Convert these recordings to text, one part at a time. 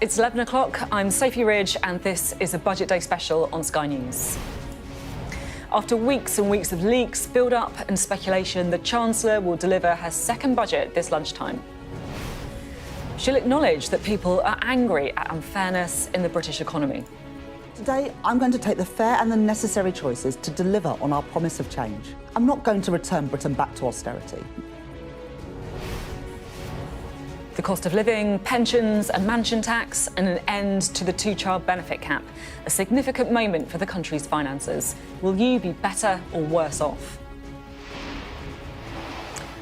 It's 11 o'clock. I'm Sophy Ridge, and this is a Budget Day special on Sky News. After weeks and weeks of leaks, build-up and speculation, the Chancellor will deliver her second budget this lunchtime. She'll acknowledge that people are angry at unfairness in the British economy. Today, I'm going to take the fair and the necessary choices to deliver on our promise of change. I'm not going to return Britain back to austerity. The cost of living, pensions and mansion tax, and an end to the two-child benefit cap. A significant moment for the country's finances. Will you be better or worse off?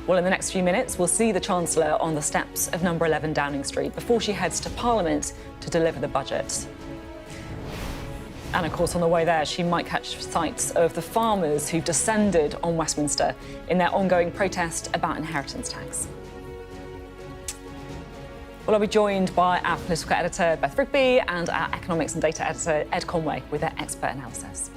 Well, in the next few minutes, we'll see the Chancellor on the steps of number 11 Downing Street before she heads to Parliament to deliver the budget. And of course, on the way there, she might catch sight of the farmers who've descended on Westminster in their ongoing protest about inheritance tax. Well, I'll be joined by our political editor, Beth Rigby, and our economics and data editor, Ed Conway, with their expert analysis.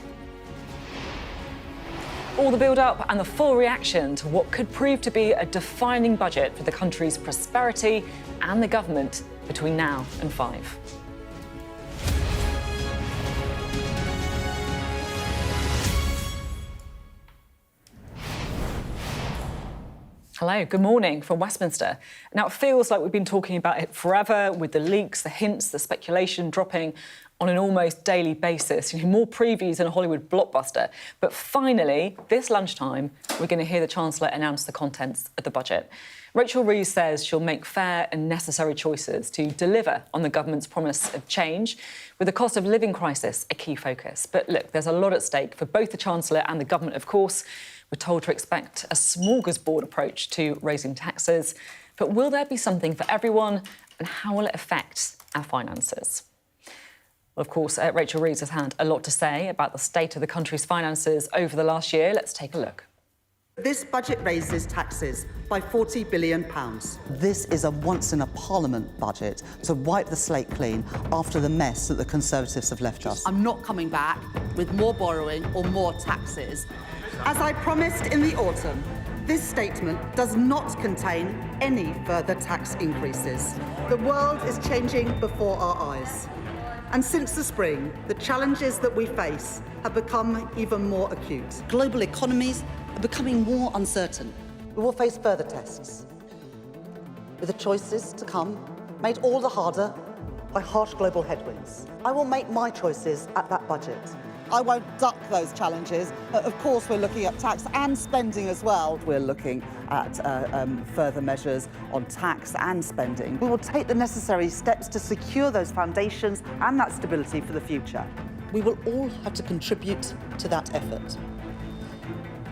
All the build-up and the full reaction to what could prove to be a defining budget for the country's prosperity and the government between now and 5. Hello, good morning from Westminster. Now, it feels like we've been talking about it forever, with the leaks, the hints, the speculation dropping on an almost daily basis. More previews than a Hollywood blockbuster. But finally, this lunchtime, we're going to hear the Chancellor announce the contents of the budget. Rachel Reeves says she'll make fair and necessary choices to deliver on the government's promise of change, with the cost of living crisis a key focus. But look, there's a lot at stake for both the Chancellor and the government, of course. We're told to expect a smorgasbord approach to raising taxes. But will there be something for everyone, and how will it affect our finances? Well, of course, Rachel Reeves has had a lot to say about the state of the country's finances over the last year. Let's take a look. This budget raises taxes by £40 billion. This is a once-in-a-parliament budget to wipe the slate clean after the mess that the Conservatives have left us. I'm not coming back with more borrowing or more taxes. As I promised in the autumn, this statement does not contain any further tax increases. The world is changing before our eyes. And since the spring, the challenges that we face have become even more acute. Global economies are becoming more uncertain. We will face further tests, with the choices to come made all the harder by harsh global headwinds. I will make my choices at that budget. I won't duck those challenges. Of course, we're looking at tax and spending as well. We're looking at further measures on tax and spending. We will take the necessary steps to secure those foundations and that stability for the future. We will all have to contribute to that effort.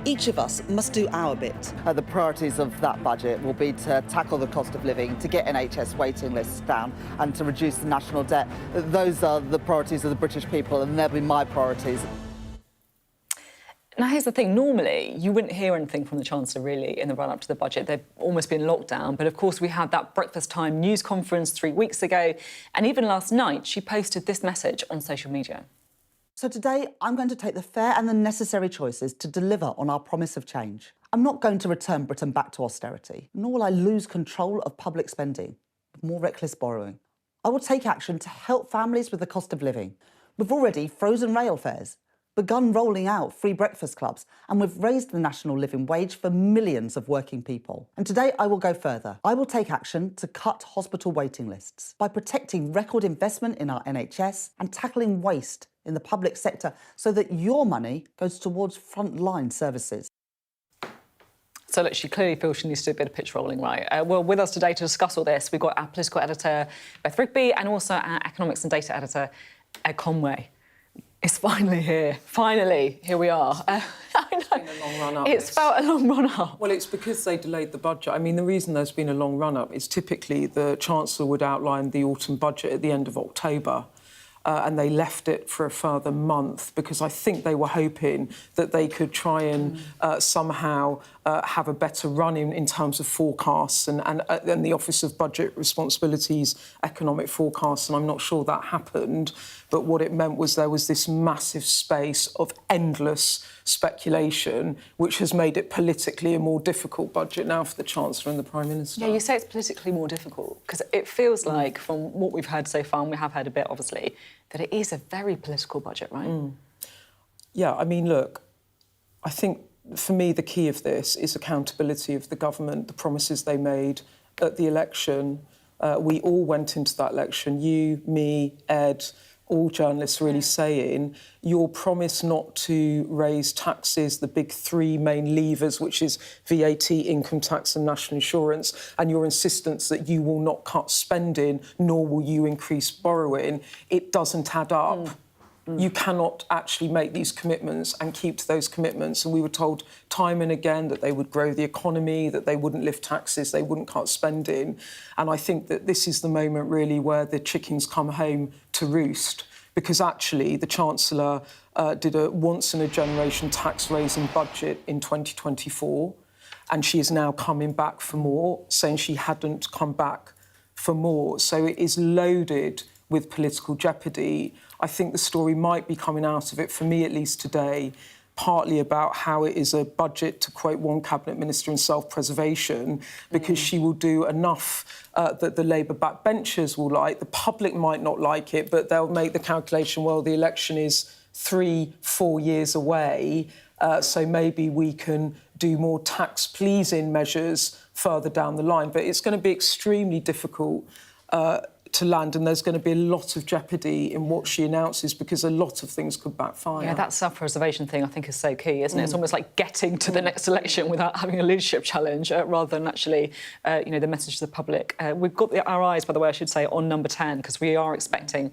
Each of us must do our bit. The priorities of that budget will be to tackle the cost of living, to get NHS waiting lists down and to reduce the national debt. Those are the priorities of the British people, and they'll be my priorities. Now, here's the thing. Normally, you wouldn't hear anything from the Chancellor, really, in the run-up to the budget. They've almost been locked down. But, of course, we had that breakfast time news conference 3 weeks ago. And even last night, she posted this message on social media. So today, I'm going to take the fair and the necessary choices to deliver on our promise of change. I'm not going to return Britain back to austerity, nor will I lose control of public spending with more reckless borrowing. I will take action to help families with the cost of living. We've already frozen rail fares, begun rolling out free breakfast clubs, and we've raised the national living wage for millions of working people. And today I will go further. I will take action to cut hospital waiting lists by protecting record investment in our NHS and tackling waste in the public sector so that your money goes towards frontline services. So, look, she clearly feels she needs to do a bit of pitch rolling, right? Well, with us today to discuss all this, we've got our political editor, Beth Rigby, and also our economics and data editor, Ed Conway. It's finally here. Finally, here we are. I know. It's been a long run-up. It's felt a long run-up. Well, it's because they delayed the budget. I mean, the reason there's been a long run-up is typically the Chancellor would outline the autumn budget at the end of October. and they left it for a further month because I think they were hoping that they could try and somehow have a better run in terms of forecasts and the Office of Budget Responsibilities economic forecasts, and I'm not sure that happened. But what it meant was there was this massive space of endless speculation, which has made it politically a more difficult budget now for the Chancellor and the Prime Minister. Yeah, you say it's politically more difficult because it feels like, from what we've heard so far, and we have heard a bit, obviously, that it is a very political budget, right? Yeah, I mean, look, I think for me the key of this is accountability of the government, the promises they made at the election. We all went into that election, you, me, Ed, all journalists really saying your promise not to raise taxes, the big three main levers, which is VAT, income tax and national insurance, and your insistence that you will not cut spending, nor will you increase borrowing, it doesn't add up. You cannot actually make these commitments and keep to those commitments. And we were told time and again that they would grow the economy, that they wouldn't lift taxes, they wouldn't cut spending. And I think that this is the moment, really, where the chickens come home to roost, because actually the Chancellor did a once-in-a-generation tax-raising budget in 2024, and she is now coming back for more, saying she hadn't come back for more. So it is loaded with political jeopardy. I think the story might be coming out of it, for me at least today, partly about how it is a budget, to quote one Cabinet Minister, in self-preservation, because she will do enough that the Labour backbenchers will like. The public might not like it, but they'll make the calculation, well, the election is 3-4 years away, so maybe we can do more tax-pleasing measures further down the line. But it's going to be extremely difficult to land, and there's going to be a lot of jeopardy in what she announces because a lot of things could backfire. Yeah, that self-preservation thing I think is so key, isn't it? It's almost like getting to the next election without having a leadership challenge, rather than actually, the message to the public. We've got our eyes, by the way, I should say, on number 10, because we are expecting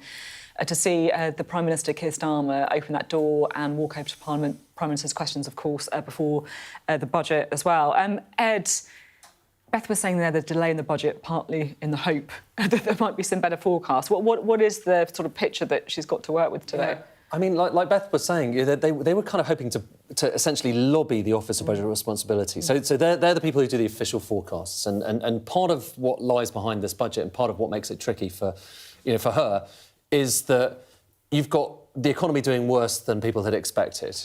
to see the Prime Minister, Keir Starmer, open that door and walk over to Parliament. Prime Minister's questions, of course, before the budget as well. Ed, Beth was saying there the delay in the budget partly in the hope that there might be some better forecasts. What is the sort of picture that she's got to work with today? Yeah. I mean, like Beth was saying, they were kind of hoping to essentially lobby the Office of Budget Responsibility. So they're the people who do the official forecasts. And part of what lies behind this budget and part of what makes it tricky for her is that you've got the economy doing worse than people had expected.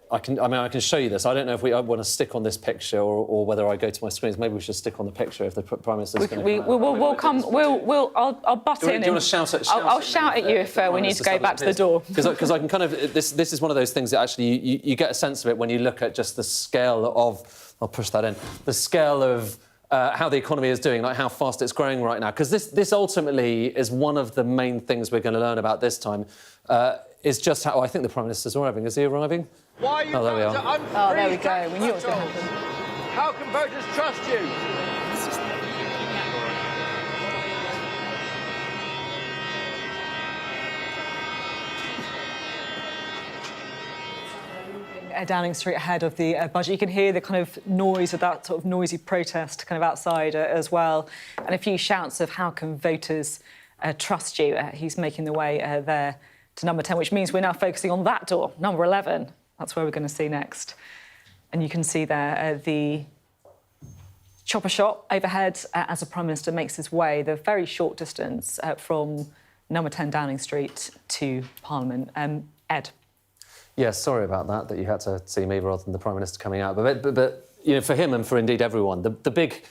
I can show you this. I don't know if I want to stick on this picture or whether I go to my screens. Maybe we should stick on the picture if the Prime Minister's going to come out. I'll butt in. Do you want to shout at? I'll shout at you if we need to go back to the door. Because I can kind of this is one of those things that actually you get a sense of it when you look at just the scale of. I'll push that in. The scale of how the economy is doing, like how fast it's growing right now. Because this ultimately is one of the main things we're going to learn about this time. Is just how I think the Prime Minister's arriving. Is he arriving? Why are you there we are. Oh, there we go. We knew it was going to happen. How can voters trust you? Downing Street ahead of the budget. You can hear the kind of noise of that sort of noisy protest kind of outside as well, and a few shouts of how can voters trust you. He's making the way there to number 10, which means we're now focusing on that door, number 11. That's where we're going to see next. And you can see there the chopper shot overhead as the Prime Minister makes his way the very short distance from number 10 Downing Street to Parliament. Ed. Yeah, sorry about that you had to see me rather than the Prime Minister coming out. But for him and for indeed everyone, the big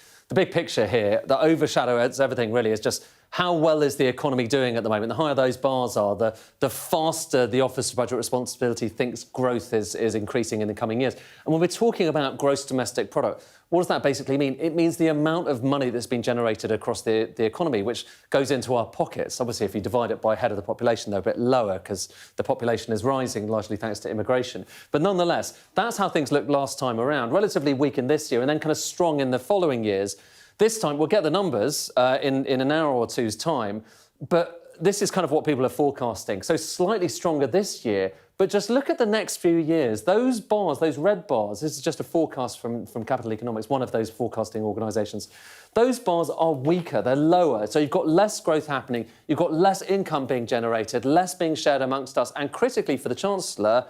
picture here that overshadows everything really is just how well is the economy doing at the moment. The higher those bars are, the faster the Office of Budget Responsibility thinks growth is increasing in the coming years. And when we're talking about gross domestic product, what does that basically mean? It means the amount of money that's been generated across the economy, which goes into our pockets. Obviously, if you divide it by head of the population, they're a bit lower because the population is rising, largely thanks to immigration. But nonetheless, that's how things looked last time around, relatively weak in this year and then kind of strong in the following years. This time, we'll get the numbers in an hour or two's time, but this is kind of what people are forecasting. So slightly stronger this year, But just look at the next few years. Those bars, those red bars, this is just a forecast from Capital Economics, one of those forecasting organisations. Those bars are weaker, they're lower. So you've got less growth happening, you've got less income being generated, less being shared amongst us, and critically for the Chancellor,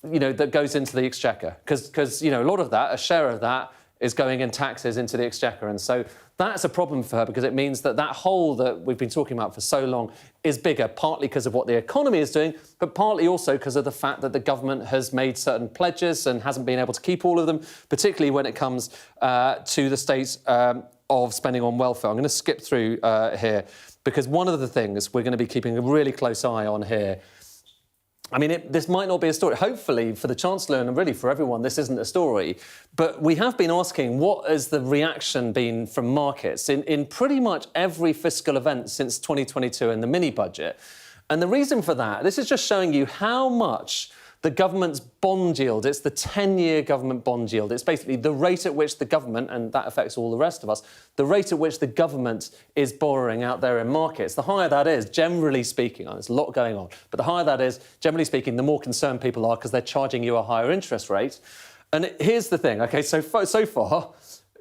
that goes into the Exchequer. Because, a lot of that, a share of that, is going in taxes into the Exchequer. And so that's a problem for her because it means that hole that we've been talking about for so long is bigger, partly because of what the economy is doing, but partly also because of the fact that the government has made certain pledges and hasn't been able to keep all of them, particularly when it comes to the state of spending on welfare. I'm going to skip through here because one of the things we're going to be keeping a really close eye on here. I mean, this might not be a story. Hopefully, for the Chancellor and really for everyone, this isn't a story. But we have been asking, what has the reaction been from markets in pretty much every fiscal event since 2022 in the mini-budget? And the reason for that, this is just showing you how much the government's bond yield, it's the 10-year government bond yield. It's basically the rate at which the government, and that affects all the rest of us, the rate at which the government is borrowing out there in markets. The higher that is, generally speaking, there's a lot going on, but the higher that is, generally speaking, the more concerned people are because they're charging you a higher interest rate. And here's the thing, OK, so far,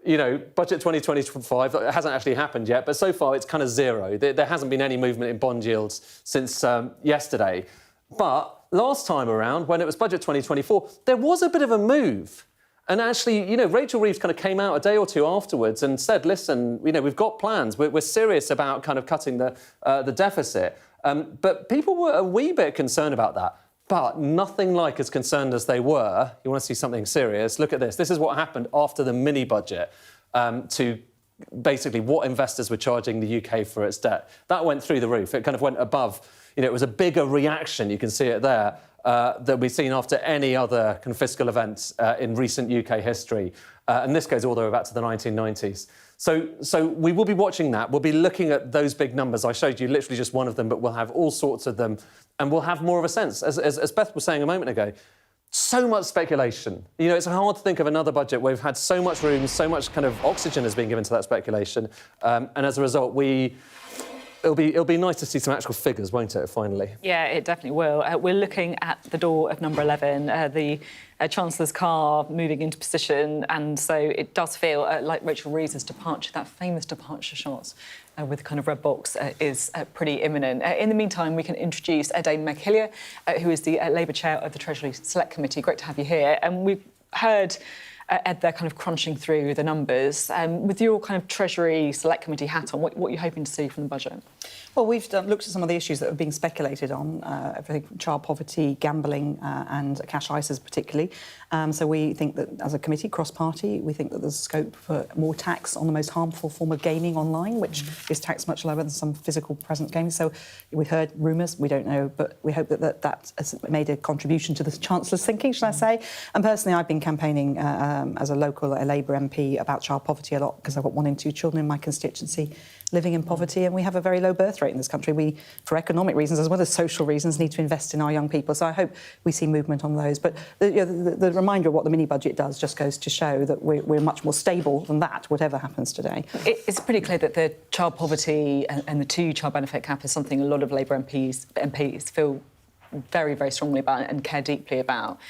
budget 2025, it hasn't actually happened yet, but so far it's kind of zero. There hasn't been any movement in bond yields since yesterday. But last time around, when it was budget 2024, there was a bit of a move. And actually, Rachel Reeves kind of came out a day or two afterwards and said, listen, we've got plans. We're serious about kind of cutting the deficit. But people were a wee bit concerned about that. But nothing like as concerned as they were. You want to see something serious? Look at this. This is what happened after the mini-budget to basically what investors were charging the UK for its debt. That went through the roof. It kind of went above. It was a bigger reaction, you can see it there, that we've seen after any other kind of fiscal event in recent UK history. And this goes all the way back to the 1990s. So we will be watching that. We'll be looking at those big numbers. I showed you literally just one of them, but we'll have all sorts of them. And we'll have more of a sense. As Beth was saying a moment ago, so much speculation. It's hard to think of another budget where we've had so much room, so much kind of oxygen has been given to that speculation. And as a result, It'll be nice to see some actual figures, won't it, finally? Yeah, it definitely will. We're looking at the door of number 11, the Chancellor's car moving into position, and so it does feel like Rachel Reeves' departure, that famous departure shot with the kind of red box, is pretty imminent. In the meantime, we can introduce Dame Meg Hillier, who is the Labour Chair of the Treasury Select Committee. Great to have you here. And we've heard Ed, they're kind of crunching through the numbers. With your kind of Treasury Select Committee hat on, what are you hoping to see from the budget? Well, we've looked at some of the issues that are being speculated on, everything from child poverty, gambling and cash ISAs particularly. So we think that as a committee, cross-party, we think that there's scope for more tax on the most harmful form of gaming online, which is taxed much lower than some physical presence gaming. So we've heard rumours, we don't know, but we hope that has made a contribution to the Chancellor's thinking, shall I say. And personally, I've been campaigning as a local Labour MP about child poverty a lot because I've got 1 in 2 children in my constituency living in poverty, and we have a very low birth rate in this country. We, for economic reasons as well as social reasons, need to invest in our young people. So I hope we see movement on those. But the reminder of what the mini-budget does just goes to show that we're much more stable than that, whatever happens today. It's pretty clear that the child poverty and the 2-child benefit cap is something a lot of Labour MPs feel very, very strongly about and care deeply about.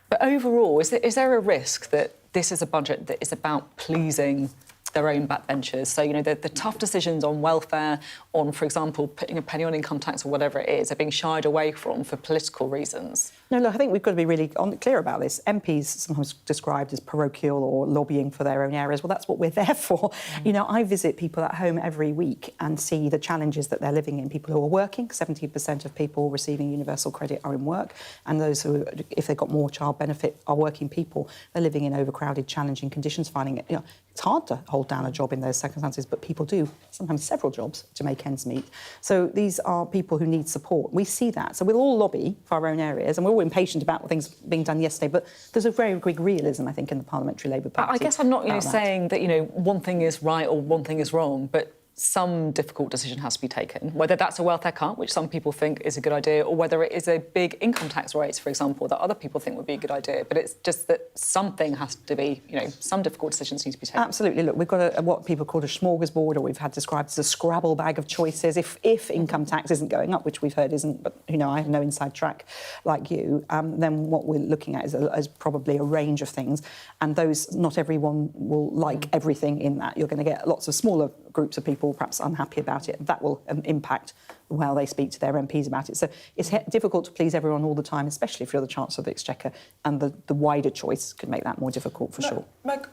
But overall, is there a risk that this is a budget that is about pleasing their own backbenchers? So, the tough decisions on welfare, on, for example, putting a penny on income tax or whatever it is, are being shied away from for political reasons? No, look, I think we've got to be really clear about this. MPs sometimes described as parochial or lobbying for their own areas. Well, that's what we're there for. I visit people at home every week and see the challenges that they're living in. People who are working, 70% of people receiving universal credit are in work, and those who, if they've got more child benefit, are working people. They're living in overcrowded, challenging conditions, finding it, it's hard to hold down a job in those circumstances, but people do, sometimes several jobs, to make ends meet. So these are people who need support. We see that. So we'll all lobby for our own areas, and we're all impatient about things being done yesterday, but there's a very big realism, I think, in the Parliamentary Labour Party. I guess I'm not saying that, one thing is right or one thing is wrong, but some difficult decision has to be taken, whether that's a welfare cut, which some people think is a good idea, or whether it is a big income tax raise, for example, that other people think would be a good idea. But it's just that something has to be, some difficult decisions need to be taken. Absolutely. Look, we've got what people call a smorgasbord, or we've had described as a Scrabble bag of choices. If income tax isn't going up, which we've heard isn't, but, I have no inside track like you, then what we're looking at is probably a range of things. And those, not everyone will like everything in that. You're going to get lots of smaller groups of people perhaps unhappy about it. That will impact how they speak to their MPs about it. So it's difficult to please everyone all the time, especially if you're the Chancellor of the Exchequer, and the wider choice could make that more difficult for sure. Meg,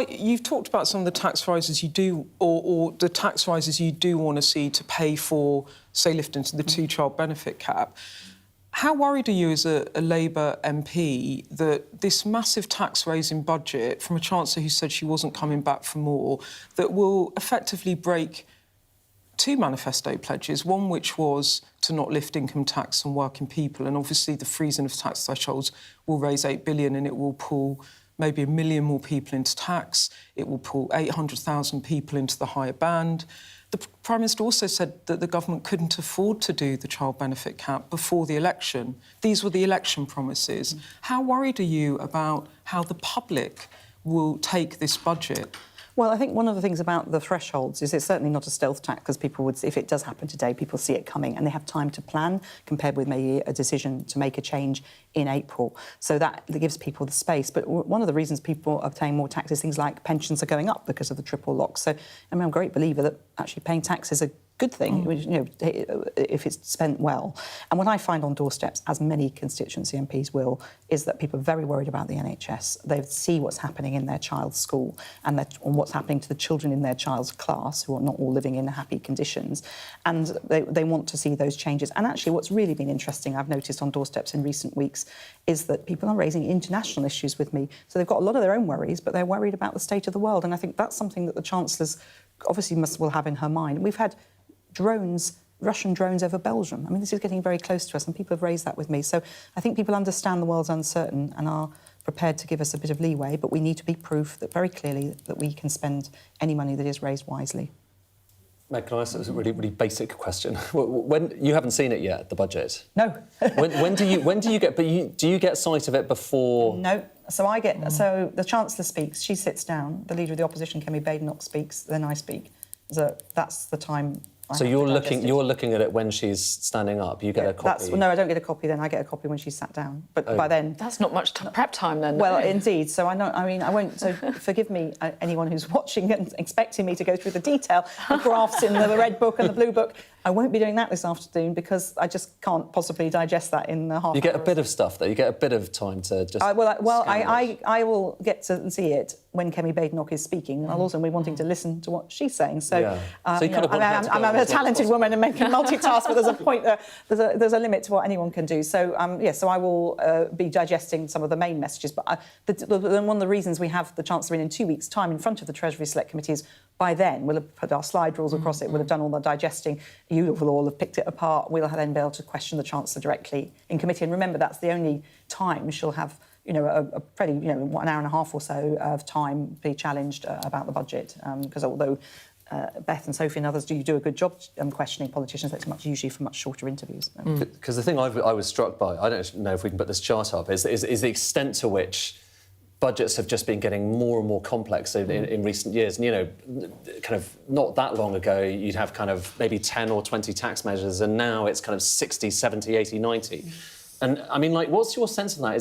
you've talked about some of the tax rises you do, or the tax rises you do want to see to pay for, say, lifting to the two-child benefit cap. How worried are you as a Labour MP that this massive tax-raising budget from a Chancellor who said she wasn't coming back for more, that will effectively break two manifesto pledges, one which was to not lift income tax on working people, and obviously the freezing of tax thresholds will raise $8 billion and it will pull maybe 1 million more people into tax, it will pull 800,000 people into the higher band. The Prime Minister also said that the government couldn't afford to do the child benefit cap before the election. These were the election promises. How worried are you about how the public will take this budget? Well, I think one of the things about the thresholds is it's certainly not a stealth tax, because people would, if it does happen today, people see it coming and they have time to plan, compared with maybe a decision to make a change in April. So that gives people the space. But one of the reasons people are paying more tax is things like pensions are going up because of the triple lock. So I'm a great believer that actually paying tax is a good thing, if it's spent well. And what I find on doorsteps, as many constituency MPs will, is that people are very worried about the NHS. They see what's happening in their child's school and what's happening to the children in their child's class, who are not all living in happy conditions. And they want to see those changes. And actually, what's really been interesting, I've noticed on doorsteps in recent weeks, is that people are raising international issues with me. So they've got a lot of their own worries, but they're worried about the state of the world. And I think that's something that the Chancellor's obviously will have in her mind. And we've had Russian drones over Belgium. I mean, this is getting very close to us, and people have raised that with me. So I think people understand the world's uncertain and are prepared to give us a bit of leeway, but we need to be proof that very clearly that we can spend any money that is raised wisely. Meg, can I ask a really, really basic question? When you haven't seen it yet, the budget? No. when do you get? But do you get sight of it before? No. So I get. So the Chancellor speaks. She sits down. The Leader of the Opposition, Kemi Badenoch, speaks. Then I speak. So that's the time. So you're looking at it when she's standing up. You get a copy. No, I don't get a copy. Then I get a copy when she's sat down. But by then, that's not much prep time then. Well, indeed. So I won't. So forgive me, anyone who's watching and expecting me to go through the detail, the graphs in the red book and the blue book. I won't be doing that this afternoon because I just can't possibly digest that in the half. You get a bit of stuff though. You get a bit of time to just. I will get to see it when Kemi Badenoch is speaking, and I'll also be wanting to listen to what she's saying. So, so you kind of I'm a talented woman and making multitask, but there's a point there's a limit to what anyone can do. So so I will be digesting some of the main messages. But one of the reasons we have the Chancellor in 2 weeks' time in front of the Treasury Select Committee is by then we'll have put our slide rules across it, we'll have done all the digesting, you will all have picked it apart, we'll then be able to question the Chancellor directly in committee. And remember, that's the only time she'll have a pretty, 1 hour and a half or so of time to be challenged about the budget. Because although Beth and Sophie and others do a good job questioning politicians, it's usually for much shorter interviews. Because the thing I was struck by, I don't know if we can put this chart up, is the extent to which budgets have just been getting more and more complex in recent years. And, kind of not that long ago, you'd have kind of maybe 10 or 20 tax measures, and now it's kind of 60, 70, 80, 90. And, I mean, what's your sense of that?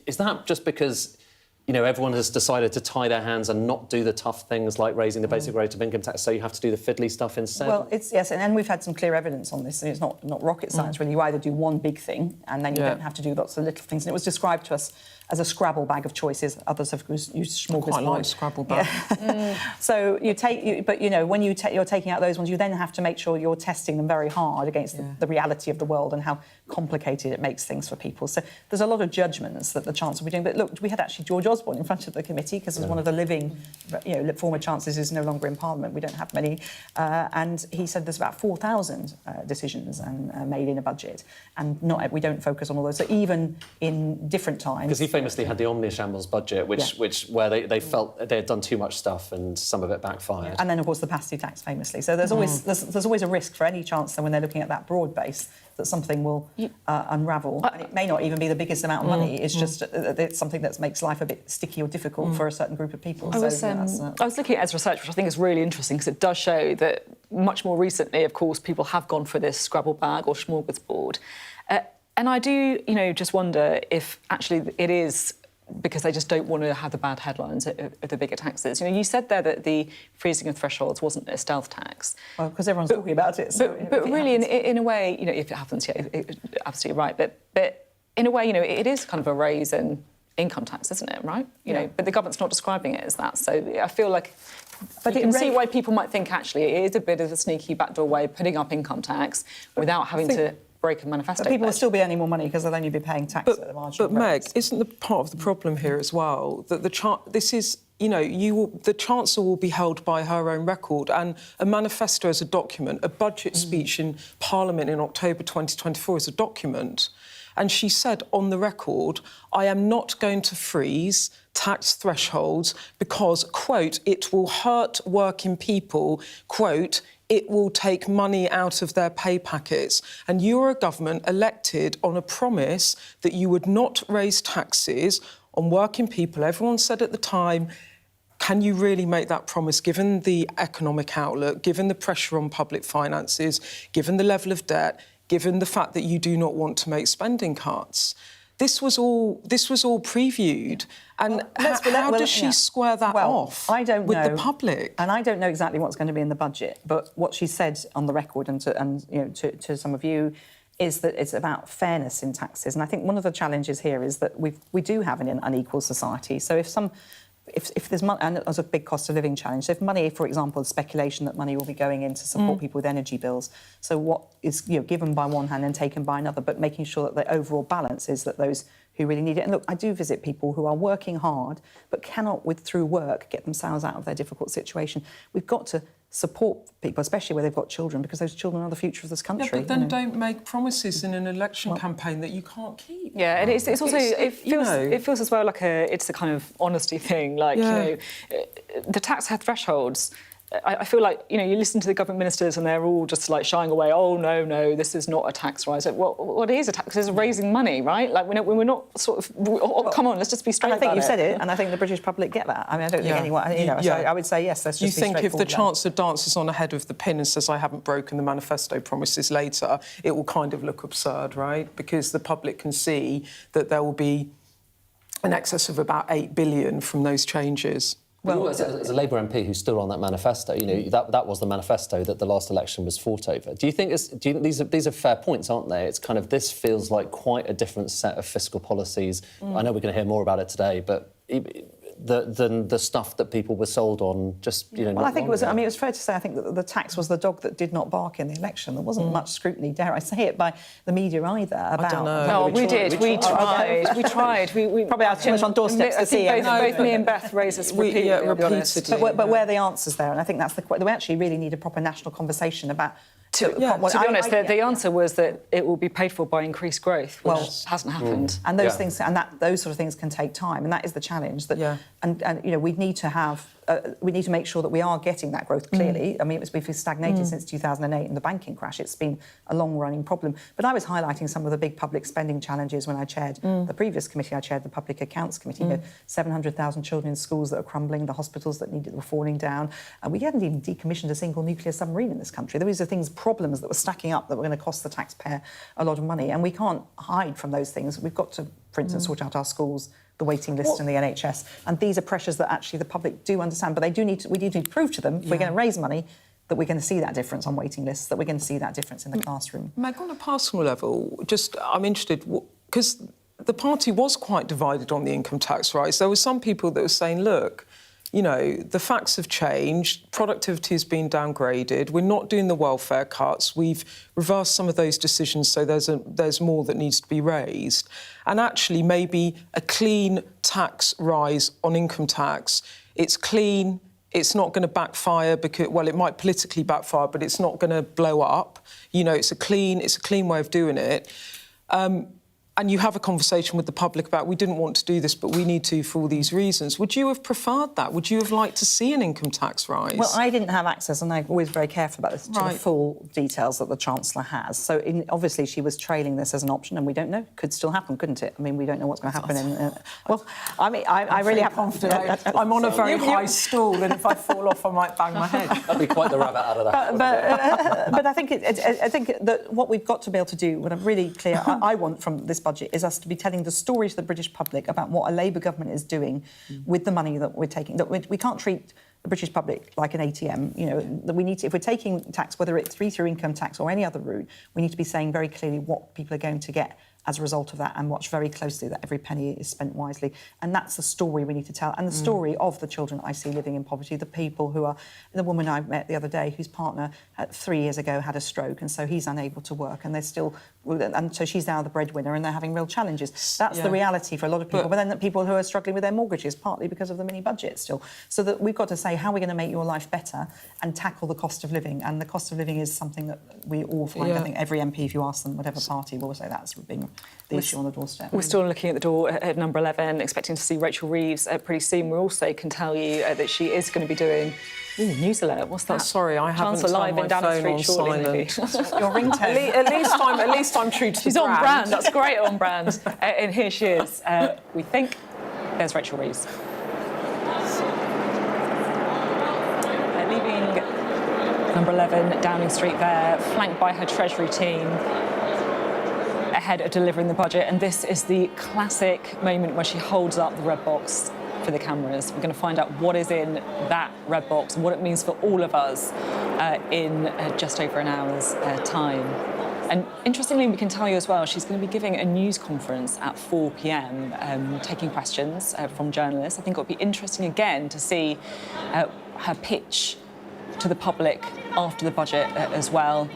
Is that just because, everyone has decided to tie their hands and not do the tough things like raising the basic rate of income tax, so you have to do the fiddly stuff instead? Well, yes, and we've had some clear evidence on this, and it's not rocket science, really. You either do one big thing, and then you don't have to do lots of little things. And it was described to us as a Scrabble bag of choices. Others have used smorgasbord. I quite like Scrabble bag. Yeah. So when you're taking out those ones, you then have to make sure you're testing them very hard against the reality of the world and how complicated it makes things for people. So there's a lot of judgments that the Chancellor will be doing. But look, we had actually George Osborne in front of the committee, because as one of the living, former Chancellors who's no longer in Parliament, we don't have many, and he said there's about 4,000 decisions made in a budget, and we don't focus on all those. So even in different times, famously had the omnishambles budget, where they felt they had done too much stuff and some of it backfired. And then, of course, the pass-through tax, famously. So there's always a risk for any chancellor when they're looking at that broad base that something will unravel. And it may not even be the biggest amount of money. It's just it's something that makes life a bit sticky or difficult for a certain group of people. I was looking at Ed's research, which I think is really interesting because it does show that much more recently, of course, people have gone for this Scrabble bag or smorgasbord. And I do, just wonder if actually it is because they just don't want to have the bad headlines of the bigger taxes. You said there that the freezing of thresholds wasn't a stealth tax. Well, because everyone's talking about it. So but really, in a way, if it happens, absolutely right. But in a way, it is kind of a raise in income tax, isn't it, right? But the government's not describing it as that. So I feel like you can see why people might think, actually, it is a bit of a sneaky backdoor way of putting up income tax without having to break a manifesto. But people will still be earning more money because they'll only be paying tax at the marginal But Meg, rates. isn't the part of the problem here as well that the Chancellor will be held by her own record, and a manifesto as a document, a budget speech in Parliament in October 2024 is a document. And she said on the record, I am not going to freeze tax thresholds because, quote, it will hurt working people, quote, it will take money out of their pay packets. And you're a government elected on a promise that you would not raise taxes on working people. Everyone said at the time, can you really make that promise, given the economic outlook, given the pressure on public finances, given the level of debt, given the fact that you do not want to make spending cuts? This was all previewed. And how does she square that off with the public? And I don't know exactly what's going to be in the budget, but what she said on the record and to some of you is that it's about fairness in taxes. And I think one of the challenges here is that we do have an unequal society. So if there's money, and there's a big cost of living challenge. So if money, for example, the speculation that money will be going in to support people with energy bills. So what is given by one hand and taken by another, but making sure that the overall balance is that those who really need it. And look, I do visit people who are working hard but cannot, through work, get themselves out of their difficult situation. We've got to support people, especially where they've got children, because those children are the future of this country. Yeah, but then don't make promises in an election campaign that you can't keep. Yeah, and it's also it feels as well like it's a kind of honesty thing. Like the tax thresholds. I feel like you listen to the government ministers and they're all just like shying away. Oh no, this is not a tax rise. Like, what is a tax? It's raising money, right? Like we're not sort of. Come on, let's just be straight. And I think about you've said it, and I think the British public get that. I mean, I don't think anyone. So I would say yes. Let's just. You think if the Chancellor dances on ahead of the pin and says I haven't broken the manifesto promises later, it will kind of look absurd, right? Because the public can see that there will be an excess of about 8 billion from those changes. Well, as a Labour MP who's still on that manifesto, that was the manifesto that the last election was fought over. Do you think these are fair points, aren't they? It's kind of this feels like quite a different set of fiscal policies. I know we're going to hear more about it today, but than the stuff that people were sold on just, Well, I think it was. I mean, it was fair to say. I think that the tax was the dog that did not bark in the election. There wasn't much scrutiny, dare I say it, by the media either. About. I don't know. No, we did. We tried. We probably had too much on doorsteps to see. Both me and Beth raised this repeatedly. But where the answers there, and I think that's the. We actually really need a proper national conversation about. To be honest, the answer was that it will be paid for by increased growth, which hasn't happened. And those things, and those sort of things can take time, and that is the challenge. And we need to have. We need to make sure that we are getting that growth clearly. I mean, we've stagnated since 2008 in the banking crash. It's been a long-running problem. But I was highlighting some of the big public spending challenges when I chaired the previous committee. I chaired the Public Accounts Committee. 700,000 children in schools that are crumbling, the hospitals that were falling down. And we hadn't even decommissioned a single nuclear submarine in this country. Those are problems that were stacking up that were going to cost the taxpayer a lot of money. And we can't hide from those things. We've got to, for instance, sort out our schools, the waiting list in the NHS. And these are pressures that actually the public do understand, but we do need to prove to them, if we're going to raise money, that we're going to see that difference on waiting lists, that we're going to see that difference in the classroom. Meg, on a personal level, I'm interested, because the party was quite divided on the income tax rise. There were some people that were saying, look, the facts have changed, productivity has been downgraded, we're not doing the welfare cuts, we've reversed some of those decisions, so there's more that needs to be raised. And actually, maybe a clean tax rise on income tax, it's clean, it's not going to backfire because, well, it might politically backfire, but it's not going to blow up. It's a clean way of doing it. and you have a conversation with the public about, we didn't want to do this, but we need to for all these reasons. Would you have preferred that? Would you have liked to see an income tax rise? Well, I didn't have access, and I'm always very careful about this, to the full details that the Chancellor has. So obviously she was trailing this as an option, and we don't know. Could still happen, couldn't it? I mean, we don't know what's going to happen. Well, I mean, I really have confidence. I'm on a very high stool, and if I fall off, I might bang my head. That'd be quite the rabbit out of that. But I think that what we've got to be able to do, what I'm really clear, I want from this budget, is us to be telling the story to the British public about what a Labour government is doing with the money that we're taking. That we can't treat the British public like an ATM. You know, that we need to, if we're taking tax, whether it's through income tax or any other route, we need to be saying very clearly what people are going to get as a result of that, and watch very closely that every penny is spent wisely. And that's the story we need to tell. And the story of the children I see living in poverty, the people who are... The woman I met the other day, whose partner 3 years ago had a stroke, and so he's unable to work, and they're still... And so she's now the breadwinner, and they're having real challenges. That's the reality for a lot of people. But then the people who are struggling with their mortgages, partly because of the mini-budget still. So that we've got to say, how are we going to make your life better and tackle the cost of living? And the cost of living is something that we all find. I think every MP, if you ask them, whatever party, will say that's being the issue on the doorstep. We're still looking at the door at number 11, expecting to see Rachel Reeves pretty soon. We also can tell you that she is going to be doing... Ooh, news alert. What's that? Sorry, I haven't Chancellor turned my phone on silent. Your ringtone. At least I'm true to She's the on brand. brand. That's great on brand. And here she is. We think there's Rachel Reeves. Leaving number 11 Downing Street there, flanked by her Treasury team, ahead of delivering the budget. And this is the classic moment where she holds up the red box for the cameras. We're going to find out what is in that red box and what it means for all of us in just over an hour's time. And interestingly, we can tell you as well, she's going to be giving a news conference at 4 p.m, taking questions from journalists. I think it'll be interesting again to see her pitch to the public after the budget as well.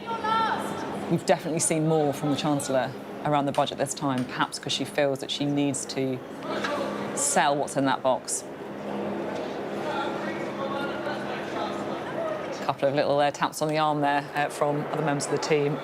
We've definitely seen more from the Chancellor around the budget this time, perhaps because she feels that she needs to sell what's in that box. A couple of little taps on the arm there from other members of the team.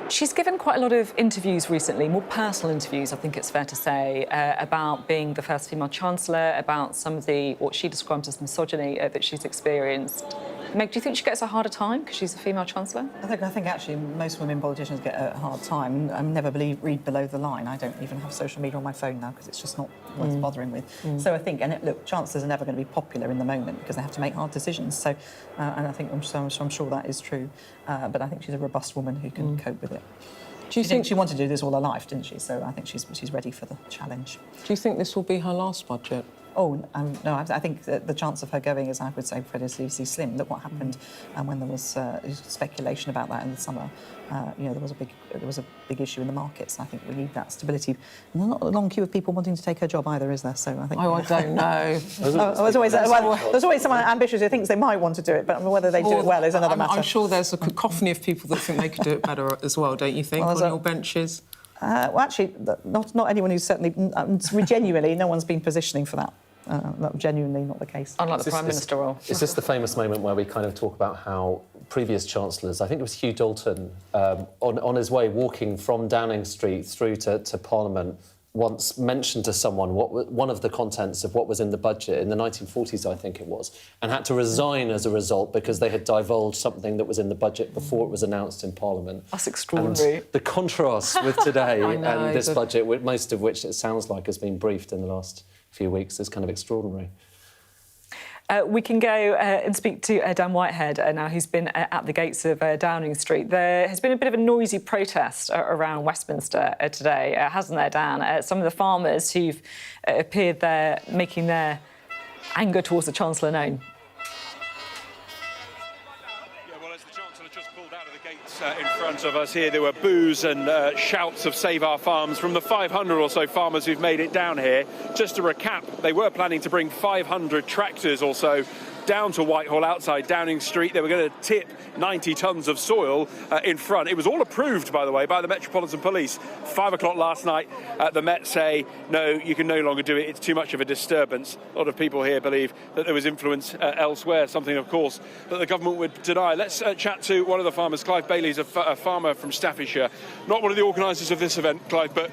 She's given quite a lot of interviews recently, more personal interviews, I think it's fair to say, about being the first female Chancellor, about some of the, what she describes as misogyny that she's experienced. Meg, do you think she gets a harder time because she's a female Chancellor? I think actually most women politicians get a hard time. I never read below the line. I don't even have social media on my phone now because it's just not worth bothering with. So I think, and look, Chancellors are never going to be popular in the moment because they have to make hard decisions. So, and I think I'm sure that is true. But I think she's a robust woman who can cope with it. Do you think she wanted to do this all her life, didn't she? So I think she's ready for the challenge. Do you think this will be her last budget? Oh, no, I think the chance of her going is, I would say, pretty slim. Look what happened when there was speculation about that in the summer. You know, there was a big issue in the markets. I think we need that stability. And there's not a long queue of people wanting to take her job either, is there? So I think... Oh, I don't know. There's always someone ambitious who thinks they might want to do it, but whether they do it well is another matter. I'm sure there's a cacophony of people that think they could do it better as well, don't you think, on your benches? Well, actually, not anyone who's certainly... genuinely, no one's been positioning for that. That's genuinely not the case. Unlike the Prime Minister role. Is this the famous moment where we kind of talk about how previous Chancellors, I think it was Hugh Dalton, on his way walking from Downing Street through to Parliament, once mentioned to someone one of the contents of what was in the budget in the 1940s, I think it was, and had to resign as a result because they had divulged something that was in the budget before it was announced in Parliament. That's extraordinary. And the contrast with today and this budget, most of which it sounds like has been briefed in the last few weeks, is kind of extraordinary. We can go and speak to Dan Whitehead now, who's been at the gates of Downing Street. There has been a bit of a noisy protest around Westminster today, hasn't there, Dan? Some of the farmers who've appeared there making their anger towards the Chancellor known. In front of us here, there were boos and shouts of Save Our Farms from the 500 or so farmers who've made it down here. Just to recap, they were planning to bring 500 tractors or so down to Whitehall outside Downing Street. They were going to tip 90 tonnes of soil in front. It was all approved, by the way, by the Metropolitan Police. 5 o'clock last night, the Met say, no, you can no longer do it. It's too much of a disturbance. A lot of people here believe that there was influence elsewhere, something, of course, that the government would deny. Let's chat to one of the farmers. Clive Bailey's a farmer from Staffordshire. Not one of the organisers of this event, Clive, but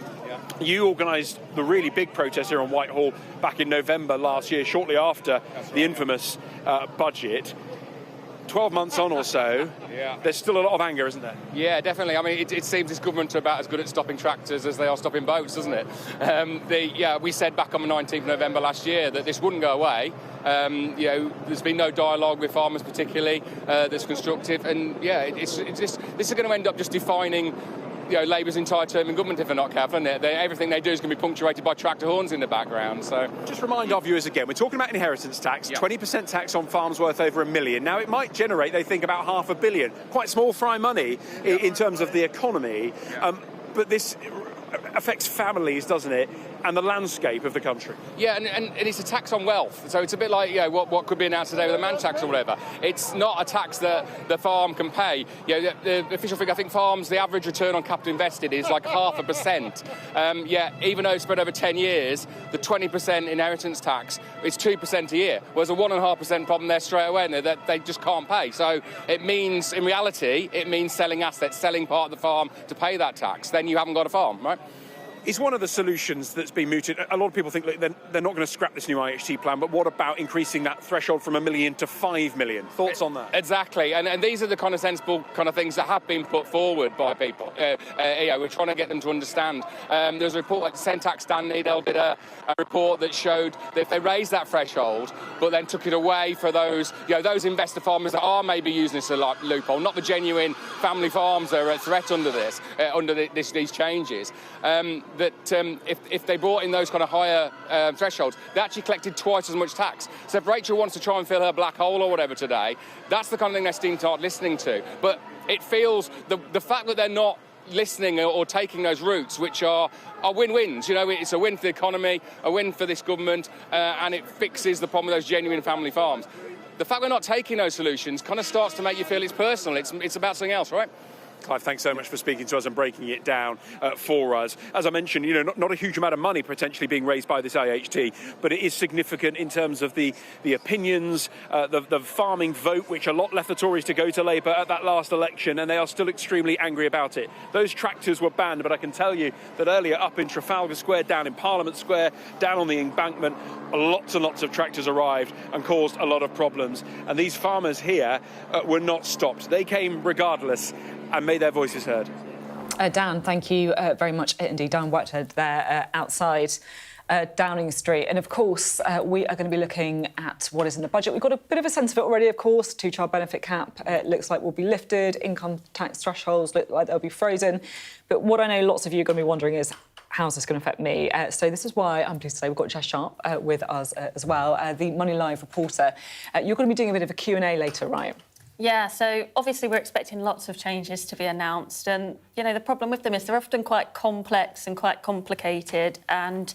you organised the really big protest here on Whitehall back in November last year, shortly after the infamous budget. 12 months on or so, there's still a lot of anger, isn't there? Yeah, definitely. I mean, it seems this government are about as good at stopping tractors as they are stopping boats, doesn't it? We said back on the 19th of November last year that this wouldn't go away. There's been no dialogue with farmers particularly that's constructive. And, this is going to end up just defining Labour's entire term in government if they're not careful, isn't it? Everything they do is going to be punctuated by tractor horns in the background. So, just remind our viewers again, we're talking about inheritance tax, 20% tax on farms worth over $1 million. Now, it might generate, they think, about $500 million. Quite small fry money in terms of the economy, but this affects families, doesn't it, and the landscape of the country. Yeah, and it's a tax on wealth. So it's a bit like what could be announced today with a man tax or whatever. It's not a tax that the farm can pay. The official figure, I think farms, the average return on capital invested is like 0.5%. Even though it's spread over 10 years, the 20% inheritance tax is 2% a year, whereas a 1.5% problem there straight away, and that they just can't pay. So it means, in reality, selling assets, selling part of the farm to pay that tax. Then you haven't got a farm, right? Is one of the solutions that's been mooted. A lot of people think, look, they're not going to scrap this new IHT plan, but what about increasing that threshold from $1 million to $5 million? Thoughts on that? Exactly, and these are the kind of sensible kind of things that have been put forward by people. We're trying to get them to understand. There's a report like Sentax Dan Needle did a report that showed that if they raised that threshold, but then took it away for those investor farmers that are maybe using this as a loophole, not the genuine family farms that are at threat under this, these changes. If they brought in those kind of higher thresholds, they actually collected twice as much tax. So if Rachel wants to try and fill her black hole or whatever today, that's the kind of thing they seem to start listening to. But it feels, the fact that they're not listening or taking those routes, which are win-wins. It's a win for the economy, a win for this government, and it fixes the problem with those genuine family farms. The fact we're not taking those solutions kind of starts to make you feel it's personal. It's about something else, right? Clive, thanks so much for speaking to us and breaking it down for us. As I mentioned, not a huge amount of money potentially being raised by this IHT, but it is significant in terms of the opinions, the farming vote, which a lot left the Tories to go to Labour at that last election, and they are still extremely angry about it. Those tractors were banned, but I can tell you that earlier up in Trafalgar Square, down in Parliament Square, down on the embankment, lots and lots of tractors arrived and caused a lot of problems. And these farmers here were not stopped. They came regardless and made their voices heard. Dan, thank you very much indeed. Dan Whitehead there outside Downing Street. And of course, we are going to be looking at what is in the budget. We've got a bit of a sense of it already, of course. Two-child benefit cap looks like will be lifted. Income tax thresholds look like they'll be frozen. But what I know lots of you are going to be wondering is, how's this going to affect me? So this is why I'm pleased to say we've got Jess Sharp with us as well, the Money Live reporter. You're going to be doing a bit of a Q&A later, right? Yeah, so obviously we're expecting lots of changes to be announced, and the problem with them is they're often quite complex and quite complicated, and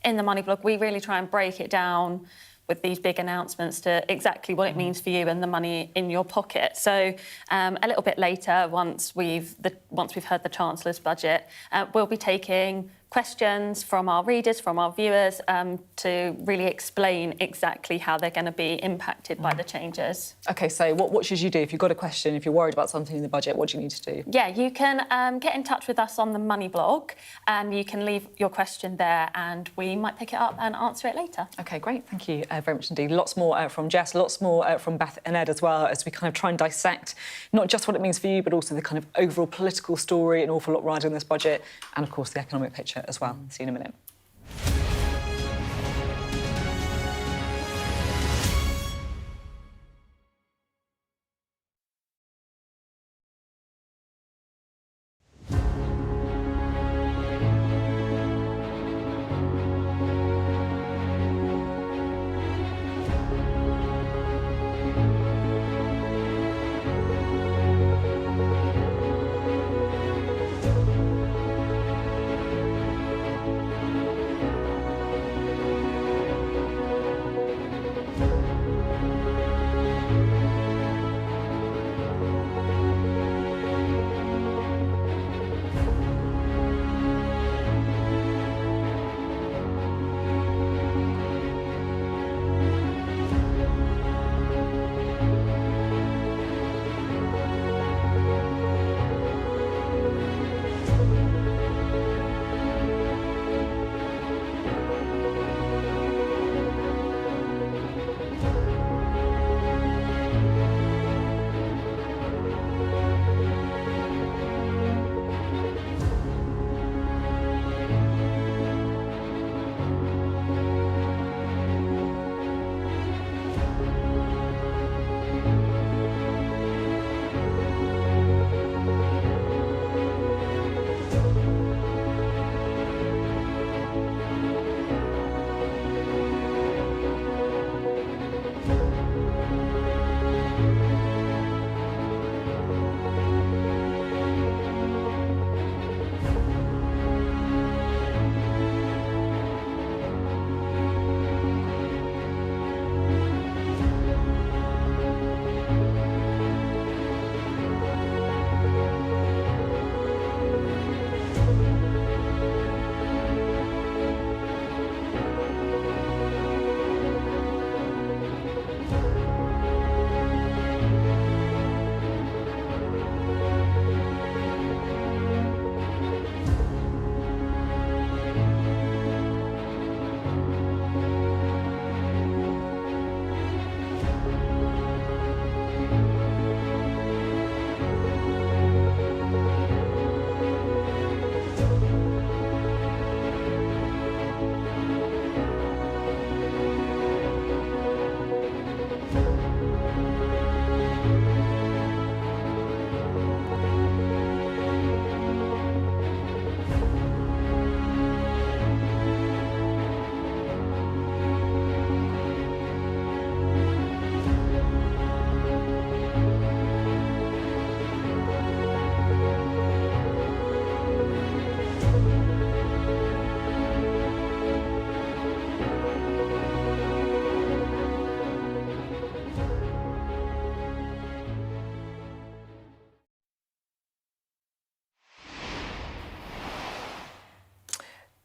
in the Money blog we really try and break it down with these big announcements to exactly what it means for you and the money in your pocket. So a little bit later, once we've heard the Chancellor's budget, we'll be taking questions from our readers, from our viewers, to really explain exactly how they're going to be impacted by the changes. OK, so what should you do if you've got a question, if you're worried about something in the budget, what do you need to do? Yeah, you can get in touch with us on the Money blog, and you can leave your question there and we might pick it up and answer it later. OK, great, thank you very much indeed. Lots more from Jess, lots more from Beth and Ed as well, as we kind of try and dissect not just what it means for you, but also the kind of overall political story, an awful lot riding on this budget, and of course the economic picture as well. See you in a minute.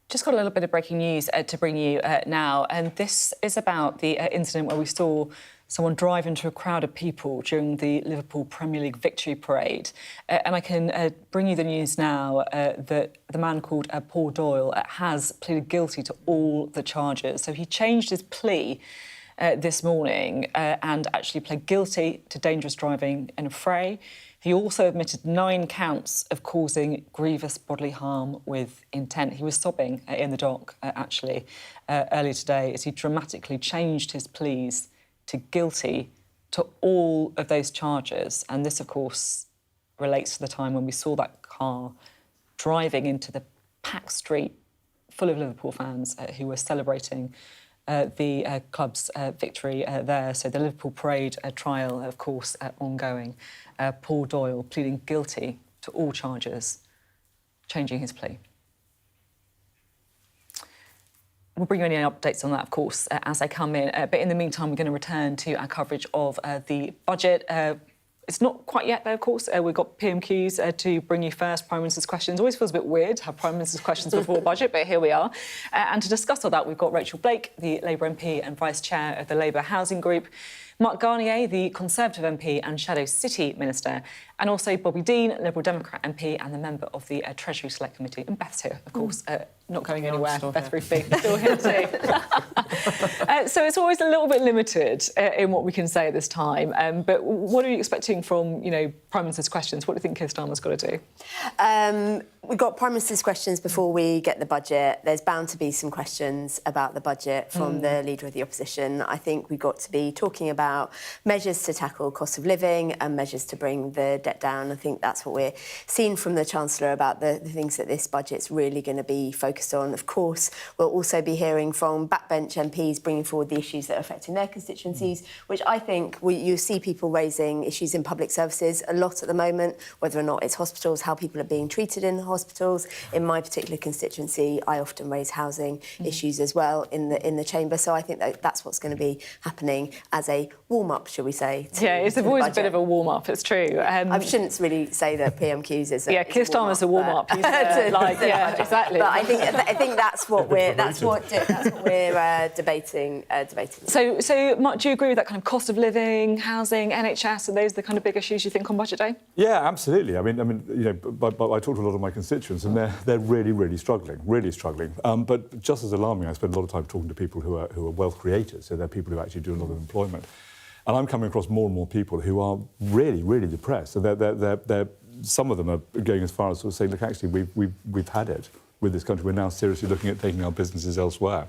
Just got a little bit of breaking news to bring you now, and this is about the incident where we saw someone drive into a crowd of people during the Liverpool Premier League victory parade. And I can bring you the news now that the man called Paul Doyle has pleaded guilty to all the charges. So he changed his plea this morning and actually pled guilty to dangerous driving in a fray. He also admitted 9 counts of causing grievous bodily harm with intent. He was sobbing in the dock, actually, earlier today as he dramatically changed his pleas to guilty to all of those charges. And this, of course, relates to the time when we saw that car driving into the packed street full of Liverpool fans who were celebrating the club's victory there. So the Liverpool Parade trial, of course, ongoing. Paul Doyle pleading guilty to all charges, changing his plea. We'll bring you any updates on that, of course, as they come in. But in the meantime, we're going to return to our coverage of the budget. It's not quite yet, though, of course. We've got PMQs to bring you first. Prime Minister's Questions. Always feels a bit weird to have Prime Minister's Questions before budget, but here we are. And to discuss all that, we've got Rachel Blake, the Labour MP and Vice Chair of the Labour Housing Group, Mark Garnier, the Conservative MP and Shadow City Minister, and also Bobby Dean, Liberal Democrat MP and the member of the Treasury Select Committee. And Beth's here, of course, not going anywhere. Beth Rigby, still here too. So it's always a little bit limited in what we can say at this time. But what are you expecting from, Prime Minister's Questions? What do you think Keir Starmer's got to do? We've got Prime Minister's Questions before we get the budget. There's bound to be some questions about the budget from the Leader of the Opposition. I think we've got to be talking about measures to tackle cost of living and measures to bring the debt down. I think that's what we're seeing from the Chancellor about the things that this budget's really going to be focused on. Of course, we'll also be hearing from backbench MPs bringing forward the issues that are affecting their constituencies, which I think you see people raising issues in public services a lot at the moment, whether or not it's hospitals, how people are being treated in hospitals. In my particular constituency, I often raise housing issues as well in the chamber. So I think that's what's going to be happening as a warm-up, shall we say? It's always a bit of a warm-up. It's true. I shouldn't really say that PMQs is. Keir Starmer's a warm-up. Exactly. But I think that's what we're debating. So, Mark, do you agree with that kind of cost of living, housing, NHS? Are those the kind of big issues you think on budget day? Yeah, absolutely. I mean, but I talk to a lot of my constituents, and they're really struggling. But just as alarming, I spend a lot of time talking to people who are wealth creators. So they're people who actually do a lot of employment, and I'm coming across more and more people who are really depressed. So they're some of them are going as far as sort of saying, look, actually, we've had it with this country. We're now seriously looking at taking our businesses elsewhere,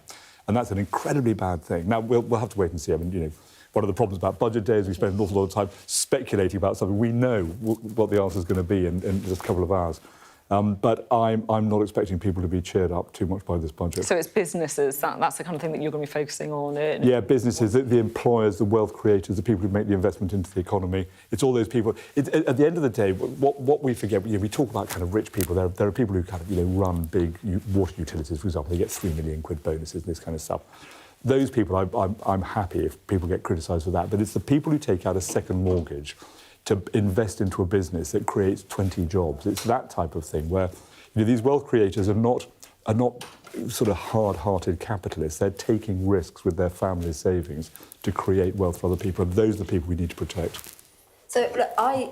and that's an incredibly bad thing. Now we'll have to wait and see. I mean, one of the problems about budget day is we spend an awful lot of time speculating about something. We know what the answer is going to be in just a couple of hours. But I'm not expecting people to be cheered up too much by this budget. So it's businesses, that's the kind of thing that you're going to be focusing on? Yeah, businesses, the employers, the wealth creators, the people who make the investment into the economy. It's all those people. At the end of the day, what we forget, we talk about kind of rich people. There are people who kind of run big water utilities, for example. They get £3 million bonuses and this kind of stuff. Those people, I'm happy if people get criticised for that. But it's the people who take out a second mortgage to invest into a business that creates 20 jobs. It's that type of thing where these wealth creators are not sort of hard-hearted capitalists. They're taking risks with their family's savings to create wealth for other people, and those are the people we need to protect. So look, I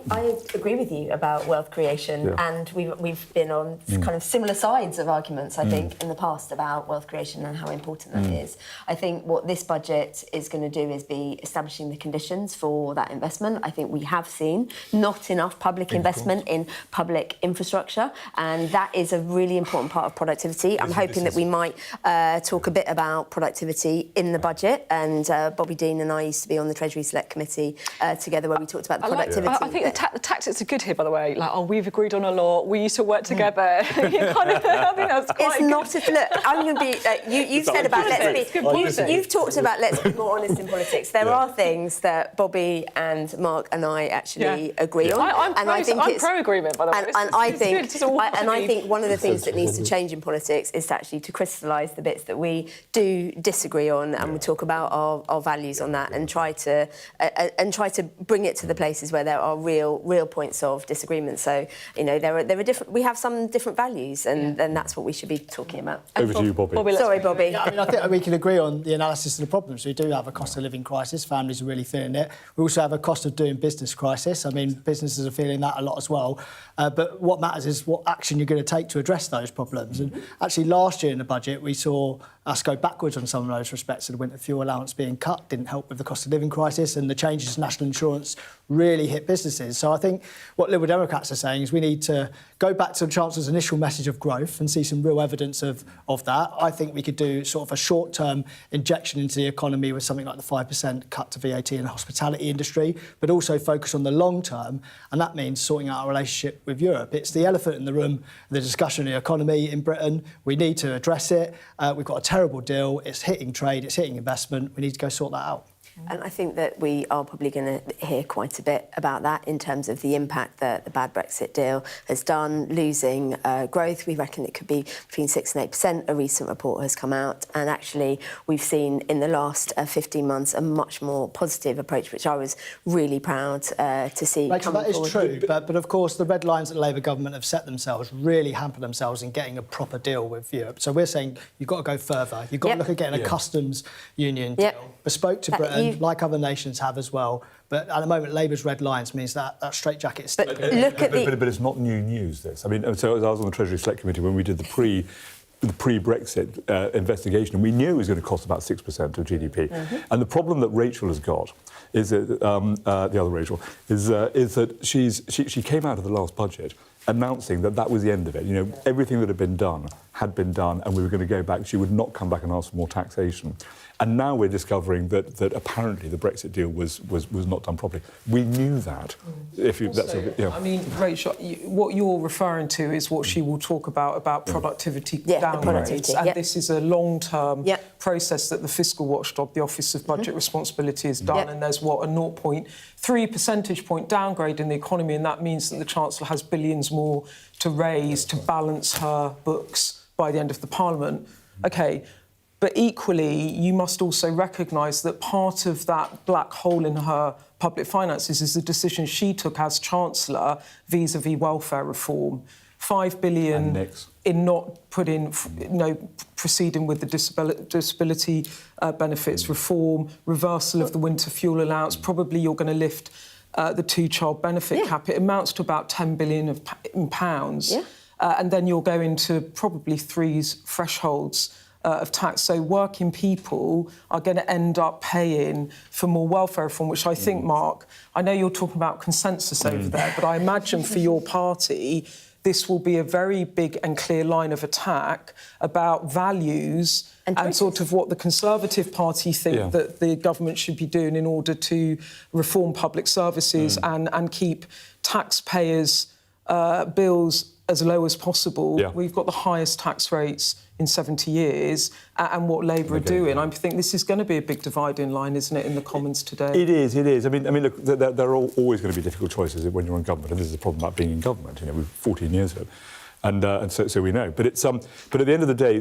agree with you about wealth creation, and we've been on kind of similar sides of arguments, I think, in the past about wealth creation and how important that is. I think what this budget is going to do is be establishing the conditions for that investment. I think we have seen not enough public investment in public infrastructure, and that is a really important part of productivity. I'm hoping that we might talk a bit about productivity in the budget, and Bobby Dean and I used to be on the Treasury Select Committee together where we talked about the productivity. I think the tactics are good here, by the way. Like, we've agreed on a lot. We used to work together. I think that's quite. It's not. Look, I'm going to be. You've said about let's be. You've talked about let's be more honest in politics. There are things that Bobby and Mark and I actually agree on. I'm pro-agreement, by the way. And I think one of the things that needs to change in politics is to actually to crystallise the bits that we do disagree on, and we talk about our values on that, and try to bring it to the place places where there are real points of disagreement. So, you know, there are different. We have some different values, and that's what we should be talking about. Over to you, Bobby. Sorry, Bobby. Yeah, I mean, I think we can agree on the analysis of the problems. We do have a cost of living crisis. Families are really feeling it. We also have a cost of doing business crisis. I mean, businesses are feeling that a lot as well. But what matters is what action you're going to take to address those problems. And actually, last year in the budget, we saw us go backwards on some of those respects. So the winter fuel allowance being cut didn't help with the cost of living crisis, and the changes to national insurance really hit businesses. So I think what Liberal Democrats are saying is we need to go back to the Chancellor's initial message of growth and see some real evidence of that. I think we could do sort of a short-term injection into the economy with something like the 5% cut to VAT in the hospitality industry, but also focus on the long term, and that means sorting out our relationship with Europe. It's the elephant in the room, the discussion of the economy in Britain. We need to address it. We've got a terrible deal. It's hitting trade, it's hitting investment. We need to go sort that out. And I think that we are probably going to hear quite a bit about that in terms of the impact that the bad Brexit deal has done, losing growth. We reckon it could be between 6 and 8%. A recent report has come out. And actually, we've seen in the last 15 months a much more positive approach, which I was really proud to see. Rachel, that is true. But of course, the red lines that the Labour government have set themselves really hamper themselves in getting a proper deal with Europe. So we're saying you've got to go further. You've got to look at getting a customs union deal, bespoke to Britain, like other nations have as well. But at the moment, Labour's red lines means that straitjacket is still but it's not new news, this. I mean, so I was on the Treasury Select Committee when we did the pre-Brexit investigation, and we knew it was going to cost about 6% of GDP. And the problem that Rachel has got is that the other Rachel is that she came out of the last budget announcing that was the end of it. You know, everything that had been done, and we were going to go back. She would not come back and ask for more taxation. And now we're discovering that apparently the Brexit deal was not done properly. We knew that. I mean, Rachel, what you're referring to is what she will talk about productivity downgrades. And this is a long-term process that the Fiscal Watchdog, the Office of Budget Responsibility, has done. And there's, a 0.3 percentage point downgrade in the economy, and that means that the Chancellor has billions more to raise to balance her books by the end of the Parliament. OK, but equally, you must also recognise that part of that black hole in her public finances is the decision she took as Chancellor vis-à-vis welfare reform. £5 billion in not proceeding with the disability benefits reform, reversal of the winter fuel allowance. Probably you're going to lift the two-child benefit cap. It amounts to about £10 billion in pounds. And then you'll go into probably 3 thresholds of tax. So working people are going to end up paying for more welfare reform, which I think, Mark, I know you're talking about consensus over there, but I imagine for your party, this will be a very big and clear line of attack about values and sort of what the Conservative Party think that the government should be doing in order to reform public services and keep taxpayers' bills as low as possible. We've got the highest tax rates in 70 years, and what Labour are doing. I think this is going to be a big dividing line, isn't it, in the Commons today? It is. I mean, look, there are always going to be difficult choices when you're in government, and this is the problem about being in government. You know, we've 14 years of it. And so we know. But it's but at the end of the day,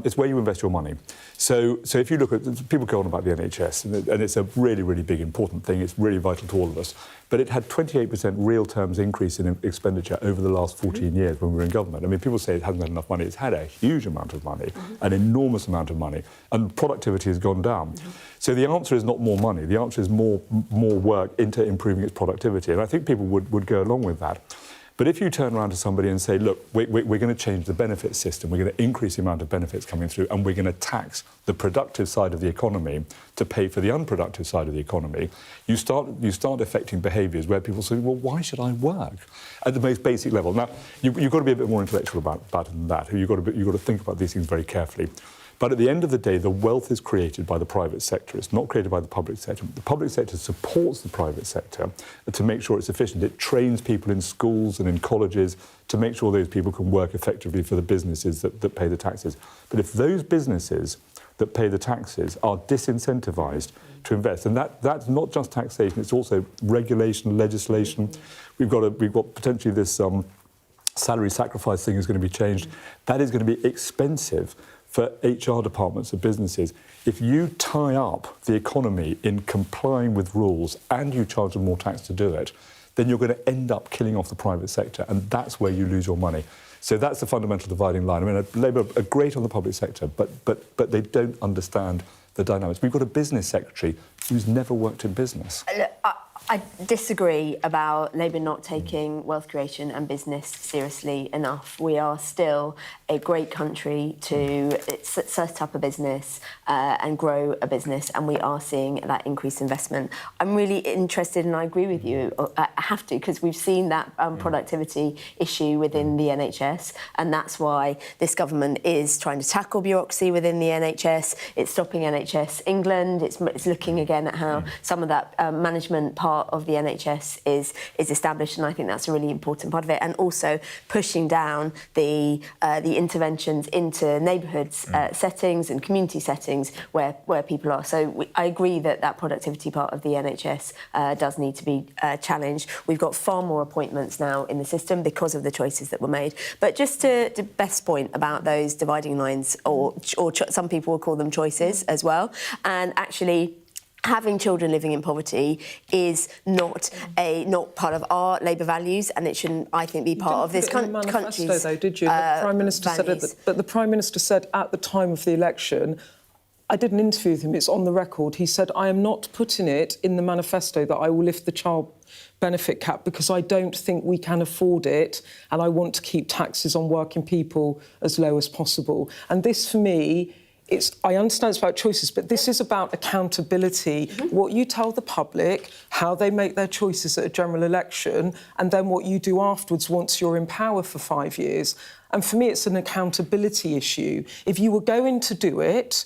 it's where you invest your money. So if you look at people go on about the NHS, and it's a really, really big, important thing. It's really vital to all of us. But it had 28% real terms increase in expenditure over the last 14 years when we were in government. I mean, people say it hasn't had enough money. It's had a huge amount of money, an enormous amount of money, and productivity has gone down. So the answer is not more money. The answer is more work into improving its productivity. And I think people would go along with that. But if you turn around to somebody and say, look, we're going to change the benefits system, we're going to increase the amount of benefits coming through, and we're going to tax the productive side of the economy to pay for the unproductive side of the economy, you start affecting behaviours where people say, well, why should I work? At the most basic level. Now, you've got to be a bit more intellectual about it than that. You've got to think about these things very carefully. But at the end of the day, the wealth is created by the private sector. It's not created by the public sector. The public sector supports the private sector to make sure it's efficient. It trains people in schools and in colleges to make sure those people can work effectively for the businesses that pay the taxes. But if those businesses that pay the taxes are disincentivised to invest, and that's not just taxation, it's also regulation, legislation. We've got potentially this salary sacrifice thing is going to be changed. That is going to be expensive for HR departments of businesses. if you tie up the economy in complying with rules and you charge them more tax to do it, then you're going to end up killing off the private sector, and that's where you lose your money. So that's the fundamental dividing line. I mean, Labour are great on the public sector, but they don't understand the dynamics. We've got a business secretary who's never worked in business. I disagree about Labour not taking wealth creation and business seriously enough. We are still a great country to set up a business and grow a business, and we are seeing that increased investment. I'm really interested, and I agree with you, I have to, because we've seen that productivity issue within the NHS, and that's why this government is trying to tackle bureaucracy within the NHS. It's stopping NHS England. It's looking again at how some of that management part of the NHS is established, and I think that's a really important part of it. And also pushing down the interventions into neighbourhoods settings and community settings where people are. So I agree that productivity part of the NHS does need to be challenged. We've got far more appointments now in the system because of the choices that were made. But just to Beth's point about those dividing lines, or some people will call them choices as well, and actually having children living in poverty is not part of our Labour values, and it shouldn't, I think, be part of this country's though, did you? The Prime Minister said but the Prime Minister said at the time of the election, I did an interview with him, it's on the record, he said, I am not putting it in the manifesto that I will lift the child benefit cap because I don't think we can afford it, and I want to keep taxes on working people as low as possible. And this, for me, I understand it's about choices, but this is about accountability. What you tell the public, how they make their choices at a general election, and then what you do afterwards once you're in power for 5 years. And for me, it's an accountability issue. If you were going to do it,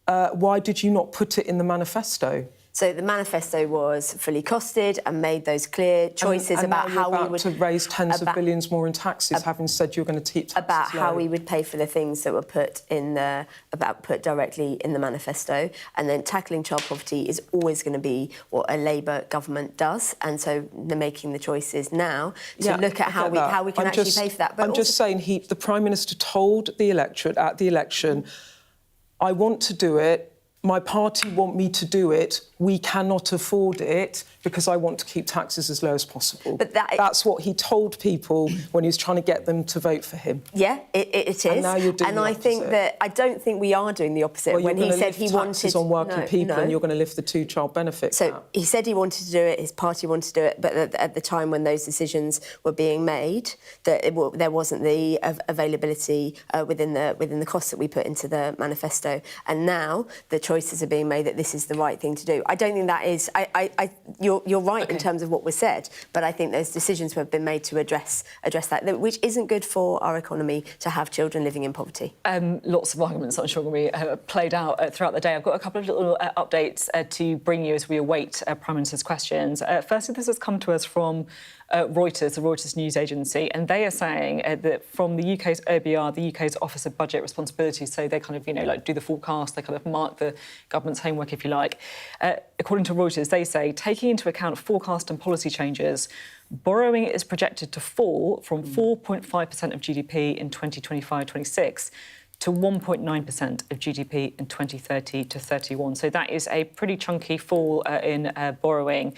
why did you not put it in the manifesto? So the manifesto was fully costed and made those clear choices about how we would to raise tens of billions more in taxes, having said you're going to keep taxes about low. how we would pay for the things that were put directly in the manifesto. And then tackling child poverty is always going to be what a Labour government does, and so they're making the choices now to look at how we can actually pay for that. But I'm just saying, the Prime Minister told the electorate at the election, I want to do it. My party want me to do it. We cannot afford it because I want to keep taxes as low as possible. But that's what he told people when he was trying to get them to vote for him. Yeah, it is. And now you're doing the opposite. I don't think we are doing the opposite. Well, when he said he wanted taxes on working people, and you're going to lift the two-child benefit So cap. he said he wanted to do it. His party wanted to do it, but at the time when those decisions were being made, there wasn't the availability within the costs that we put into the manifesto. And now the choices are being made that this is the right thing to do. I don't think that is. You're right in terms of what was said, but I think those decisions have been made to address that, which isn't good for our economy to have children living in poverty. Lots of arguments, I'm sure, going to be played out throughout the day. I've got a couple of little updates to bring you as we await Prime Minister's questions. Firstly, this has come to us from Reuters, the Reuters news agency, and they are saying that from the UK's OBR, the UK's Office of Budget Responsibility, so they kind of, do the forecast, they kind of mark the government's homework, if you like. According to Reuters, they say, taking into account forecast and policy changes, borrowing is projected to fall from 4.5% of GDP in 2025-26 to 1.9% of GDP in 2030 to 31. So that is a pretty chunky fall in borrowing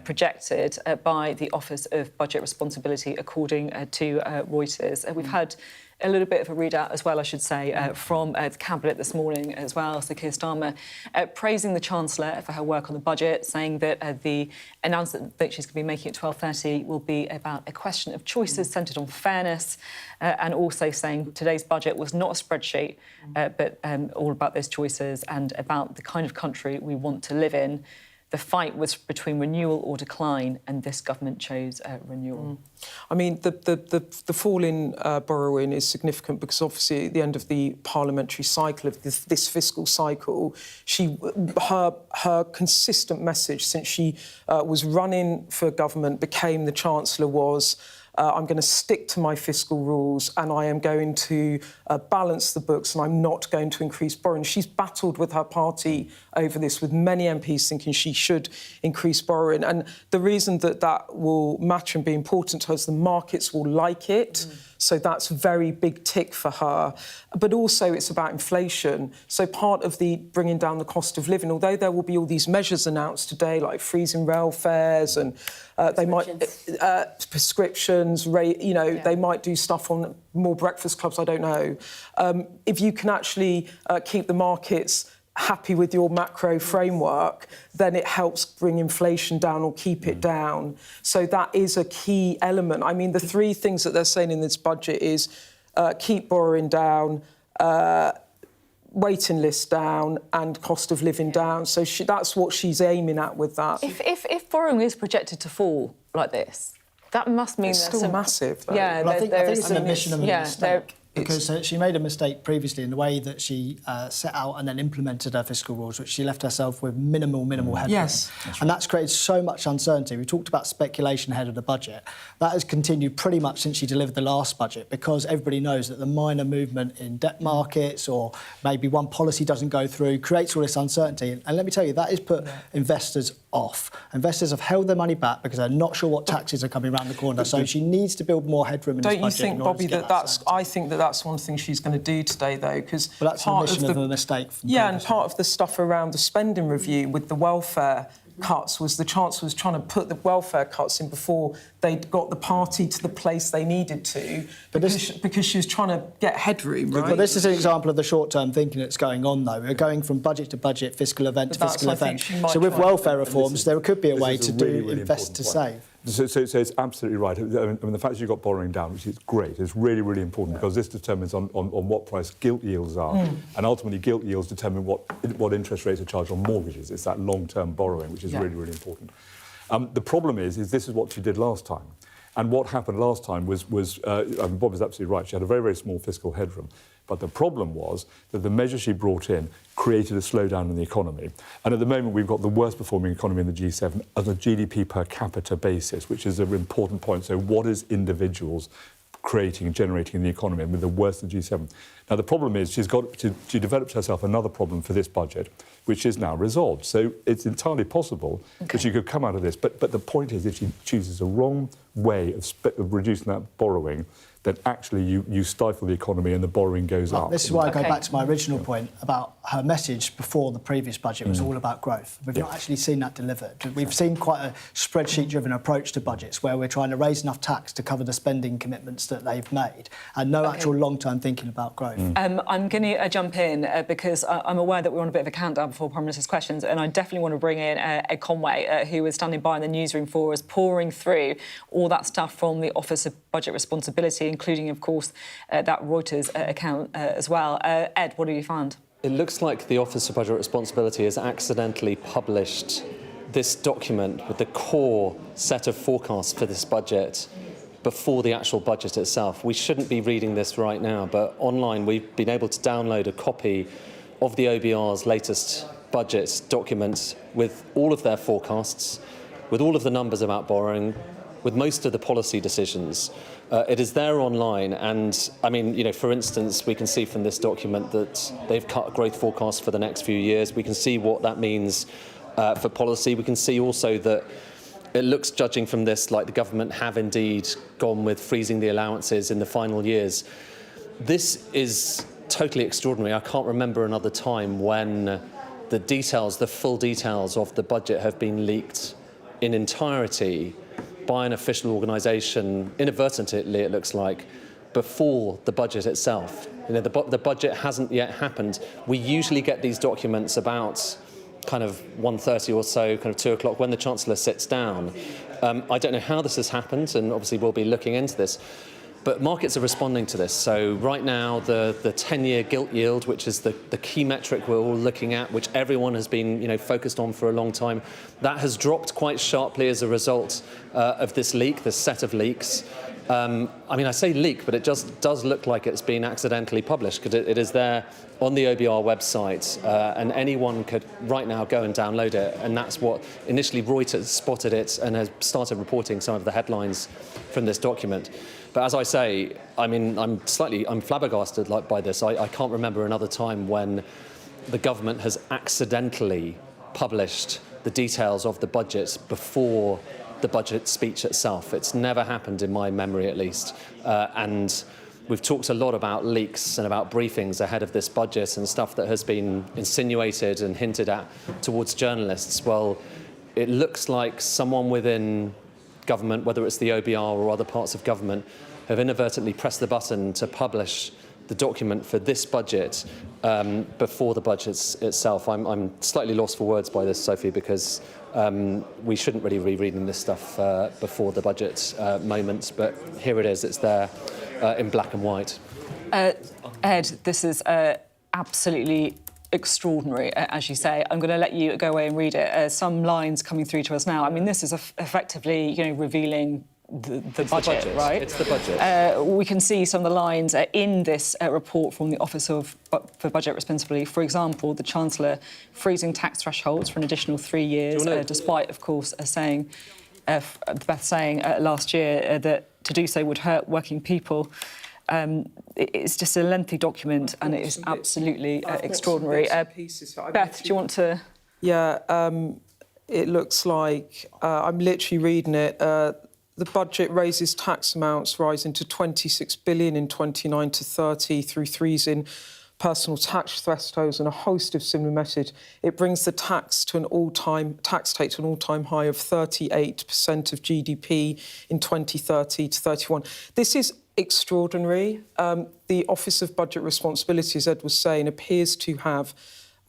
projected by the Office of Budget Responsibility, according to Reuters. We've had a little bit of a readout as well, I should say, from the Cabinet this morning as well. So Keir Starmer praising the Chancellor for her work on the budget, saying that the announcement that she's going to be making at 12:30 will be about a question of choices centred on fairness, and also saying today's budget was not a spreadsheet, but all about those choices and about the kind of country we want to live in. The fight was between renewal or decline, and this government chose renewal. I mean, the fall in borrowing is significant because obviously at the end of the parliamentary cycle of this fiscal cycle, her consistent message since she was running for government, became the Chancellor, was I'm going to stick to my fiscal rules and I am going to balance the books and I'm not going to increase borrowing. She's battled with her party over this, with many MPs thinking she should increase borrowing. And the reason that will matter and be important to her is the markets will like it. So that's a very big tick for her. But also it's about inflation. So part of the bringing down the cost of living, although there will be all these measures announced today, like freezing rail fares and they might prescriptions, they might do stuff on more breakfast clubs, I don't know. If you can actually keep the markets happy with your macro framework, then it helps bring inflation down or keep it down. So that is a key element. I mean, the three things that they're saying in this budget is keep borrowing down, waiting list down and cost of living down. So that's what she's aiming at with that. If borrowing is projected to fall like this, that must mean it's there's still some massive, though. Well, I think it's an admission of a mistake. Because she made a mistake previously in the way that she set out and then implemented her fiscal rules, which she left herself with minimal headroom. Yes. And that's created so much uncertainty. We talked about speculation ahead of the budget. That has continued pretty much since she delivered the last budget, because everybody knows that the minor movement in debt markets or maybe one policy doesn't go through creates all this uncertainty. And let me tell you, that has put investors off. Investors have held their money back because they're not sure what taxes are coming around the corner. So she needs to build more headroom in this budget. Don't you think, Bobby, I think that's one thing she's going to do today, though, because that's an admission of a mistake. And part of the stuff around the spending review with the welfare cuts was the Chancellor was trying to put the welfare cuts in before they'd got the party to the place they needed to, because she was trying to get headroom, right? Well, this is an example of the short-term thinking that's going on, though. We're going from budget to budget, fiscal event to fiscal event. So with welfare reforms, there could be a way to invest to save. So it's absolutely right. I mean, the fact that you've got borrowing down, which is great, is really important, because this determines on what price gilt yields are. And ultimately, gilt yields determine what interest rates are charged on mortgages. It's that long-term borrowing, which is really important. The problem is this is what she did last time. And what happened last time was Bob is absolutely right. She had a very small fiscal headroom. But the problem was that the measures she brought in created a slowdown in the economy. And at the moment, we've got the worst performing economy in the G7 on a GDP per capita basis, which is an important point. So what is individuals creating and generating in the economy, and with the worst of the G7? Now, the problem is she developed herself another problem for this budget, which is now resolved. So it's entirely possible that she could come out of this. But the point is, if she chooses a wrong way of reducing that borrowing, then actually you stifle the economy and the borrowing goes up. This is why I go back to my original point about her message before the previous budget was all about growth. We've not actually seen that delivered. We've seen quite a spreadsheet-driven approach to budgets where we're trying to raise enough tax to cover the spending commitments that they've made and no actual long-term thinking about growth. I'm going to jump in because I'm aware that we're on a bit of a countdown before Prime Minister's questions, and I definitely want to bring in Ed Conway, who was standing by in the newsroom for us, pouring through all that stuff from the Office of Budget Responsibility, including, of course, that Reuters account as well. Ed, what have you found? It looks like the Office of Budget Responsibility has accidentally published this document with the core set of forecasts for this budget before the actual budget itself. We shouldn't be reading this right now, but online we've been able to download a copy of the OBR's latest budget document with all of their forecasts, with all of the numbers about borrowing, with most of the policy decisions. It is there online, and I mean, for instance, we can see from this document that they've cut growth forecasts for the next few years. We can see what that means for policy. We can see also that it looks, judging from this, like the government have indeed gone with freezing the allowances in the final years. This is totally extraordinary. I can't remember another time when the details, the full details of the budget have been leaked in entirety by an official organisation, inadvertently it looks like, before the budget itself. The budget hasn't yet happened. We usually get these documents about kind of 1:30 or so, kind of 2 o'clock, when the Chancellor sits down. I don't know how this has happened, and obviously we'll be looking into this. But markets are responding to this. So right now, the 10-year gilt yield, which is the key metric we're all looking at, which everyone has been focused on for a long time, that has dropped quite sharply as a result of this leak, this set of leaks. I mean, I say leak, but it just does look like it's been accidentally published, because it is there on the OBR website, and anyone could right now go and download it. And that's what initially Reuters spotted it and has started reporting some of the headlines from this document. But as I say, I mean, I'm flabbergasted by this. I can't remember another time when the government has accidentally published the details of the budget before the budget speech itself. It's never happened in my memory, at least. And we've talked a lot about leaks and about briefings ahead of this budget and stuff that has been insinuated and hinted at towards journalists. Well, it looks like someone within government, whether it's the OBR or other parts of government, have inadvertently pressed the button to publish the document for this budget before the budget itself. I'm slightly lost for words by this, Sophie, because we shouldn't really be reading this stuff before the budget moment, but here it is, it's there in black and white. Ed, this is absolutely extraordinary, as you say. I'm going to let you go away and read it. Some lines coming through to us now. I mean, this is effectively, revealing the budget, right? It's the budget. We can see some of the lines in this report from the Office for Budget Responsibility. For example, the Chancellor freezing tax thresholds for an additional 3 years, despite, of course, Beth saying last year that to do so would hurt working people. It's just a lengthy document, and it is absolutely extraordinary. Beth, do you want to? Yeah, it looks like I'm literally reading it. The budget raises tax amounts rising to 26 billion in 29 to 30 through freezing personal tax thresholds and a host of similar measures. It brings the tax take to an all-time high of 38% of GDP in 2030 to 31. This is extraordinary. The Office of Budget Responsibility, as Ed was saying, appears to have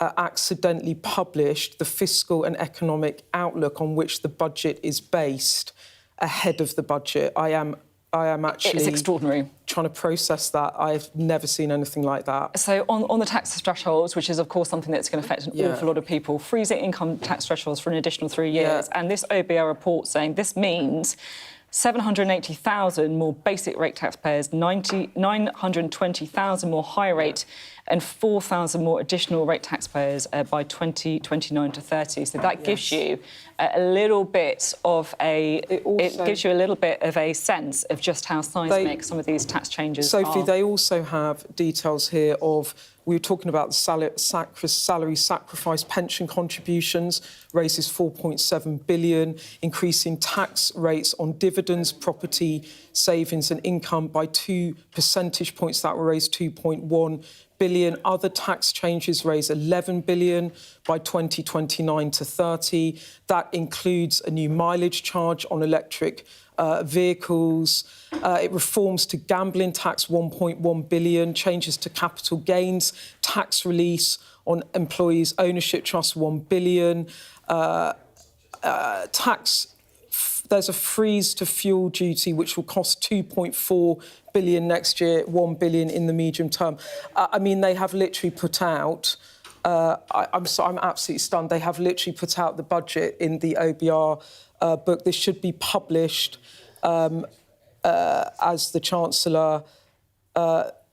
accidentally published the fiscal and economic outlook on which the budget is based ahead of the budget. I am actually... It's extraordinary. Trying to process that. I've never seen anything like that. So on the tax thresholds, which is, of course, something that's going to affect an awful lot of people, freezing income tax thresholds for an additional 3 years. And this OBR report saying this means 780,000 more basic rate taxpayers, 920,000 more high rate and 4,000 more additional rate taxpayers by 2029 to 30. So that gives you a little bit of it gives you a little bit of a sense of just how seismic some of these tax changes Sophie, are. they also have details here of, we were talking about the salary sacrifice pension contributions, raises 4.7 billion, increasing tax rates on dividends, property, savings and income by 2 percentage points. That will raise 2.1 billion. Other tax changes raise 11 billion by 2029 to 30. That includes a new mileage charge on electric vehicles. It reforms to gambling tax 1.1 billion, changes to capital gains, tax release on employees' ownership trust 1 billion, there's a freeze to fuel duty, which will cost 2.4 billion next year, 1 billion in the medium term. I mean, they have literally put out... I'm absolutely stunned. They have literally put out the budget in the OBR book. This should be published as the Chancellor...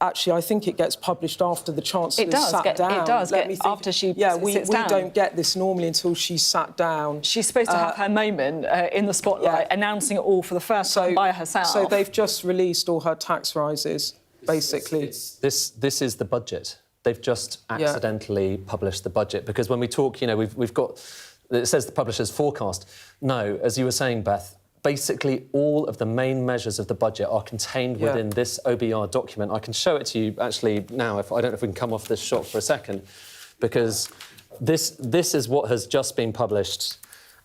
actually, I think it gets published after the Chancellor sat down. It does, after she sits down. We don't get this normally until she's sat down. She's supposed to have her moment in the spotlight, announcing it all for the first time by herself. So they've just released all her tax rises, basically. This is the budget. They've just accidentally published the budget, because when we talk, we've got... It says the publisher's forecast. No, as you were saying, Beth, basically all of the main measures of the budget are contained within this OBR document. I can show it to you, actually, now. I don't know if we can come off this shot for a second, because this is what has just been published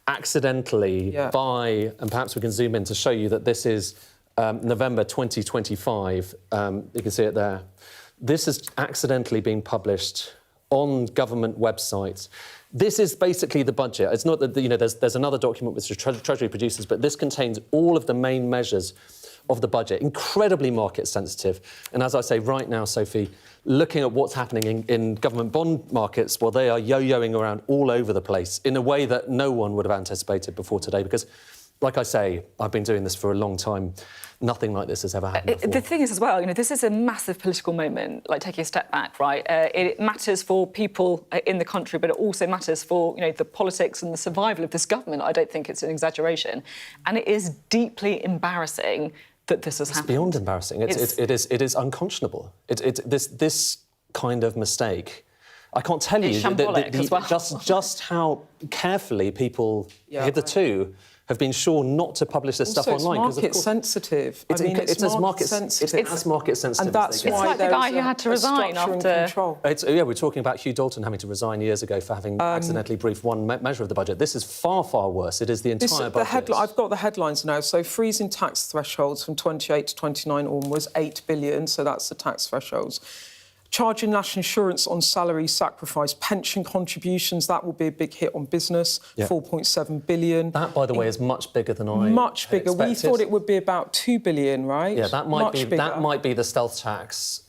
accidentally by... And perhaps we can zoom in to show you that this is November 2025. You can see it there. This is accidentally being published on government websites. This is basically the budget. It's not that, there's another document which the Treasury produces, but this contains all of the main measures of the budget, incredibly market sensitive. And as I say right now, Sophie, looking at what's happening in government bond markets, well, they are yo-yoing around all over the place in a way that no one would have anticipated before today, because, like I say, I've been doing this for a long time. Nothing like this has ever happened before. The thing is, as well, this is a massive political moment, like taking a step back, right? It matters for people in the country, but it also matters for, the politics and the survival of this government. I don't think it's an exaggeration. And it is deeply embarrassing that this has happened. It's beyond embarrassing. It is unconscionable. This kind of mistake. I can't tell you as well. just how carefully people hitherto have been sure not to publish this stuff online. Also, it's market sensitive. It's as market sensitive and that's as why it's like the guy who had to resign after. we're talking about Hugh Dalton having to resign years ago for having accidentally briefed one measure of the budget. This is far, far worse. It is the entire budget. I've got the headlines now. So freezing tax thresholds from 28 to 29 onwards, 8 billion. So that's the tax thresholds. Charging national insurance on salary sacrifice, pension contributions, that will be a big hit on business, 4.7 billion. That, by the way, is much bigger than I Much bigger. expected. We thought it would be about 2 billion, right? Yeah, that might be the stealth tax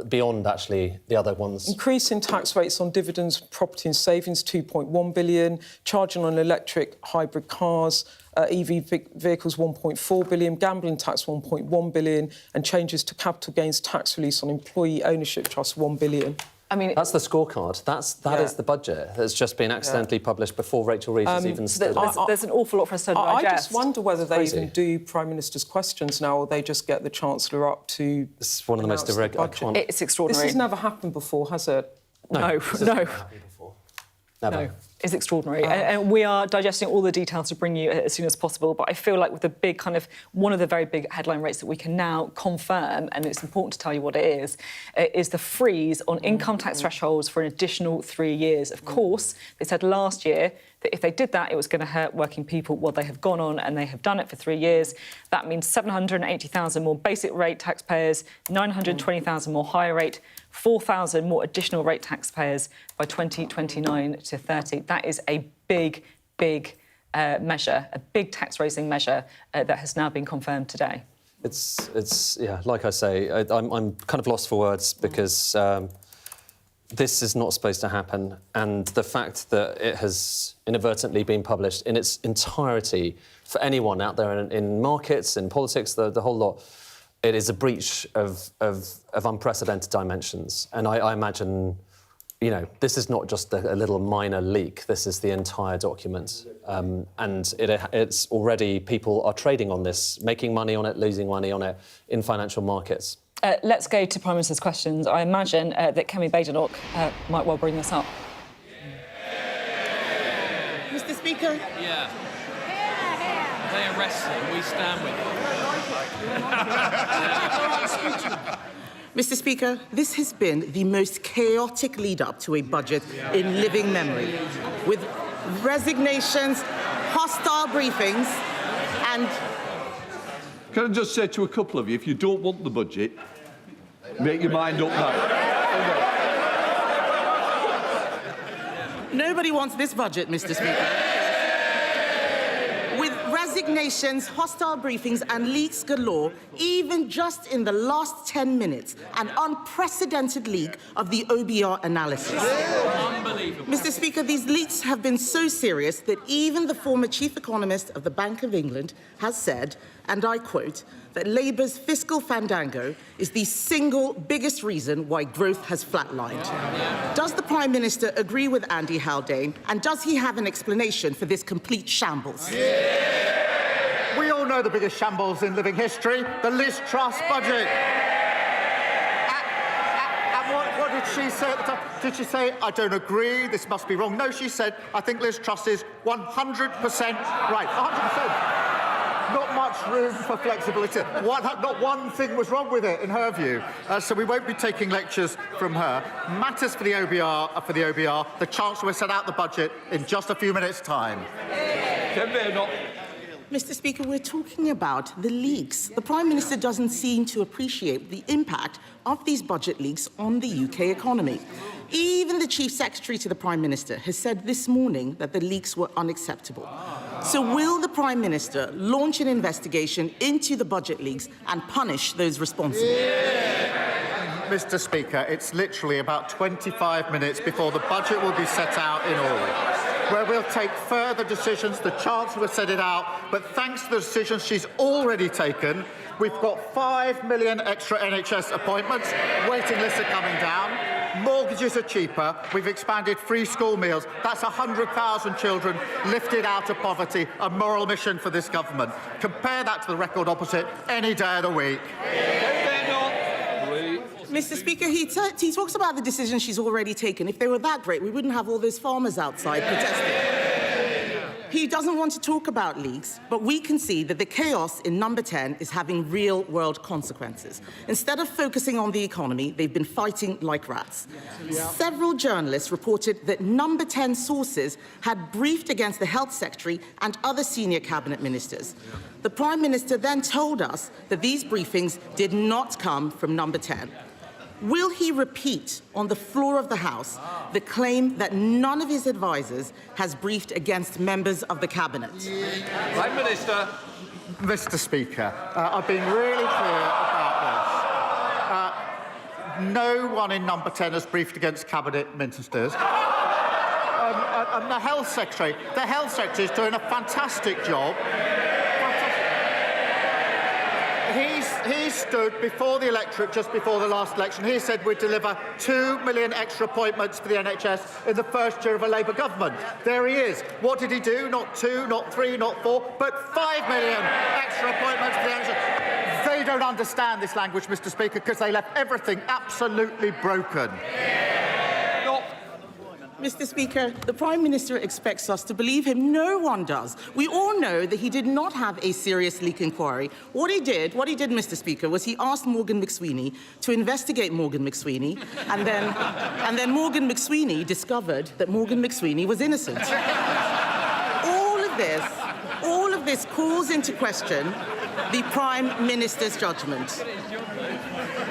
beyond actually the other ones. Increasing tax rates on dividends, property and savings, 2.1 billion. Charging on electric hybrid cars, EV vehicles, 1.4 billion. Gambling tax, 1.1 billion. And changes to capital gains tax release on employee ownership trust, 1 billion. I mean, that's the scorecard. That is the budget that's just been accidentally published before Rachel Reeves has even stood. There's an awful lot for us to digest. I just wonder whether they even do Prime Minister's questions now, or they just get the Chancellor up to. It's one of the most irregular. It's extraordinary. This has never happened before, has it? No. Never. No. It's extraordinary. And we are digesting all the details to bring you as soon as possible. But I feel like with the big one of the very big headline rates that we can now confirm, and it's important to tell you what it is the freeze on income tax thresholds for an additional 3 years. Of course, they said last year that if they did that, it was going to hurt working people. Well, they have gone on and they have done it for 3 years. That means 780,000 more basic rate taxpayers, 920,000 more higher rate, 4,000 more additional rate taxpayers by 2029 to 30. That is a big measure, a big tax-raising measure that has now been confirmed today. It's like I say, I'm kind of lost for words because this is not supposed to happen, and the fact that it has inadvertently been published in its entirety for anyone out there in markets, in politics, the whole lot, it is a breach of unprecedented dimensions. And I imagine, this is not just a little minor leak. This is the entire document. And it's already, people are trading on this, making money on it, losing money on it in financial markets. Let's go to Prime Minister's questions. I imagine that Kemi Badenoch might well bring this up. Mr. Speaker? Yeah. They arrest him, we stand with him. Mr. Speaker, this has been the most chaotic lead-up to a budget in living memory, with resignations, hostile briefings, and... Can I just say to a couple of you, if you don't want the budget, make your mind up now. Nobody wants this budget, Mr. Speaker. With resignations, hostile briefings and leaks galore, even just in the last 10 minutes, an unprecedented leak of the OBR analysis. Unbelievable. Mr. Speaker, these leaks have been so serious that even the former chief economist of the Bank of England has said, and I quote, that Labour's fiscal fandango is the single biggest reason why growth has flatlined. Does the Prime Minister agree with Andy Haldane, and does he have an explanation for this complete shambles? We all know the biggest shambles in living history, the Liz Truss budget. And what did she say at the time? Did she say, I don't agree, this must be wrong? No, she said, I think Liz Truss is 100% right. 100%. Not much room for flexibility. Not one thing was wrong with it, in her view. So we won't be taking lectures from her. Matters for the OBR. The Chancellor will set out the budget in just a few minutes' time. Mr. Speaker, we're talking about the leaks. The Prime Minister doesn't seem to appreciate the impact of these budget leaks on the UK economy. Even the Chief Secretary to the Prime Minister has said this morning that the leaks were unacceptable. So will the Prime Minister launch an investigation into the budget leaks and punish those responsible? Mr. Speaker, it's literally about 25 minutes before the budget will be set out in all, where we'll take further decisions. The Chancellor will set it out, but thanks to the decisions she's already taken, we've got 5 million extra NHS appointments, waiting lists are coming down, mortgages are cheaper, we've expanded free school meals. That's 100,000 children lifted out of poverty, a moral mission for this government. Compare that to the record opposite any day of the week. Mr. Speaker, he talks about the decisions she's already taken. If they were that great, we wouldn't have all those farmers outside protesting. He doesn't want to talk about leaks, but we can see that the chaos in number 10 is having real-world consequences. Instead of focusing on the economy, they've been fighting like rats. Several journalists reported that number 10 sources had briefed against the Health Secretary and other senior cabinet ministers. The Prime Minister then told us that these briefings did not come from number 10. Will he repeat on the floor of the House the claim that none of his advisers has briefed against members of the Cabinet? Prime Minister. Mr. Speaker, I've been really clear about this. No one in number 10 has briefed against cabinet ministers. And the Health Secretary is doing a fantastic job. He stood before the electorate just before the last election. He said we'd deliver 2 million extra appointments for the NHS in the first year of a Labour government. There he is. What did he do? Not 2, not 3, not 4, but 5 million extra appointments for the NHS. They don't understand this language, Mr. Speaker, because they left everything absolutely broken. Mr. Speaker, the Prime Minister expects us to believe him. No one does. We all know that he did not have a serious leak inquiry. What he did, Mr. Speaker, was he asked Morgan McSweeney to investigate Morgan McSweeney, and then Morgan McSweeney discovered that Morgan McSweeney was innocent. All of this calls into question the Prime Minister's judgment.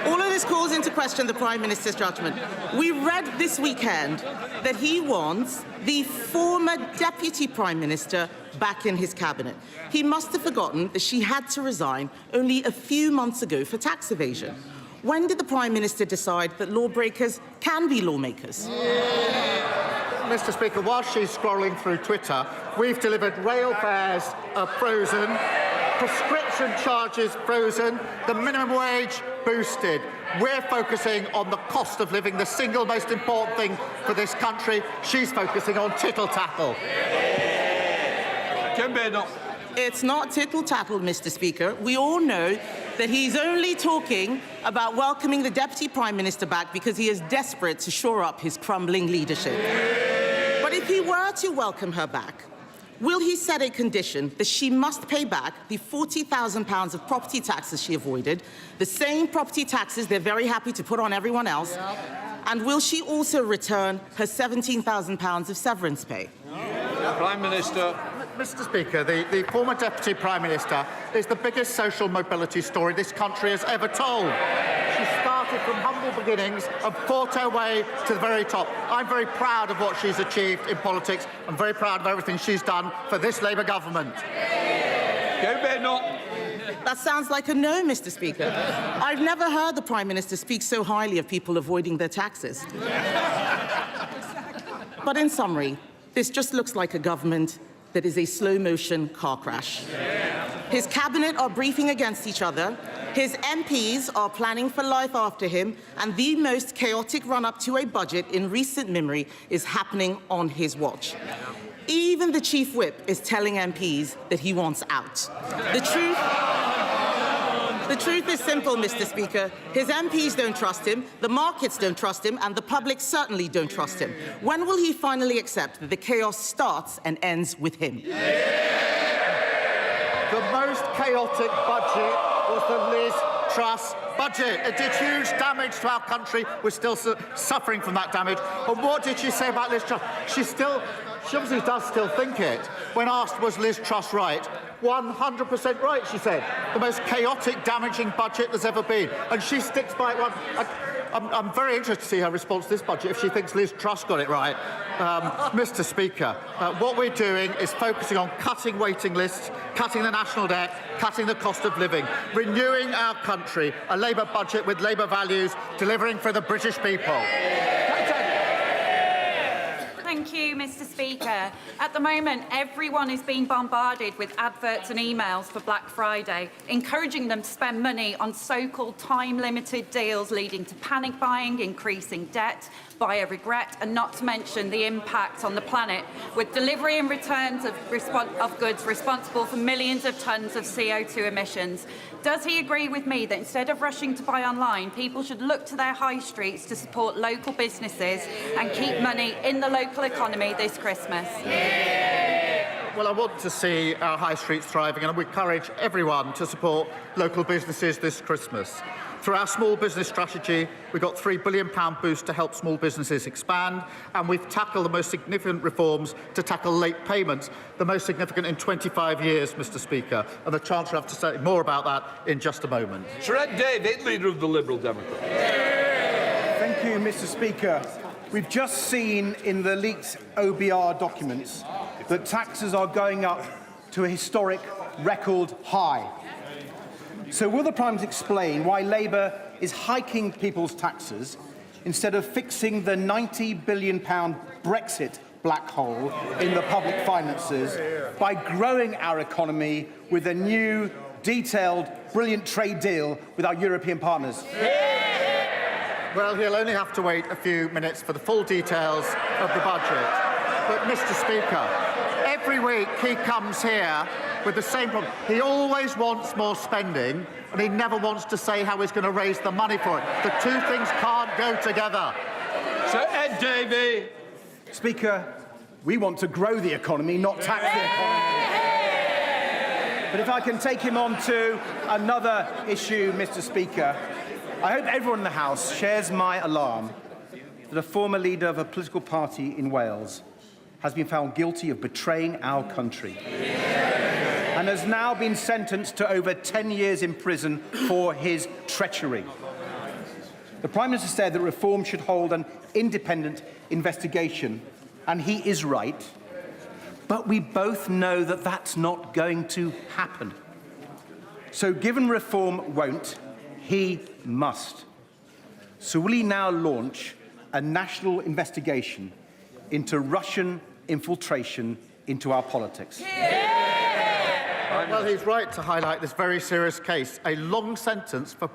All of this calls into question the Prime Minister's judgment. We read this weekend that he wants the former Deputy Prime Minister back in his cabinet. He must have forgotten that she had to resign only a few months ago for tax evasion. When did the Prime Minister decide that lawbreakers can be lawmakers? Mr. Speaker, while she's scrolling through Twitter, we've delivered rail fares frozen, prescription charges frozen, the minimum wage boosted. We're focusing on the cost of living, the single most important thing for this country. She's focusing on tittle-tattle. It's not tittle-tattle, Mr. Speaker. We all know that he's only talking about welcoming the Deputy Prime Minister back because he is desperate to shore up his crumbling leadership. But if he were to welcome her back, will he set a condition that she must pay back the £40,000 of property taxes she avoided, the same property taxes they're very happy to put on everyone else, and will she also return her £17,000 of severance pay? Prime Minister. Mr. Speaker, the former Deputy Prime Minister is the biggest social mobility story this country has ever told. She started from humble beginnings and fought her way to the very top. I'm very proud of what she's achieved in politics. I'm very proud of everything she's done for this Labour government. That sounds like a no, Mr. Speaker. I've never heard the Prime Minister speak so highly of people avoiding their taxes. But in summary, this just looks like a government that is a slow-motion car crash. His cabinet are briefing against each other, his MPs are planning for life after him, and the most chaotic run-up to a budget in recent memory is happening on his watch. Even the Chief Whip is telling MPs that he wants out. The truth is simple, Mr. Speaker. His MPs don't trust him, the markets don't trust him, and the public certainly don't trust him. When will he finally accept that the chaos starts and ends with him? The most chaotic budget was the Liz Truss budget. It did huge damage to our country. We're still suffering from that damage. And what did she say about Liz Truss? She obviously does still think it. When asked, was Liz Truss right? 100% right, she said. The most chaotic, damaging budget there's ever been. And she sticks by it. I'm very interested to see her response to this budget if she thinks Liz Truss got it right. Mr. Speaker, what we're doing is focusing on cutting waiting lists, cutting the national debt, cutting the cost of living, renewing our country, a Labour budget with Labour values, delivering for the British people. Thank you, Mr. Speaker. At the moment, everyone is being bombarded with adverts and emails for Black Friday, encouraging them to spend money on so-called time-limited deals, leading to panic buying, increasing debt, buyer regret, and not to mention the impact on the planet, with delivery and returns of goods responsible for millions of tonnes of CO2 emissions. Does he agree with me that instead of rushing to buy online, people should look to their high streets to support local businesses and keep money in the local economy this Christmas? Well, I want to see our high streets thriving, and we encourage everyone to support local businesses this Christmas. Through our small business strategy, we've got £3 billion boost to help small businesses expand, and we've tackled the most significant reforms to tackle late payments, the most significant in 25 years, Mr. Speaker. And the Chancellor will have to say more about that in just a moment. Sir Ed David, Leader of the Liberal Democrats. Thank you, Mr. Speaker. We've just seen in the leaked OBR documents that taxes are going up to a historic record high. So will the Prime Minister explain why Labour is hiking people's taxes instead of fixing the £90 billion Brexit black hole in the public finances by growing our economy with a new, detailed, brilliant trade deal with our European partners? Well, he'll only have to wait a few minutes for the full details of the budget. But, Mr. Speaker, every week he comes here with the same problem. He always wants more spending, and he never wants to say how he's going to raise the money for it. The two things can't go together. Sir Ed Davey. Speaker, we want to grow the economy, not tax the economy. But if I can take him on to another issue, Mr. Speaker, I hope everyone in the House shares my alarm that a former leader of a political party in Wales has been found guilty of betraying our country and has now been sentenced to over 10 years in prison for his treachery. The Prime Minister said that Reform should hold an independent investigation, and he is right, but we both know that that's not going to happen. So given Reform won't, he must. So will he now launch a national investigation into Russian infiltration into our politics? Well, he's right to highlight this very serious case, a long sentence for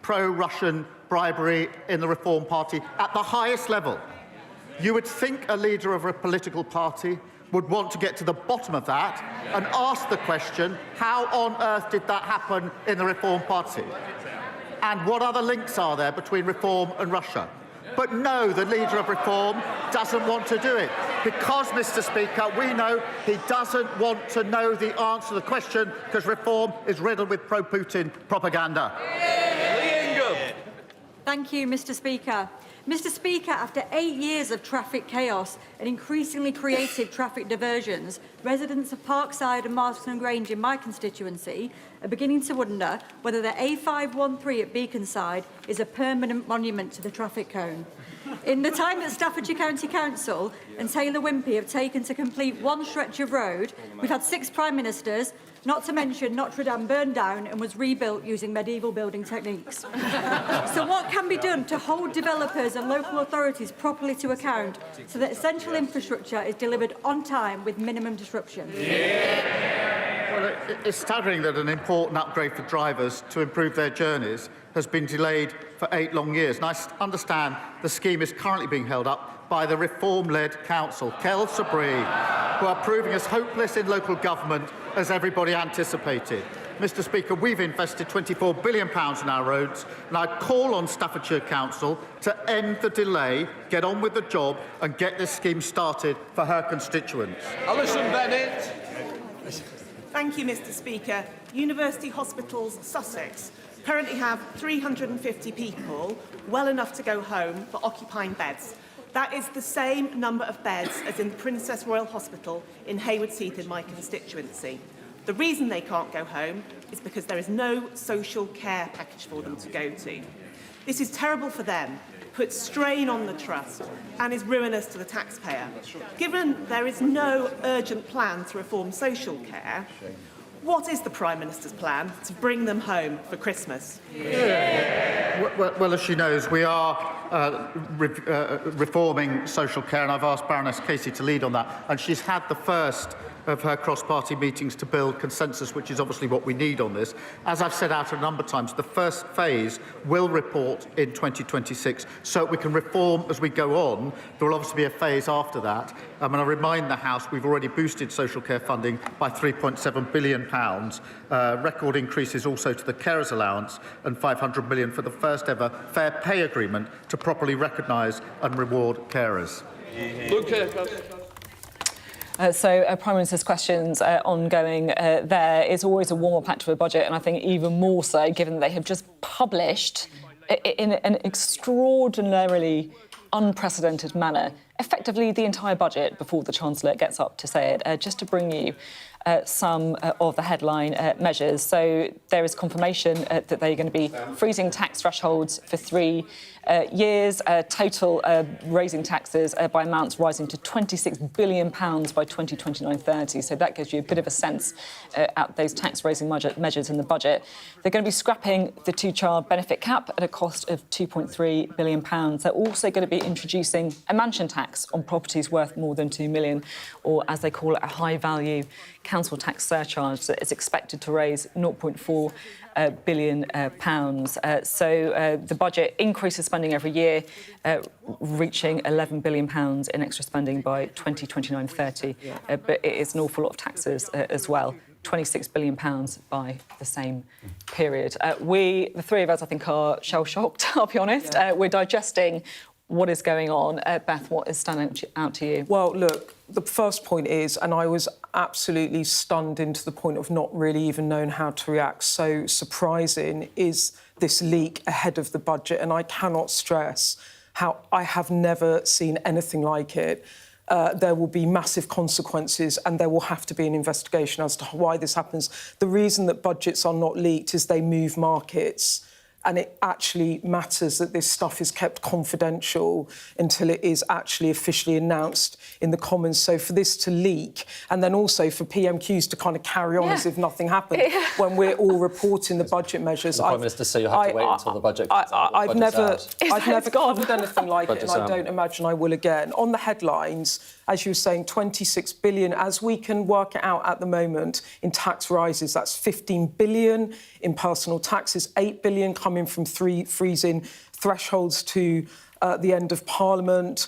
pro-Russian bribery in the Reform Party at the highest level. You would think a leader of a political party would want to get to the bottom of that and ask the question, how on earth did that happen in the Reform Party? And what other links are there between Reform and Russia? But no, the leader of Reform doesn't want to do it. Because, Mr. Speaker, we know he doesn't want to know the answer to the question because Reform is riddled with pro-Putin propaganda. Thank you, Mr. Speaker. Mr. Speaker, after 8 years of traffic chaos and increasingly creative traffic diversions, residents of Parkside and Marston Grange in my constituency are beginning to wonder whether the A513 at Beaconside is a permanent monument to the traffic cone. In the time that Staffordshire County Council and Taylor Wimpey have taken to complete one stretch of road, we've had 6 Prime Ministers, not to mention Notre Dame burned down and was rebuilt using medieval building techniques. So what can be done to hold developers and local authorities properly to account so that essential infrastructure is delivered on time with minimum disruption? Well, it's staggering that an important upgrade for drivers to improve their journeys has been delayed for 8 long years. And I understand the scheme is currently being held up by the Reform-led council, Kel Sabri, who are proving as hopeless in local government as everybody anticipated. Mr. Speaker, we've invested £24 billion in our roads, and I call on Staffordshire Council to end the delay, get on with the job, and get this scheme started for her constituents. Alison Bennett. Thank you, Mr. Speaker. University Hospitals Sussex currently have 350 people, well enough to go home, for occupying beds. That is the same number of beds as in Princess Royal Hospital in Haywards Heath in my constituency. The reason they can't go home is because there is no social care package for them to go to. This is terrible for them, puts strain on the trust and is ruinous to the taxpayer. Given there is no urgent plan to reform social care, what is the Prime Minister's plan to bring them home for Christmas? Well, as she knows, we are reforming social care, and I've asked Baroness Casey to lead on that. And she's had the first of her cross-party meetings to build consensus, which is obviously what we need on this. As I've said out a number of times, the first phase will report in 2026, so we can reform as we go on. There will obviously be a phase after that. And I remind the House we've already boosted social care funding by £3.7 billion, record increases also to the carers allowance, and £500 million for the first ever fair pay agreement to properly recognise and reward carers. Prime Minister's questions ongoing there. It's always a warm-up act to a budget, and I think even more so given that they have just published in an extraordinarily unprecedented manner effectively the entire budget before the Chancellor gets up to say it. Just to bring you some of the headline measures. So there is confirmation that they're going to be freezing tax thresholds for 3 years, total raising taxes by amounts rising to £26 billion by 2029-30. So that gives you a bit of a sense at those tax-raising measures in the budget. They're going to be scrapping the two-child benefit cap at a cost of £2.3 billion. They're also going to be introducing a mansion tax on properties worth more than £2 million, or as they call it, a high-value council tax surcharge that is expected to raise £0.4 billion. The budget increases spending every year, reaching £11 billion in extra spending by 2029-30. But it is an awful lot of taxes as well. £26 billion by the same period. We, the three of us, I think, are shell-shocked, I'll be honest. We're digesting what is going on. Beth, what is standing out to you? Well, look, the first point is, and I was absolutely stunned into the point of not really even knowing how to react, so surprising, is this leak ahead of the budget. And I cannot stress how I have never seen anything like it. There will be massive consequences and there will have to be an investigation as to why this happens. The reason that budgets are not leaked is they move markets. And it actually matters that this stuff is kept confidential until it is actually officially announced in the Commons. So for this to leak, and then also for PMQs to kind of carry on as if nothing happened when we're all reporting the budget measures. The Prime Minister said you'll have to wait until the budget comes out. I've never covered anything like it, and I don't imagine I will again. On the headlines, as you were saying, 26 billion, as we can work it out at the moment, in tax rises, that's 15 billion in personal taxes, 8 billion coming from freezing thresholds to the end of Parliament.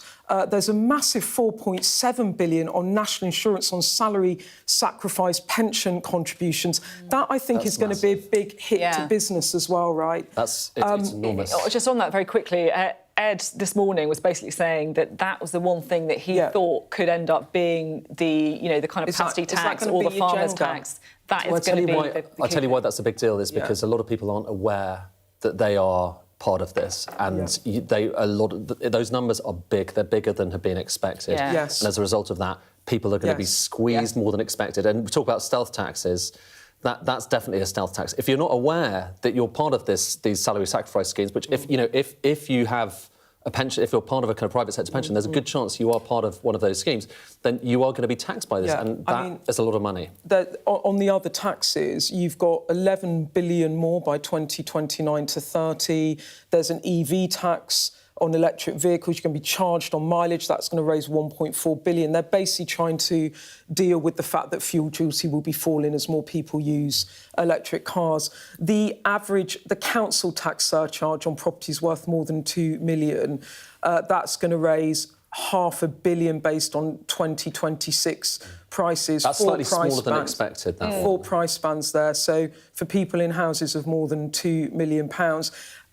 There's a massive 4.7 billion on national insurance, on salary sacrifice, pension contributions. That, I think, is going to be a big hit to business as well, right? It's enormous. Just on that very quickly, Ed this morning was basically saying that that was the one thing that he thought could end up being the kind of pasty tax or the farmers tax. That is going to be. I'll tell you why that's a big deal. Is because a lot of people aren't aware that they are part of this, and those numbers are big. They're bigger than have been expected. Yeah. Yes. And as a result of that, people are going to be squeezed more than expected. And we talk about stealth taxes. That's definitely a stealth tax. If you're not aware that you're part of these salary sacrifice schemes, which if you have a pension, if you're part of a kind of private sector pension, there's a good chance you are part of one of those schemes, then you are going to be taxed by this, and that is a lot of money. On the other taxes, you've got 11 billion more by 2029 to 30. There's an EV tax on electric vehicles. You're going to be charged on mileage. That's going to raise 1.4 billion. They're basically trying to deal with the fact that fuel duty will be falling as more people use electric cars. The council tax surcharge on properties worth more than 2 million, that's going to raise £500 million based on 2026 prices. That's slightly smaller than expected. Four price bands there. So for people in houses of more than £2 million.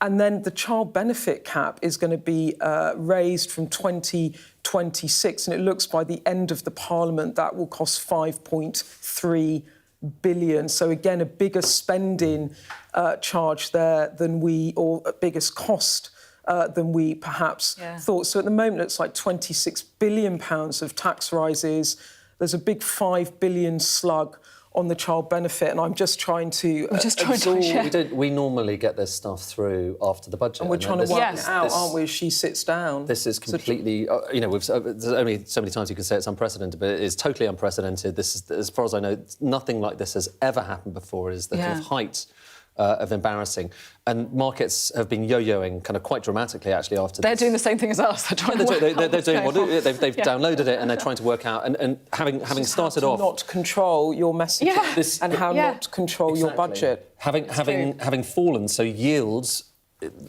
And then the child benefit cap is going to be raised from 2026, and it looks by the end of the Parliament that will cost £5.3 billion. So again, a bigger spending charge there than or a biggest cost than we perhaps thought. So at the moment, it's like £26 billion of tax rises. There's a big £5 billion slug on the child benefit, and I'm just trying to absorb. We normally get this stuff through after the budget. And we're trying to work it out, aren't we, as she sits down? This is completely, there's only so many times you can say it's unprecedented, but it is totally unprecedented. This is, as far as I know, nothing like this has ever happened before. It is the kind of height of embarrassing. And markets have been yo-yoing kind of quite dramatically, actually, after They're doing the same thing as us. They've downloaded it and they're trying to work out. And having started off... not control your messaging and how not to control your budget. Having fallen, so yields...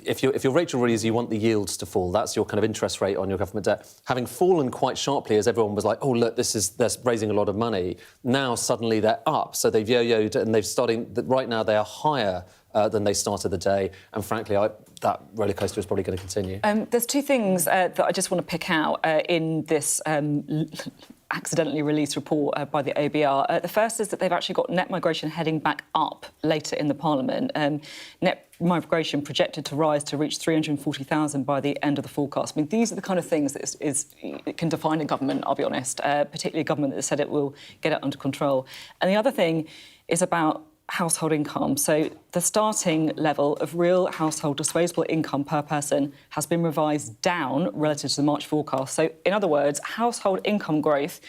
If you're Rachel Reeves, you want the yields to fall. That's your kind of interest rate on your government debt. Having fallen quite sharply, as everyone was like, oh, look, they're raising a lot of money. Now, suddenly, they're up. So they've yo-yoed and right now, they are higher than they started the day. And frankly, that rollercoaster is probably going to continue. There's two things that I just want to pick out in this accidentally released report by the OBR. The first is that they've actually got net migration heading back up later in the Parliament. Net migration projected to rise to reach 340,000 by the end of the forecast. I mean, these are the kind of things that it can define a government, I'll be honest, particularly a government that said it will get it under control. And the other thing is about household income. So the starting level of real household disposable income per person has been revised down relative to the March forecast. So, in other words, household income growth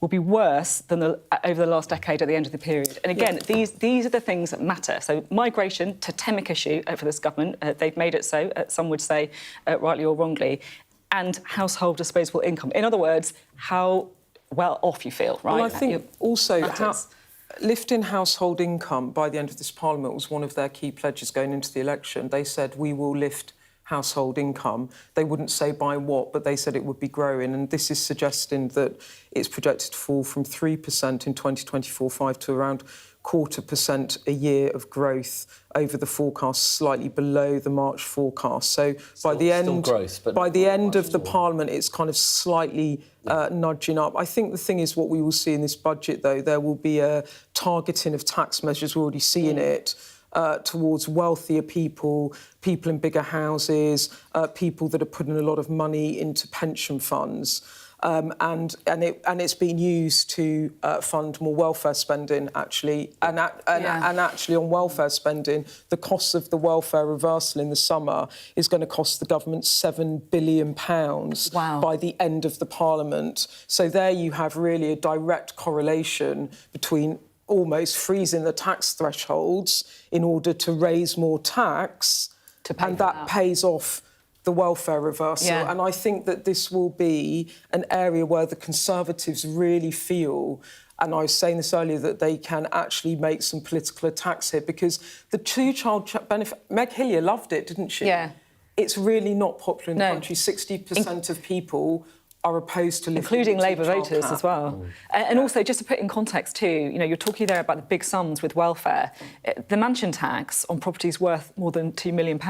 will be worse than over the last decade at the end of the period. And again, these are the things that matter. So migration, totemic issue for this government. They've made it so, some would say, rightly or wrongly, and household disposable income. In other words, how well off you feel, right? Well, I think also lifting household income by the end of this Parliament was one of their key pledges going into the election. They said, we will lift household income. They wouldn't say by what, but they said it would be growing. And this is suggesting that it's projected to fall from 3% in 2024-5 to around 0.25% a year of growth over the forecast, slightly below the March forecast. So by the end of the Parliament, it's kind of slightly nudging up. I think the thing is, what we will see in this budget, though, there will be a targeting of tax measures. We're already seeing it. Towards wealthier people, people in bigger houses, people that are putting a lot of money into pension funds. And it's been used to fund more welfare spending, actually. And actually, on welfare spending, the cost of the welfare reversal in the summer is going to cost the government £7 billion by the end of the Parliament. So there you have really a direct correlation between almost freezing the tax thresholds in order to raise more tax, and that pays off the welfare reversal. Yeah. And I think that this will be an area where the Conservatives really feel, and I was saying this earlier, that they can actually make some political attacks here, because the two-child benefit... Meg Hillier loved it, didn't she? Yeah. It's really not popular in the country. 60% of people are opposed to lifting including the Labour two-child voters cap. as well. And also, just to put in context too, you know, you're talking there about the big sums with welfare. The mansion tax on properties worth more than £2 million,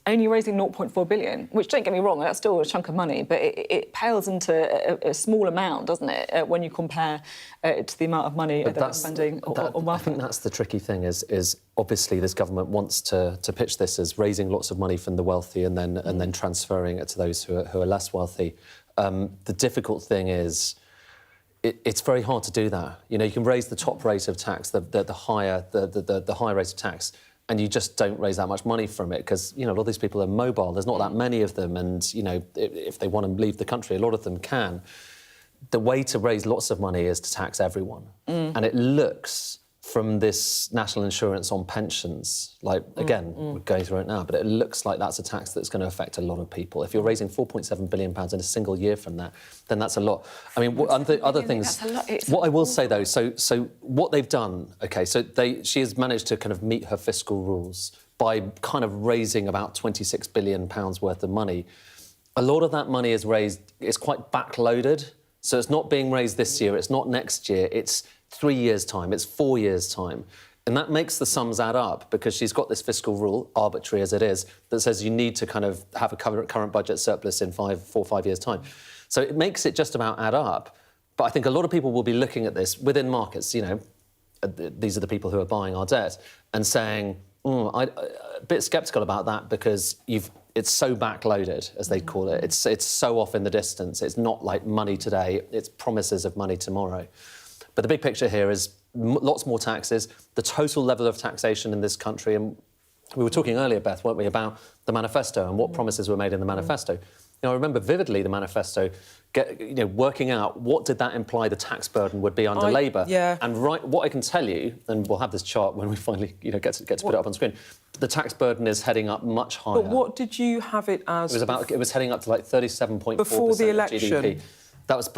only raising 0.4 billion, which, don't get me wrong, that's still a chunk of money, but it pales into a small amount, doesn't it, when you compare it to the amount of money that they're spending on welfare. I think that's the tricky thing, is obviously this government wants to pitch this as raising lots of money from the wealthy and then transferring it to those who are less wealthy. The difficult thing is it's very hard to do that. You know, you can raise the top rate of tax, the higher rate of tax, and you just don't raise that much money from it because, you know, a lot of these people are mobile. There's not that many of them, and, you know, if they want to leave the country, a lot of them can. The way to raise lots of money is to tax everyone. And it looks, from this national insurance on pensions, like, again, we're going through it now, but it looks like that's a tax that's going to affect a lot of people. If you're raising £4.7 billion in a single year from that, then that's a lot. I mean, other things... What I will say, though, so what they've done, OK, so she has managed to kind of meet her fiscal rules by kind of raising about £26 billion worth of money. A lot of that money is quite backloaded, so it's not being raised this year, it's not next year, it's 3 years' time, it's 4 years' time. And that makes the sums add up because she's got this fiscal rule, arbitrary as it is, that says you need to kind of have a current budget surplus in 4 or 5 years' time. So it makes it just about add up. But I think a lot of people will be looking at this within markets, you know, these are the people who are buying our debt, and saying, I'm a bit sceptical about that because it's so backloaded, as they call it. It's so off in the distance. It's not like money today, it's promises of money tomorrow. But the big picture here is lots more taxes, the total level of taxation in this country. And we were talking earlier, Beth, weren't we, about the manifesto and what promises were made in the manifesto. You know, I remember vividly the manifesto working out what did that imply the tax burden would be under Labour. Yeah. And what I can tell you, and we'll have this chart when we finally get to put it up on screen, the tax burden is heading up much higher. But what did you have it as? It was heading up to like 37.4% before the election. of GDP. That was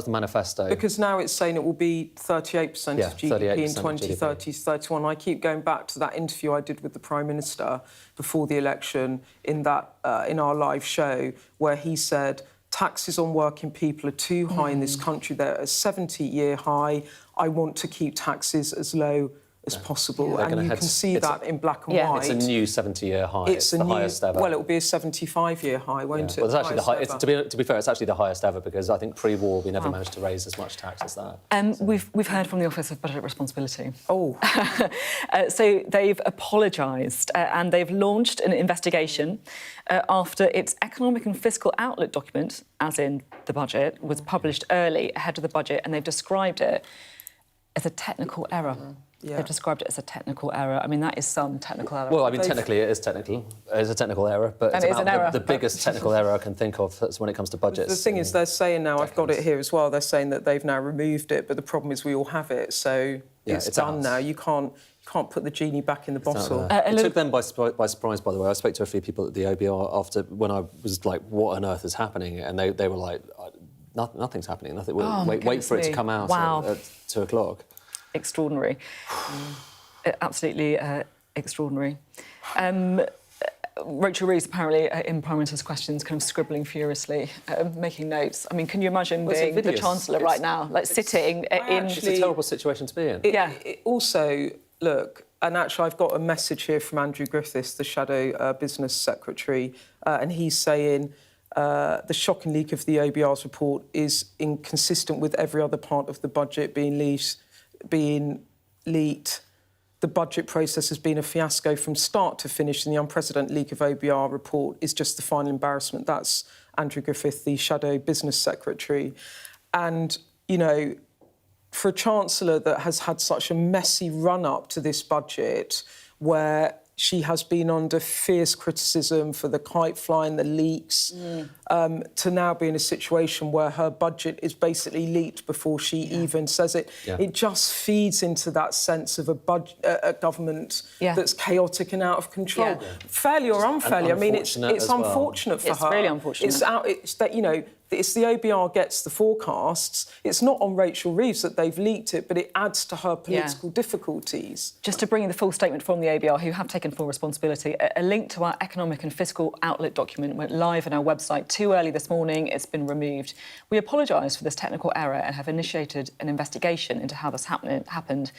the manifesto. Because now it's saying it will be 38% of GDP in 2030, 31. I keep going back to that interview I did with the Prime Minister before the election in our live show, where he said taxes on working people are too high in this country. They're a 70-year high. I want to keep taxes as low as possible, They're and gonna you head can see that in black and yeah. white. It's a new 70-year high. It's a the new, highest ever. Well, it'll be a 75-year high, won't it? Well, it's actually the highest highest. To be fair, it's actually the highest ever because I think pre-war we never managed to raise as much tax as that. We've heard from the Office of Budget Responsibility. Oh. So they've apologised and they've launched an investigation after its economic and fiscal outlook document, as in the budget, was published early ahead of the budget, and they've described it as a technical error. Yeah. They've described it as a technical error. I mean, that is some technical error. Well, I mean, technically it is technical. It's a technical error, but it's about the biggest technical error I can think of when it comes to budgets. The thing is, they're saying now, I've got it here as well, they're saying that they've now removed it, but the problem is we all have it, so it's done now. You can't put the genie back in the bottle. It took them by surprise, by the way. I spoke to a few people at the OBR after when I was like, what on earth is happening? And they were like, nothing's happening. Nothing. Wait for it to come out at 2 o'clock. Extraordinary. Absolutely extraordinary. Rachel Reeves apparently in Prime Minister's questions kind of scribbling furiously, making notes. I mean, can you imagine being the Chancellor right now, like sitting in... It's a terrible situation to be in. It also, look, and actually I've got a message here from Andrew Griffiths, the Shadow Business Secretary, and he's saying the shocking leak of the OBR's report is inconsistent with every other part of the budget being leaked. The budget process has been a fiasco from start to finish, and the unprecedented leak of OBR report is just the final embarrassment. That's Andrew Griffith, the Shadow Business Secretary. And, you know, for a Chancellor that has had such a messy run-up to this budget, where she has been under fierce criticism for the kite flying, the leaks, to now be in a situation where her budget is basically leaked before she even says it. Yeah. It just feeds into that sense of a government that's chaotic and out of control. Yeah. Fairly or unfairly. I mean, it's unfortunate for her. It's really unfortunate. It's that, you know, it's the OBR gets the forecasts. It's not on Rachel Reeves that they've leaked it, but it adds to her political difficulties. Just to bring in the full statement from the OBR, who have taken full responsibility, a link to our economic and fiscal outlook document went live on our website too early this morning. It's been removed. We apologise for this technical error and have initiated an investigation into how this happened.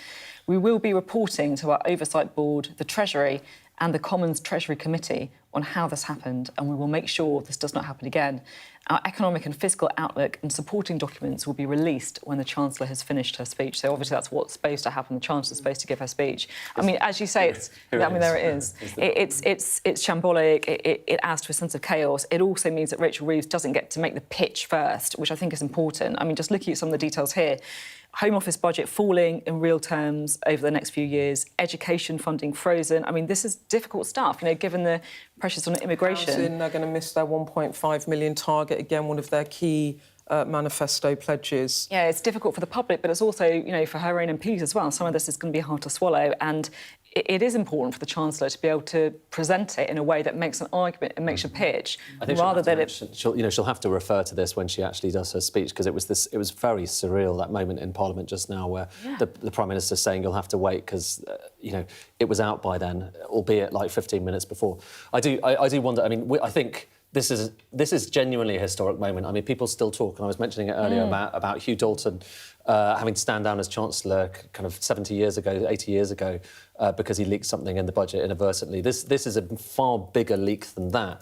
We will be reporting to our Oversight Board, the Treasury and the Commons Treasury Committee on how this happened, and we will make sure this does not happen again. Our economic and fiscal outlook and supporting documents will be released when the Chancellor has finished her speech. So obviously that's what's supposed to happen. The Chancellor's supposed to give her speech. I mean, as you say, there it is. It's shambolic. It adds to a sense of chaos. It also means that Rachel Reeves doesn't get to make the pitch first, which I think is important. I mean, just looking at some of the details here, Home Office budget falling in real terms over the next few years, education funding frozen. I mean, this is difficult stuff, you know, given the pressures on immigration. They're going to miss their 1.5 million target, again, one of their key manifesto pledges. Yeah, it's difficult for the public, but it's also, you know, for her own MPs as well. Some of this is going to be hard to swallow, and it is important for the Chancellor to be able to present it in a way that makes an argument and makes a pitch, rather than she'll have to refer to this when she actually does her speech, because it was very surreal, that moment in Parliament just now where the Prime Minister's saying you'll have to wait because you know, it was out by then, albeit like 15 minutes before. I do wonder. I mean, I think this is genuinely a historic moment. I mean, people still talk, and I was mentioning it earlier about Hugh Dalton having to stand down as Chancellor kind of 70 years ago, 80 years ago, because he leaked something in the budget inadvertently. This is a far bigger leak than that.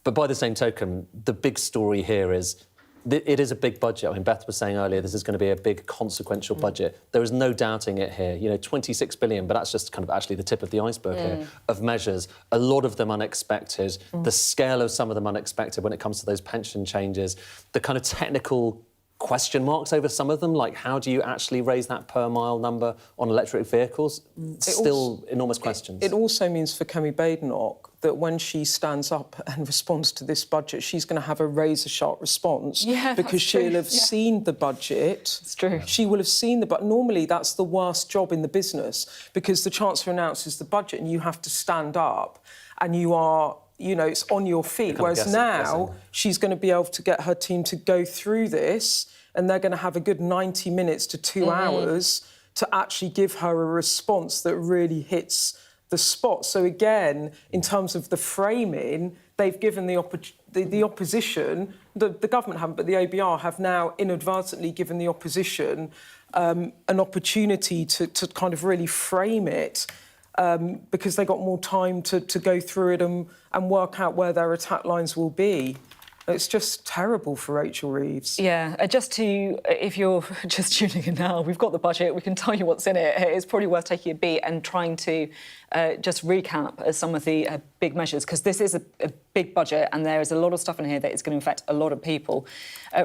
But by the same token, the big story here is it is a big budget. I mean, Beth was saying earlier, this is going to be a big consequential budget. There is no doubting it here. You know, 26 billion, but that's just kind of actually the tip of the iceberg here of measures. A lot of them unexpected. The scale of some of them unexpected when it comes to those pension changes. The kind of technical question marks over some of them, like how do you actually raise that per mile number on electric vehicles? Still enormous questions. It also means for Kemi Badenoch that when she stands up and responds to this budget, she's going to have a razor-sharp response because she'll have seen the budget. It's true. She will have seen the budget. Normally, that's the worst job in the business because the Chancellor announces the budget and you have to stand up and you are... You know, it's on your feet. Whereas now, she's going to be able to get her team to go through this and they're going to have a good 90 minutes to 2 hours to actually give her a response that really hits the spot. So, again, in terms of the framing, they've given the opposition, the government haven't, but the OBR have now inadvertently given the opposition an opportunity to kind of really frame it because they got more time to go through it and work out where their attack lines will be. It's just terrible for Rachel Reeves. Yeah, if you're just tuning in now, we've got the budget, we can tell you what's in it. It's probably worth taking a beat and trying to just recap some of the big measures, because this is a big budget and there is a lot of stuff in here that is going to affect a lot of people.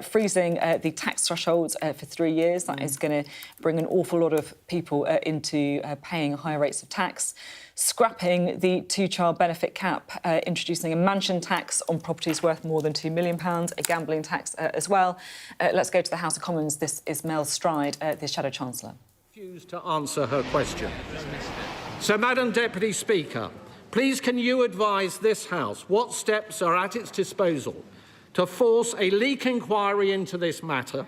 Freezing the tax thresholds for 3 years, that is going to bring an awful lot of people into paying higher rates of tax. Scrapping the two-child benefit cap, introducing a mansion tax on properties worth more than £2 million, a gambling tax as well. Let's go to the House of Commons. This is Mel Stride, the Shadow Chancellor. Refused to answer her question. So, Madam Deputy Speaker, please can you advise this House what steps are at its disposal to force a leak inquiry into this matter?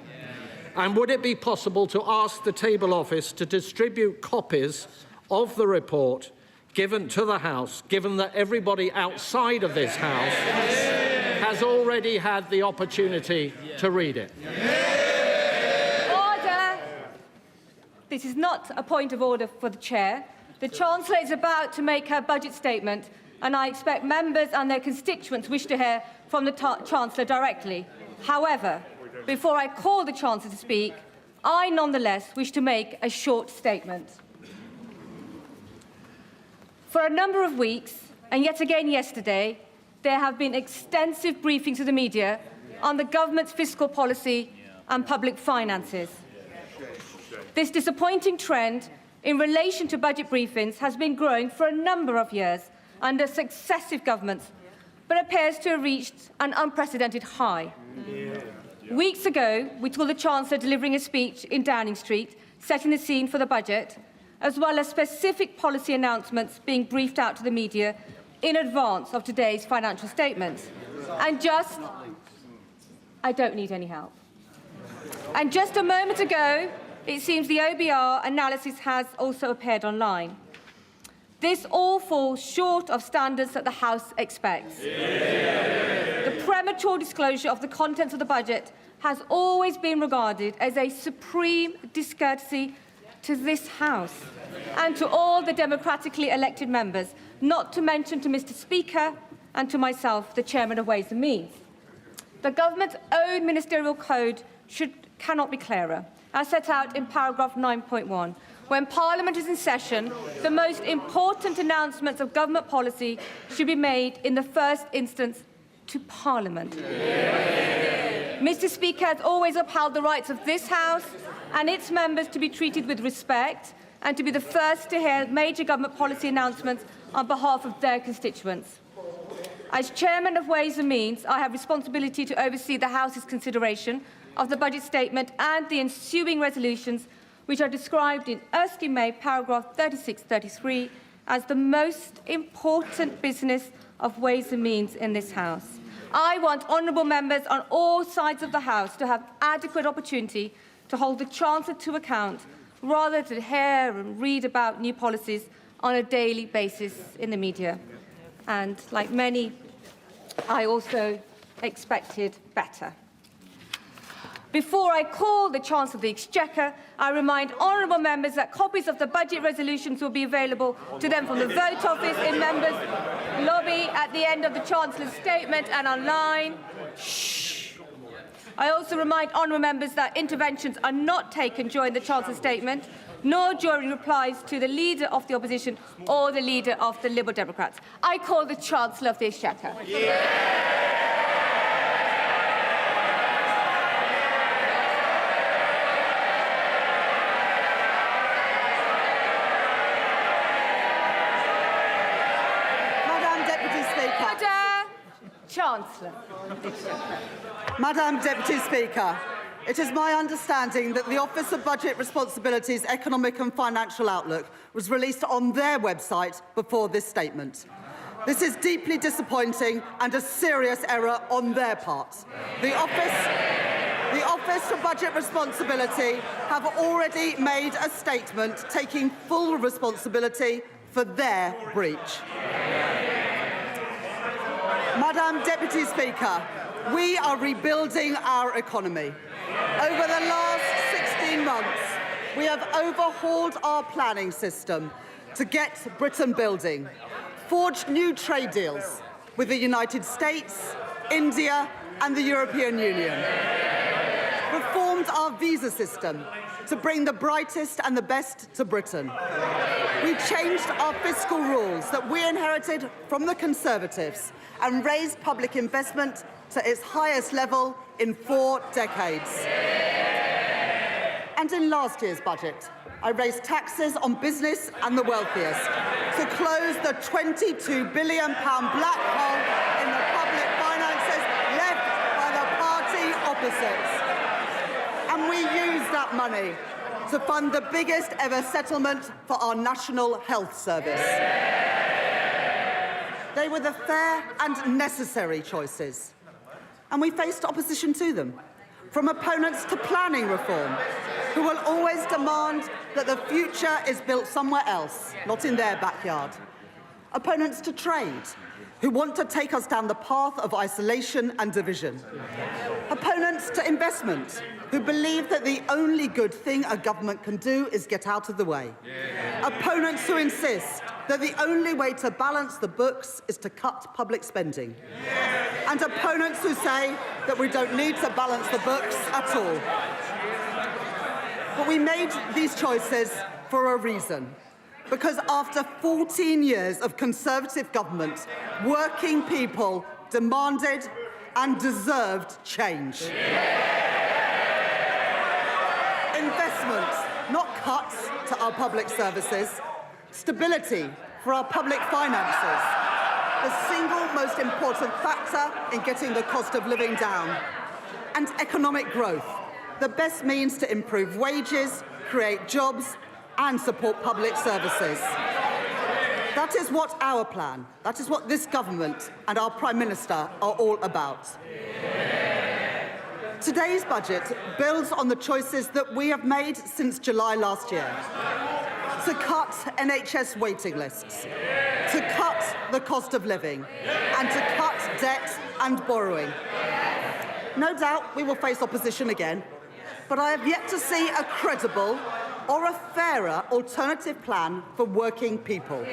And would it be possible to ask the Table Office to distribute copies of the report given to the House, given that everybody outside of this House has already had the opportunity to read it? Order! This is not a point of order for the Chair. The Chancellor is about to make her budget statement, and I expect members and their constituents wish to hear from the Chancellor directly. However, before I call the Chancellor to speak, I nonetheless wish to make a short statement. For a number of weeks, and yet again yesterday, there have been extensive briefings to the media on the government's fiscal policy and public finances. This disappointing trend in relation to budget briefings has been growing for a number of years under successive governments, but appears to have reached an unprecedented high. Weeks ago, we saw the Chancellor delivering a speech in Downing Street, setting the scene for the budget, as well as specific policy announcements being briefed out to the media in advance of today's financial statements. I don't need any help. And just a moment ago, it seems the OBR analysis has also appeared online. This all falls short of standards that the House expects. The premature disclosure of the contents of the budget has always been regarded as a supreme discourtesy to this House and to all the democratically elected members, not to mention to Mr. Speaker and to myself, the Chairman of Ways and Means. The government's own ministerial code cannot be clearer, as set out in paragraph 9.1. When Parliament is in session, the most important announcements of government policy should be made in the first instance to Parliament. Mr. Speaker has always upheld the rights of this House and its members to be treated with respect and to be the first to hear major government policy announcements on behalf of their constituents. As Chairman of Ways and Means, I have responsibility to oversee the House's consideration of the budget statement and the ensuing resolutions, which are described in Erskine May, paragraph 36-33, as the most important business of Ways and Means in this House. I want honourable members on all sides of the House to have adequate opportunity to hold the Chancellor to account, rather than hear and read about new policies on a daily basis in the media. And like many, I also expected better. Before I call the Chancellor of the Exchequer, I remind honourable members that copies of the budget resolutions will be available to them from the vote office in members' lobby at the end of the Chancellor's statement and online. Shh. I also remind honourable members that interventions are not taken during the Chancellor's statement, nor during replies to the Leader of the Opposition or the Leader of the Liberal Democrats. I call the Chancellor of the Exchequer. Chancellor. Madam Deputy Speaker, it is my understanding that the Office of Budget Responsibility's Economic and Financial Outlook was released on their website before this statement. This is deeply disappointing and a serious error on their part. The Office for Budget Responsibility have already made a statement taking full responsibility for their breach. Madam Deputy Speaker, we are rebuilding our economy. Over the last 16 months, we have overhauled our planning system to get Britain building, forged new trade deals with the United States, India and the European Union, reformed our visa system to bring the brightest and the best to Britain. We changed our fiscal rules that we inherited from the Conservatives and raised public investment to its highest level in 4 decades. And in last year's budget, I raised taxes on business and the wealthiest to close the £22 billion black hole in the public finances left by the party opposites. And we used that money to fund the biggest ever settlement for our National Health Service. They were the fair and necessary choices. And we faced opposition to them, from opponents to planning reform, who will always demand that the future is built somewhere else, not in their backyard. Opponents to trade, who want to take us down the path of isolation and division. Opponents to investment, who believe that the only good thing a government can do is get out of the way. Opponents who insist that the only way to balance the books is to cut public spending. And opponents who say that we don't need to balance the books at all. But we made these choices for a reason. Because after 14 years of Conservative government, working people demanded and deserved change. Investment, not cuts to our public services. Stability for our public finances. The single most important factor in getting the cost of living down. And economic growth, the best means to improve wages, create jobs, and support public services. That is what our plan, that is what this government and our Prime Minister are all about. Today's budget builds on the choices that we have made since July last year. To cut NHS waiting lists, to cut the cost of living, and to cut debt and borrowing. No doubt we will face opposition again, but I have yet to see a credible or a fairer alternative plan for working people.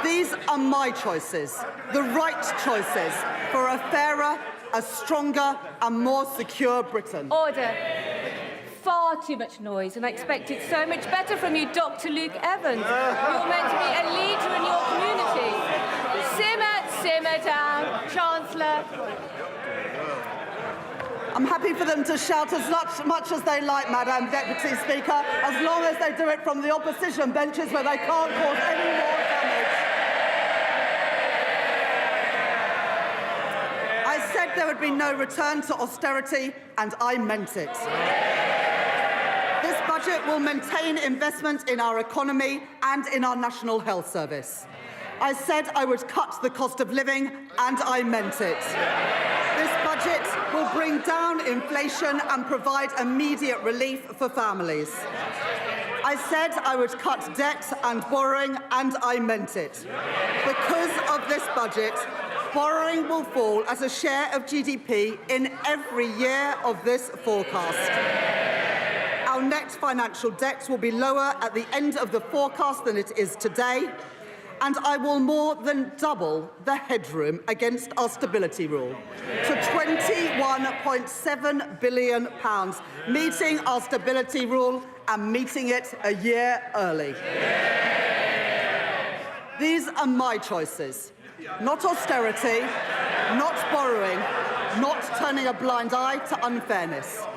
These are my choices, the right choices for a fairer, a stronger and more secure Britain. Order. Far too much noise, and I expected so much better from you, Dr. Luke Evans. You're meant to be a leader in your community. Simmer down, Chancellor. I'm happy for them to shout as much as they like, Madam Deputy Speaker, as long as they do it from the opposition benches where they can't cause any more damage. I said there would be no return to austerity, and I meant it. This budget will maintain investment in our economy and in our National Health Service. I said I would cut the cost of living, and I meant it. This budget will bring down inflation and provide immediate relief for families. I said I would cut debt and borrowing, and I meant it. Because of this budget, borrowing will fall as a share of GDP in every year of this forecast. Our net financial debt will be lower at the end of the forecast than it is today, and I will more than double the headroom against our stability rule to £21.7 billion, meeting our stability rule and meeting it a year early. These are my choices, not austerity, not borrowing, not turning a blind eye to unfairness.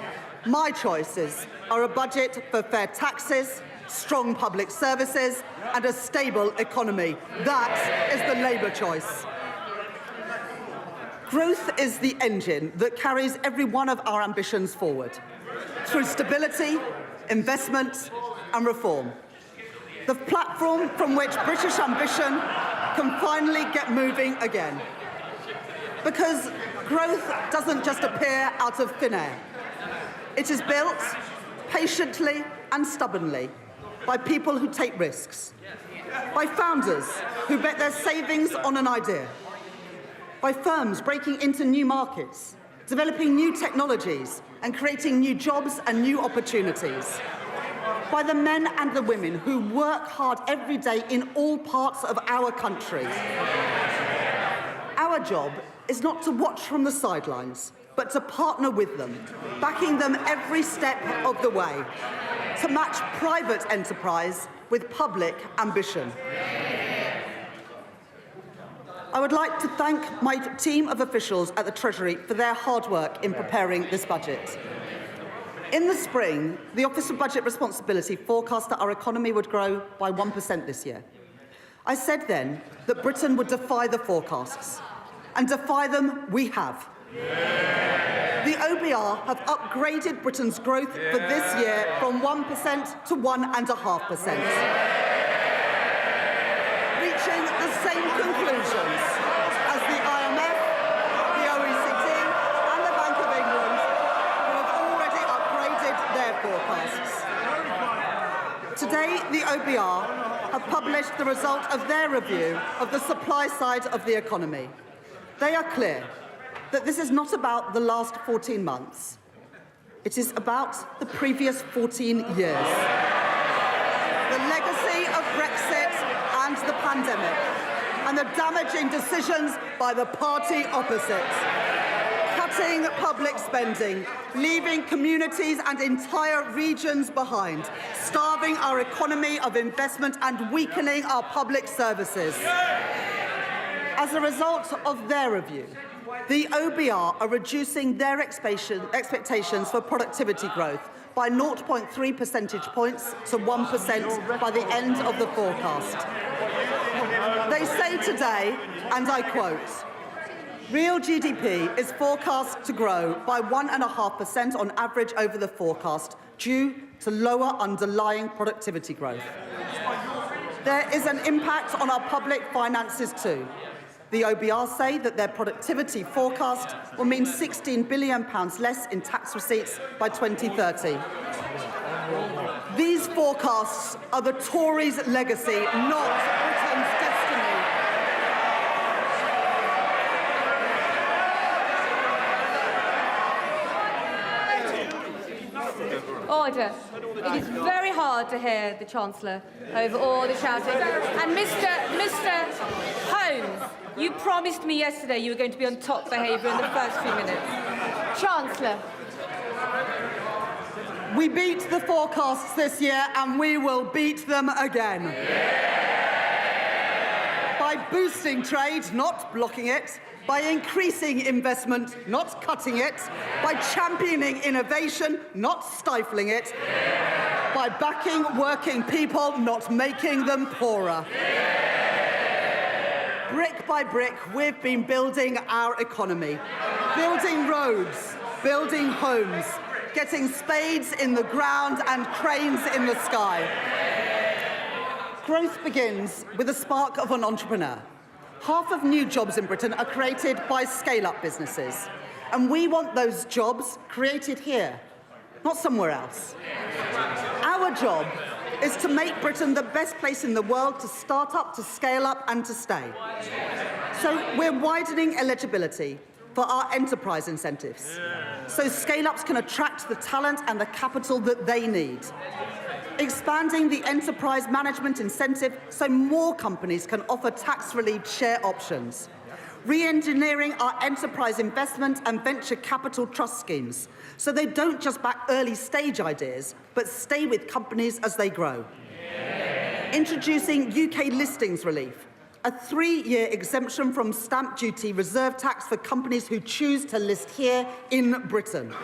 My choices are a budget for fair taxes, strong public services and a stable economy. That is the Labour choice. Growth is the engine that carries every one of our ambitions forward, through stability, investment and reform. The platform from which British ambition can finally get moving again. Because growth doesn't just appear out of thin air. It is built patiently and stubbornly by people who take risks, by founders who bet their savings on an idea, by firms breaking into new markets developing new technologies and creating new jobs and new opportunities. By the men and the women who work hard every day in all parts of our country. Our job is not to watch from the sidelines, but to partner with them, backing them every step of the way, to match private enterprise with public ambition. I would like to thank my team of officials at the Treasury for their hard work in preparing this budget. In the spring, the Office of Budget Responsibility forecast that our economy would grow by 1% this year. I said then that Britain would defy the forecasts, and defy them we have. The OBR have upgraded Britain's growth for this year from 1% to 1.5%. Reaching the same conclusions as the IMF, the OECD and the Bank of England, who have already upgraded their forecasts. Today, the OBR have published the result of their review of the supply side of the economy. They are clear that this is not about the last 14 months. It is about the previous 14 years. The legacy of Brexit and the pandemic, and the damaging decisions by the party opposite. Cutting public spending, leaving communities and entire regions behind, starving our economy of investment and weakening our public services. As a result of their review, the OBR are reducing their expectations for productivity growth by 0.3 percentage points to 1% by the end of the forecast. They say today, and I quote, real GDP is forecast to grow by 1.5% on average over the forecast due to lower underlying productivity growth. There is an impact on our public finances too. The OBR say that their productivity forecast will mean £16 billion less in tax receipts by 2030. These forecasts are the Tories' legacy, not Britain's destiny. Order. It is very hard to hear the Chancellor over all the shouting. And Mr. Holmes, you promised me yesterday you were going to be on top behaviour in the first few minutes. Chancellor. We beat the forecasts this year and we will beat them again. By boosting trade, not blocking it. By increasing investment, not cutting it. By championing innovation, not stifling it. By backing working people, not making them poorer. Brick by brick, we've been building our economy. Building roads, building homes, getting spades in the ground and cranes in the sky. Growth begins with the spark of an entrepreneur. Half of new jobs in Britain are created by scale-up businesses. And we want those jobs created here, not somewhere else. Our job is to make Britain the best place in the world to start up, to scale up and to stay. So we're widening eligibility for our enterprise incentives, so scale-ups can attract the talent and the capital that they need. Expanding the enterprise management incentive so more companies can offer tax-relieved share options. Re-engineering our enterprise investment and venture capital trust schemes so they don't just back early-stage ideas, but stay with companies as they grow. Introducing UK listings relief, a 3-year exemption from stamp duty reserve tax for companies who choose to list here in Britain.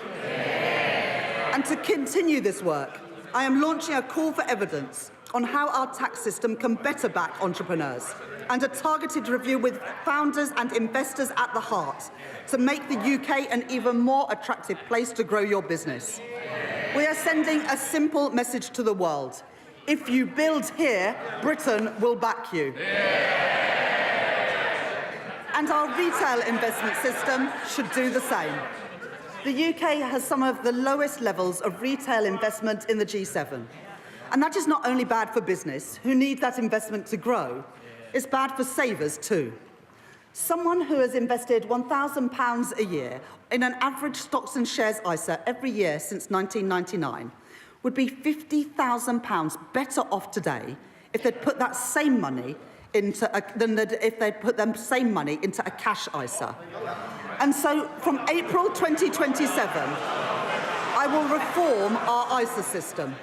And to continue this work, I am launching a call for evidence on how our tax system can better back entrepreneurs and a targeted review with founders and investors at the heart to make the UK an even more attractive place to grow your business. We are sending a simple message to the world. If you build here, Britain will back you. And our retail investment system should do the same. The UK has some of the lowest levels of retail investment in the G7. And that is not only bad for business, who need that investment to grow, it's bad for savers too. Someone who has invested £1,000 a year in an average stocks and shares ISA every year since 1999 would be £50,000 better off today if they'd put that same money into if they'd put the same money into a cash ISA. And so from April 2027, I will reform our ISA system,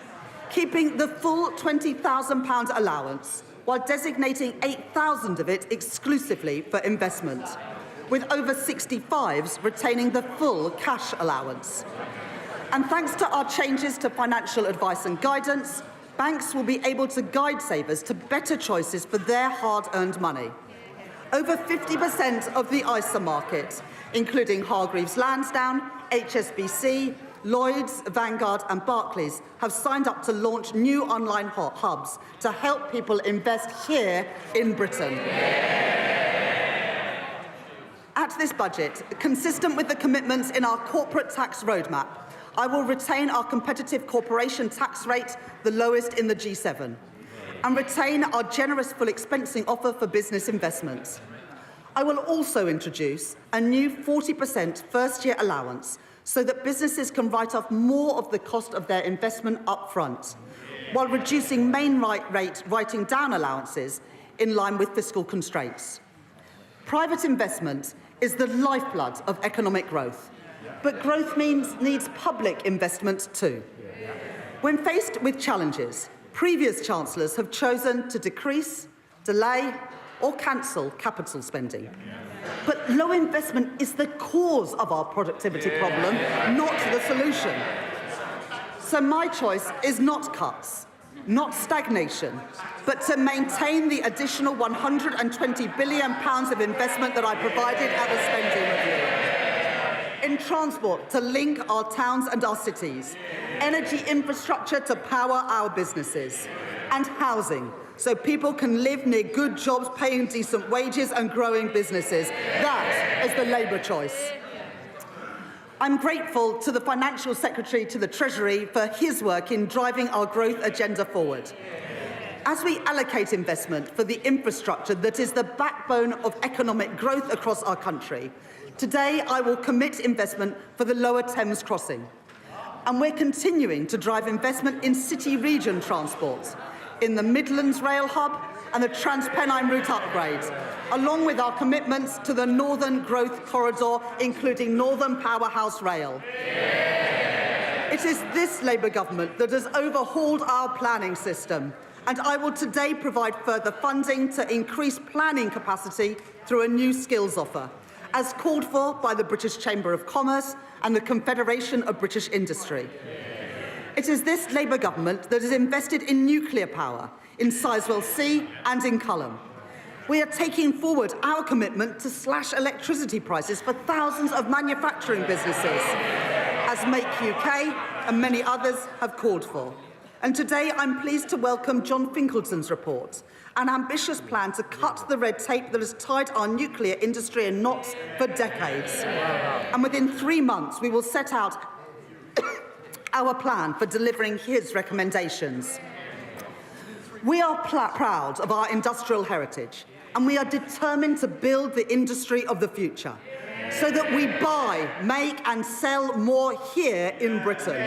keeping the full £20,000 allowance while designating 8,000 of it exclusively for investment, with over 65s retaining the full cash allowance. And thanks to our changes to financial advice and guidance, banks will be able to guide savers to better choices for their hard-earned money. Over 50% of the ISA market, including Hargreaves Lansdown, HSBC, Lloyds, Vanguard and Barclays, have signed up to launch new online hubs to help people invest here in Britain. At this budget, consistent with the commitments in our corporate tax roadmap, I will retain our competitive corporation tax rate, the lowest in the G7, and retain our generous full expensing offer for business investments. I will also introduce a new 40% first-year allowance so that businesses can write off more of the cost of their investment up front, while reducing main rate writing down allowances in line with fiscal constraints. Private investment is the lifeblood of economic growth, but growth needs public investment too. When faced with challenges, previous chancellors have chosen to decrease, delay, or cancel capital spending. But low investment is the cause of our productivity problem, not the solution. So my choice is not cuts, not stagnation, but to maintain the additional £120 billion of investment that I provided at the spending review. In transport, to link our towns and our cities, energy infrastructure to power our businesses, and housing, so people can live near good jobs, paying decent wages and growing businesses. That is the Labour choice. I'm grateful to the Financial Secretary to the Treasury for his work in driving our growth agenda forward. As we allocate investment for the infrastructure that is the backbone of economic growth across our country, today I will commit investment for the Lower Thames Crossing. And we're continuing to drive investment in city-region transport, in the Midlands Rail Hub and the Transpennine Route upgrade, along with our commitments to the Northern Growth Corridor, including Northern Powerhouse Rail. It is this Labour government that has overhauled our planning system, and I will today provide further funding to increase planning capacity through a new skills offer, as called for by the British Chamber of Commerce and the Confederation of British Industry. It is this Labour government that has invested in nuclear power, in Sizewell C and in Culham. We are taking forward our commitment to slash electricity prices for thousands of manufacturing businesses, as Make UK and many others have called for. And today I'm pleased to welcome John Finkelton's report, an ambitious plan to cut the red tape that has tied our nuclear industry in knots for decades. And within 3 months, we will set out our plan for delivering his recommendations. We are proud of our industrial heritage, and we are determined to build the industry of the future so that we buy, make and sell more here in Britain.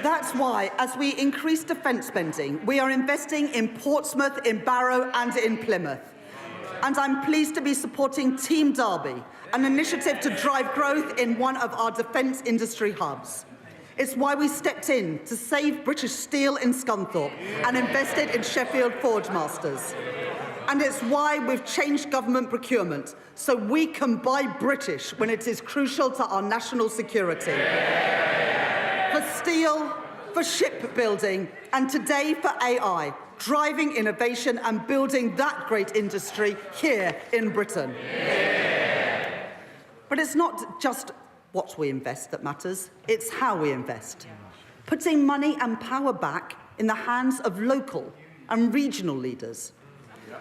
That's why, as we increase defence spending, we are investing in Portsmouth, in Barrow and in Plymouth. And I'm pleased to be supporting Team Derby, an initiative to drive growth in one of our defence industry hubs. It's why we stepped in to save British Steel in Scunthorpe and invested in Sheffield Forge Masters. And it's why we've changed government procurement so we can buy British when it is crucial to our national security. For steel, for shipbuilding, and today for AI, driving innovation and building that great industry here in Britain. But it's not just what we invest that matters, it's how we invest. Putting money and power back in the hands of local and regional leaders.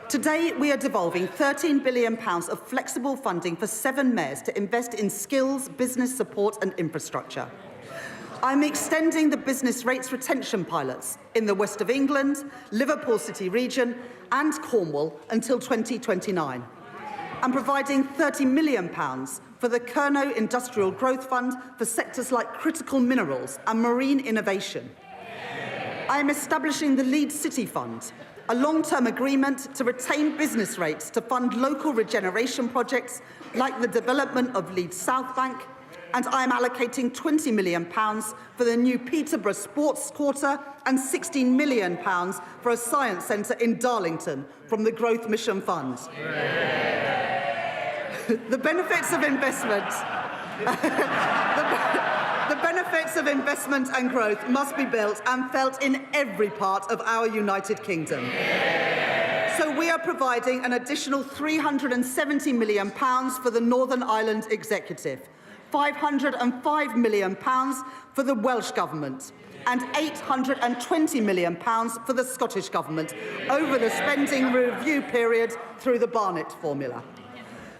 Today, we are devolving £13 billion of flexible funding for 7 mayors to invest in skills, business support and infrastructure. I'm extending the business rates retention pilots in the West of England, Liverpool City region and Cornwall until 2029. I'm providing £30 million for the Kernow Industrial Growth Fund for sectors like critical minerals and marine innovation. I am establishing the Leeds City Fund, a long-term agreement to retain business rates to fund local regeneration projects like the development of Leeds South Bank, and I am allocating £20 million for the new Peterborough Sports Quarter and £16 million for a science centre in Darlington from the Growth Mission Fund. The benefits of investment... The benefits of investment and growth must be built and felt in every part of our United Kingdom. So we are providing an additional £370 million for the Northern Ireland Executive, £505 million for the Welsh Government and £820 million for the Scottish Government over the spending review period through the Barnett formula.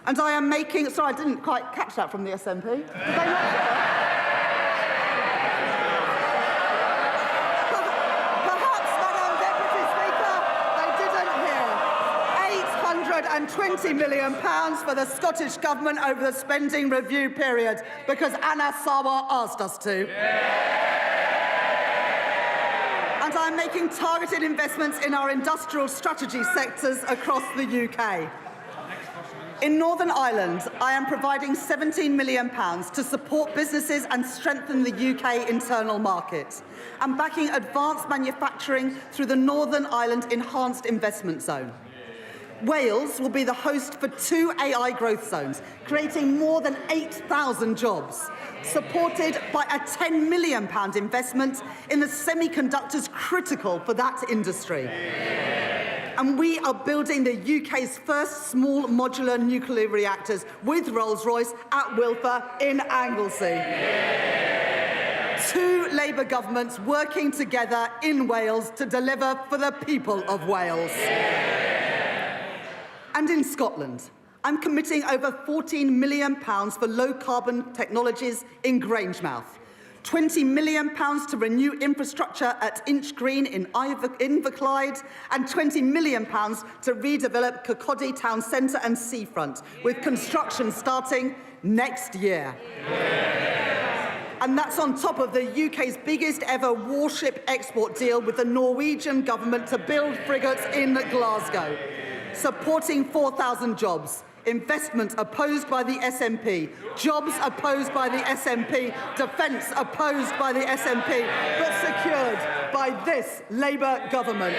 And I am making... Sorry, I didn't quite catch that from the SNP. Did they not? £120 million for the Scottish Government over the spending review period because Anna Sawa asked us to. And I'm making targeted investments in our industrial strategy sectors across the UK. In Northern Ireland, I am providing £17 million to support businesses and strengthen the UK internal market, and backing advanced manufacturing through the Northern Ireland Enhanced Investment Zone. Wales will be the host for 2 AI growth zones, creating more than 8,000 jobs, supported by a £10 million investment in the semiconductors critical for that industry. And we are building the UK's first small modular nuclear reactors with Rolls-Royce at Wilfer in Anglesey. 2 Labour governments working together in Wales to deliver for the people of Wales. And in Scotland, I'm committing over £14 million for low-carbon technologies in Grangemouth, £20 million to renew infrastructure at Inchgreen in Inverclyde, and £20 million to redevelop Kirkcaldy Town Centre and Seafront, with construction starting next year. And that's on top of the UK's biggest ever warship export deal with the Norwegian government to build frigates in Glasgow, supporting 4,000 jobs. Investment opposed by the SNP, jobs opposed by the SNP, defence opposed by the SNP, but secured by this Labour government.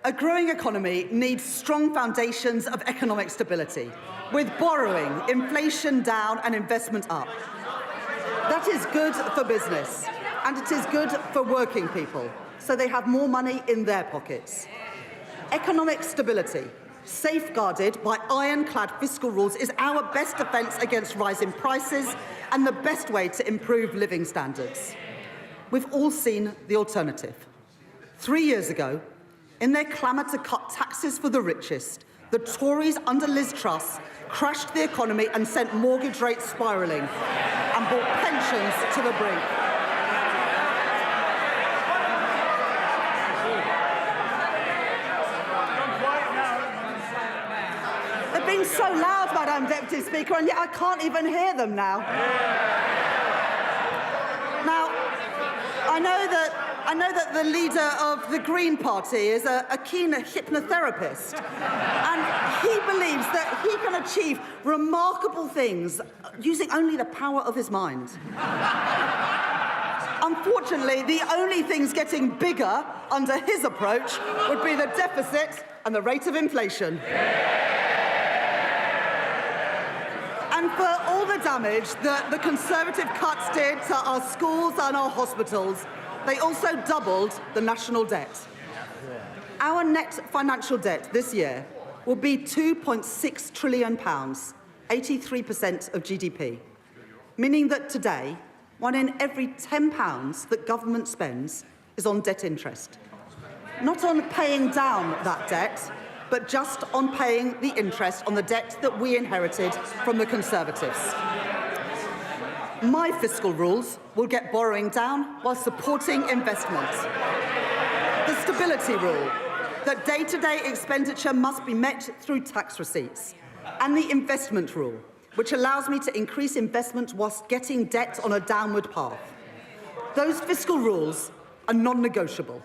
A growing economy needs strong foundations of economic stability, with borrowing, inflation down and investment up. That is good for business, and it is good for working people, so they have more money in their pockets. Economic stability, safeguarded by ironclad fiscal rules, is our best defence against rising prices and the best way to improve living standards. We've all seen the alternative. 3 years ago, in their clamour to cut taxes for the richest, the Tories under Liz Truss crashed the economy and sent mortgage rates spiralling and brought pensions to the brink. Being so loud, Madam Deputy Speaker, and yet I can't even hear them now. Now, I know that the leader of the Green Party is a keen hypnotherapist, and he believes that he can achieve remarkable things using only the power of his mind. Unfortunately, the only things getting bigger under his approach would be the deficit and the rate of inflation. And for all the damage that the Conservative cuts did to our schools and our hospitals, they also doubled the national debt. Our net financial debt this year will be £2.6 trillion, 83% of GDP, meaning that today, 1 in every £10 that government spends is on debt interest. Not on paying down that debt, but just on paying the interest on the debt that we inherited from the Conservatives. My fiscal rules will get borrowing down while supporting investment. The stability rule, that day-to-day expenditure must be met through tax receipts. And the investment rule, which allows me to increase investment whilst getting debt on a downward path. Those fiscal rules are non-negotiable.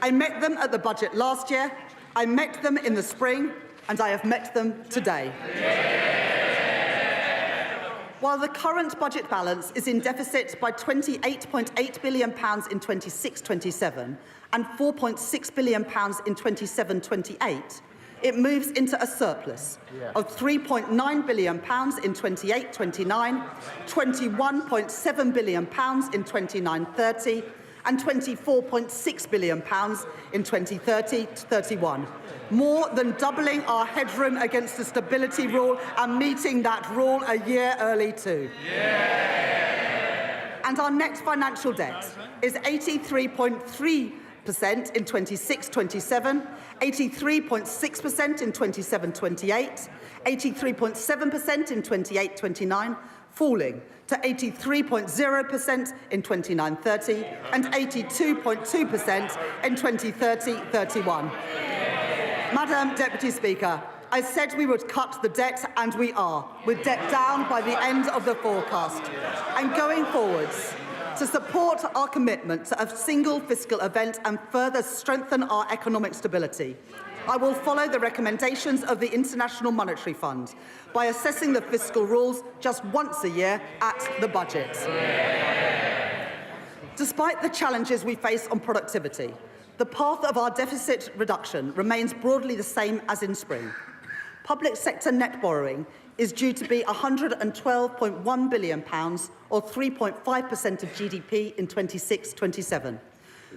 I met them at the budget last year, I met them in the spring, and I have met them today. While the current budget balance is in deficit by £28.8 billion in 26-27 and £4.6 billion in 27-28, it moves into a surplus of £3.9 billion in 28-29, £21.7 billion in 29-30, and £24.6 billion in 2030-31. More than doubling our headroom against the stability rule and meeting that rule a year early too. And our net financial debt is 83.3% in 26-27, 83.6% in 27-28, 83.7% in 28-29, falling to 83.0% in 29-30 and 82.2% in 2030-31. Madam Deputy Speaker, I said we would cut the debt, and we are, with debt down by the end of the forecast. And going forwards, to support our commitment to a single fiscal event and further strengthen our economic stability, I will follow the recommendations of the International Monetary Fund by assessing the fiscal rules just once a year at the budget. Despite the challenges we face on productivity, the path of our deficit reduction remains broadly the same as in spring. Public sector net borrowing is due to be £112.1 billion, or 3.5% of GDP in 26-27,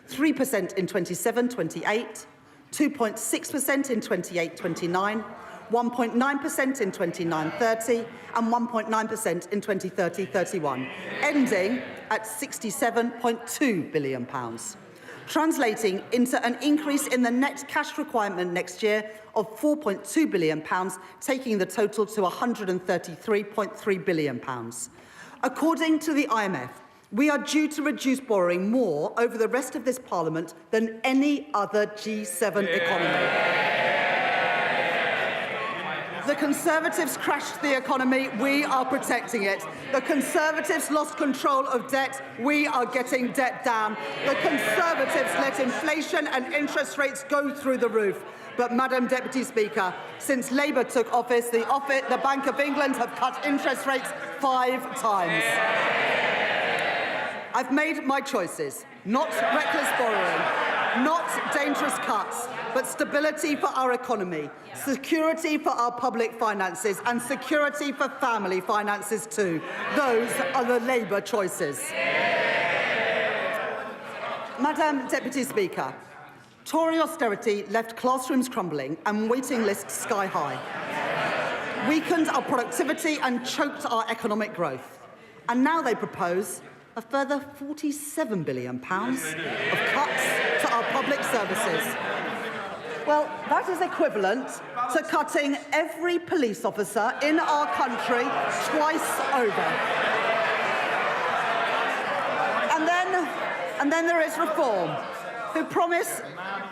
3% in 27-28, 2.6% in 28-29, 1.9% in 29-30, and 1.9% in 2030-31, ending at £67.2 billion. Translating into an increase in the net cash requirement next year of £4.2 billion, taking the total to £133.3 billion. According to the IMF, we are due to reduce borrowing more over the rest of this Parliament than any other G7 economy. The Conservatives crashed the economy, we are protecting it. The Conservatives lost control of debt, we are getting debt down. The Conservatives let inflation and interest rates go through the roof. But, Madam Deputy Speaker, since Labour took office, the Bank of England have cut interest rates 5 times. I've made my choices. Not reckless borrowing, not dangerous cuts, but stability for our economy, security for our public finances, and security for family finances too. Those are the Labour choices. Madam Deputy Speaker, Tory austerity left classrooms crumbling and waiting lists sky high, weakened our productivity and choked our economic growth. And now they propose a further £47 billion of cuts to our public services. Well, that is equivalent to cutting every police officer in our country twice over. And then there is Reform, who promise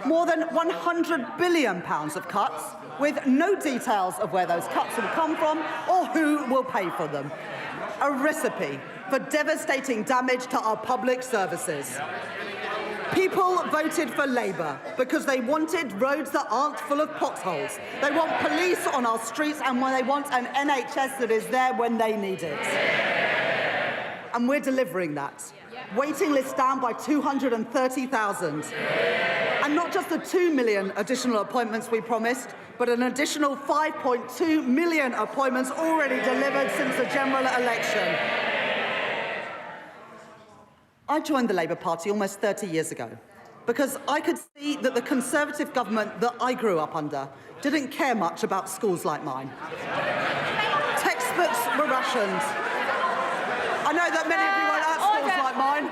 more than £100 billion of cuts, with no details of where those cuts will come from or who will pay for them. A recipe for devastating damage to our public services. People voted for Labour because they wanted roads that aren't full of potholes. They want police on our streets, and they want an NHS that is there when they need it. And we're delivering that. Waiting lists down by 230,000. And not just the 2 million additional appointments we promised, but an additional 5.2 million appointments already delivered since the general election. I joined the Labour Party almost 30 years ago because I could see that the Conservative government that I grew up under didn't care much about schools like mine. Textbooks were rationed. I know that many of you weren't at schools like mine.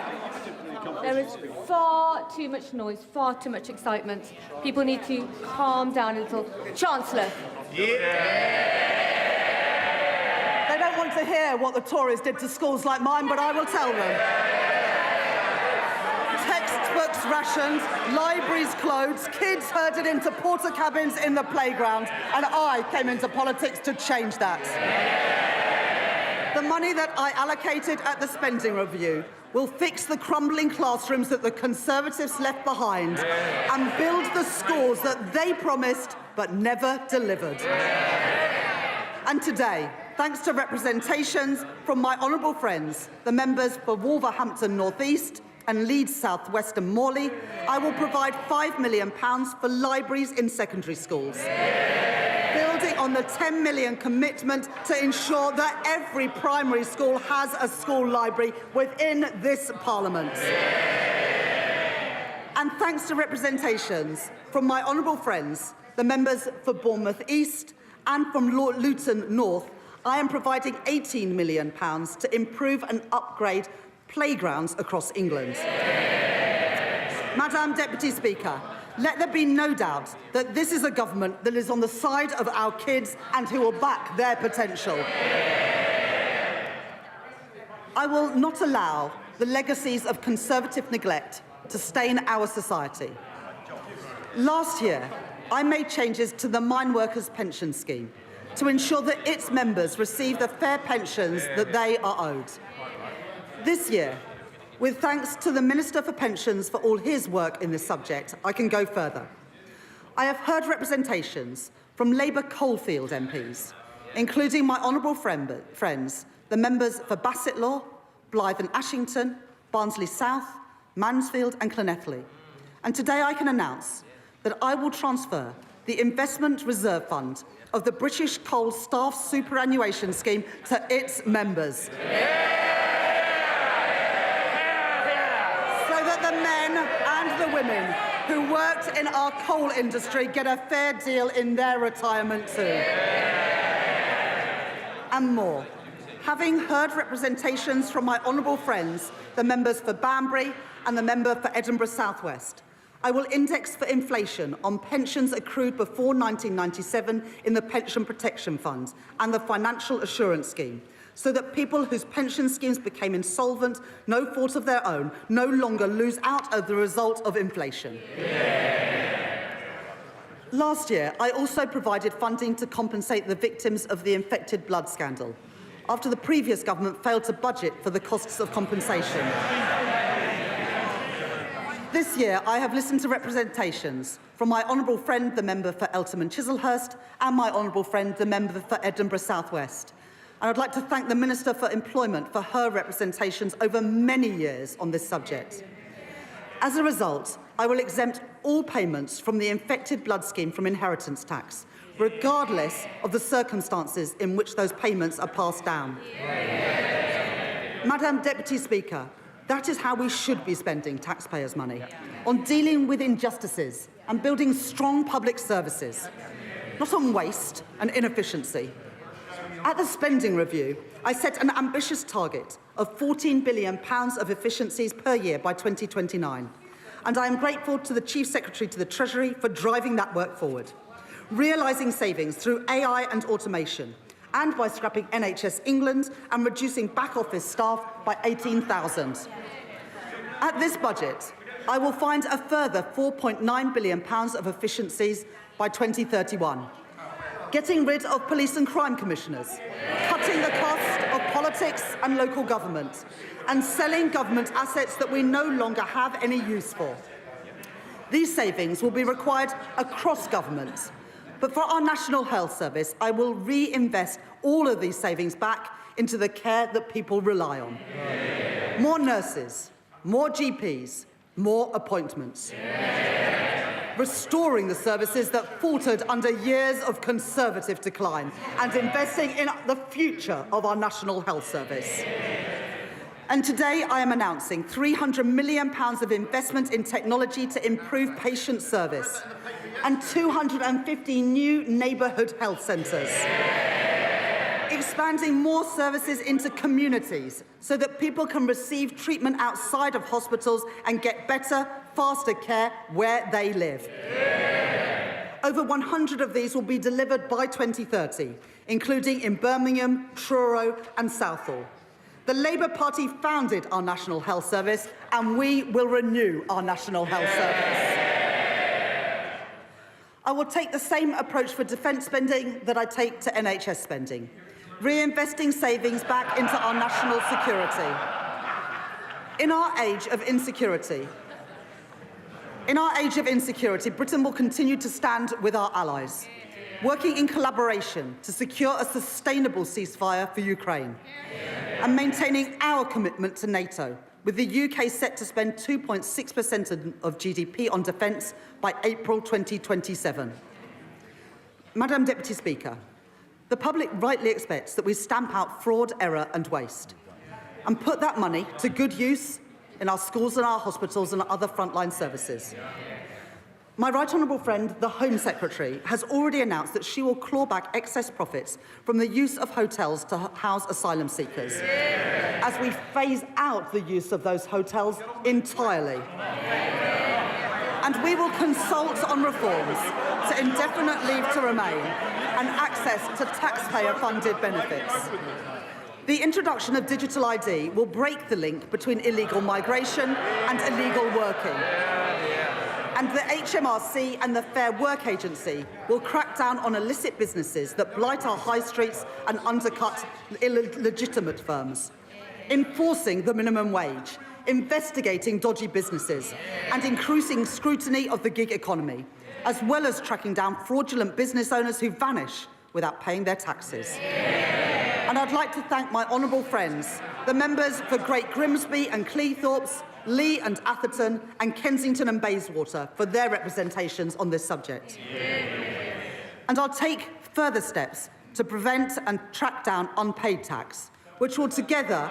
There is far too much noise, far too much excitement. People need to calm down a little. Chancellor. They don't want like to hear what the Tories did to schools like mine, but I will tell them. Textbooks rationed, libraries closed, kids herded into porter cabins in the playground, and I came into politics to change that. The money that I allocated at the spending review will fix the crumbling classrooms that the Conservatives left behind and build the schools that they promised but never delivered. And today, thanks to representations from my honourable friends, the members for Wolverhampton North East and Leeds South West and Morley, I will provide £5 million for libraries in secondary schools, building on the £10 million commitment to ensure that every primary school has a school library within this Parliament. And thanks to representations from my honourable friends, the members for Bournemouth East and from Luton North, I am providing £18 million to improve and upgrade playgrounds across England. Madam Deputy Speaker, let there be no doubt that this is a government that is on the side of our kids and who will back their potential. I will not allow the legacies of Conservative neglect to stain our society. Last year, I made changes to the Mine Workers Pension Scheme to ensure that its members receive the fair pensions that they are owed. This year, with thanks to the Minister for Pensions for all his work in this subject, I can go further. I have heard representations from Labour Coalfield MPs, including my honourable friends, the members for Bassetlaw, Blyth and Ashington, Barnsley South, Mansfield and Llanelli. And today I can announce that I will transfer the Investment Reserve Fund of the British Coal Staff Superannuation Scheme to its members. The men and the women who worked in our coal industry get a fair deal in their retirement too. And more. Having heard representations from my honourable friends, the members for Banbury and the member for Edinburgh South West, I will index for inflation on pensions accrued before 1997 in the Pension Protection Fund and the Financial Assurance Scheme, so that people whose pension schemes became insolvent, no fault of their own, no longer lose out as the result of inflation. Last year, I also provided funding to compensate the victims of the infected blood scandal, after the previous government failed to budget for the costs of compensation. This year, I have listened to representations from my honourable friend, the member for Eltham and Chislehurst, and my honourable friend, the member for Edinburgh South West. And I'd like to thank the Minister for Employment for her representations over many years on this subject. As a result, I will exempt all payments from the infected blood scheme from inheritance tax, regardless of the circumstances in which those payments are passed down. Madam Deputy Speaker, that is how we should be spending taxpayers' money, on dealing with injustices and building strong public services, not on waste and inefficiency. At the spending review, I set an ambitious target of £14 billion of efficiencies per year by 2029, and I am grateful to the Chief Secretary to the Treasury for driving that work forward, realising savings through AI and automation, and by scrapping NHS England and reducing back office staff by 18,000. At this budget, I will find a further £4.9 billion of efficiencies by 2031. Getting rid of police and crime commissioners, cutting the cost of politics and local government, and selling government assets that we no longer have any use for. These savings will be required across government, but for our National Health Service, I will reinvest all of these savings back into the care that people rely on. More nurses, more GPs, more appointments. Restoring the services that faltered under years of Conservative decline and investing in the future of our National Health Service. And today I am announcing £300 million of investment in technology to improve patient service and 250 new neighbourhood health centres. Expanding more services into communities so that people can receive treatment outside of hospitals and get better, faster care where they live. Over 100 of these will be delivered by 2030, including in Birmingham, Truro and Southall. The Labour Party founded our National Health Service, and we will renew our National Health Service. I will take the same approach for defence spending that I take to NHS spending, reinvesting savings back into our national security. In our age of insecurity, Britain will continue to stand with our allies, working in collaboration to secure a sustainable ceasefire for Ukraine and maintaining our commitment to NATO, with the UK set to spend 2.6% of GDP on defence by April 2027. Madam Deputy Speaker, the public rightly expects that we stamp out fraud, error and waste and put that money to good use in our schools and our hospitals and other frontline services. My right honourable friend, the Home Secretary, has already announced that she will claw back excess profits from the use of hotels to house asylum seekers, as we phase out the use of those hotels entirely. And we will consult on reforms to indefinite leave to remain and access to taxpayer-funded benefits. The introduction of digital ID will break the link between illegal migration and illegal working. And the HMRC and the Fair Work Agency will crack down on illicit businesses that blight our high streets and undercut illegitimate firms, enforcing the minimum wage, investigating dodgy businesses, and increasing scrutiny of the gig economy, as well as tracking down fraudulent business owners who vanish without paying their taxes. And I'd like to thank my honourable friends, the members for Great Grimsby and Cleethorpes, Lee and Atherton, and Kensington and Bayswater for their representations on this subject. And I'll take further steps to prevent and track down unpaid tax, which will together,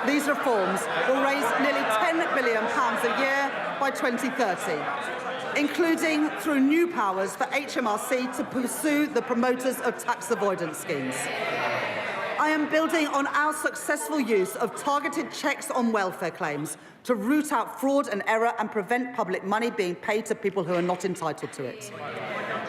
these reforms will raise nearly £10 billion a year by 2030, including through new powers for HMRC to pursue the promoters of tax avoidance schemes. I am building on our successful use of targeted checks on welfare claims to root out fraud and error and prevent public money being paid to people who are not entitled to it.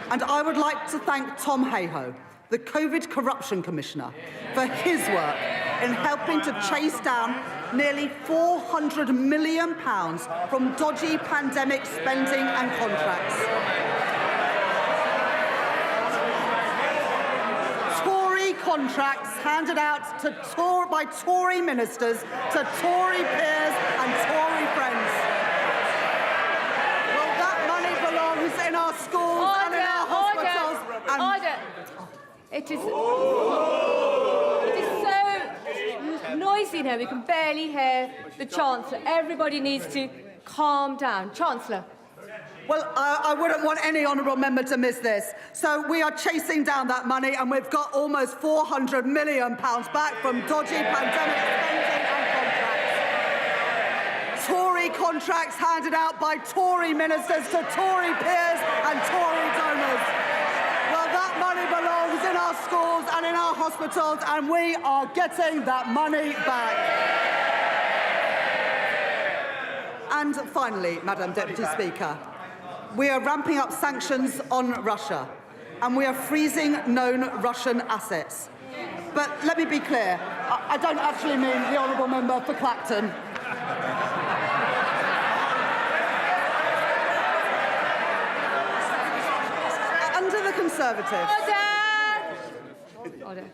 And I would like to thank Tom Hayhoe, the COVID Corruption Commissioner, for his work in helping to chase down nearly £400 million from dodgy pandemic spending and contracts. Contracts handed out by Tory ministers to Tory peers and Tory friends. Well, that money belongs in our schools and in our hospitals. It is so noisy now, we can barely hear the Chancellor. Everybody needs to calm down. Chancellor. Well, I wouldn't want any honourable member to miss this. So we are chasing down that money, and we've got almost £400 million back from dodgy pandemic spending and contracts. Tory contracts handed out by Tory ministers to Tory peers and Tory donors. Well, that money belongs in our schools and in our hospitals, and we are getting that money back. And finally, Madam Deputy Speaker, we are ramping up sanctions on Russia, and we are freezing known Russian assets. But let me be clear, I don't actually mean the honourable member for Clacton. Under the Conservatives... Order.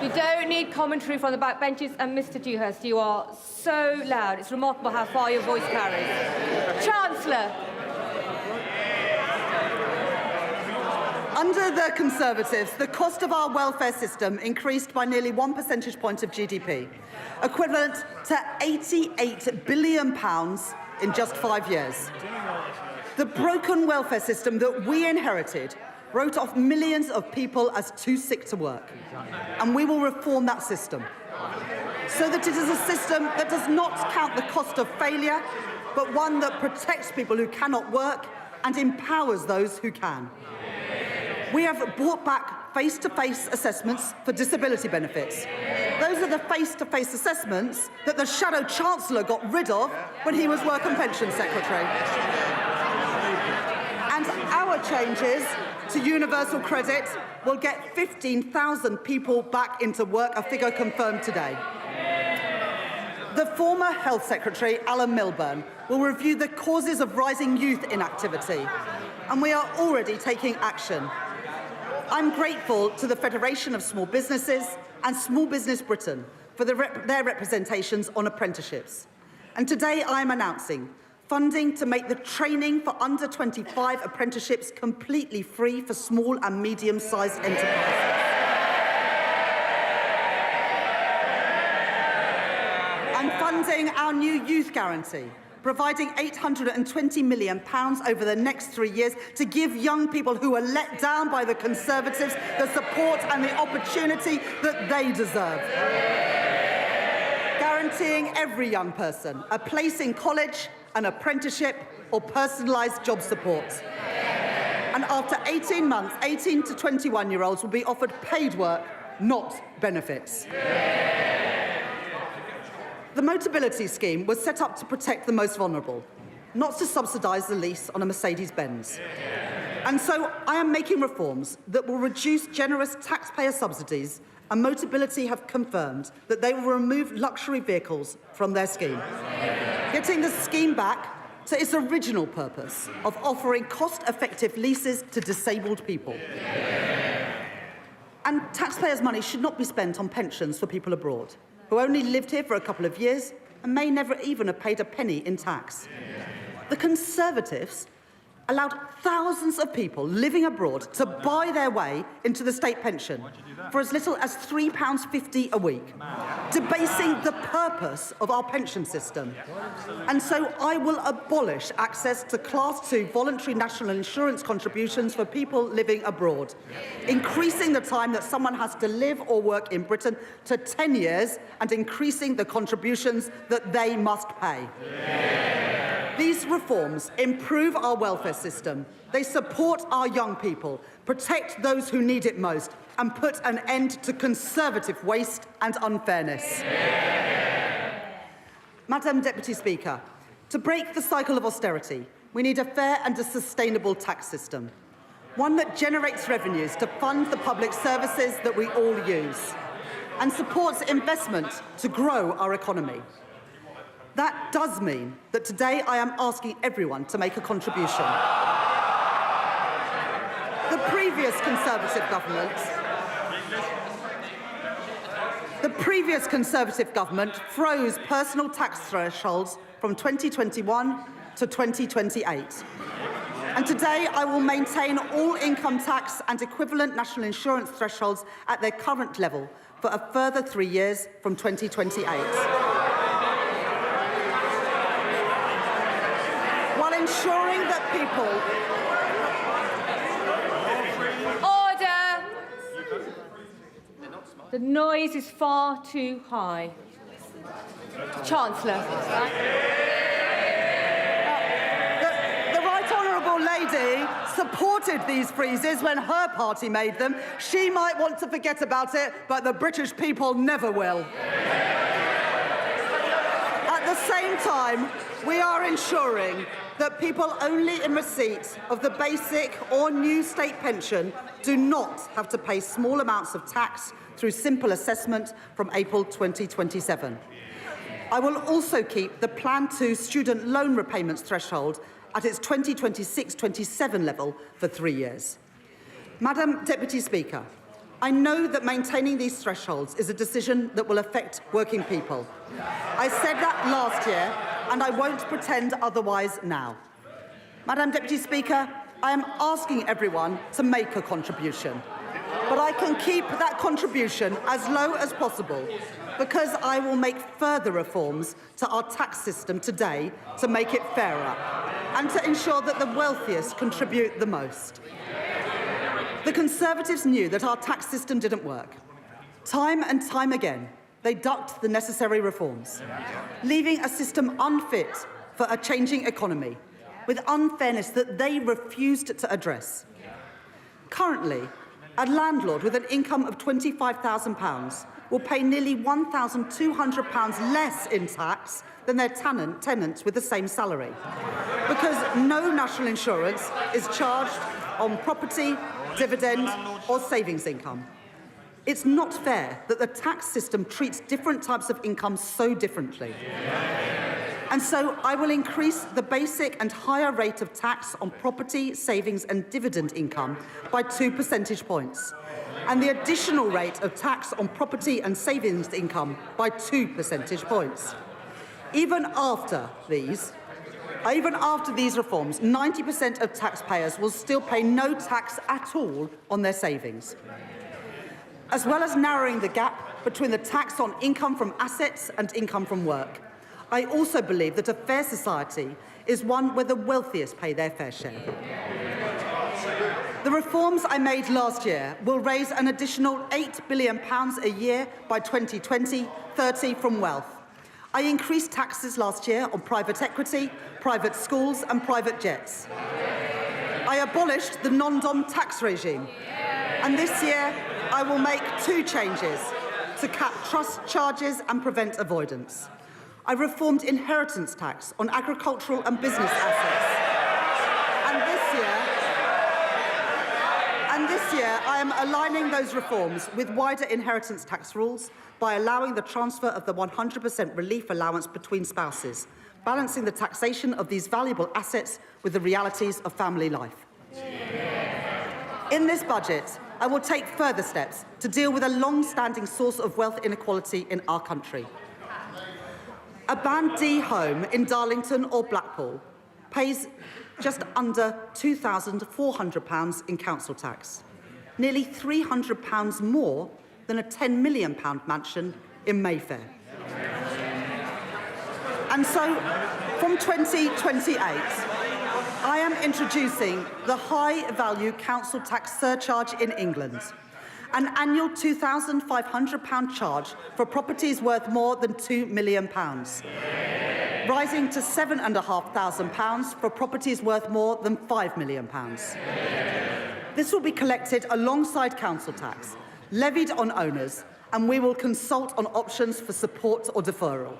You don't need commentary from the backbenches, and Mr Dewhurst, you are so loud. It's remarkable how far your voice carries. Chancellor. Under the Conservatives, the cost of our welfare system increased by nearly 1 percentage point of GDP, equivalent to £88 billion in just 5 years. The broken welfare system that we inherited wrote off millions of people as too sick to work. And we will reform that system so that it is a system that does not count the cost of failure, but one that protects people who cannot work and empowers those who can. We have brought back face-to-face assessments for disability benefits. Those are the face-to-face assessments that the Shadow Chancellor got rid of when he was Work and Pensions Secretary. And changes to universal credit will get 15,000 people back into work, a figure confirmed today. The former Health Secretary, Alan Milburn, will review the causes of rising youth inactivity, and we are already taking action. I'm grateful to the Federation of Small Businesses and Small Business Britain for their representations on apprenticeships. And today I am announcing funding to make the training for under 25 apprenticeships completely free for small and medium-sized enterprises. And funding our new youth guarantee, providing £820 million over the next 3 years to give young people who are let down by the Conservatives the support and the opportunity that they deserve. Guaranteeing every young person a place in college, an apprenticeship or personalised job support. And after 18 months, 18 to 21-year-olds will be offered paid work, not benefits. The Motability Scheme was set up to protect the most vulnerable, not to subsidise the lease on a Mercedes-Benz. And so I am making reforms that will reduce generous taxpayer subsidies, and Motability have confirmed that they will remove luxury vehicles from their scheme, getting the scheme back to its original purpose of offering cost-effective leases to disabled people. And taxpayers' money should not be spent on pensions for people abroad, who only lived here for a couple of years and may never even have paid a penny in tax. The Conservatives allowed thousands of people living abroad to buy their way into the state pension for as little as £3.50 a week, debasing the purpose of our pension system. And so I will abolish access to Class 2 voluntary national insurance contributions for people living abroad, increasing the time that someone has to live or work in Britain to 10 years and increasing the contributions that they must pay. These reforms improve our welfare system. They support our young people, protect those who need it most, and put an end to Conservative waste and unfairness. Madam Deputy Speaker, to break the cycle of austerity, we need a fair and a sustainable tax system, one that generates revenues to fund the public services that we all use, and supports investment to grow our economy. That does mean that today I am asking everyone to make a contribution. The previous Conservative government froze personal tax thresholds from 2021 to 2028. And today I will maintain all income tax and equivalent national insurance thresholds at their current level for a further 3 years from 2028. While ensuring that people... Order! The noise is far too high. Chancellor. The Right Honourable Lady supported these freezes when her party made them. She might want to forget about it, but the British people never will. At the same time, we are ensuring that people only in receipt of the basic or new state pension do not have to pay small amounts of tax through simple assessment from April 2027. I will also keep the Plan 2 student loan repayments threshold at its 2026-27 level for 3 years. Madam Deputy Speaker, I know that maintaining these thresholds is a decision that will affect working people. I said that last year, and I won't pretend otherwise now. Madam Deputy Speaker, I am asking everyone to make a contribution, but I can keep that contribution as low as possible because I will make further reforms to our tax system today to make it fairer and to ensure that the wealthiest contribute the most. The Conservatives knew that our tax system didn't work. Time and time again, they ducked the necessary reforms, leaving a system unfit for a changing economy, with unfairness that they refused to address. Currently, a landlord with an income of £25,000 will pay nearly £1,200 less in tax than their tenants with the same salary, because no national insurance is charged on property, dividend or savings income. It's not fair that the tax system treats different types of income so differently. And so I will increase the basic and higher rate of tax on property, savings and dividend income by 2 percentage points, and the additional rate of tax on property and savings income by 2 percentage points. Even after these reforms, 90% of taxpayers will still pay no tax at all on their savings. As well as narrowing the gap between the tax on income from assets and income from work, I also believe that a fair society is one where the wealthiest pay their fair share. The reforms I made last year will raise an additional £8 billion a year by 2020-30 from wealth. I increased taxes last year on private equity, private schools and private jets. I abolished the non-dom tax regime. And this year, I will make 2 changes to cap trust charges and prevent avoidance. I reformed inheritance tax on agricultural and business assets. And this year, I am aligning those reforms with wider inheritance tax rules by allowing the transfer of the 100% relief allowance between spouses, balancing the taxation of these valuable assets with the realities of family life. In this budget, I will take further steps to deal with a long-standing source of wealth inequality in our country. A Band D home in Darlington or Blackpool pays just under £2,400 in council tax, nearly £300 more than a £10 million mansion in Mayfair. And so, from 2028, I am introducing the high-value council tax surcharge in England, an annual £2,500 charge for properties worth more than £2 million, rising to £7,500 for properties worth more than £5 million. This will be collected alongside council tax, levied on owners, and we will consult on options for support or deferral.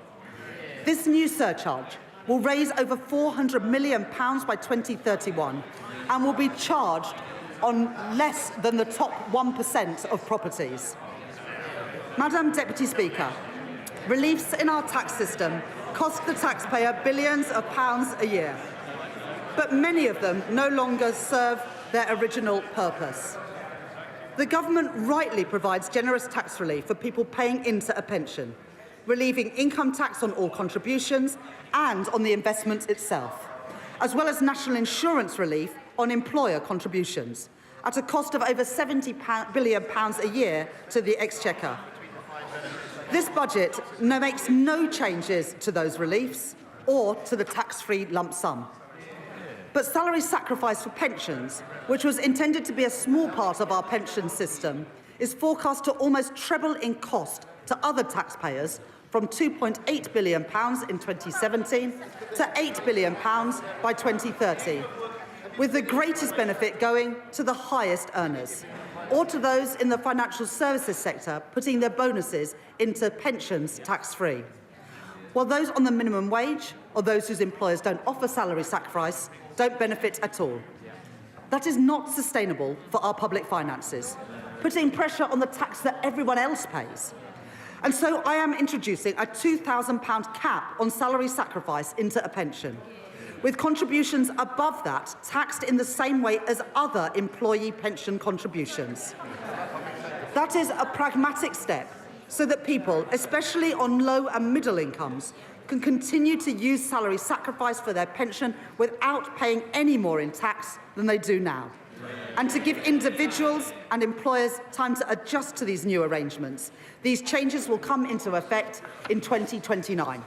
This new surcharge will raise over £400 million by 2031 and will be charged on less than the top 1% of properties. Madam Deputy Speaker, reliefs in our tax system cost the taxpayer billions of pounds a year, but many of them no longer serve their original purpose. The government rightly provides generous tax relief for people paying into a pension, relieving income tax on all contributions and on the investment itself, as well as national insurance relief on employer contributions, at a cost of over £70 billion a year to the Exchequer. This budget makes no changes to those reliefs or to the tax-free lump sum. But salary sacrifice for pensions, which was intended to be a small part of our pension system, is forecast to almost treble in cost to other taxpayers, from £2.8 billion in 2017 to £8 billion by 2030, with the greatest benefit going to the highest earners, or to those in the financial services sector putting their bonuses into pensions tax-free, while those on the minimum wage or those whose employers don't offer salary sacrifice don't benefit at all. That is not sustainable for our public finances, putting pressure on the tax that everyone else pays. And so I am introducing a £2,000 cap on salary sacrifice into a pension, with contributions above that taxed in the same way as other employee pension contributions. That is a pragmatic step so that people, especially on low and middle incomes, can continue to use salary sacrifice for their pension without paying any more in tax than they do now, and to give individuals and employers time to adjust to these new arrangements. These changes will come into effect in 2029.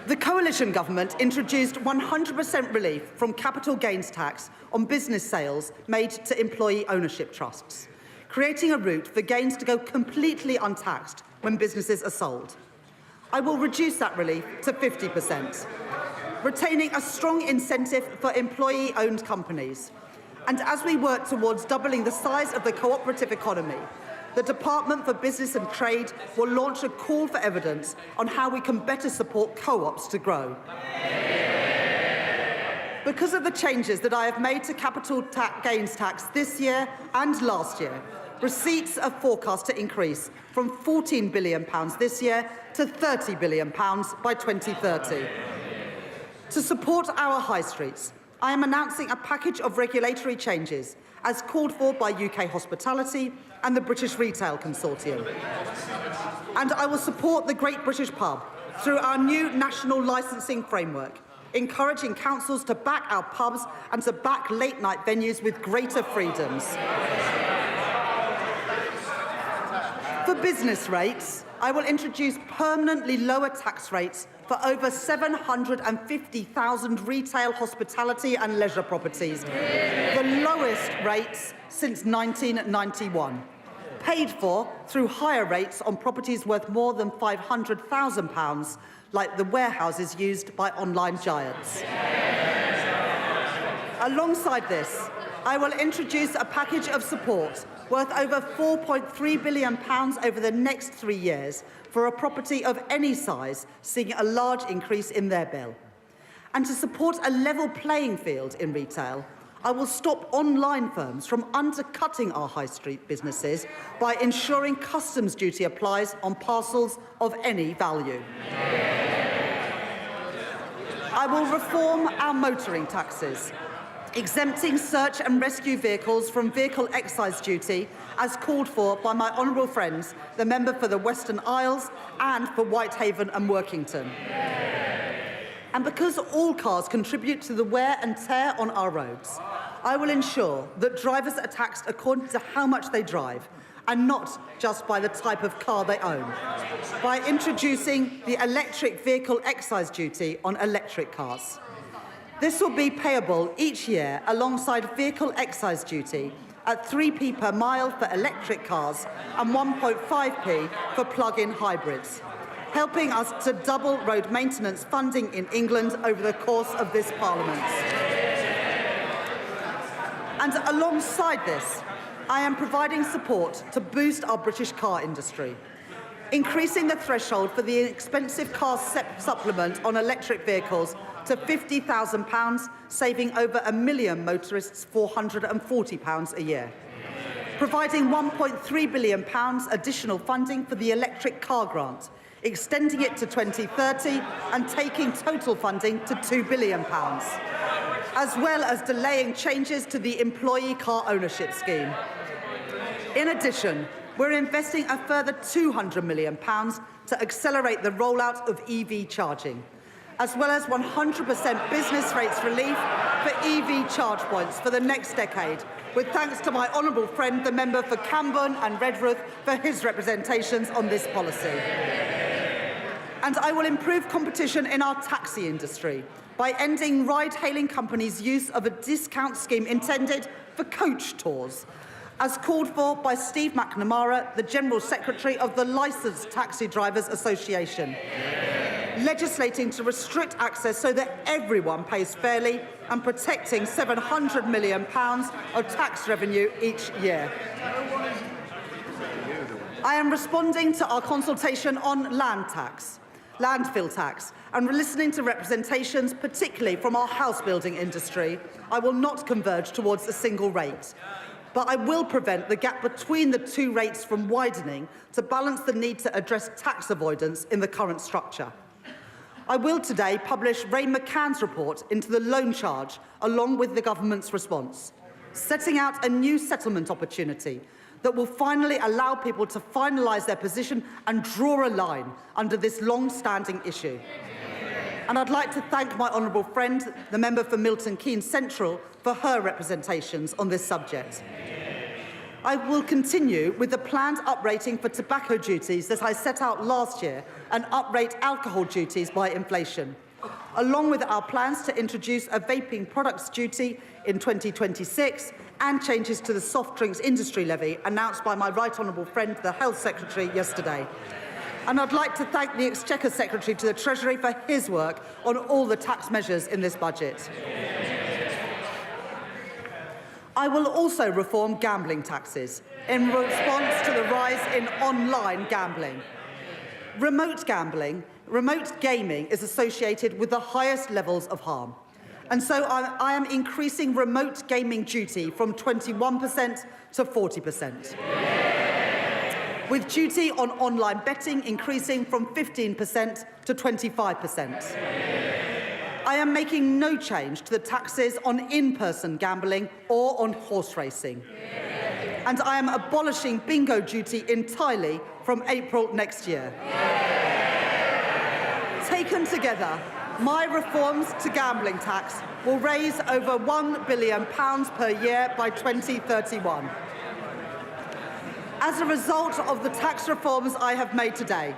The coalition government introduced 100% relief from capital gains tax on business sales made to employee ownership trusts, creating a route for gains to go completely untaxed when businesses are sold. I will reduce that relief to 50%, retaining a strong incentive for employee-owned companies. And as we work towards doubling the size of the cooperative economy, the Department for Business and Trade will launch a call for evidence on how we can better support co-ops to grow. Because of the changes that I have made to capital gains tax this year and last year, receipts are forecast to increase from £14 billion this year to £30 billion by 2030. To support our high streets, I am announcing a package of regulatory changes as called for by UK Hospitality and the British Retail Consortium. And I will support the Great British Pub through our new national licensing framework, encouraging councils to back our pubs and to back late-night venues with greater freedoms. For business rates, I will introduce permanently lower tax rates for over 750,000 retail, hospitality and leisure properties, the lowest rates since 1991, paid for through higher rates on properties worth more than £500,000, like the warehouses used by online giants. Alongside this, I will introduce a package of support worth over £4.3 billion over the next 3 years for a property of any size seeing a large increase in their bill. And to support a level playing field in retail, I will stop online firms from undercutting our high street businesses by ensuring customs duty applies on parcels of any value. I will reform our motoring taxes, exempting search and rescue vehicles from vehicle excise duty as called for by my honourable friends, the member for the Western Isles and for Whitehaven and Workington. And because all cars contribute to the wear and tear on our roads, I will ensure that drivers are taxed according to how much they drive and not just by the type of car they own, by introducing the electric vehicle excise duty on electric cars. This will be payable each year alongside vehicle excise duty at 3p per mile for electric cars and 1.5p for plug-in hybrids, helping us to double road maintenance funding in England over the course of this Parliament. And alongside this, I am providing support to boost our British car industry, increasing the threshold for the expensive car supplement on electric vehicles to £50,000, saving over 1 million motorists £440 a year. Providing £1.3 billion additional funding for the electric car grant, extending it to 2030 and taking total funding to £2 billion, as well as delaying changes to the employee car ownership scheme. In addition, we're investing a further £200 million to accelerate the rollout of EV charging, as well as 100% business rates relief for EV charge points for the next decade, with thanks to my honourable friend, the member for Camborne and Redruth, for his representations on this policy. And I will improve competition in our taxi industry by ending ride-hailing companies' use of a discount scheme intended for coach tours, as called for by Steve McNamara, the General Secretary of the Licensed Taxi Drivers Association, legislating to restrict access so that everyone pays fairly and protecting £700 million of tax revenue each year. I am responding to our consultation on landfill tax, and listening to representations, particularly from our house building industry. I will not converge towards a single rate, but I will prevent the gap between the two rates from widening to balance the need to address tax avoidance in the current structure. I will today publish Ray McCann's report into the loan charge along with the government's response, setting out a new settlement opportunity that will finally allow people to finalise their position and draw a line under this long-standing issue. And I'd like to thank my honourable friend, the member for Milton Keynes Central, for her representations on this subject. I will continue with the planned uprating for tobacco duties that I set out last year and uprate alcohol duties by inflation, along with our plans to introduce a vaping products duty in 2026 and changes to the soft drinks industry levy announced by my right honourable friend, the Health Secretary, yesterday. And I'd like to thank the Exchequer Secretary to the Treasury for his work on all the tax measures in this budget. I will also reform gambling taxes in response to the rise in online gambling. Remote gaming is associated with the highest levels of harm, And so I am increasing remote gaming duty from 21% to 40%. With duty on online betting increasing from 15% to 25%. I am making no change to the taxes on in-person gambling or on horse racing. And I am abolishing bingo duty entirely from April next year. Taken together, my reforms to gambling tax will raise over £1 billion per year by 2031. As a result of the tax reforms I have made today,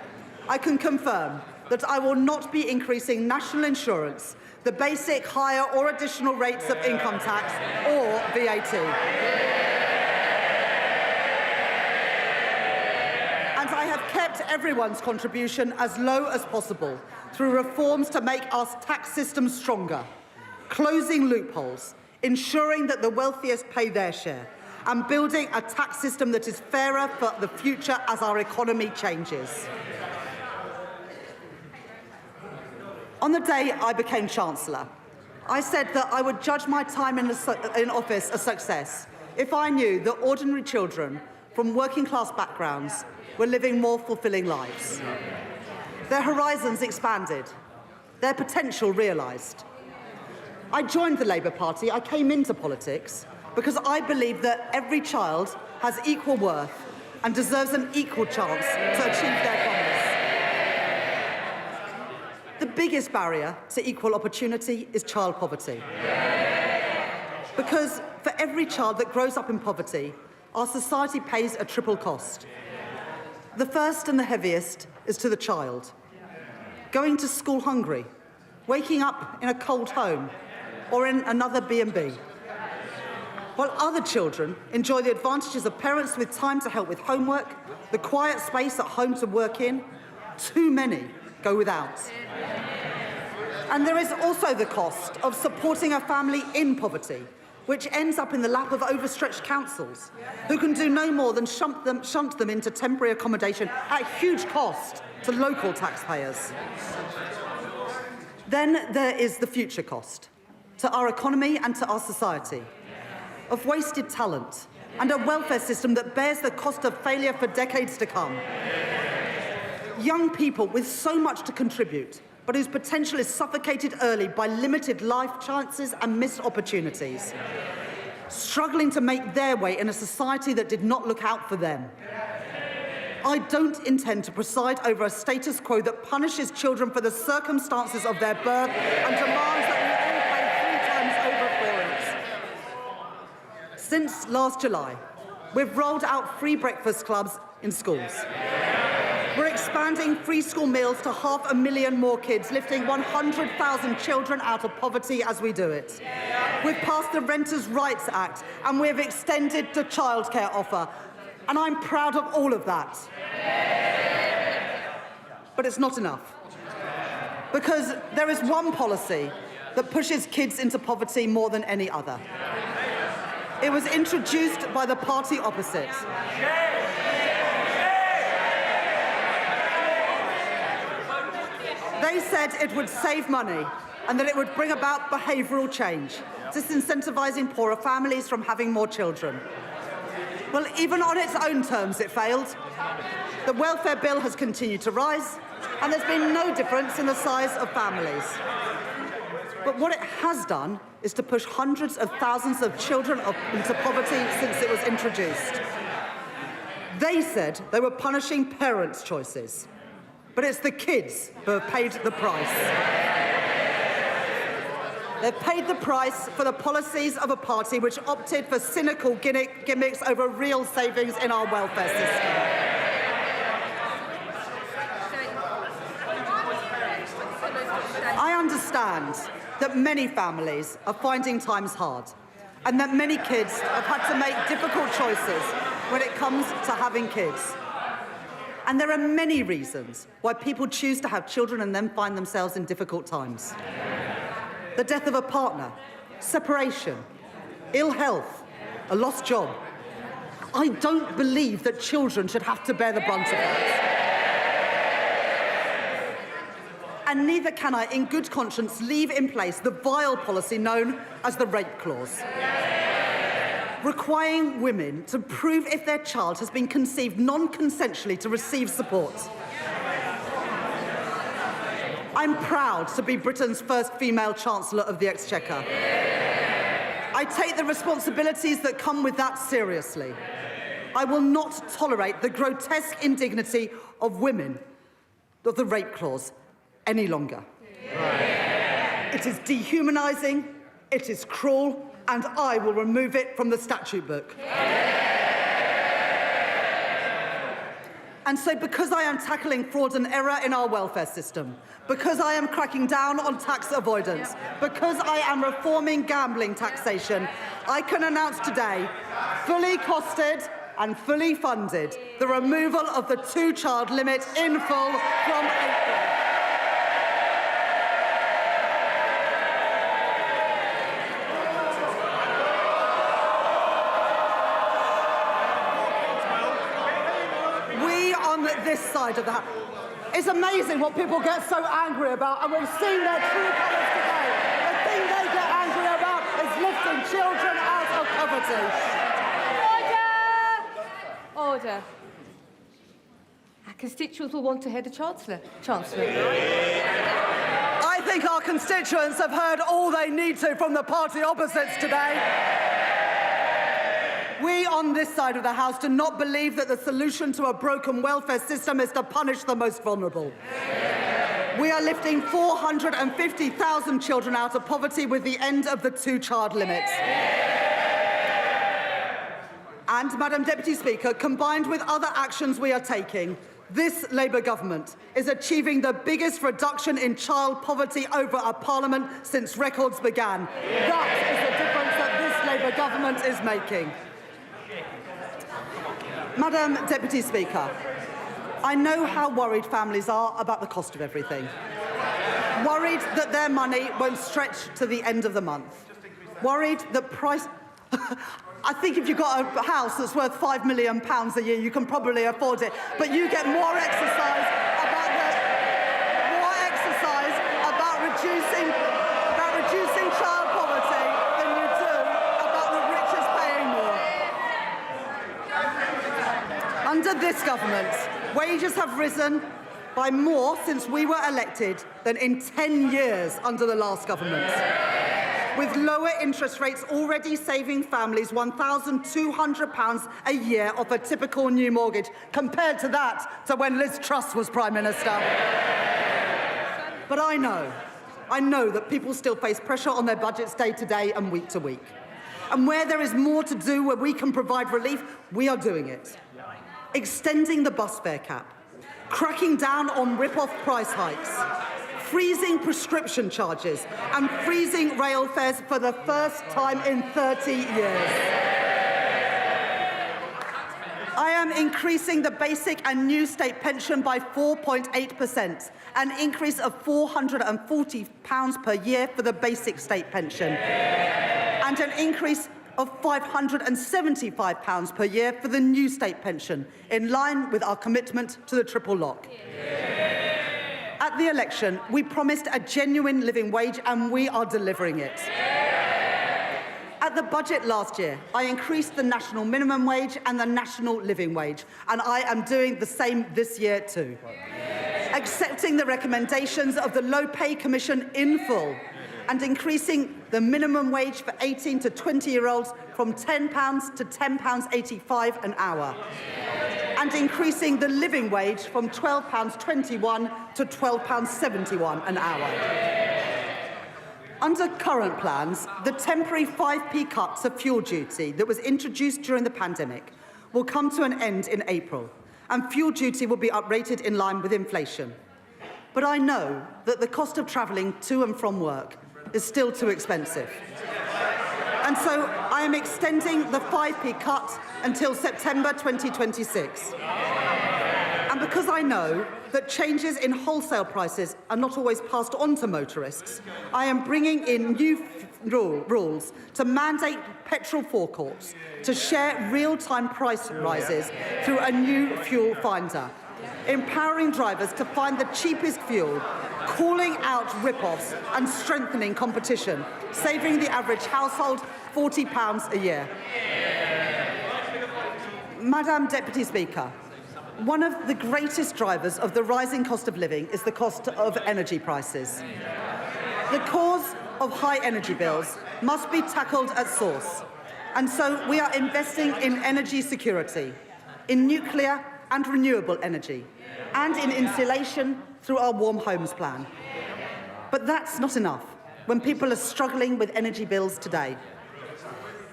I can confirm that I will not be increasing national insurance, the basic, higher or additional rates of income tax or VAT. And I have kept everyone's contribution as low as possible through reforms to make our tax system stronger, closing loopholes, ensuring that the wealthiest pay their share, and building a tax system that is fairer for the future as our economy changes. On the day I became Chancellor, I said that I would judge my time in office a success if I knew that ordinary children from working-class backgrounds were living more fulfilling lives. Their horizons expanded, their potential realised. I joined the Labour Party, I came into politics, because I believe that every child has equal worth and deserves an equal chance to achieve their promise. The biggest barrier to equal opportunity is child poverty. Because for every child that grows up in poverty, our society pays a triple cost. The first and the heaviest is to the child. Going to school hungry, waking up in a cold home, or in another B&B. While other children enjoy the advantages of parents with time to help with homework, the quiet space at home to work in, too many go without. And there is also the cost of supporting a family in poverty, which ends up in the lap of overstretched councils, who can do no more than shunt them into temporary accommodation at huge cost to local taxpayers. Then there is the future cost, to our economy and to our society, of wasted talent and a welfare system that bears the cost of failure for decades to come. Young people with so much to contribute, but whose potential is suffocated early by limited life chances and missed opportunities, struggling to make their way in a society that did not look out for them. I don't intend to preside over a status quo that punishes children for the circumstances of their birth and demands that Since last July, we've rolled out free breakfast clubs in schools. We're expanding free school meals to 500,000 more kids, lifting 100,000 children out of poverty as we do it. We've passed the Renters' Rights Act, and we've extended the childcare offer. And I'm proud of all of that. But it's not enough. Because there is one policy that pushes kids into poverty more than any other. It was introduced by the party opposite. They said it would save money and that it would bring about behavioural change, disincentivising poorer families from having more children. Well, even on its own terms, it failed. The welfare bill has continued to rise, and there's been no difference in the size of families. But what it has done is to push hundreds of thousands of children into poverty since it was introduced. They said they were punishing parents' choices, but it's the kids who have paid the price. They've paid the price for the policies of a party which opted for cynical gimmicks over real savings in our welfare system. I understand that many families are finding times hard and that many kids have had to make difficult choices when it comes to having kids. And there are many reasons why people choose to have children and then find themselves in difficult times. The death of a partner, separation, ill health, a lost job. I don't believe that children should have to bear the brunt of that. And neither can I, in good conscience, leave in place the vile policy known as the rape clause, requiring women to prove if their child has been conceived non-consensually to receive support. I'm proud to be Britain's first female Chancellor of the Exchequer. I take the responsibilities that come with that seriously. I will not tolerate the grotesque indignity of women of the rape clause any longer. It is dehumanising, it is cruel, and I will remove it from the statute book. And so because I am tackling fraud and error in our welfare system, because I am cracking down on tax avoidance, because I am reforming gambling taxation, I can announce today, fully costed and fully funded, the removal of the two-child limit in full from April. This side of the house. It's amazing what people get so angry about, and we've seen their true colours today. The thing they get angry about is lifting children out of poverty. Order. Our constituents will want to hear the Chancellor. I think our constituents have heard all they need to from the party opposites today. We on this side of the House do not believe that the solution to a broken welfare system is to punish the most vulnerable. We are lifting 450,000 children out of poverty with the end of the two-child limit. And, Madam Deputy Speaker, combined with other actions we are taking, this Labour government is achieving the biggest reduction in child poverty over a parliament since records began. That is the difference that this Labour government is making. Madam Deputy Speaker, I know how worried families are about the cost of everything. Worried that their money won't stretch to the end of the month. Worried that price... I think if you've got a house that's worth £5 million a year, you can probably afford it. But you get more exercise about reducing child poverty than you do about the richest paying more. Under this government, wages have risen by more since we were elected than in 10 years under the last government, with lower interest rates already saving families £1,200 a year off a typical new mortgage, compared to that to when Liz Truss was Prime Minister. But I know that people still face pressure on their budgets day to day and week to week. And where there is more to do, where we can provide relief, we are doing it. Extending the bus fare cap, cracking down on rip-off price hikes, freezing prescription charges and freezing rail fares for the first time in 30 years. I am increasing the basic and new state pension by 4.8%, an increase of £440 per year for the basic state pension, and an increase of £575 per year for the new state pension, in line with our commitment to the triple lock. At the election, we promised a genuine living wage, and we are delivering it. At the budget last year, I increased the national minimum wage and the national living wage, and I am doing the same this year too. Accepting the recommendations of the Low Pay Commission in full, and increasing the minimum wage for 18 to 20-year-olds from £10 to £10.85 an hour, and increasing the living wage from £12.21 to £12.71 an hour. Under current plans, the temporary 5p cut to fuel duty that was introduced during the pandemic will come to an end in April, and fuel duty will be uprated in line with inflation. But I know that the cost of travelling to and from work is still too expensive. And so I am extending the 5p cut until September 2026. And because I know that changes in wholesale prices are not always passed on to motorists, I am bringing in new rules to mandate petrol forecourts to share real-time price rises through a new fuel finder, empowering drivers to find the cheapest fuel, calling out rip-offs and strengthening competition, saving the average household £40 a year. Madam Deputy Speaker, one of the greatest drivers of the rising cost of living is the cost of energy prices. The cause of high energy bills must be tackled at source, and so we are investing in energy security, in nuclear and renewable energy, and in insulation through our Warm Homes Plan. But that's not enough when people are struggling with energy bills today.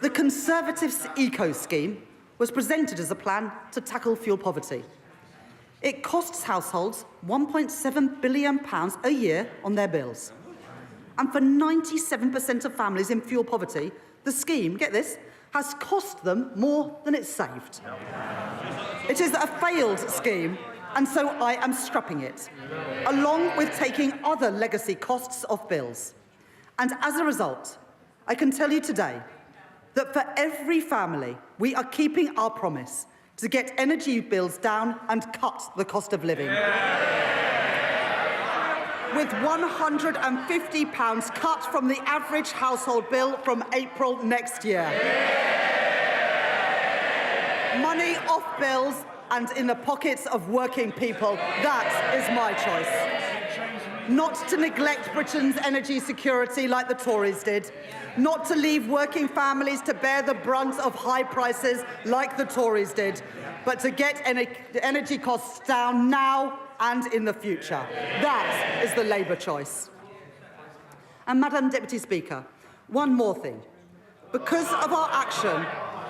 The Conservatives' Eco Scheme was presented as a plan to tackle fuel poverty. It costs households £1.7 billion a year on their bills. And for 97% of families in fuel poverty, the scheme, get this, has cost them more than it's saved. It is a failed scheme, and so I am scrapping it, along with taking other legacy costs off bills. And as a result, I can tell you today that for every family, we are keeping our promise to get energy bills down and cut the cost of living. With £150 cut from the average household bill from April next year. Money off bills and in the pockets of working people, that is my choice. Not to neglect Britain's energy security like the Tories did. Not to leave working families to bear the brunt of high prices like the Tories did, but to get energy costs down now and in the future. That is the Labour choice. And Madam Deputy Speaker, one more thing. Because of our action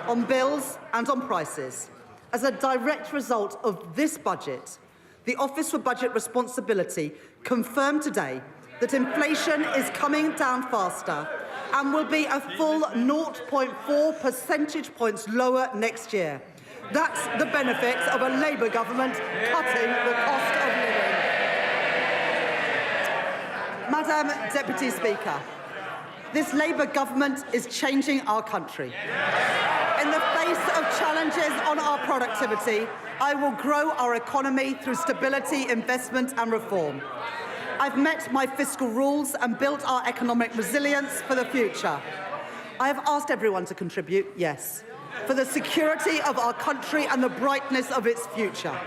on bills and on prices, as a direct result of this budget, the Office for Budget Responsibility confirmed today that inflation is coming down faster and will be a full 0.4 percentage points lower next year. That's the benefit of a Labour government cutting the cost of living. Madam Deputy Speaker, this Labour government is changing our country. In the face of challenges on our productivity, I will grow our economy through stability, investment and reform. I've met my fiscal rules and built our economic resilience for the future. I have asked everyone to contribute, yes, for the security of our country and the brightness of its future.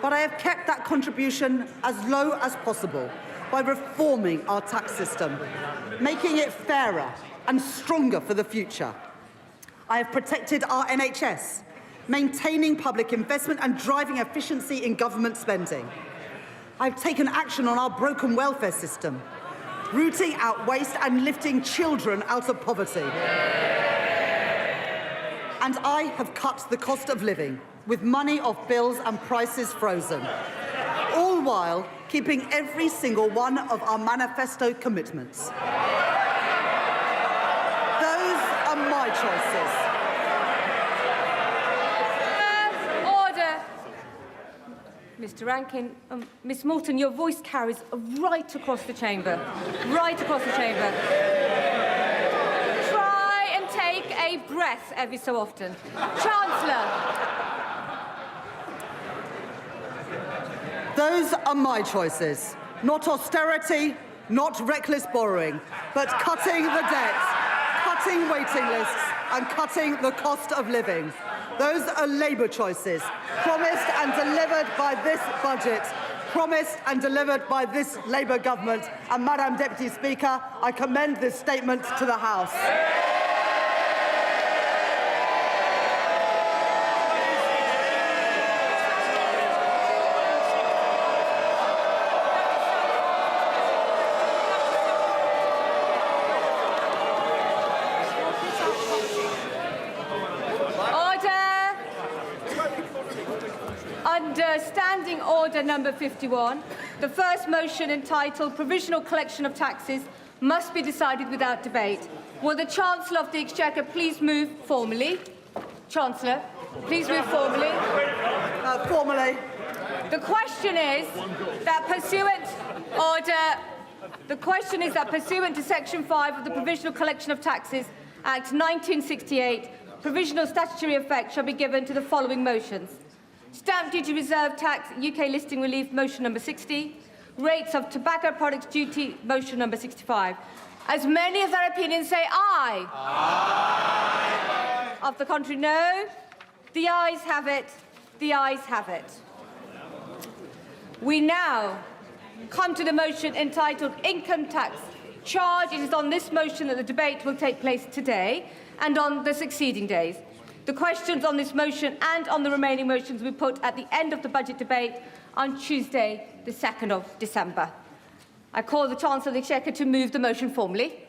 But I have kept that contribution as low as possible by reforming our tax system, making it fairer and stronger for the future. I have protected our NHS, maintaining public investment and driving efficiency in government spending. I've taken action on our broken welfare system, rooting out waste and lifting children out of poverty. And I have cut the cost of living with money off bills and prices frozen, all while keeping every single one of our manifesto commitments. Those are my choices. Order. Mr. Rankin, Miss Moulton, your voice carries right across the chamber. Right across the chamber. Try and take a breath every so often. Chancellor. Those are my choices. Not austerity, not reckless borrowing, but cutting the debt, cutting waiting lists and cutting the cost of living. Those are Labour choices, promised and delivered by this budget, promised and delivered by this Labour government. And Madam Deputy Speaker, I commend this statement to the House. Standing Order number 51, the first motion entitled Provisional Collection of Taxes must be decided without debate. Will the Chancellor of the Exchequer please move formally? Chancellor, please move formally. Formally. The question is that pursuant to Section 5 of the Provisional Collection of Taxes Act 1968, provisional statutory effect shall be given to the following motions. Stamp duty reserve tax, UK listing relief, motion number 60. rates of tobacco products duty, motion number 65. As many of their opinions say aye. Aye. Of the contrary, no. The ayes have it. The ayes have it. We now come to the motion entitled Income Tax Charge. It is on this motion that the debate will take place today and on the succeeding days. The questions on this motion and on the remaining motions will be put at the end of the budget debate on Tuesday, the 2nd of December. I call the Chancellor of the Exchequer to move the motion formally.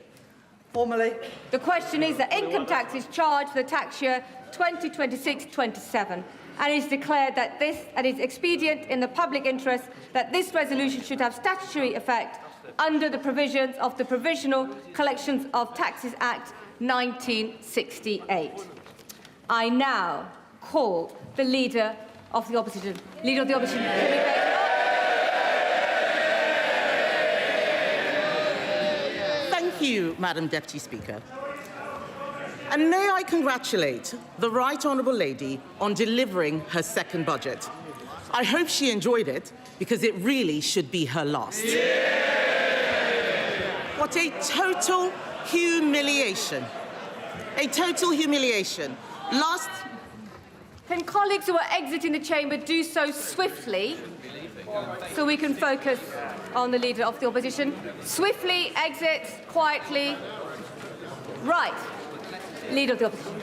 Formally. The question is that income tax is charged for the tax year 2026-27, and it is declared that this and is expedient in the public interest that this resolution should have statutory effect under the provisions of the Provisional Collections of Taxes Act 1968. I now call the Leader of the Opposition. Leader of the Opposition. Thank you, Madam Deputy Speaker. And may I congratulate the Right Honourable Lady on delivering her second budget. I hope she enjoyed it, because it really should be her last. What a total humiliation. A total humiliation. Last... Can colleagues who are exiting the chamber do so swiftly so we can focus on the Leader of the Opposition? Swiftly exit, quietly. Right. Leader of the Opposition.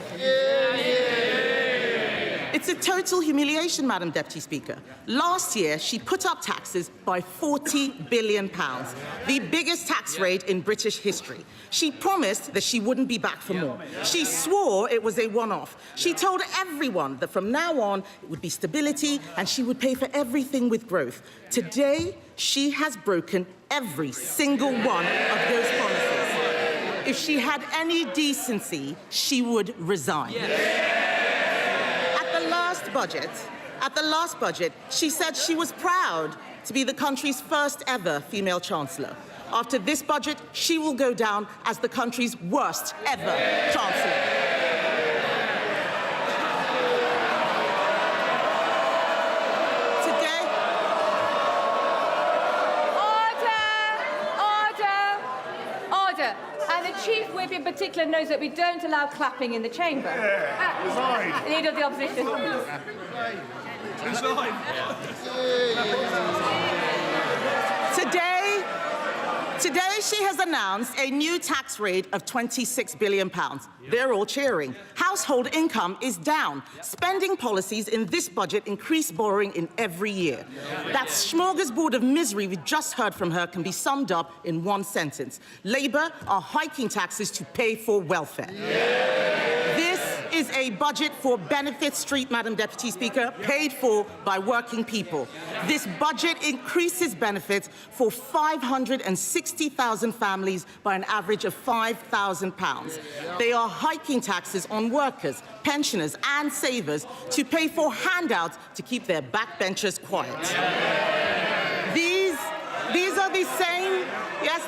It's a total humiliation, Madam Deputy Speaker. Last year, she put up taxes by £40 billion, the biggest tax rate in British history. She promised that she wouldn't be back for more. She swore it was a one-off. She told everyone that from now on, it would be stability and she would pay for everything with growth. Today, she has broken every single one of those promises. If she had any decency, she would resign. At the last budget, she said she was proud to be the country's first ever female Chancellor. After this budget, she will go down as the country's worst ever Chancellor. Chief Whip in particular knows that we don't allow clapping in the chamber. Leader of the Opposition. Today she has announced a new tax rate of £26 billion. They're all cheering. Household income is down. Spending policies in this budget increase borrowing in every year. That smorgasbord of misery we just heard from her can be summed up in one sentence. Labour are hiking taxes to pay for welfare. This is a budget for Benefit Street, Madam Deputy Speaker, paid for by working people. This budget increases benefits for 560,000 families by an average of £5,000. They are hiking taxes on workers, pensioners and savers to pay for handouts to keep their backbenchers quiet. These are the same, yes,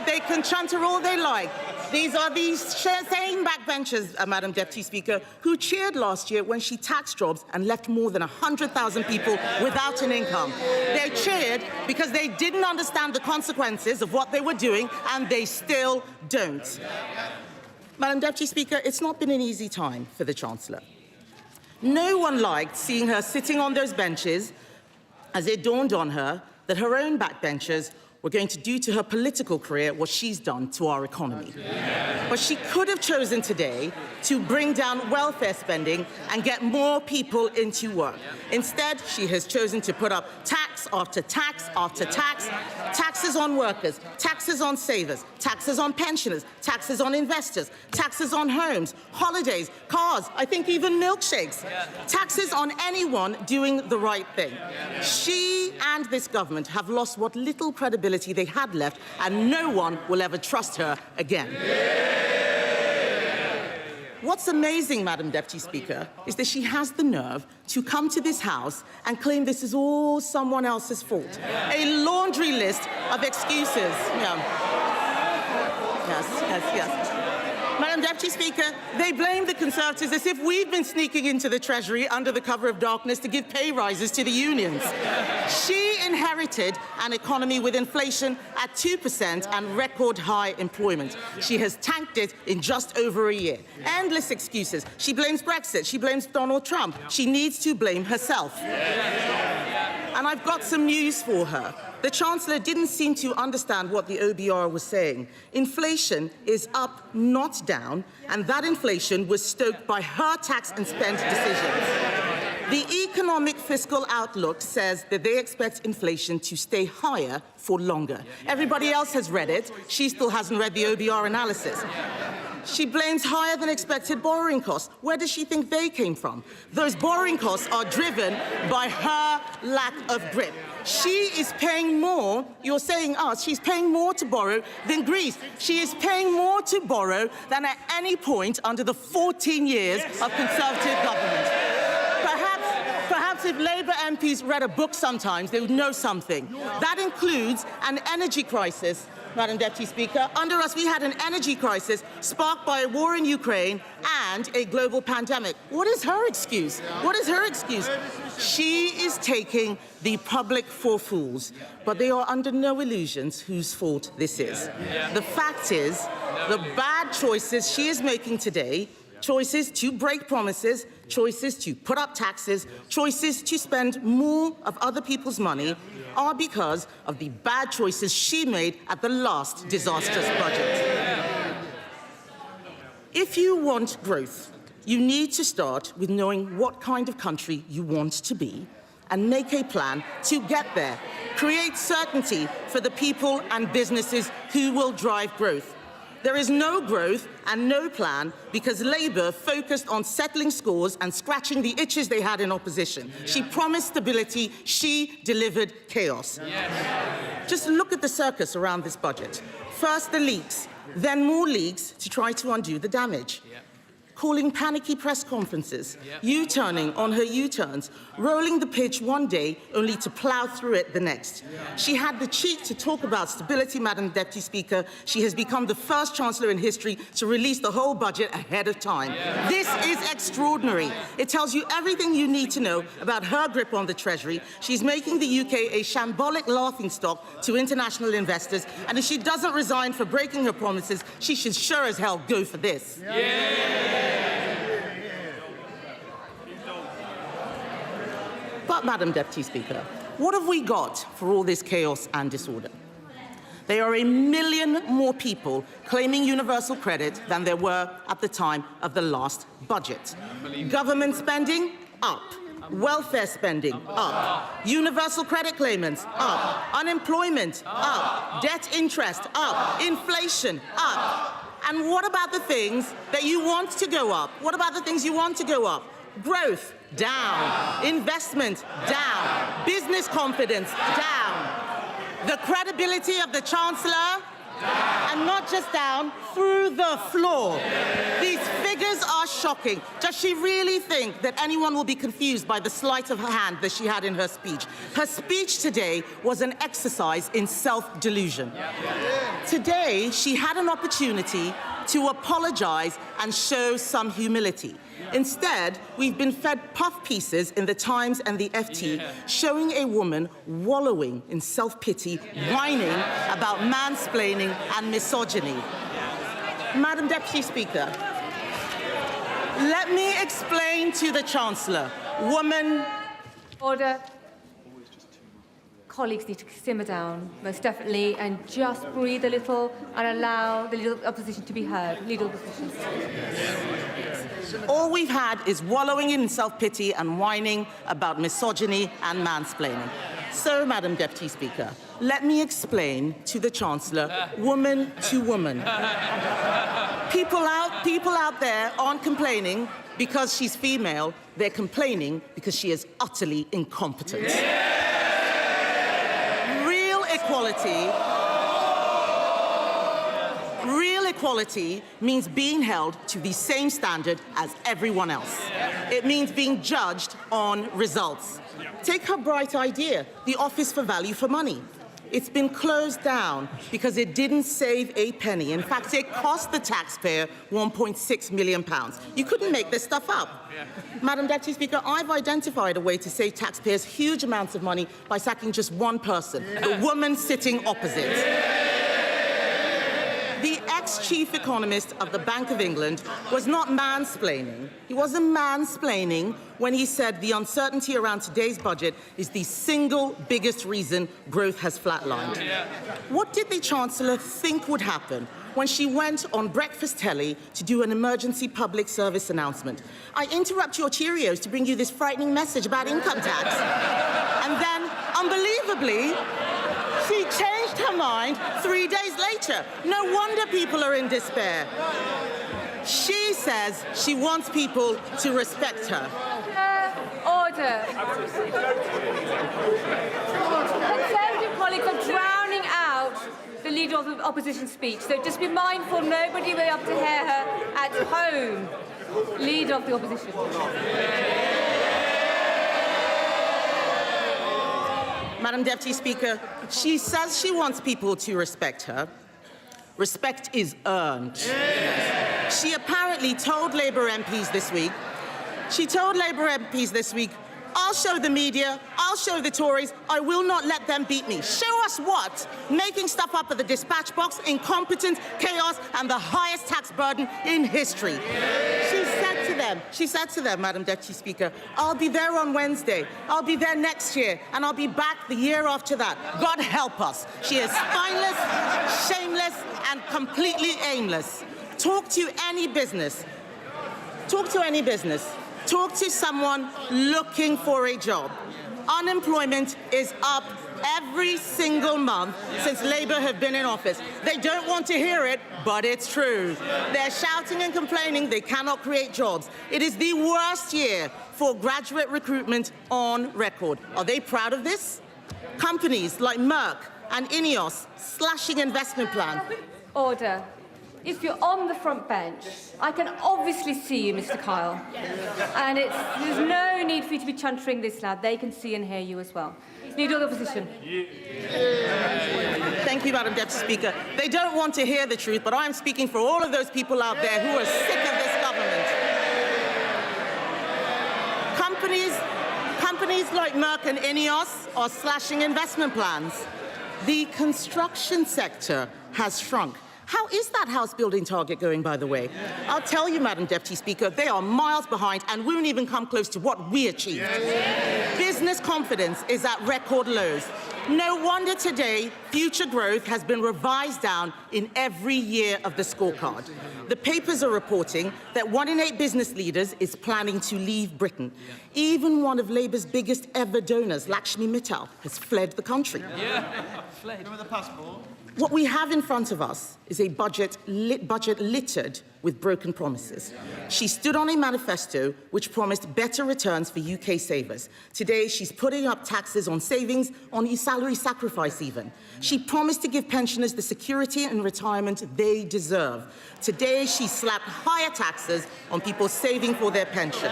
they can chanter all they like. These are the same backbenchers, Madam Deputy Speaker, who cheered last year when she taxed jobs and left more than 100,000 people without an income. They cheered because they didn't understand the consequences of what they were doing, and they still don't. Madam Deputy Speaker, it's not been an easy time for the Chancellor. No one liked seeing her sitting on those benches as it dawned on her that her own backbenchers were going to do to her political career what she's done to our economy. But she could have chosen today to bring down welfare spending and get more people into work. Instead, she has chosen to put up tax after tax after tax, taxes on workers, taxes on savers, taxes on pensioners, taxes on investors, taxes on homes, holidays, cars, I think even milkshakes, taxes on anyone doing the right thing. She and this government have lost what little credibility they had left, and no one will ever trust her again. What's amazing, Madam Deputy Speaker, is that she has the nerve to come to this House and claim this is all someone else's fault. A laundry list of excuses. Yeah. Yes. Madam Deputy Speaker, they blame the Conservatives as if we've been sneaking into the Treasury under the cover of darkness to give pay rises to the unions. She inherited an economy with inflation at 2% and record high employment. She has tanked it in just over a year. Endless excuses. She blames Brexit. She blames Donald Trump. She needs to blame herself. And I've got some news for her. The Chancellor didn't seem to understand what the OBR was saying. Inflation is up, not down, and that inflation was stoked by her tax and spend decisions. The economic fiscal outlook says that they expect inflation to stay higher for longer. Everybody else has read it. She still hasn't read the OBR analysis. She blames higher than expected borrowing costs. Where does she think they came from? Those borrowing costs are driven by her lack of grip. She is paying more, you're saying us, she's paying more to borrow than Greece. She is paying more to borrow than at any point under the 14 years of Conservative government. Perhaps if Labour MPs read a book sometimes, they would know something. That includes an energy crisis. Madam Deputy Speaker, under us we had an energy crisis sparked by a war in Ukraine and a global pandemic. What is her excuse? What is her excuse? She is taking the public for fools, but they are under no illusions whose fault this is. The fact is, the bad choices she is making today, choices to break promises, choices to put up taxes, choices to spend more of other people's money, are because of the bad choices she made at the last disastrous budget. If you want growth, you need to start with knowing what kind of country you want to be and make a plan to get there. Create certainty for the people and businesses who will drive growth. There is no growth and no plan because Labour focused on settling scores and scratching the itches they had in opposition. She promised stability, she delivered chaos. Just look at the circus around this budget. First the leaks, then more leaks to try to undo the damage. Calling panicky press conferences, U-turning on her U-turns, rolling the pitch one day only to plough through it the next. She had the cheek to talk about stability, Madam Deputy Speaker. She has become the first Chancellor in history to release the whole budget ahead of time. This is extraordinary. It tells you everything you need to know about her grip on the Treasury. She's making the UK a shambolic laughingstock to international investors, and if she doesn't resign for breaking her promises, she should sure as hell go for this. But, Madam Deputy Speaker, what have we got for all this chaos and disorder? There are 1 million more people claiming universal credit than there were at the time of the last budget. Government spending, up. Welfare spending, up. Universal credit claimants, up. Unemployment, up. Debt interest, up. Inflation, up. And what about the things that you want to go up? What about the things you want to go up? Growth, down. Investment, down. Business confidence, down. The credibility of the Chancellor, and not just down, through the floor. These figures are shocking. Does she really think that anyone will be confused by the sleight of her hand that she had in her speech? Her speech today was an exercise in self-delusion. Today, she had an opportunity to apologize and show some humility. Instead, we've been fed puff pieces in the Times and the FT showing a woman wallowing in self-pity, whining about mansplaining and misogyny. Madam Deputy Speaker, let me explain to the Chancellor. Woman... Order. Colleagues need to simmer down, most definitely, and just breathe a little and allow the Leader of the Opposition to be heard. Leader of the Opposition. All we've had is wallowing in self-pity and whining about misogyny and mansplaining. So, Madam Deputy Speaker, let me explain to the Chancellor, woman to woman. People out there aren't complaining because she's female. They're complaining because she is utterly incompetent. Real equality means being held to the same standard as everyone else. It means being judged on results. Take her bright idea, the Office for Value for Money. It's been closed down because it didn't save a penny. In fact, it cost the taxpayer £1.6 million. You couldn't make this stuff up. Madam Deputy Speaker, I've identified a way to save taxpayers huge amounts of money by sacking just one person, the woman sitting opposite. The ex-chief economist of the Bank of England was not mansplaining. He wasn't mansplaining when he said the uncertainty around today's budget is the single biggest reason growth has flatlined. What did the Chancellor think would happen when she went on breakfast telly to do an emergency public service announcement? I interrupt your Cheerios to bring you this frightening message about income tax. And then, unbelievably, she changed her mind 3 days later. No wonder people are in despair. She says she wants people to respect her. Order. Conservative colleagues are drowning out the Leader of the Opposition speech, so just be mindful nobody will be able to hear her at home. Leader of the Opposition. Madam Deputy Speaker, she says she wants people to respect her. Respect is earned. She apparently told Labour MPs this week, I'll show the media, I'll show the Tories, I will not let them beat me. Show us what? Making stuff up at the dispatch box, incompetence, chaos, and the highest tax burden in history. She said to them, Madam Deputy Speaker, I'll be there on Wednesday, I'll be there next year, and I'll be back the year after that. God help us. She is spineless, shameless, and completely aimless. Talk to any business. Talk to someone looking for a job. Unemployment is up every single month since Labour have been in office. They don't want to hear it, but it's true. They're shouting and complaining they cannot create jobs. It is the worst year for graduate recruitment on record. Are they proud of this? Companies like Merck and Ineos slashing investment plan. Order. If you're on the front bench, I can obviously see you, Mr. Kyle. And there's no need for you to be chuntering this loud. They can see and hear you as well. Leader of the Opposition. Thank you, Madam Deputy Speaker. They don't want to hear the truth, but I'm speaking for all of those people out there who are sick of this government. Companies like Merck and Ineos are slashing investment plans. The construction sector has shrunk. How is that house building target going, by the way? I'll tell you, Madam Deputy Speaker, they are miles behind and won't even come close to what we achieved. Business confidence is at record lows. No wonder today future growth has been revised down in every year of the scorecard. The papers are reporting that 1 in 8 business leaders is planning to leave Britain. Even one of Labour's biggest ever donors, Lakshmi Mittal, has fled the country. Fled. With a passport. What we have in front of us is a budget littered with broken promises. She stood on a manifesto which promised better returns for UK savers. Today, she's putting up taxes on savings, on salary sacrifice even. She promised to give pensioners the security and retirement they deserve. Today, she slapped higher taxes on people saving for their pension.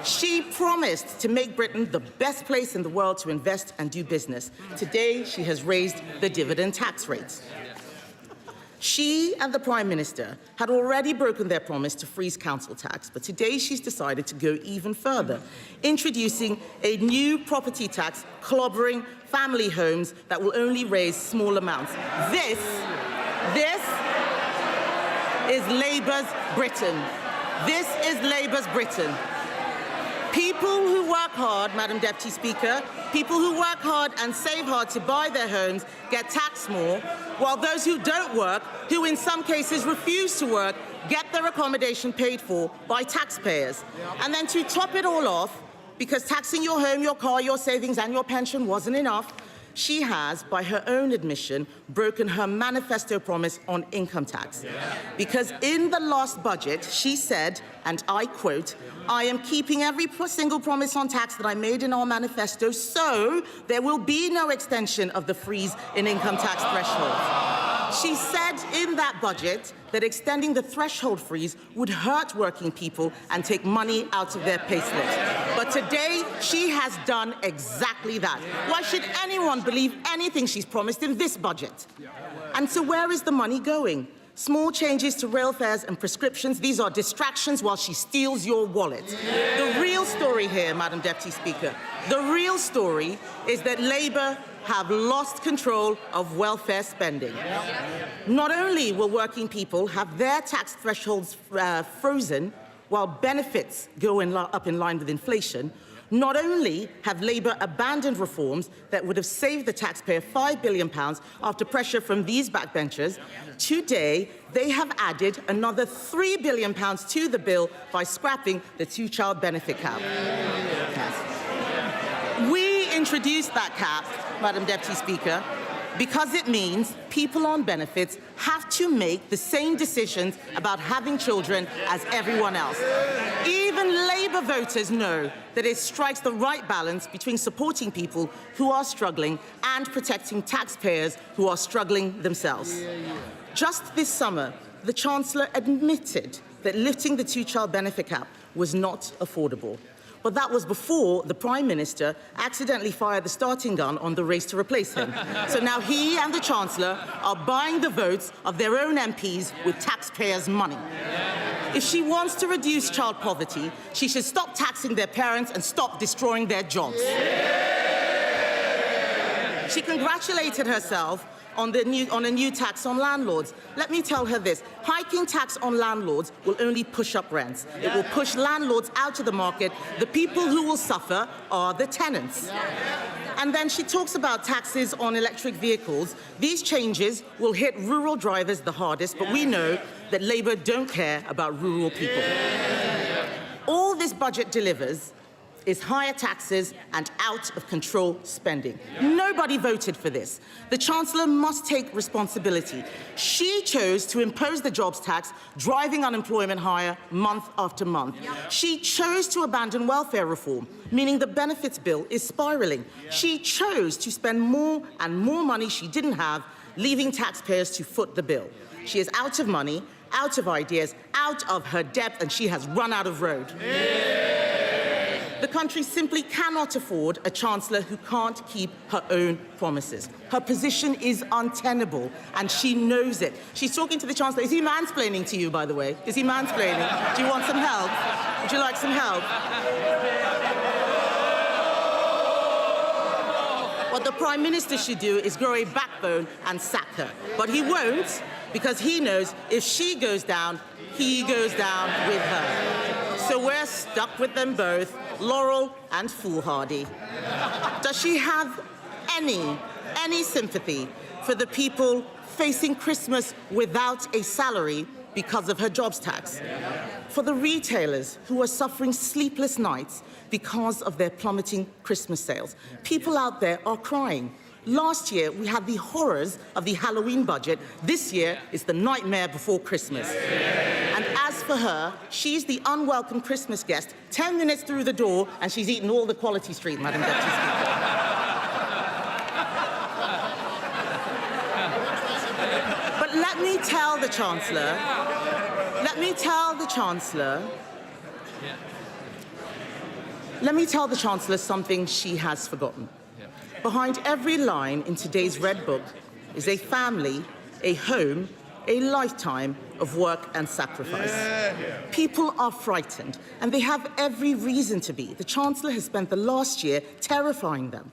She promised to make Britain the best place in the world to invest and do business. Today, she has raised the dividend tax rates. She and the Prime Minister had already broken their promise to freeze council tax, but today she's decided to go even further, introducing a new property tax clobbering family homes that will only raise small amounts. This is Labour's Britain. This is Labour's Britain. People who work hard, Madam Deputy Speaker, people who work hard and save hard to buy their homes get taxed more, while those who don't work, who in some cases refuse to work, get their accommodation paid for by taxpayers. And then to top it all off, because taxing your home, your car, your savings and your pension wasn't enough, she has, by her own admission, broken her manifesto promise on income tax. Because in the last budget, she said, and I quote, I am keeping every single promise on tax that I made in our manifesto, so there will be no extension of the freeze in income tax threshold. She said in that budget that extending the threshold freeze would hurt working people and take money out of their payslips. But But today, she has done exactly that. Why should anyone believe anything she's promised in this budget? And so where is the money going? Small changes to rail fares and prescriptions, these are distractions while she steals your wallet. The real story here, Madam Deputy Speaker, the real story is that Labour have lost control of welfare spending. Not only will working people have their tax thresholds frozen while benefits go up in line with inflation, not only have Labour abandoned reforms that would have saved the taxpayer £5 billion after pressure from these backbenchers, today they have added another £3 billion to the bill by scrapping the two-child benefit cap. We introduced that cap, Madam Deputy Speaker, because it means people on benefits have to make the same decisions about having children as everyone else. Even Labour voters know that it strikes the right balance between supporting people who are struggling and protecting taxpayers who are struggling themselves. Just this summer, the Chancellor admitted that lifting the two-child benefit cap was not affordable. But that was before the Prime Minister accidentally fired the starting gun on the race to replace him. So now he and the Chancellor are buying the votes of their own MPs with taxpayers' money. If she wants to reduce child poverty, she should stop taxing their parents and stop destroying their jobs. She congratulated herself on a new tax on landlords. Let me tell her this. Hiking tax on landlords will only push up rents. It will push landlords out of the market. The people who will suffer are the tenants. And then she talks about taxes on electric vehicles. These changes will hit rural drivers the hardest, but we know that Labour don't care about rural people. All this budget delivers is higher taxes and out-of-control spending. Nobody voted for this. The Chancellor must take responsibility. She chose to impose the jobs tax, driving unemployment higher month after month. She chose to abandon welfare reform, meaning the benefits bill is spiralling. She chose to spend more and more money she didn't have, leaving taxpayers to foot the bill. She is out of money, out of ideas, out of her depth, and she has run out of road. The country simply cannot afford a Chancellor who can't keep her own promises. Her position is untenable, and she knows it. She's talking to the Chancellor. Is he mansplaining to you, by the way? Is he mansplaining? Do you want some help? Would you like some help? What the Prime Minister should do is grow a backbone and sack her. But he won't, because he knows if she goes down, he goes down with her. So we're stuck with them both, Laurel and foolhardy. Does she have any sympathy for the people facing Christmas without a salary because of her jobs tax? For the retailers who are suffering sleepless nights because of their plummeting Christmas sales? People out there are crying. Last year, we had the horrors of the Halloween budget. This year is the nightmare before Christmas. And as for her, she's the unwelcome Christmas guest, 10 minutes through the door, and she's eaten all the Quality Street, Madam Deputy Speaker. But let me tell the Chancellor something she has forgotten. Behind every line in today's Red Book is a family, a home, a lifetime of work and sacrifice. People are frightened, and they have every reason to be. The Chancellor has spent the last year terrifying them.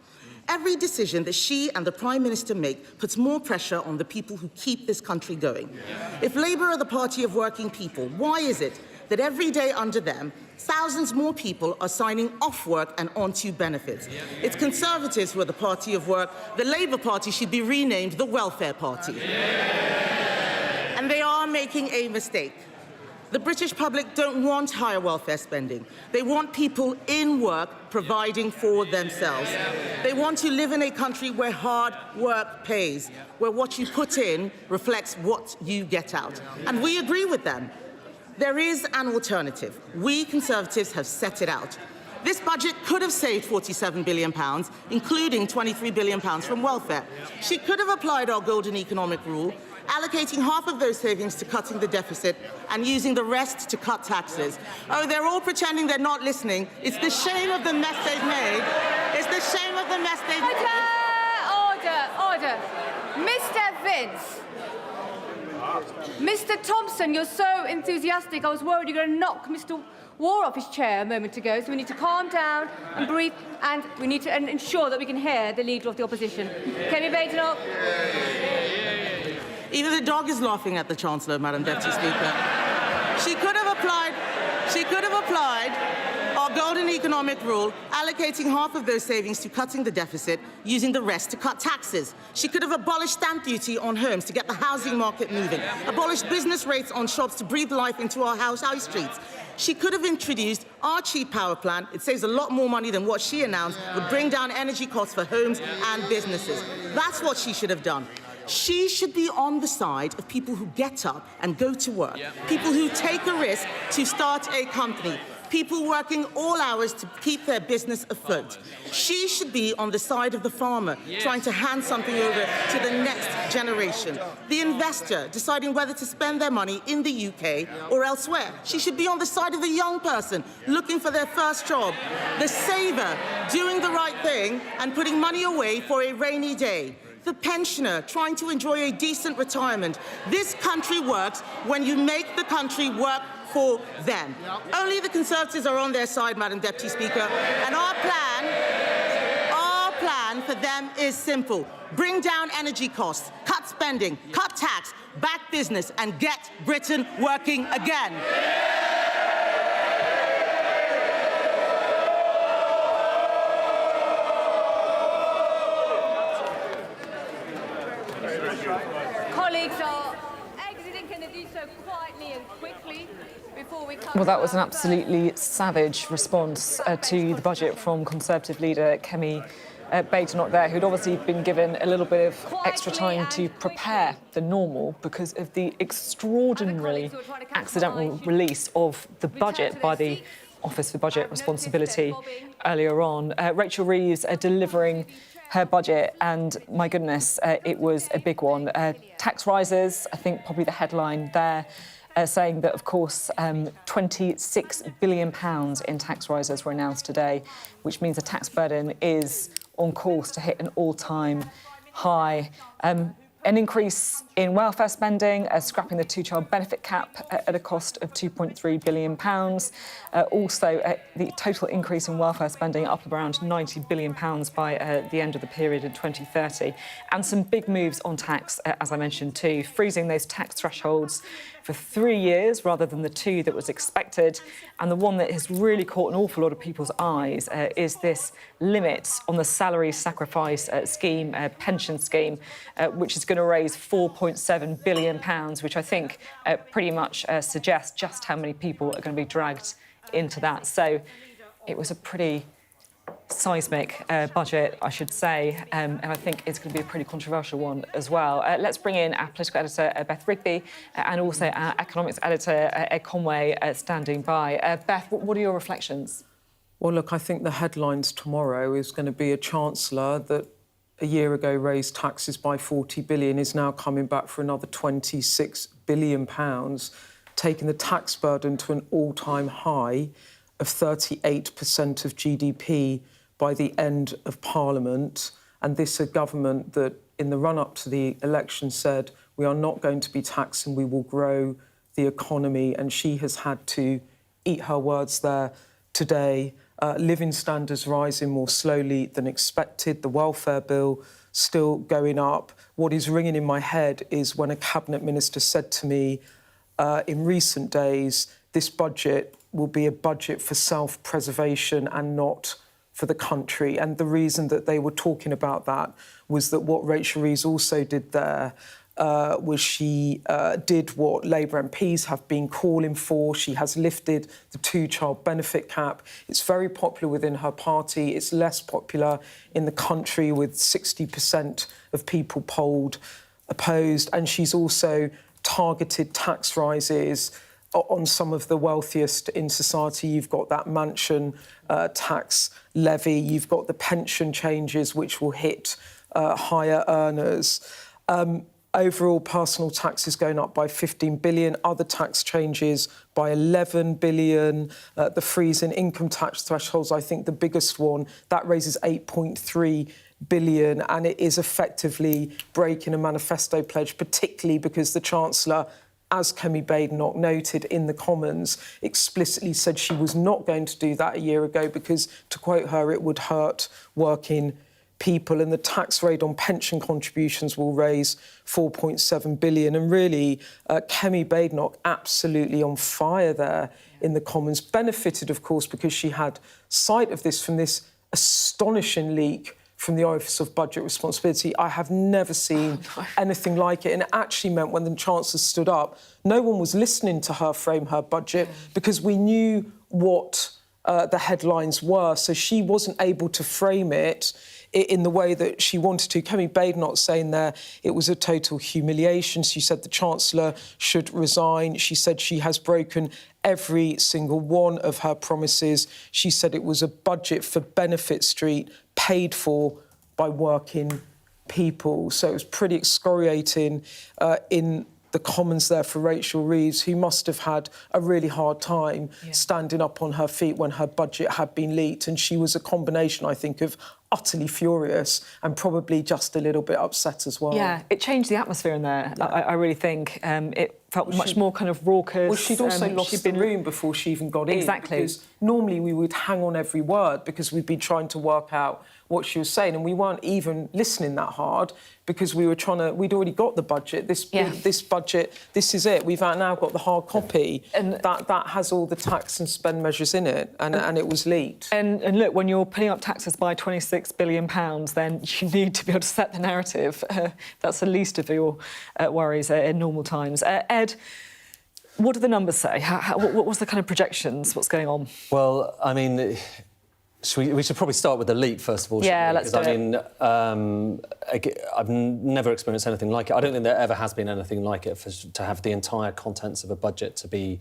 Every decision that she and the Prime Minister make puts more pressure on the people who keep this country going. If Labour are the party of working people, why is it that every day under them, thousands more people are signing off work and onto benefits? It's Conservatives who are the party of work. The Labour Party should be renamed the Welfare Party. And they are making a mistake. The British public don't want higher welfare spending. They want people in work providing for themselves. They want to live in a country where hard work pays, where what you put in reflects what you get out. And we agree with them. There is an alternative. We Conservatives have set it out. This budget could have saved £47 billion, including £23 billion from welfare. She could have applied our golden economic rule allocating half of those savings to cutting the deficit and using the rest to cut taxes. Oh, they're all pretending they're not listening. It's the shame of the mess they've made. It's the shame of the mess they've made. Order. Mr. Vince. Mr. Thompson, you're so enthusiastic. I was worried you're going to knock Mr. War off his chair a moment ago, so we need to calm down and breathe, and we need to ensure that we can hear the Leader of the Opposition. Kemi Badenoch. Even the dog is laughing at the Chancellor, Madam Deputy Speaker. She could have applied our golden economic rule, allocating half of those savings to cutting the deficit, using the rest to cut taxes. She could have abolished stamp duty on homes to get the housing market moving, abolished business rates on shops to breathe life into our high streets. She could have introduced our cheap power plan. It saves a lot more money than what she announced would bring down energy costs for homes and businesses. That's what she should have done. She should be on the side of people who get up and go to work, people who take a risk to start a company, people working all hours to keep their business afloat. She should be on the side of the farmer, trying to hand something over to the next generation. The investor, deciding whether to spend their money in the UK or elsewhere. She should be on the side of the young person, looking for their first job. The saver, doing the right thing and putting money away for a rainy day. The pensioner, trying to enjoy a decent retirement. This country works when you make the country work for them. Only the Conservatives are on their side, Madam Deputy Speaker, and our plan for them is simple. Bring down energy costs, cut spending, cut tax, back business, and get Britain working again. Colleagues are exiting. Can they do so quietly and quickly before we come? Well, that was an absolutely savage response to the budget from Conservative leader Kemi Badenoch there, who'd obviously been given a little bit of extra time to prepare the normal because of the extraordinarily accidental release of the budget by the Office for Budget Responsibility earlier on. Rachel Reeves delivering her budget, and my goodness, it was a big one. Tax rises, I think probably the headline there, saying that, of course, £26 billion in tax rises were announced today, which means the tax burden is on course to hit an all-time high. An increase in welfare spending, scrapping the two-child benefit cap at a cost of £2.3 billion. Also, the total increase in welfare spending up around £90 billion by the end of the period in 2030. And some big moves on tax, as I mentioned too, freezing those tax thresholds for 3 years rather than the 2 that was expected. And the one that has really caught an awful lot of people's eyes is this limit on the salary sacrifice scheme, pension scheme, which is going to raise £4.7 billion, which I think pretty much suggests just how many people are going to be dragged into that. So it was a pretty seismic budget, I should say, and I think it's going to be a pretty controversial one as well. Let's bring in our political editor, Beth Rigby, and also our economics editor, Ed Conway, standing by. Beth, what are your reflections? Well, look, I think the headlines tomorrow is going to be a Chancellor that a year ago raised taxes by 40 billion is now coming back for another 26 billion pounds, taking the tax burden to an all-time high of 38% of GDP by the end of Parliament. And this is a government that, in the run-up to the election, said we are not going to be taxing, we will grow the economy. And she has had to eat her words there today. Living standards rising more slowly than expected. The welfare bill still going up. What is ringing in my head is when a cabinet minister said to me in recent days, this budget will be a budget for self-preservation and not for the country. And the reason that they were talking about that was that what Rachel Reeves also did there was she did what Labour MPs have been calling for. She has lifted the two-child benefit cap. It's very popular within her party. It's less popular in the country, with 60% of people polled opposed. And she's also targeted tax rises on some of the wealthiest in society. You've got that mansion tax levy. You've got the pension changes, which will hit higher earners. overall personal taxes going up by 15 billion, other tax changes by 11 billion, the freeze in income tax thresholds, I think the biggest one, that raises 8.3 billion, and it is effectively breaking a manifesto pledge, particularly because the Chancellor, as Kemi Badenoch noted in the Commons, explicitly said she was not going to do that a year ago because, to quote her, it would hurt working people, and the tax rate on pension contributions will raise 4.7 billion. And really, Kemi Badenoch absolutely on fire there in the Commons, benefited, of course, because she had sight of this from this astonishing leak from the Office of Budget Responsibility. I have never seen anything like it. And it actually meant when the Chancellor stood up, no one was listening to her frame her budget because we knew what the headlines were. So she wasn't able to frame it in the way that she wanted to. Kemi Badenoch saying there it was a total humiliation. She said the Chancellor should resign. She said she has broken every single one of her promises. She said it was a budget for Benefit Street paid for by working people. So it was pretty excoriating in the Commons there for Rachel Reeves, who must have had a really hard time standing up on her feet when her budget had been leaked. And she was a combination, I think, of utterly furious and probably just a little bit upset as well. Yeah, it changed the atmosphere in there. I really think it felt much more kind of raucous. Well, she'd also lost the room before she even got in. Exactly. Because normally we would hang on every word because we'd been trying to work out what she was saying, and we weren't even listening that hard because we were trying to. We'd already got the budget. This budget. This is it. We've now got the hard copy, and that has all the tax and spend measures in it, and it was leaked. And look, when you're putting up taxes by £26 billion, then you need to be able to set the narrative. That's the least of your worries in normal times. Ed, what do the numbers say? What was the kind of projections? What's going on? Well, I mean, we should probably start with the leak, first of all. Yeah, let's do it. I mean, I've never experienced anything like it. I don't think there ever has been anything like it, to have the entire contents of a budget to be...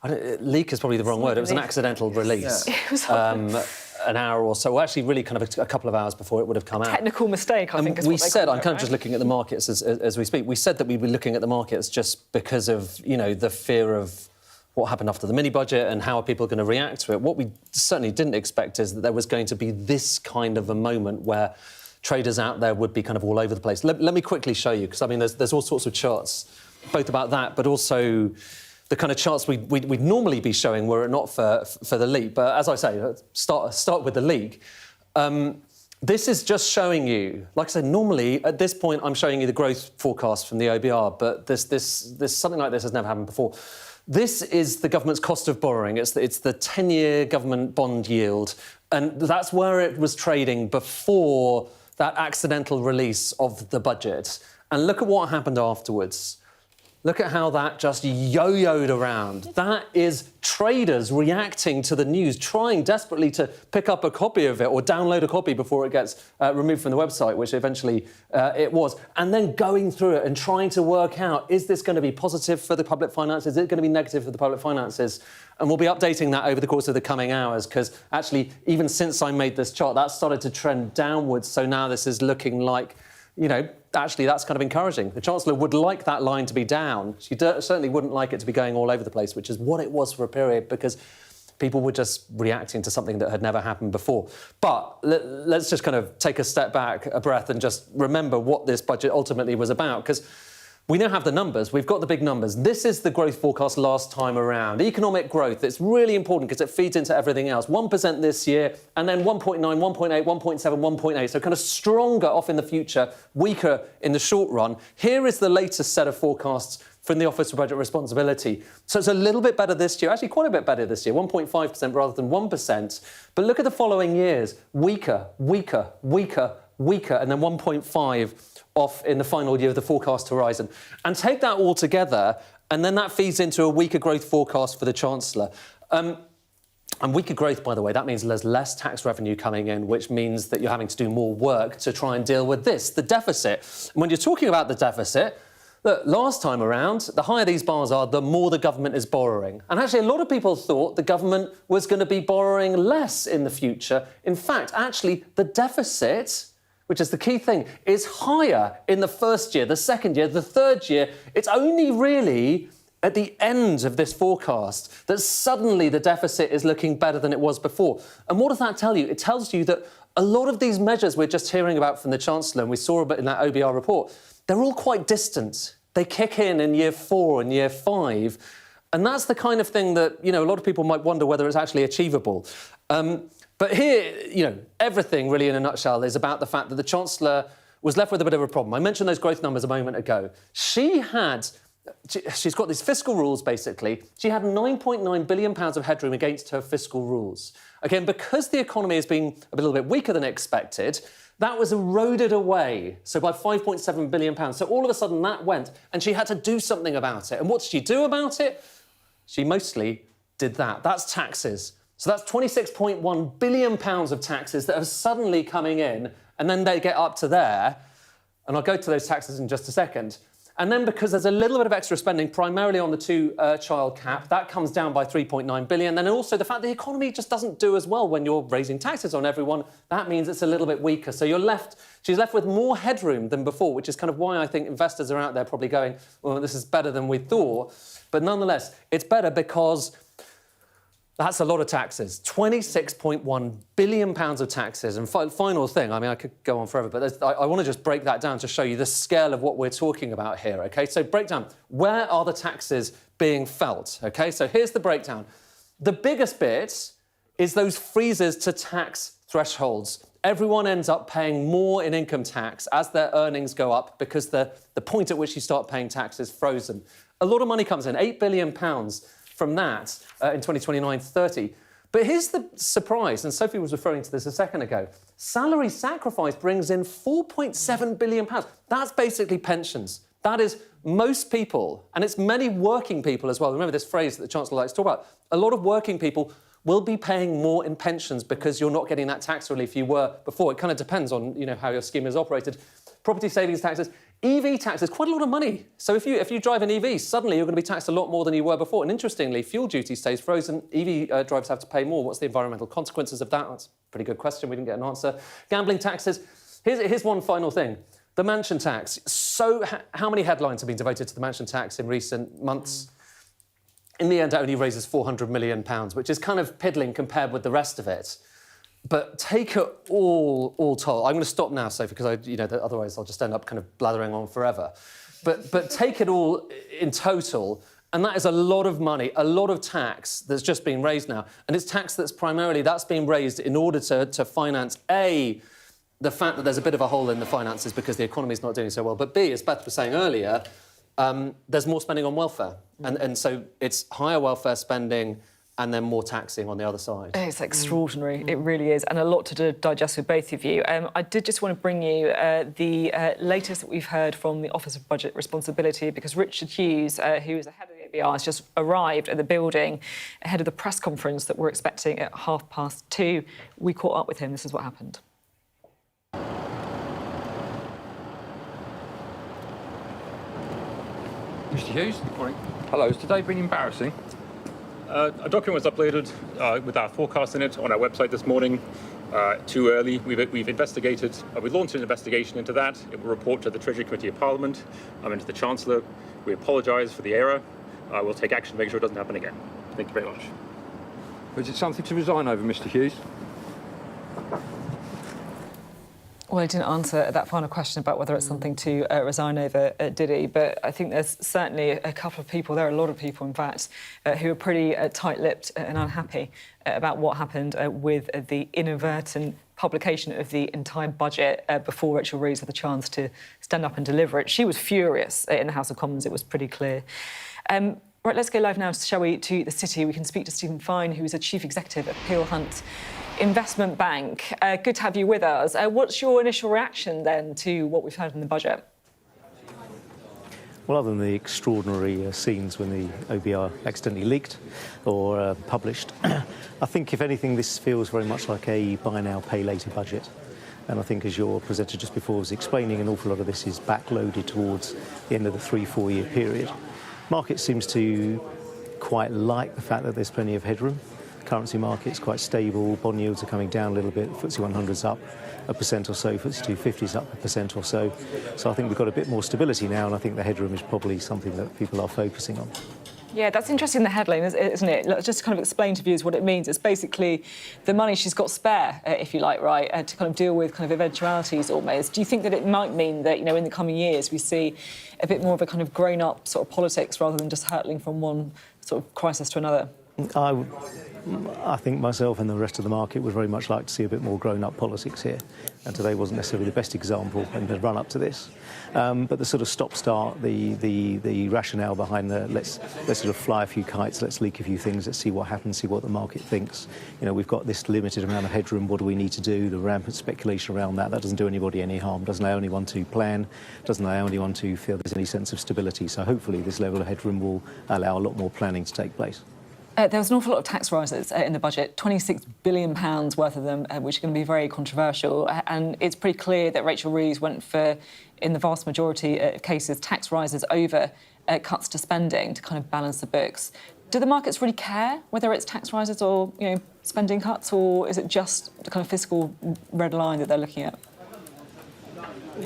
leak is probably the wrong word. It was an accidental release. Yeah. It was an hour or so, well, actually really kind of a couple of hours before it would have come out. Technical mistake, I think, is what we said, I'm kind of right? just looking at the markets as we speak. We said that we'd be looking at the markets just because of, you know, the fear of what happened after the mini-budget and how are people going to react to it. What we certainly didn't expect is that there was going to be this kind of a moment where traders out there would be kind of all over the place. Let me quickly show you, because, I mean, there's all sorts of charts, both about that, but also the kind of charts we'd normally be showing were it not for the leak. But as I say, start with the leak. This is just showing you, like I said, normally at this point I'm showing you the growth forecast from the OBR, but this something like this has never happened before. This is the government's cost of borrowing. It's the 10-year government bond yield, and that's where it was trading before that accidental release of the budget. And look at what happened afterwards. Look at how that just yo-yoed around. That is traders reacting to the news, trying desperately to pick up a copy of it or download a copy before it gets removed from the website, which eventually it was, and then going through it and trying to work out, is this going to be positive for the public finances? Is it going to be negative for the public finances? And we'll be updating that over the course of the coming hours, because actually, even since I made this chart, that started to trend downwards. So now this is looking like, you know, actually, that's kind of encouraging. The Chancellor would like that line to be down. She certainly wouldn't like it to be going all over the place, which is what it was for a period, because people were just reacting to something that had never happened before. But let's just kind of take a step back, a breath, and just remember what this budget ultimately was about, because we now have the numbers. We've got the big numbers. This is the growth forecast last time around. Economic growth, it's really important because it feeds into everything else. 1% this year, and then 1.9, 1.8, 1.7, 1.8. So kind of stronger off in the future, weaker in the short run. Here is the latest set of forecasts from the Office for Budget Responsibility. So it's a little bit better this year, actually quite a bit better this year, 1.5% rather than 1%. But look at the following years. Weaker, weaker, weaker, weaker, and then 1.5 off in the final year of the forecast horizon. And take that all together, and then that feeds into a weaker growth forecast for the Chancellor. And weaker growth, by the way, that means there's less tax revenue coming in, which means that you're having to do more work to try and deal with this, the deficit. And when you're talking about the deficit, look, last time around, the higher these bars are, the more the government is borrowing. And actually, a lot of people thought the government was going to be borrowing less in the future. In fact, actually, the deficit which is the key thing, is higher in the first year, the second year, the third year. It's only really at the end of this forecast that suddenly the deficit is looking better than it was before. And what does that tell you? It tells you that a lot of these measures we're just hearing about from the Chancellor, and we saw a bit in that OBR report, they're all quite distant. They kick in year 4 and year 5. And that's the kind of thing that, a lot of people might wonder whether it's actually achievable. But here, everything really in a nutshell is about the fact that the Chancellor was left with a bit of a problem. I mentioned those growth numbers a moment ago. She's got these fiscal rules, basically. She had £9.9 billion of headroom against her fiscal rules. Again, because the economy has been a little bit weaker than expected, that was eroded away, so by £5.7 billion. So all of a sudden that went, and she had to do something about it. And what did she do about it? She mostly did that. That's taxes. So that's £26.1 billion of taxes that are suddenly coming in, and then they get up to there. And I'll go to those taxes in just a second. And then because there's a little bit of extra spending, primarily on the two-child cap, that comes down by £3.9 billion. And also the fact the economy just doesn't do as well when you're raising taxes on everyone. That means it's a little bit weaker. So she's left with more headroom than before, which is kind of why I think investors are out there probably going, well, this is better than we thought. But nonetheless, it's better because that's a lot of taxes. £26.1 billion of taxes. And final thing, I could go on forever, but I want to just break that down to show you the scale of what we're talking about here, OK? So breakdown, where are the taxes being felt, OK? So here's the breakdown. The biggest bit is those freezes to tax thresholds. Everyone ends up paying more in income tax as their earnings go up because the point at which you start paying tax is frozen. A lot of money comes in, £8 billion from that in 2029-30. But here's the surprise, and Sophie was referring to this a second ago. Salary sacrifice brings in £4.7 billion. That's basically pensions. That is most people, and it's many working people as well. Remember this phrase that the Chancellor likes to talk about. A lot of working people will be paying more in pensions because you're not getting that tax relief you were before. It kind of depends on how your scheme is operated. Property savings taxes. EV tax is quite a lot of money. So if you drive an EV, suddenly you're going to be taxed a lot more than you were before. And interestingly, fuel duty stays frozen. EV drivers have to pay more. What's the environmental consequences of that? That's a pretty good question. We didn't get an answer. Gambling taxes. Here's one final thing. The mansion tax. So how many headlines have been devoted to the mansion tax in recent months? In the end, it only raises £400 million, which is kind of piddling compared with the rest of it. But take it all told. I'm going to stop now, Sophie, because otherwise I'll just end up kind of blathering on forever. But take it all in total, and that is a lot of money, a lot of tax that's just being raised now. And it's tax that's being raised in order to finance, A, the fact that there's a bit of a hole in the finances because the economy's not doing so well, but B, as Beth was saying earlier, there's more spending on welfare. And so it's higher welfare spending and then more taxing on the other side. It's extraordinary, it really is, and a lot to digest with both of you. I did just want to bring you the latest that we've heard from the Office of Budget Responsibility, because Richard Hughes, who is the head of the OBR, has just arrived at the building ahead of the press conference that we're expecting at 2:30. We caught up with him. This is what happened. Mr. Hughes, morning. Hello, has today been embarrassing? A document was uploaded with our forecast in it on our website this morning, too early. We've investigated, we launched an investigation into that. It will report to the Treasury Committee of Parliament and to the Chancellor. We apologise for the error. We'll take action to make sure it doesn't happen again. Thank you very much. Is it something to resign over, Mr. Hughes? Well, he didn't answer that final question about whether it's something to resign over, did he? But I think there's certainly a couple of people, there are a lot of people, in fact, who are pretty tight-lipped and unhappy about what happened with the inadvertent publication of the entire budget before Rachel Reeves had the chance to stand up and deliver it. She was furious in the House of Commons, it was pretty clear. Right, let's go live now, shall we, to the City. We can speak to Stephen Fine, who is a Chief Executive at Peel Hunt Investment Bank. Good to have you with us. What's your initial reaction, then, to what we've heard in the budget? Well, other than the extraordinary scenes when the OBR accidentally leaked or published, I think, if anything, this feels very much like a buy now, pay later budget. And I think, as your presenter just before was explaining, an awful lot of this is backloaded towards the end of the 3-4 year period. Market seems to quite like the fact that there's plenty of headroom. Currency market's quite stable. Bond yields are coming down a little bit. FTSE 100's up 1% or so. FTSE 250's up 1% or so. So I think we've got a bit more stability now, and I think the headroom is probably something that people are focusing on. Yeah, that's interesting, the headline, isn't it? Let's just kind of explain to viewers what it means. It's basically the money she's got spare, if you like, right, to kind of deal with kind of eventualities almost. Do you think that it might mean that, in the coming years we see a bit more of a kind of grown-up sort of politics rather than just hurtling from one sort of crisis to another? I think myself and the rest of the market would very much like to see a bit more grown-up politics here, and today wasn't necessarily the best example in the run-up to this. But the sort of stop-start, the rationale behind the let's sort of fly a few kites, let's leak a few things, let's see what happens, see what the market thinks. We've got this limited amount of headroom, what do we need to do? The rampant speculation around that doesn't do anybody any harm, doesn't allow anyone to plan, doesn't allow anyone to feel there's any sense of stability. So hopefully this level of headroom will allow a lot more planning to take place. There was an awful lot of tax rises in the budget, £26 billion worth of them, which are going to be very controversial. And it's pretty clear that Rachel Reeves went for, in the vast majority of cases, tax rises over cuts to spending to kind of balance the books. Do the markets really care whether it's tax rises or, spending cuts, or is it just the kind of fiscal red line that they're looking at?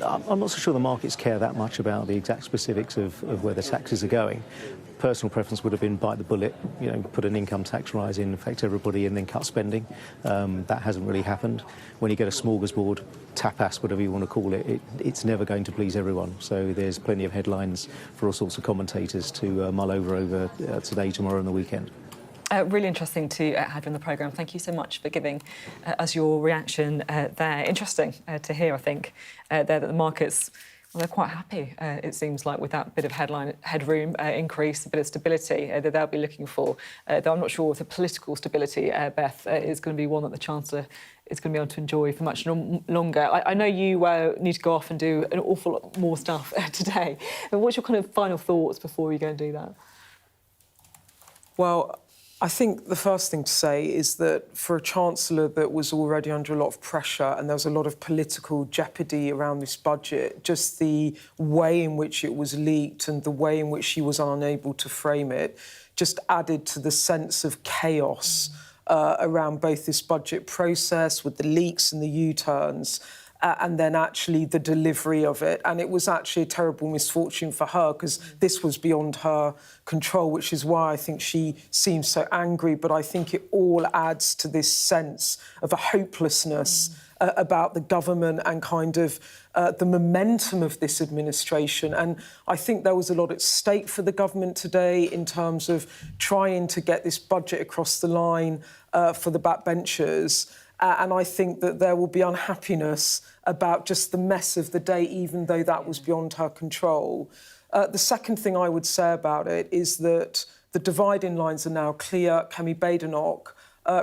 I'm not so sure the markets care that much about the exact specifics of where the taxes are going. Personal preference would have been bite the bullet, put an income tax rise in, affect everybody, and then cut spending. That hasn't really happened. When you get a smorgasbord, tapas, whatever you want to call it, it's never going to please everyone. So there's plenty of headlines for all sorts of commentators to mull over today, tomorrow, and the weekend. Really interesting to have you on the programme. Thank you so much for giving us your reaction there. Interesting to hear, I think, there that the markets, well, they're quite happy, it seems like, with that bit of headroom increase, a bit of stability that they'll be looking for. Though I'm not sure if the political stability, Beth, is going to be one that the Chancellor is going to be able to enjoy for much longer. I know you need to go off and do an awful lot more stuff today. But what's your kind of final thoughts before you go and do that? Well, I think the first thing to say is that for a Chancellor that was already under a lot of pressure and there was a lot of political jeopardy around this budget, just the way in which it was leaked and the way in which she was unable to frame it just added to the sense of chaos around both this budget process with the leaks and the U-turns. And then actually the delivery of it. And it was actually a terrible misfortune for her because this was beyond her control, which is why I think she seems so angry. But I think it all adds to this sense of a hopelessness about the government and kind of the momentum of this administration. And I think there was a lot at stake for the government today in terms of trying to get this budget across the line for the backbenchers. And I think that there will be unhappiness about just the mess of the day, even though that was beyond her control. The second thing I would say about it is that the dividing lines are now clear. Kemi Badenoch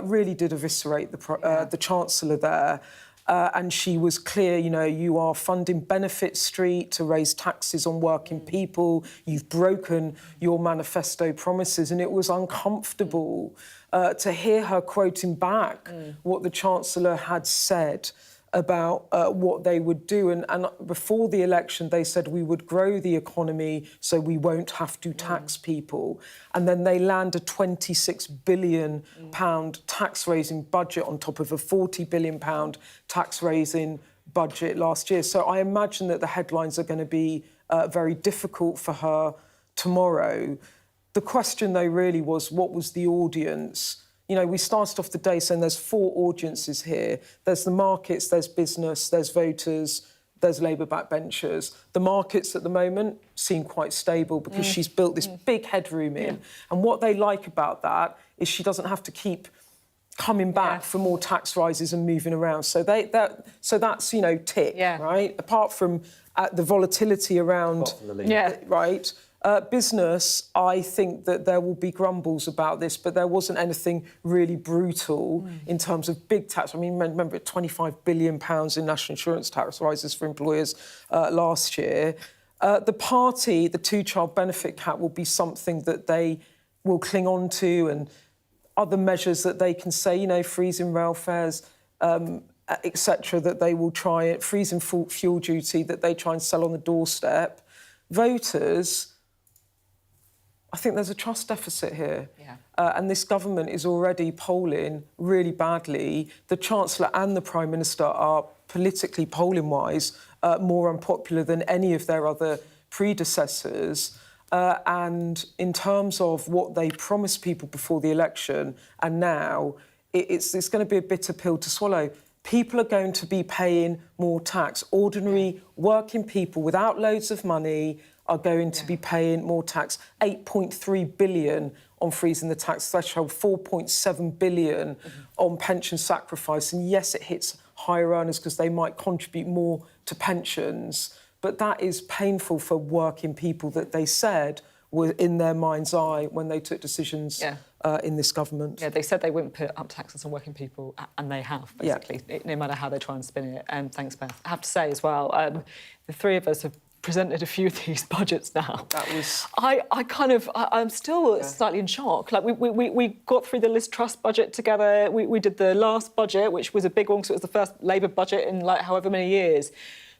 really did eviscerate the Chancellor there. And she was clear, you are funding Benefit Street to raise taxes on working people. You've broken your manifesto promises. And it was uncomfortable to hear her quoting back what the Chancellor had said about what they would do. And before the election, they said we would grow the economy so we won't have to tax people. And then they land a £26 billion tax-raising budget on top of a £40 billion tax-raising budget last year. So I imagine that the headlines are going to be very difficult for her tomorrow. The question, though, really was, what was the audience? We started off the day saying there's four audiences here. There's the markets, there's business, there's voters, there's Labour backbenchers. The markets at the moment seem quite stable because she's built this big headroom in. And what they like about that is she doesn't have to keep coming back for more tax rises and moving around. So that's, tick, right? Apart from the volatility around, right? Business, I think that there will be grumbles about this, but there wasn't anything really brutal in terms of big tax. I mean, remember, £25 billion in national insurance tax rises for employers last year. The party, the two-child benefit cap, will be something that they will cling on to, and other measures that they can say, freezing rail fares, etc., that they will try it, freezing fuel duty that they try and sell on the doorstep. Voters, I think there's a trust deficit here. And this government is already polling really badly. The Chancellor and the Prime Minister are politically, polling-wise, more unpopular than any of their other predecessors. And in terms of what they promised people before the election and now, it's going to be a bitter pill to swallow. People are going to be paying more tax. Ordinary working people without loads of money are going to be paying more tax. 8.3 billion on freezing the tax threshold, 4.7 billion on pension sacrifice. And yes, it hits higher earners because they might contribute more to pensions. But that is painful for working people that they said were in their mind's eye when they took decisions in this government. Yeah, they said they wouldn't put up taxes on working people, and they have, basically, no matter how they try and spin it. Thanks, Beth. I have to say as well, the three of us have presented a few of these budgets now. That was... I'm still slightly in shock. Like, we got through the Liz Truss budget together. We did the last budget, which was a big one, because it was the first Labour budget in, like, however many years.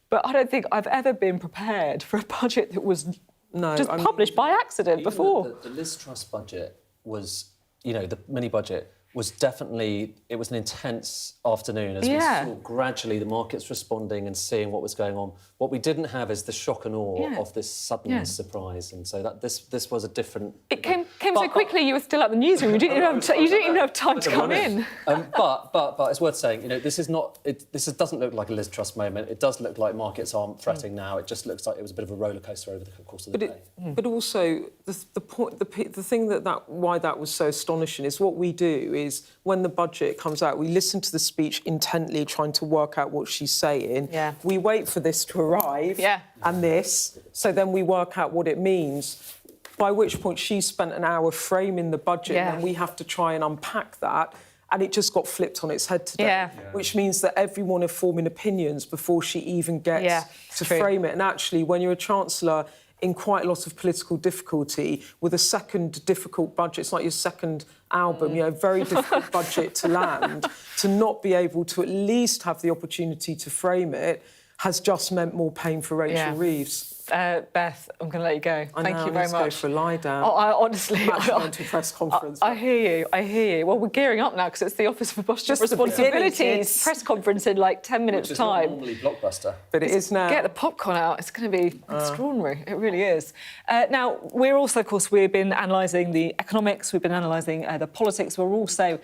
But I don't think I've ever been prepared for a budget that was published by accident before. The Liz Truss budget was, the mini-budget was definitely, it was an intense afternoon as we saw gradually the markets responding and seeing what was going on. What we didn't have is the shock and awe of this sudden surprise, and so that this was a different... It came so quickly. You were still at the newsroom. You didn't even have time to come in. But it's worth saying, this is not. This doesn't look like a Liz Truss moment. It does look like markets aren't fretting now. It just looks like it was a bit of a roller coaster over the course of the day. But also the thing why that was so astonishing is what we do is when the budget comes out, we listen to the speech intently, trying to work out what she's saying. We wait for this to arrive and this, so then we work out what it means. By which point she spent an hour framing the budget and we have to try and unpack that. And it just got flipped on its head today, which means that everyone are forming opinions before she even gets to frame it. And actually, when you're a Chancellor in quite a lot of political difficulty, with a second difficult budget, it's like your second album, very difficult budget to land, to not be able to at least have the opportunity to frame it has just meant more pain for Rachel Reeves. Beth, I'm going to let you go. Thank you very much. Let's go for a lie down. Honestly... Management press conference. I hear you. Well, we're gearing up now because it's the Office for Budget Responsibilities press conference in like 10 minutes' time. Which is not normally blockbuster. But it is now. Get the popcorn out. It's going to be extraordinary. It really is. Now, we're also, of course, we've been analysing the economics. We've been analysing the politics. We're also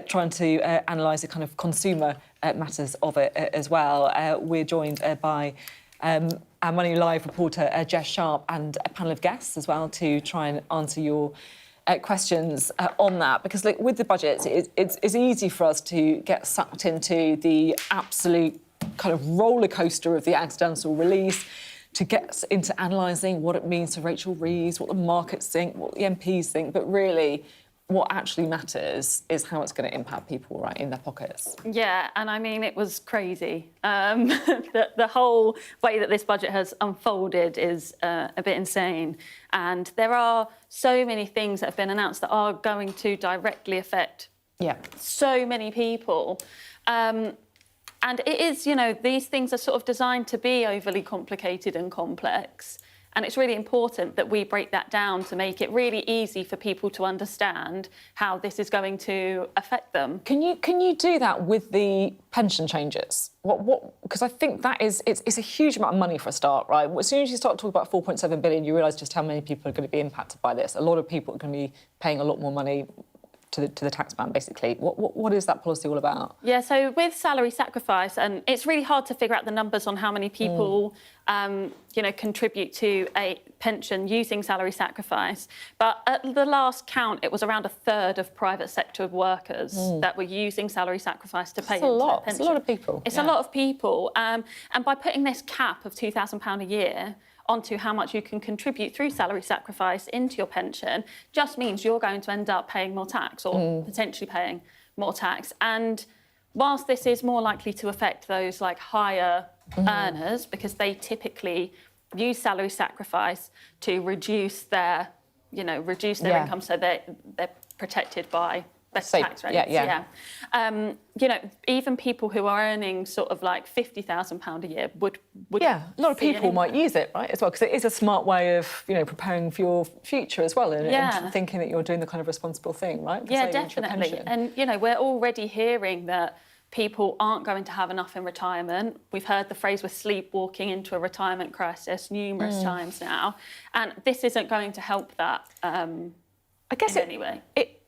trying to analyse the kind of consumer matters of it as well. We're joined by... our Money Live reporter, Jess Sharp, and a panel of guests as well to try and answer your questions on that. Because, look, with the budget, it's easy for us to get sucked into the absolute kind of roller coaster of the accidental release, to get into analysing what it means to Rachel Reeves, what the markets think, what the MPs think, but really... what actually matters is how it's going to impact people right in their pockets. Yeah, and I mean, it was crazy. The whole way that this budget has unfolded is a bit insane. And there are so many things that have been announced that are going to directly affect so many people. And it is, these things are sort of designed to be overly complicated and complex. And it's really important that we break that down to make it really easy for people to understand how this is going to affect them. Can you do that with the pension changes? Because I think that it's a huge amount of money for a start, right? As soon as you start talking about 4.7 billion, you realise just how many people are going to be impacted by this. A lot of people are going to be paying a lot more money to the tax man, basically. What is that policy all about? Yeah, so with salary sacrifice, and it's really hard to figure out the numbers on how many people, contribute to a pension using salary sacrifice. But at the last count, it was around a third of private sector workers that were using salary sacrifice to pay into a pension. It's a lot of people. It's a lot of people. And by putting this cap of £2,000 a year onto how much you can contribute through salary sacrifice into your pension just means you're going to end up paying more tax or potentially paying more tax. And whilst this is more likely to affect those like higher earners because they typically use salary sacrifice to reduce their income so they're protected by better tax rates. Yeah. You know, even people who are earning sort of like £50,000 a year would a lot of see an people might impact. use it, right, as well, because it is a smart way of, you know, preparing for your future as well, and thinking that you're doing the kind of responsible thing, right? For Yeah, saving into your definitely. pension. And, you know, we're already hearing that people aren't going to have enough in retirement. We've heard the phrase we're sleepwalking into a retirement crisis numerous times now. And this isn't going to help that I guess in any way.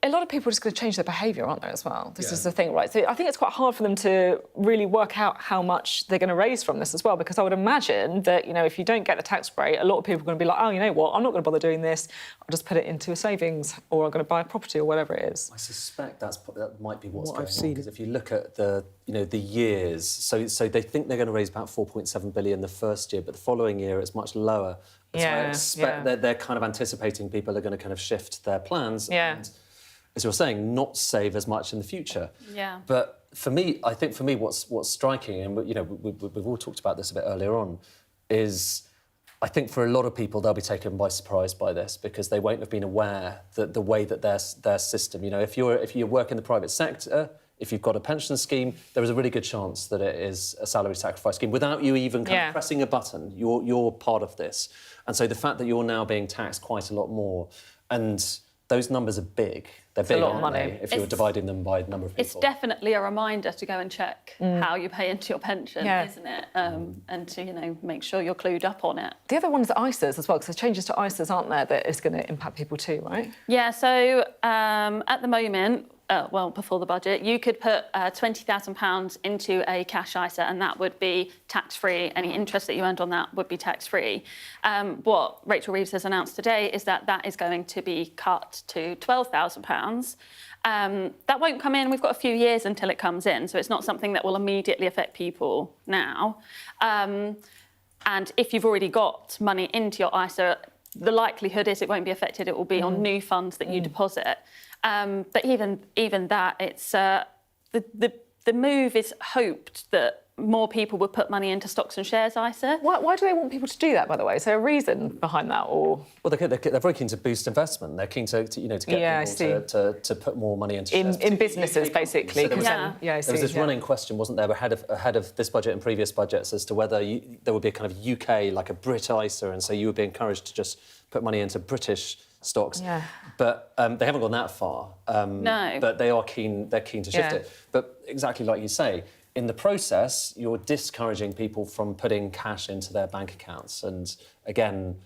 A lot of people are just going to change their behaviour, aren't they, as well? This is the thing, right? So I think it's quite hard for them to really work out how much they're going to raise from this as well, because I would imagine that, you know, if you don't get the tax break, a lot of people are going to be like, oh, you know what, I'm not going to bother doing this. I'll just put it into a savings, or I'm going to buy a property or whatever it is. I suspect that might be what's What going I've on, seen. because if you look at the years, so they think they're going to raise about 4.7 billion the first year, but the following year it's much lower. So I expect they're kind of anticipating people are going to kind of shift their plans. And, as you're saying, not save as much in the future. Yeah. But for me, I think what's striking, and you know, we've all talked about this a bit earlier on, is I think for a lot of people they'll be taken by surprise by this, because they won't have been aware that the way that their system, you know, if you work in the private sector, if you've got a pension scheme, there is a really good chance that it is a salary sacrifice scheme without you even kind of pressing a button. You're part of this, and so the fact that you're now being taxed quite a lot more, and those numbers are big. They're big, aren't they, if you're dividing them by the number of people. It's definitely a reminder to go and check how you pay into your pension, isn't it? And to, you know, make sure you're clued up on it. The other one's ISAs as well, because there's changes to ISAs, aren't there, that is going to impact people too, right? Yeah, so at the moment, before the budget, you could put £20,000 into a cash ISA, and that would be tax-free. Any interest that you earned on that would be tax-free. What Rachel Reeves has announced today is that that is going to be cut to £12,000. That won't come in. We've got a few years until it comes in, so it's not something that will immediately affect people now. And if you've already got money into your ISA, the likelihood is it won't be affected. It will be on new funds that you deposit. But even that, it's the move is hoped that more people would put money into stocks and shares ISA. Why do they want people to do that, by the way? Is there a reason behind that, or? Well, they're very keen to boost investment. They're keen to get people to put more money into shares. In businesses, basically. So there was this running question, wasn't there, ahead of this budget and previous budgets, as to whether there would be a kind of UK, like a Brit ISA, and so you would be encouraged to just put money into British stocks. Yeah. But they haven't gone that far. No. But they are keen. They're keen to shift it. But exactly like you say, in the process, you're discouraging people from putting cash into their bank accounts. And again,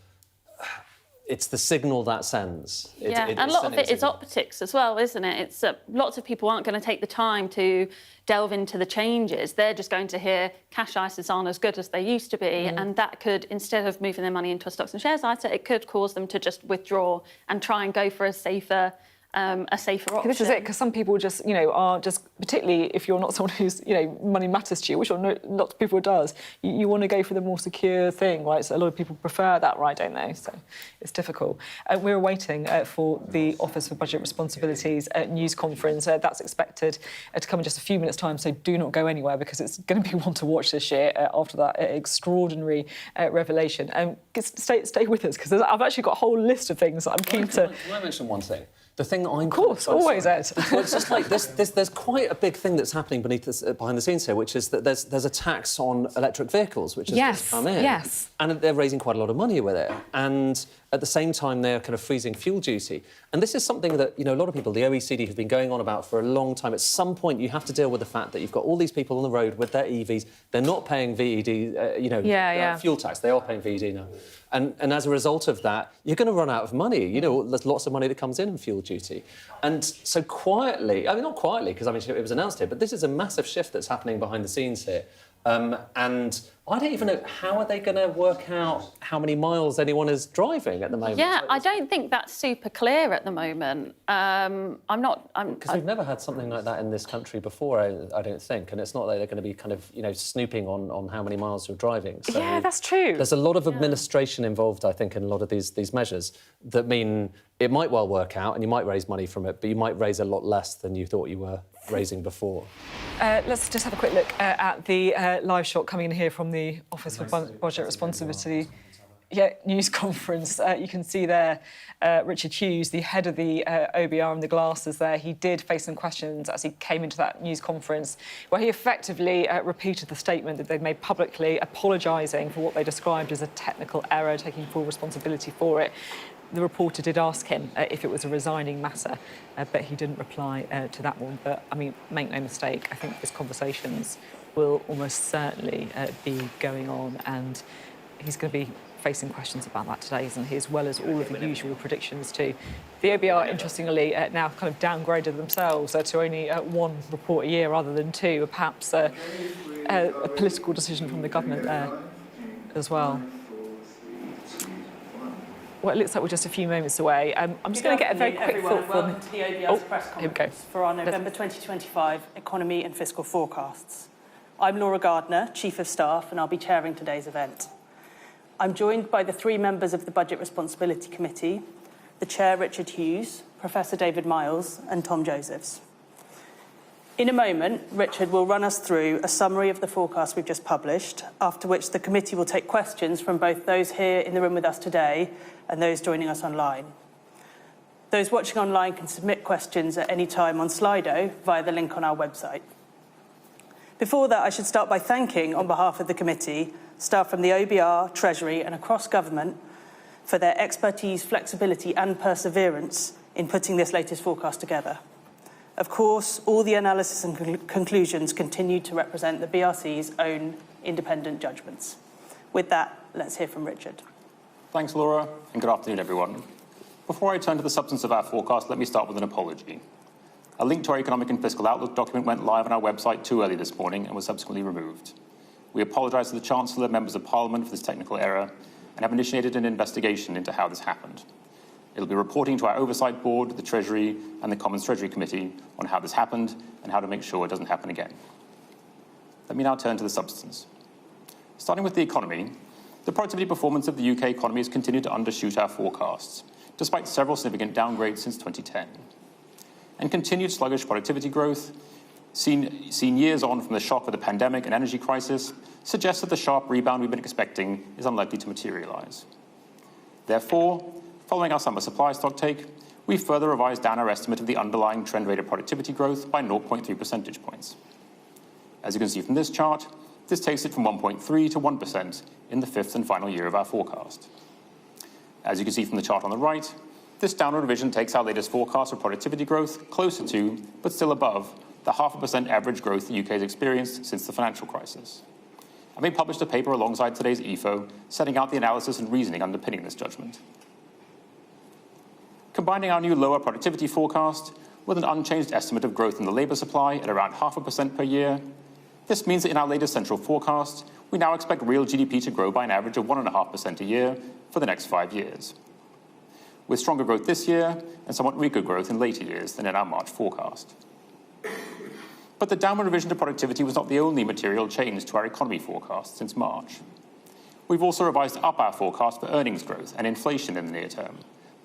it's the signal that sends. And a lot of it is optics as well, isn't it? It's lots of people aren't going to take the time to delve into the changes. They're just going to hear cash ISAs aren't as good as they used to be, and that could, instead of moving their money into a stocks and shares ISA, it could cause them to just withdraw and try and go for a safer option. This is it, because some people just, you know, are just, particularly if you're not someone who's, you know, money matters to you, which lots of people does, you want to go for the more secure thing, right? So a lot of people prefer that, right, don't they? So it's difficult. We're waiting for the Office for Budget Responsibilities news conference. That's expected to come in just a few minutes' time, so do not go anywhere, because it's going to be one to watch this year after that extraordinary revelation. Stay with us, because I've actually got a whole list of things that I'm keen to... Can I mention one thing? The thing that I'm... Of course, always, Ed. Well, it's just like there's quite a big thing that's happening behind the scenes here, which is that there's a tax on electric vehicles, which has just come in. Yes. And they're raising quite a lot of money with it. And at the same time, they're kind of freezing fuel duty. And this is something that, you know, a lot of people, the OECD, have been going on about for a long time. At some point, you have to deal with the fact that you've got all these people on the road with their EVs. They're not paying VED, fuel tax. They are paying VED now. And as a result of that, you're going to run out of money. You know, there's lots of money that comes in fuel duty. And so quietly, I mean, not quietly, because, I mean, it was announced here, but this is a massive shift that's happening behind the scenes here. And I don't even know, how are they going to work out how many miles anyone is driving at the moment? Yeah, I don't think that's super clear at the moment. Because we've never had something like that in this country before, I don't think. And it's not like they're going to be kind of, you know, snooping on how many miles you're driving. So yeah, that's true. There's a lot of administration involved, I think, in a lot of these measures that mean it might well work out and you might raise money from it, but you might raise a lot less than you thought you were raising before. Let's just have a quick look at the live shot coming in here from the Office for Budget Responsibility news conference. You can see there Richard Hughes, the head of the OBR, in the glasses there. He did face some questions as he came into that news conference, where he effectively repeated the statement that they'd made publicly, apologising for what they described as a technical error, taking full responsibility for it. The reporter did ask him if it was a resigning matter, but he didn't reply to that one. But, I mean, make no mistake, I think these conversations will almost certainly be going on, and he's going to be facing questions about that today, isn't he, as well as all of the usual predictions too. The OBR, interestingly, now kind of downgraded themselves to only one report a year rather than two, perhaps a political decision from the government there as well. Well, it looks like we're just a few moments away. I'm just going to get a very quick thought from... Welcome to the OBR's press conference for our November 2025 economy and fiscal forecasts. I'm Laura Gardner, Chief of Staff, and I'll be chairing today's event. I'm joined by the three members of the Budget Responsibility Committee, the Chair Richard Hughes, Professor David Miles and Tom Josephs. In a moment, Richard will run us through a summary of the forecast we've just published, after which the committee will take questions from both those here in the room with us today and those joining us online. Those watching online can submit questions at any time on Slido via the link on our website. Before that, I should start by thanking, on behalf of the committee, staff from the OBR, Treasury and across government for their expertise, flexibility and perseverance in putting this latest forecast together. Of course, all the analysis and conclusions continue to represent the BRC's own independent judgments. With that, let's hear from Richard. Thanks, Laura, and good afternoon, everyone. Before I turn to the substance of our forecast, let me start with an apology. A link to our Economic and Fiscal Outlook document went live on our website too early this morning and was subsequently removed. We apologise to the Chancellor, members of Parliament, for this technical error and have initiated an investigation into how this happened. It'll be reporting to our Oversight Board, the Treasury and the Commons Treasury Committee on how this happened and how to make sure it doesn't happen again. Let me now turn to the substance. Starting with the economy, the productivity performance of the UK economy has continued to undershoot our forecasts, despite several significant downgrades since 2010. And continued sluggish productivity growth, seen years on from the shock of the pandemic and energy crisis, suggests that the sharp rebound we've been expecting is unlikely to materialise. Therefore, following our summer supply stock take, we further revised down our estimate of the underlying trend rate of productivity growth by 0.3 percentage points. As you can see from this chart, this takes it from 1.3 to 1% in the fifth and final year of our forecast. As you can see from the chart on the right, this downward revision takes our latest forecast for productivity growth closer to, but still above, the 0.5% average growth the UK has experienced since the financial crisis. And we published a paper alongside today's EFO setting out the analysis and reasoning underpinning this judgment. Combining our new lower productivity forecast with an unchanged estimate of growth in the labour supply at around 0.5% per year, this means that in our latest central forecast, we now expect real GDP to grow by an average of 1.5% a year for the next 5 years, with stronger growth this year and somewhat weaker growth in later years than in our March forecast. But the downward revision to productivity was not the only material change to our economy forecast since March. We've also revised up our forecast for earnings growth and inflation in the near term,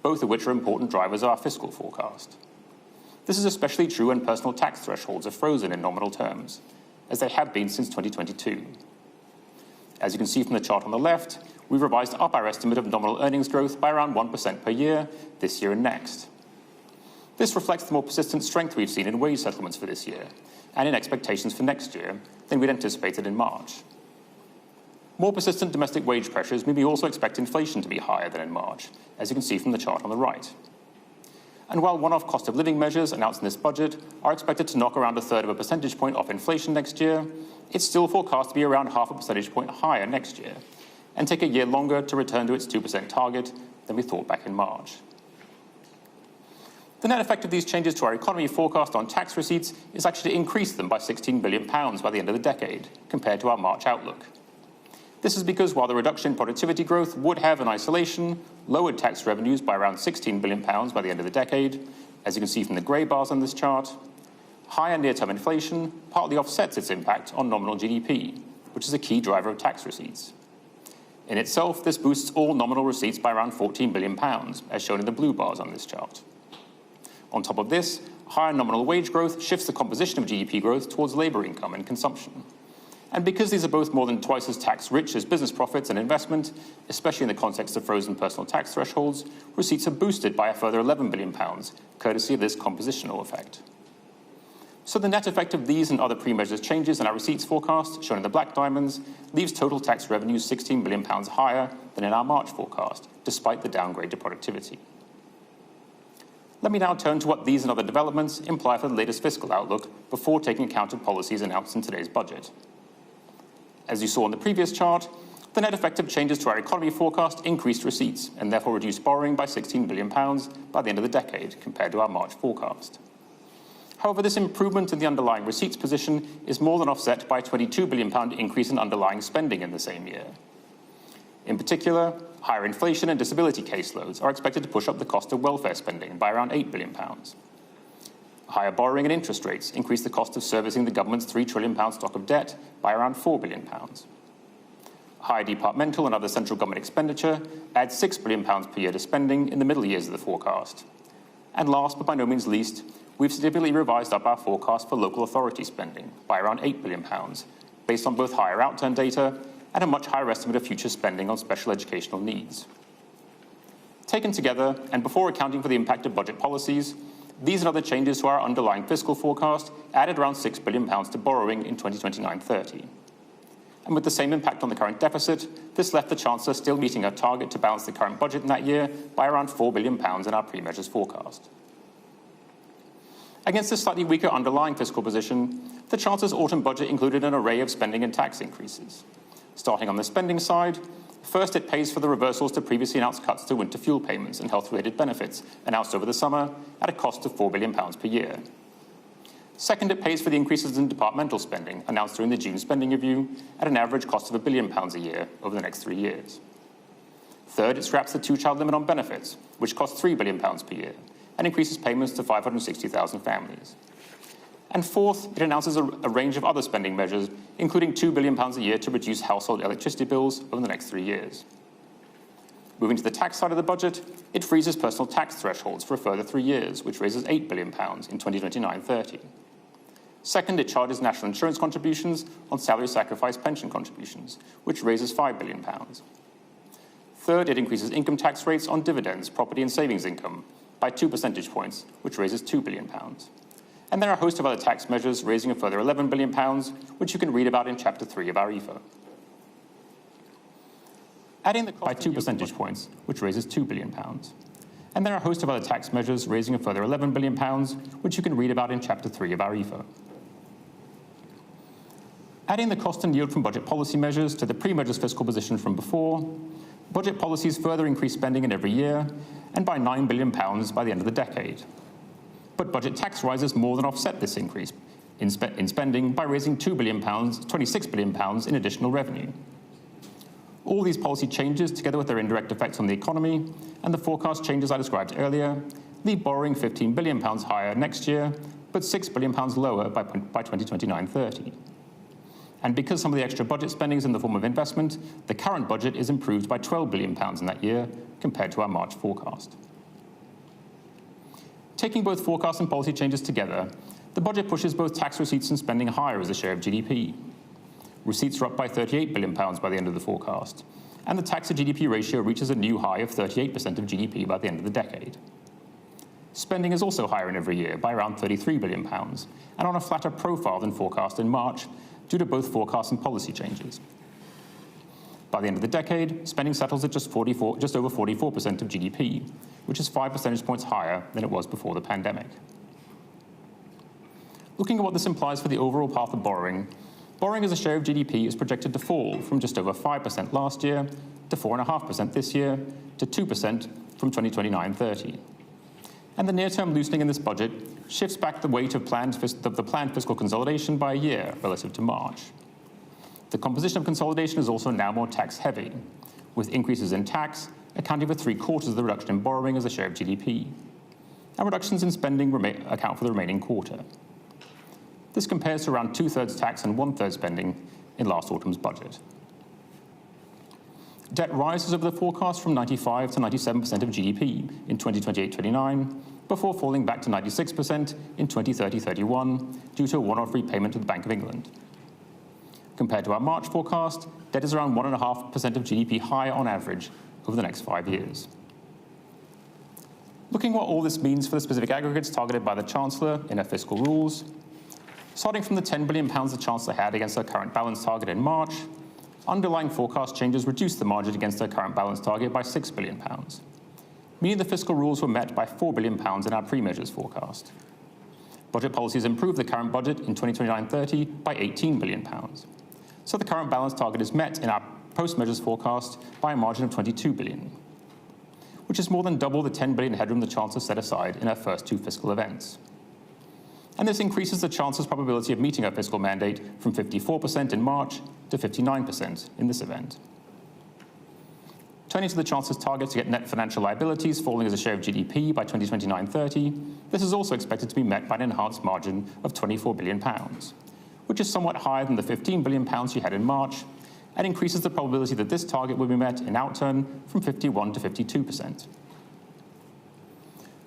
both of which are important drivers of our fiscal forecast. This is especially true when personal tax thresholds are frozen in nominal terms, as they have been since 2022. As you can see from the chart on the left, we've revised up our estimate of nominal earnings growth by around 1% per year this year and next. This reflects the more persistent strength we've seen in wage settlements for this year and in expectations for next year than we'd anticipated in March. More persistent domestic wage pressures mean we also expect inflation to be higher than in March, as you can see from the chart on the right. And while one-off cost of living measures announced in this budget are expected to knock around 1/3 of a percentage point off inflation next year, it's still forecast to be around 0.5 percentage point higher next year and take a year longer to return to its 2% target than we thought back in March. The net effect of these changes to our economy forecast on tax receipts is actually to increase them by £16 billion by the end of the decade, compared to our March outlook. This is because while the reduction in productivity growth would have, in isolation, lowered tax revenues by around £16 billion by the end of the decade, as you can see from the grey bars on this chart, higher near-term inflation partly offsets its impact on nominal GDP, which is a key driver of tax receipts. In itself, this boosts all nominal receipts by around £14 billion, as shown in the blue bars on this chart. On top of this, higher nominal wage growth shifts the composition of GDP growth towards labour income and consumption. And because these are both more than twice as tax-rich as business profits and investment, especially in the context of frozen personal tax thresholds, receipts are boosted by a further £11 billion, courtesy of this compositional effect. So the net effect of these and other pre-measures changes in our receipts forecast, shown in the black diamonds, leaves total tax revenues £16 billion higher than in our March forecast, despite the downgrade to productivity. Let me now turn to what these and other developments imply for the latest fiscal outlook before taking account of policies announced in today's budget. As you saw in the previous chart, the net effect of changes to our economy forecast increased receipts and therefore reduced borrowing by £16 billion by the end of the decade compared to our March forecast. However, this improvement in the underlying receipts position is more than offset by a £22 billion increase in underlying spending in the same year. In particular, higher inflation and disability caseloads are expected to push up the cost of welfare spending by around £8 billion. Higher borrowing and interest rates increase the cost of servicing the government's £3 trillion stock of debt by around £4 billion. Higher departmental and other central government expenditure adds £6 billion per year to spending in the middle years of the forecast. And last, but by no means least, we've significantly revised up our forecast for local authority spending by around £8 billion, based on both higher outturn data and a much higher estimate of future spending on special educational needs. Taken together, and before accounting for the impact of budget policies, these and other changes to our underlying fiscal forecast added around £6 billion to borrowing in 2029-30. And with the same impact on the current deficit, this left the Chancellor still meeting her target to balance the current budget in that year by around £4 billion in our pre-measures forecast. Against this slightly weaker underlying fiscal position, the Chancellor's autumn budget included an array of spending and tax increases. Starting on the spending side, first it pays for the reversals to previously announced cuts to winter fuel payments and health-related benefits announced over the summer at a cost of £4 billion per year. Second, it pays for the increases in departmental spending announced during the June spending review at an average cost of £1 billion a year over the next 3 years. Third, it scraps the two-child limit on benefits, which costs £3 billion per year, and increases payments to 560,000 families. And fourth, it announces a range of other spending measures, including £2 billion a year to reduce household electricity bills over the next 3 years. Moving to the tax side of the budget, it freezes personal tax thresholds for a further 3 years, which raises £8 billion in 2029-30. Second, it charges national insurance contributions on salary sacrifice pension contributions, which raises £5 billion. Third, it increases income tax rates on dividends, property and savings income by 2 percentage points, which raises £2 billion. And there are a host of other tax measures raising a further £11 billion, which you can read about in Chapter 3 of our EFA. Adding the cost by 2 percentage points, which raises £2 billion. And there are a host of other tax measures raising a further £11 billion, which you can read about in Chapter 3 of our EFA. Adding the cost and yield from budget policy measures to the pre-measures fiscal position from before, budget policies further increase spending in every year, and by £9 billion by the end of the decade. But budget tax rises more than offset this increase in spending by raising £26 billion in additional revenue. All these policy changes, together with their indirect effects on the economy and the forecast changes I described earlier, leave borrowing £15 billion higher next year, but £6 billion lower by 2029-30. And because some of the extra budget spending is in the form of investment, the current budget is improved by £12 billion in that year compared to our March forecast. Taking both forecasts and policy changes together, the budget pushes both tax receipts and spending higher as a share of GDP. Receipts are up by £38 billion by the end of the forecast, and the tax-to-GDP ratio reaches a new high of 38% of GDP by the end of the decade. Spending is also higher in every year by around £33 billion, and on a flatter profile than forecast in March, due to both forecasts and policy changes. By the end of the decade, spending settles at just over 44% of GDP, which is 5 percentage points higher than it was before the pandemic. Looking at what this implies for the overall path of borrowing as a share of GDP is projected to fall from just over 5% last year to 4.5% this year to 2% from 2029-30. And the near-term loosening in this budget shifts back the weight of the planned fiscal consolidation by a year relative to March. The composition of consolidation is also now more tax-heavy, with increases in tax accounting for 3/4 of the reduction in borrowing as a share of GDP, and reductions in spending account for the remaining quarter. This compares to around 2/3 tax and 1/3 spending in last autumn's budget. Debt rises over the forecast from 95% to 97% of GDP in 2028-29, before falling back to 96% in 2030-31 due to a one-off repayment to the Bank of England. Compared to our March forecast, debt is around 1.5% of GDP higher on average over the next 5 years. Looking at what all this means for the specific aggregates targeted by the Chancellor in her fiscal rules, starting from the £10 billion the Chancellor had against her current balance target in March, underlying forecast changes reduced the margin against her current balance target by £6 billion, meaning the fiscal rules were met by £4 billion in our pre-measures forecast. Budget policies improved the current budget in 2029-30 by £18 billion. So the current balance target is met in our post-measures forecast by a margin of £22 billion, which is more than double the £10 billion headroom the Chancellor set aside in her first two fiscal events. And this increases the Chancellor's probability of meeting her fiscal mandate from 54% in March to 59% in this event. Turning to the Chancellor's target to get net financial liabilities falling as a share of GDP by 2029-30, this is also expected to be met by an enhanced margin of £24 billion, which is somewhat higher than the £15 billion she had in March, and increases the probability that this target will be met in outturn from 51% to 52%.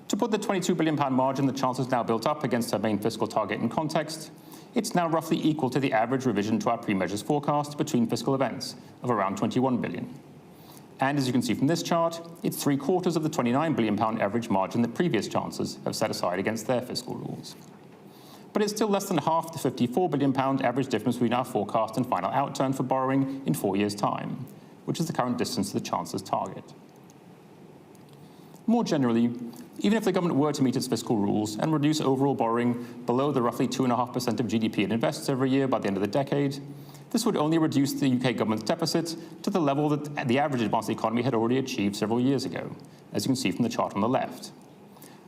To put the £22 billion margin the Chancellor has now built up against her main fiscal target in context, it's now roughly equal to the average revision to our pre-measures forecast between fiscal events of around £21 billion. And as you can see from this chart, it's 3/4 of the £29 billion average margin that previous Chancellors have set aside against their fiscal rules. But it's still less than half the £54 billion average difference between our forecast and final outturn for borrowing in 4 years' time, which is the current distance to the Chancellor's target. More generally, even if the government were to meet its fiscal rules and reduce overall borrowing below the roughly 2.5% of GDP it invests every year by the end of the decade, this would only reduce the UK government's deficit to the level that the average advanced economy had already achieved several years ago, as you can see from the chart on the left.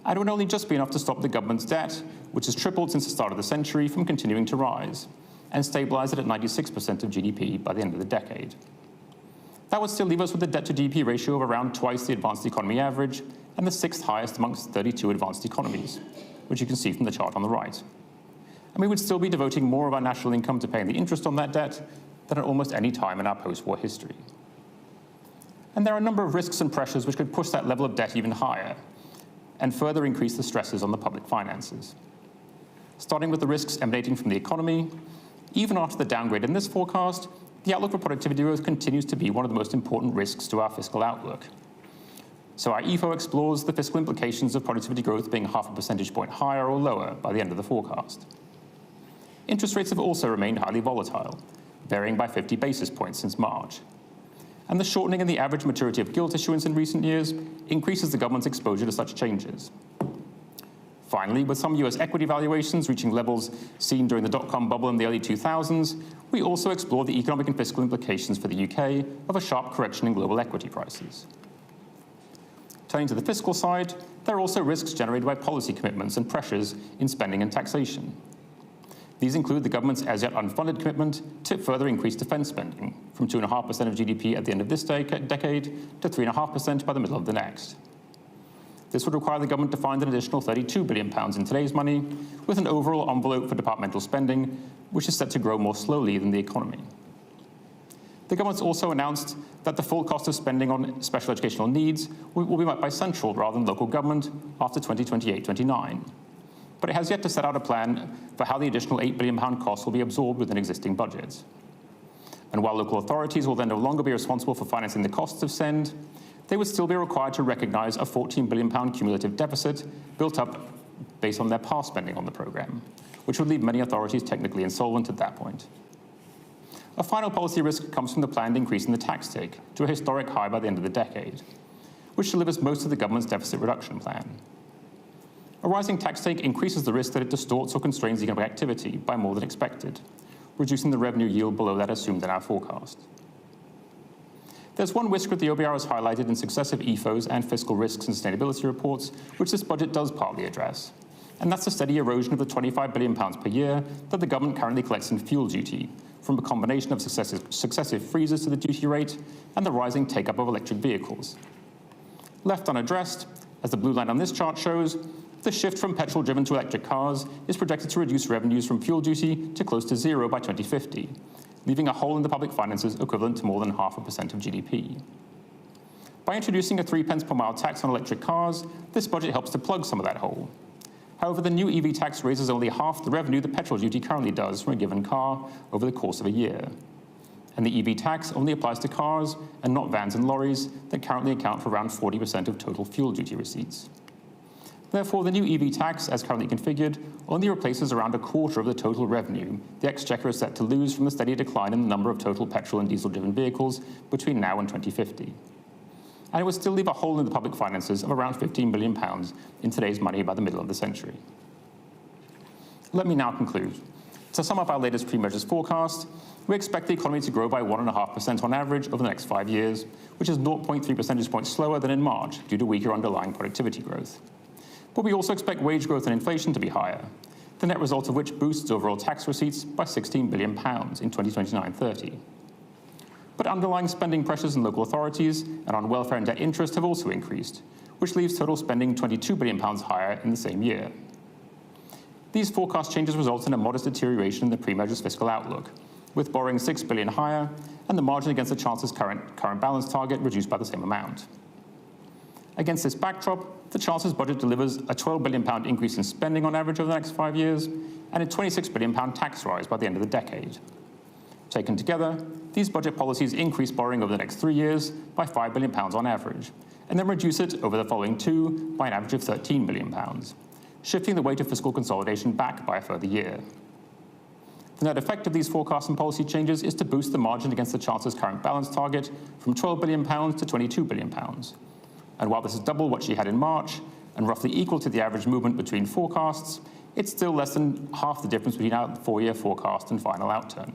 And it would only just be enough to stop the government's debt, which has tripled since the start of the century, from continuing to rise, and stabilise it at 96% of GDP by the end of the decade. That would still leave us with a debt-to-GDP ratio of around twice the advanced economy average and the 6th highest amongst 32 advanced economies, which you can see from the chart on the right. And we would still be devoting more of our national income to paying the interest on that debt than at almost any time in our post-war history. And there are a number of risks and pressures which could push that level of debt even higher and further increase the stresses on the public finances. Starting with the risks emanating from the economy, even after the downgrade in this forecast, the outlook for productivity growth continues to be one of the most important risks to our fiscal outlook. So our EFO explores the fiscal implications of productivity growth being 0.5 percentage point higher or lower by the end of the forecast. Interest rates have also remained highly volatile, varying by 50 basis points since March. And the shortening in the average maturity of gilt issuance in recent years increases the government's exposure to such changes. Finally, with some US equity valuations reaching levels seen during the dot-com bubble in the early 2000s, we also explore the economic and fiscal implications for the UK of a sharp correction in global equity prices. Turning to the fiscal side, there are also risks generated by policy commitments and pressures in spending and taxation. These include the government's as-yet unfunded commitment to further increase defence spending, from 2.5% of GDP at the end of this decade to 3.5% by the middle of the next. This would require the government to find an additional £32 billion in today's money, with an overall envelope for departmental spending, which is set to grow more slowly than the economy. The government's also announced that the full cost of spending on special educational needs will be met by central rather than local government after 2028-29. But it has yet to set out a plan for how the additional £8 billion cost will be absorbed within existing budgets. And while local authorities will then no longer be responsible for financing the costs of SEND, they would still be required to recognise a £14 billion cumulative deficit built up based on their past spending on the programme, which would leave many authorities technically insolvent at that point. A final policy risk comes from the planned increase in the tax take to a historic high by the end of the decade, which delivers most of the government's deficit reduction plan. A rising tax take increases the risk that it distorts or constrains economic activity by more than expected, reducing the revenue yield below that assumed in our forecast. There's one risk that the OBR has highlighted in successive EFOs and fiscal risks and sustainability reports, which this budget does partly address, and that's the steady erosion of the £25 billion per year that the government currently collects in fuel duty, from a combination of successive freezes to the duty rate and the rising take-up of electric vehicles. Left unaddressed, as the blue line on this chart shows, the shift from petrol-driven to electric cars is projected to reduce revenues from fuel duty to close to zero by 2050, leaving a hole in the public finances equivalent to more than 0.5% of GDP. By introducing a 3 pence per mile tax on electric cars, this budget helps to plug some of that hole. However, the new EV tax raises only half the revenue the petrol duty currently does from a given car over the course of a year. And the EV tax only applies to cars and not vans and lorries that currently account for around 40% of total fuel duty receipts. Therefore, the new EV tax, as currently configured, only replaces around a quarter of the total revenue the Exchequer is set to lose from the steady decline in the number of total petrol and diesel-driven vehicles between now and 2050. And it would still leave a hole in the public finances of around £15 billion in today's money by the middle of the century. Let me now conclude. To sum up our latest pre-measures forecast, we expect the economy to grow by 1.5% on average over the next 5 years, which is 0.3 percentage points slower than in March due to weaker underlying productivity growth. But we also expect wage growth and inflation to be higher, the net result of which boosts overall tax receipts by £16 billion in 2029-30. But underlying spending pressures in local authorities and on welfare and debt interest have also increased, which leaves total spending £22 billion higher in the same year. These forecast changes result in a modest deterioration in the pre-measures fiscal outlook, with borrowing £6 billion higher and the margin against the Chancellor's current balance target reduced by the same amount. Against this backdrop, the Chancellor's budget delivers a £12 billion increase in spending on average over the next 5 years and a £26 billion tax rise by the end of the decade. Taken together, these budget policies increase borrowing over the next 3 years by £5 billion on average, and then reduce it over the following 2 by an average of £13 billion, shifting the weight of fiscal consolidation back by a further year. The net effect of these forecasts and policy changes is to boost the margin against the Chancellor's current balance target from £12 billion to £22 billion. And while this is double what she had in March, and roughly equal to the average movement between forecasts, it's still less than half the difference between our 4-year forecast and final outturn.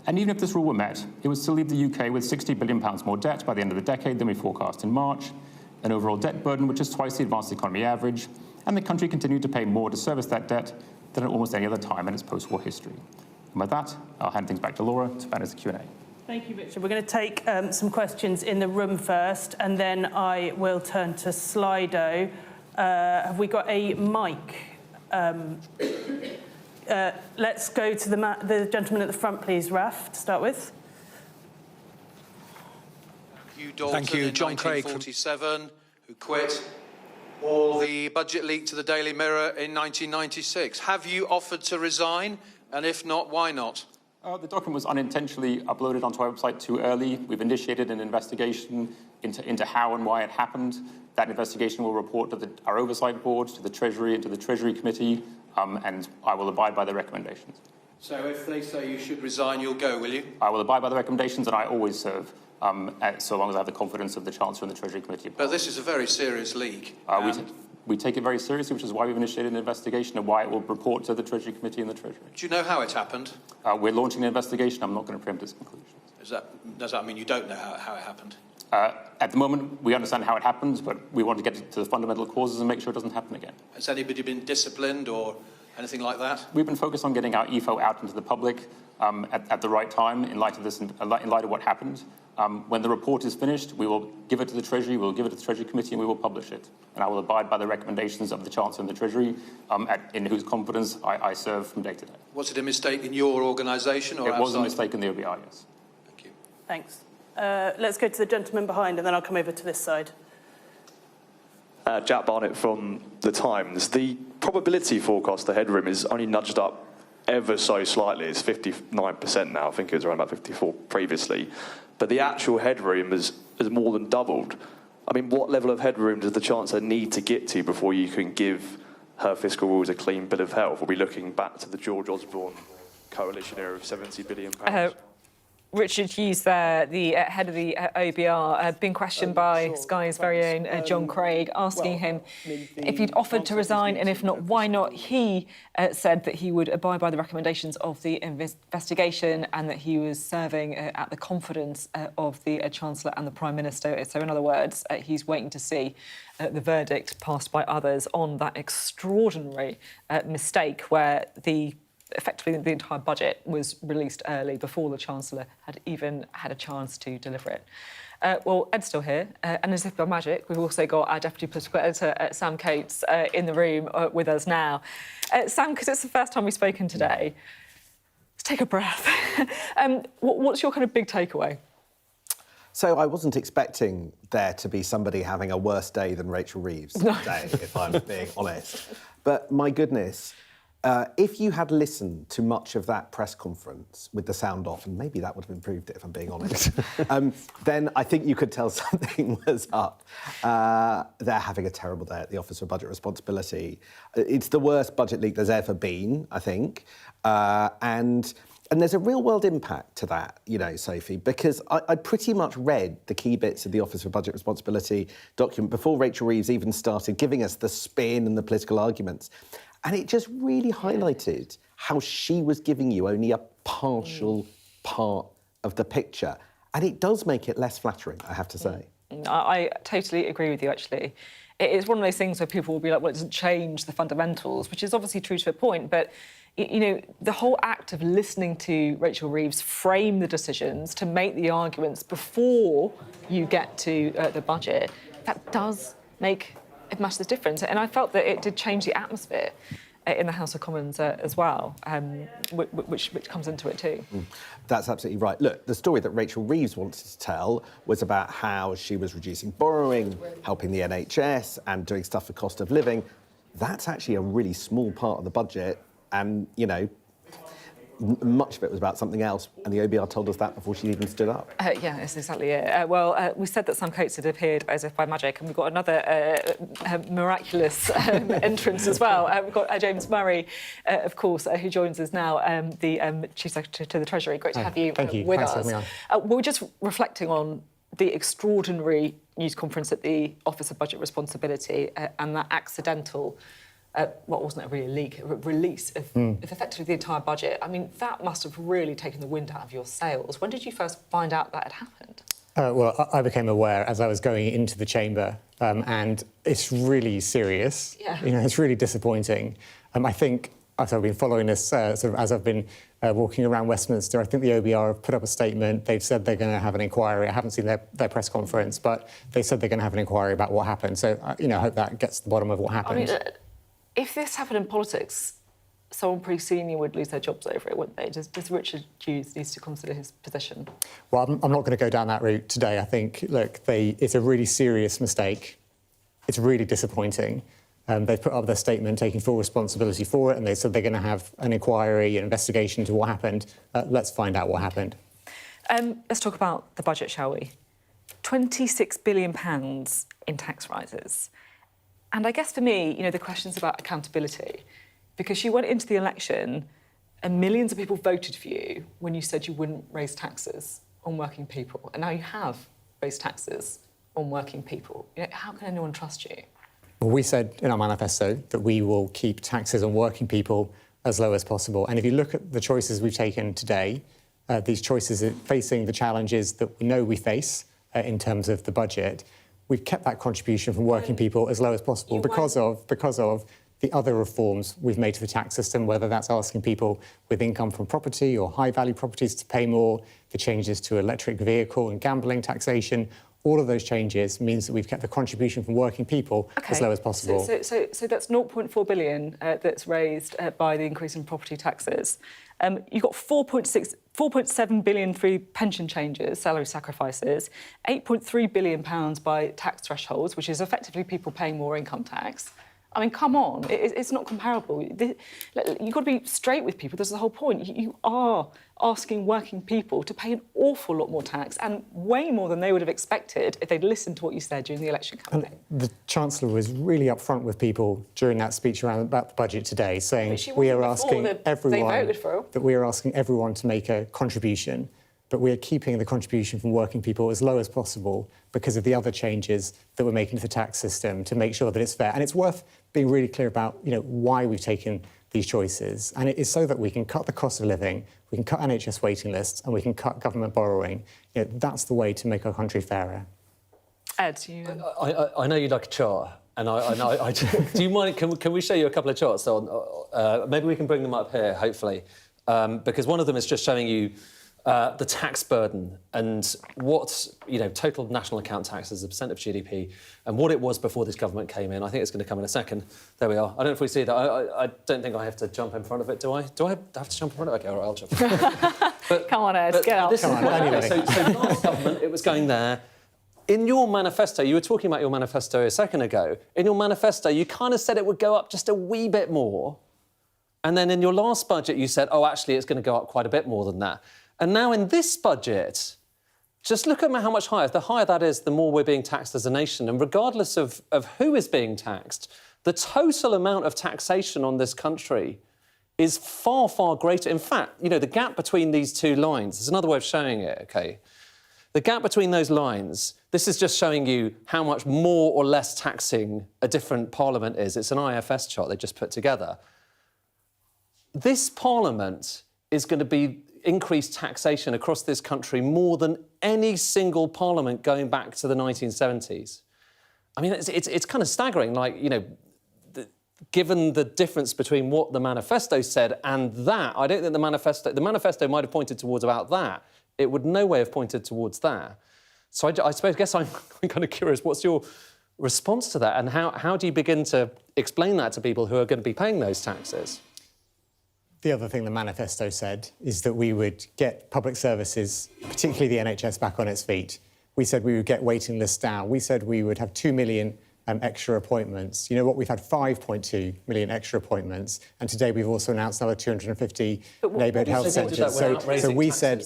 And even if this rule were met, it would still leave the UK with £60 billion more debt by the end of the decade than we forecast in March, an overall debt burden which is twice the advanced economy average, and the country continued to pay more to service that debt than at almost any other time in its post-war history. And with that, I'll hand things back to Laura to manage the Q&A. Thank you, Richard. We're going to take some questions in the room first, and then I will turn to Slido. Have we got a mic? Let's go to the gentleman at the front, please, Raf, to start with. Hugh Dalton in John 1947, who quit, or the budget leak to the Daily Mirror in 1996. Have you offered to resign? And if not, why not? The document was unintentionally uploaded onto our website too early. We've initiated an investigation into how and why it happened. That investigation will report to our oversight board, to the Treasury and to the Treasury Committee, and I will abide by the recommendations. So if they say you should resign, you'll go, will you? I will abide by the recommendations, and I always serve, so long as I have the confidence of the Chancellor and the Treasury Committee. But this is a very serious leak. We take it very seriously, which is why we've initiated an investigation and why it will report to the Treasury Committee and the Treasury. Do you know how it happened? We're launching an investigation. I'm not going to preempt its conclusions. Does that mean you don't know how it happened? At the moment, we understand how it happens, but we want to get to the fundamental causes and make sure it doesn't happen again. Has anybody been disciplined or anything like that? We've been focused on getting our EFO out into the public at the right time in light of this, in light of what happened. When the report is finished, we will give it to the Treasury, we will give it to the Treasury Committee, and we will publish it. And I will abide by the recommendations of the Chancellor and the Treasury, in whose confidence I serve from day to day. Was it a mistake in your organisation or outside? It was a mistake in the OBI, yes. Thank you. Thanks. Let's go to the gentleman behind, and then I'll come over to this side. Jack Barnett from The Times. The probability forecast, the headroom, is only nudged up ever so slightly. It's 59% now. I think it was around about 54 previously. But the actual headroom has more than doubled. I mean, what level of headroom does the Chancellor need to get to before you can give her fiscal rules a clean bill of health? Are we looking back to the George Osborne coalition era of £70 billion? Richard Hughes there, the head of the OBR, been questioned by Sky's very own John Craig, asking him if he'd offered to resign, and if not, why not. He said that he would abide by the recommendations of the investigation and that he was serving at the confidence of the Chancellor and the Prime Minister. So in other words, he's waiting to see the verdict passed by others on that extraordinary mistake where effectively the entire budget was released early before the Chancellor had even had a chance to deliver it. Well, Ed's still here, and as if by magic, we've also got our Deputy Political Editor, Sam Coates, in the room with us now. Sam, because it's the first time we've spoken today, let's take a breath. What's your kind of big takeaway? So I wasn't expecting there to be somebody having a worse day than Rachel Reeves today, if I'm being honest. But my goodness, if you had listened to much of that press conference with the sound off, and maybe that would have improved it if I'm being honest, then I think you could tell something was up. They're having a terrible day at the Office for Budget Responsibility. It's the worst budget leak there's ever been, I think. And there's a real-world impact to that, you know, Sophie, because I pretty much read the key bits of the Office for Budget Responsibility document before Rachel Reeves even started giving us the spin and the political arguments. And it just really highlighted how she was giving you only a partial part of the picture. And it does make it less flattering, I have to say. I totally agree with you, actually. It is one of those things where people will be like, well, it doesn't change the fundamentals, which is obviously true to a point, but you know, the whole act of listening to Rachel Reeves frame the decisions to make the arguments before you get to the budget, that does make a massive difference. And I felt that it did change the atmosphere in the House of Commons as well, which comes into it too. That's absolutely right. Look, the story that Rachel Reeves wanted to tell was about how she was reducing borrowing, helping the NHS and doing stuff for cost of living. That's actually a really small part of the budget. And, you know, much of it was about something else, and the OBR told us that before she even stood up. Yeah, that's exactly it. We said that Sam Coates had appeared as if by magic, and we've got another miraculous entrance as well. We've got James Murray, of course, who joins us now, the Chief Secretary to the Treasury. Great to have you with us. Thanks for having me on. We're just reflecting on the extraordinary news conference at the Office of Budget Responsibility and that accidental wasn't it really a leak, a release of effectively the entire budget. I mean, that must have really taken the wind out of your sails. When did you first find out that had happened? Well, I became aware as I was going into the chamber, and it's really serious. Yeah. You know, it's really disappointing. I think, as I've been following this, sort of as I've been walking around Westminster, I think the OBR have put up a statement. They've said they're going to have an inquiry. I haven't seen their press conference, but they said they're going to have an inquiry about what happened. So, you know, I hope that gets to the bottom of what happened. I mean, if this happened in politics, someone pretty senior would lose their jobs over it, wouldn't they? Does Richard Hughes needs to consider his position? Well, I'm not going to go down that route today. I think, look, it's a really serious mistake. It's really disappointing. They've put up their statement taking full responsibility for it, and they said they're going to have an inquiry, an investigation into what happened. Let's find out what happened. Let's talk about the budget, shall we? £26 billion in tax rises. And I guess for me, you know, the question's about accountability, because you went into the election and millions of people voted for you when you said you wouldn't raise taxes on working people. And now you have raised taxes on working people. You know, how can anyone trust you? Well, we said in our manifesto that we will keep taxes on working people as low as possible. And if you look at the choices we've taken today, these choices are facing the challenges that we know we face in terms of the budget. We've kept that contribution from working people as low as possible because of the other reforms we've made to the tax system, whether that's asking people with income from property or high-value properties to pay more, the changes to electric vehicle and gambling taxation. All of those changes means that we've kept the contribution from working people as low as possible. So that's 0.4 billion that's raised by the increase in property taxes. You've got 4.7 billion through pension changes, salary sacrifices, £8.3 billion by tax thresholds, which is effectively people paying more income tax. I mean, come on, it's not comparable. You've got to be straight with people. That's the whole point. You are asking working people to pay an awful lot more tax, and way more than they would have expected if they'd listened to what you said during the election campaign. And the Chancellor was really upfront with people during that speech about the budget today, saying we are asking everyone to make a contribution, but we are keeping the contribution from working people as low as possible because of the other changes that we're making to the tax system to make sure that it's fair. And it's worth being really clear about, you know, why we've taken these choices. And it is so that we can cut the cost of living, we can cut NHS waiting lists, and we can cut government borrowing. You know, that's the way to make our country fairer. Ed, you... I know you like a chart, and I do you mind? Can we show you a couple of charts on? Maybe we can bring them up here, hopefully, because one of them is just showing you the tax burden and what, you know, total national account tax as a percent of GDP and what it was before this government came in. I think it's going to come in a second. There we are. I don't know if we see that. I don't think I have to jump in front of it, do I? Do I have to jump in front of it? OK, all right, I'll jump. Come on, Ed, get out. Come on, anyway. So last government, it was going there. in your manifesto, you were talking about your manifesto a second ago. In your manifesto, you kind of said it would go up just a wee bit more. And then in your last budget, you said, oh, actually, it's going to go up quite a bit more than that. And now in this budget, just look at how much higher. The higher that is, the more we're being taxed as a nation. And regardless of who is being taxed, the total amount of taxation on this country is far, far greater. In fact, you know, the gap between these two lines, there's another way of showing it, OK? The gap between those lines, this is just showing you how much more or less taxing a different parliament is. It's an IFS chart they just put together. This parliament is going to be increased taxation across this country more than any single parliament going back to the 1970s. I mean, it's kind of staggering, like, you know, given the difference between what the manifesto said and that. I don't think the manifesto might have pointed towards about that. It would no way have pointed towards that. So I guess I'm kind of curious, what's your response to that? And how do you begin to explain that to people who are going to be paying those taxes? The other thing the manifesto said is that we would get public services, particularly the NHS, back on its feet. We said we would get waiting lists down. We said we would have 2 million extra appointments. You know what? We've had 5.2 million extra appointments, and today we've also announced another 250 neighbourhood health centres. So we said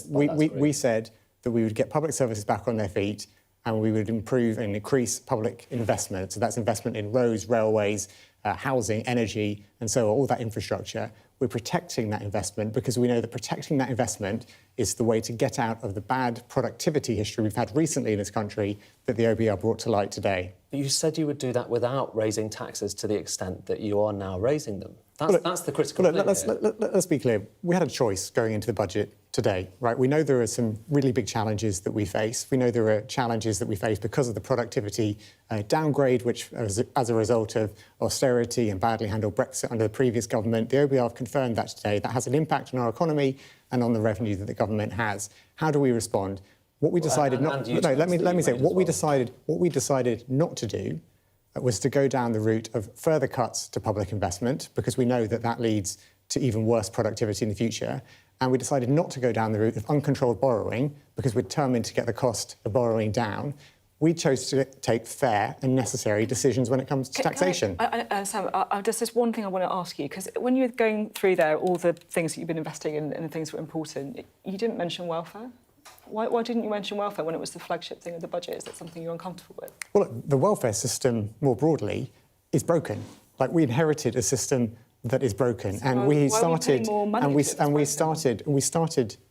that we would get public services back on their feet, and we would improve and increase public investment. So that's investment in roads, railways, housing, energy, and so all that infrastructure. We're protecting that investment because we know that protecting that investment is the way to get out of the bad productivity history we've had recently in this country that the OBR brought to light today. But you said you would do that without raising taxes to the extent that you are now raising them. That's the critical thing. Let's be clear. We had a choice going into the budget today, right? We know there are some really big challenges that we face. We know there are challenges that we face because of the productivity downgrade, which as a result of austerity and badly handled Brexit under the previous government. The OBR have confirmed that today. That has an impact on our economy and on the revenue that the government has. How do we respond? What we decided let me say what we decided not to do was to go down the route of further cuts to public investment, because we know that that leads to even worse productivity in the future. And we decided not to go down the route of uncontrolled borrowing, because we're determined to get the cost of borrowing down. We chose to take fair and necessary decisions when it comes to taxation. Sam, just this one thing I want to ask you, because when you were going through there, all the things that you've been investing in and the things that were important, you didn't mention welfare. Why didn't you mention welfare when it was the flagship thing of the budget? Is that something you're uncomfortable with? Well, look, the welfare system, more broadly, is broken. Like, we inherited a system that is broken, and we started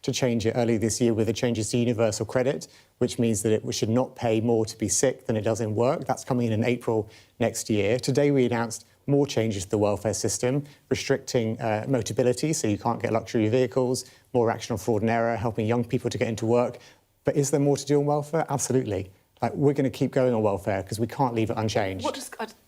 to change it early this year with the changes to universal credit, which means that it should not pay more to be sick than it does in work. That's coming in April next year. Today we announced more changes to the welfare system, restricting motability, so you can't get luxury vehicles, more action on fraud and error, helping young people to get into work. But is there more to do on welfare? Absolutely. Like, we're going to keep going on welfare because we can't leave it unchanged.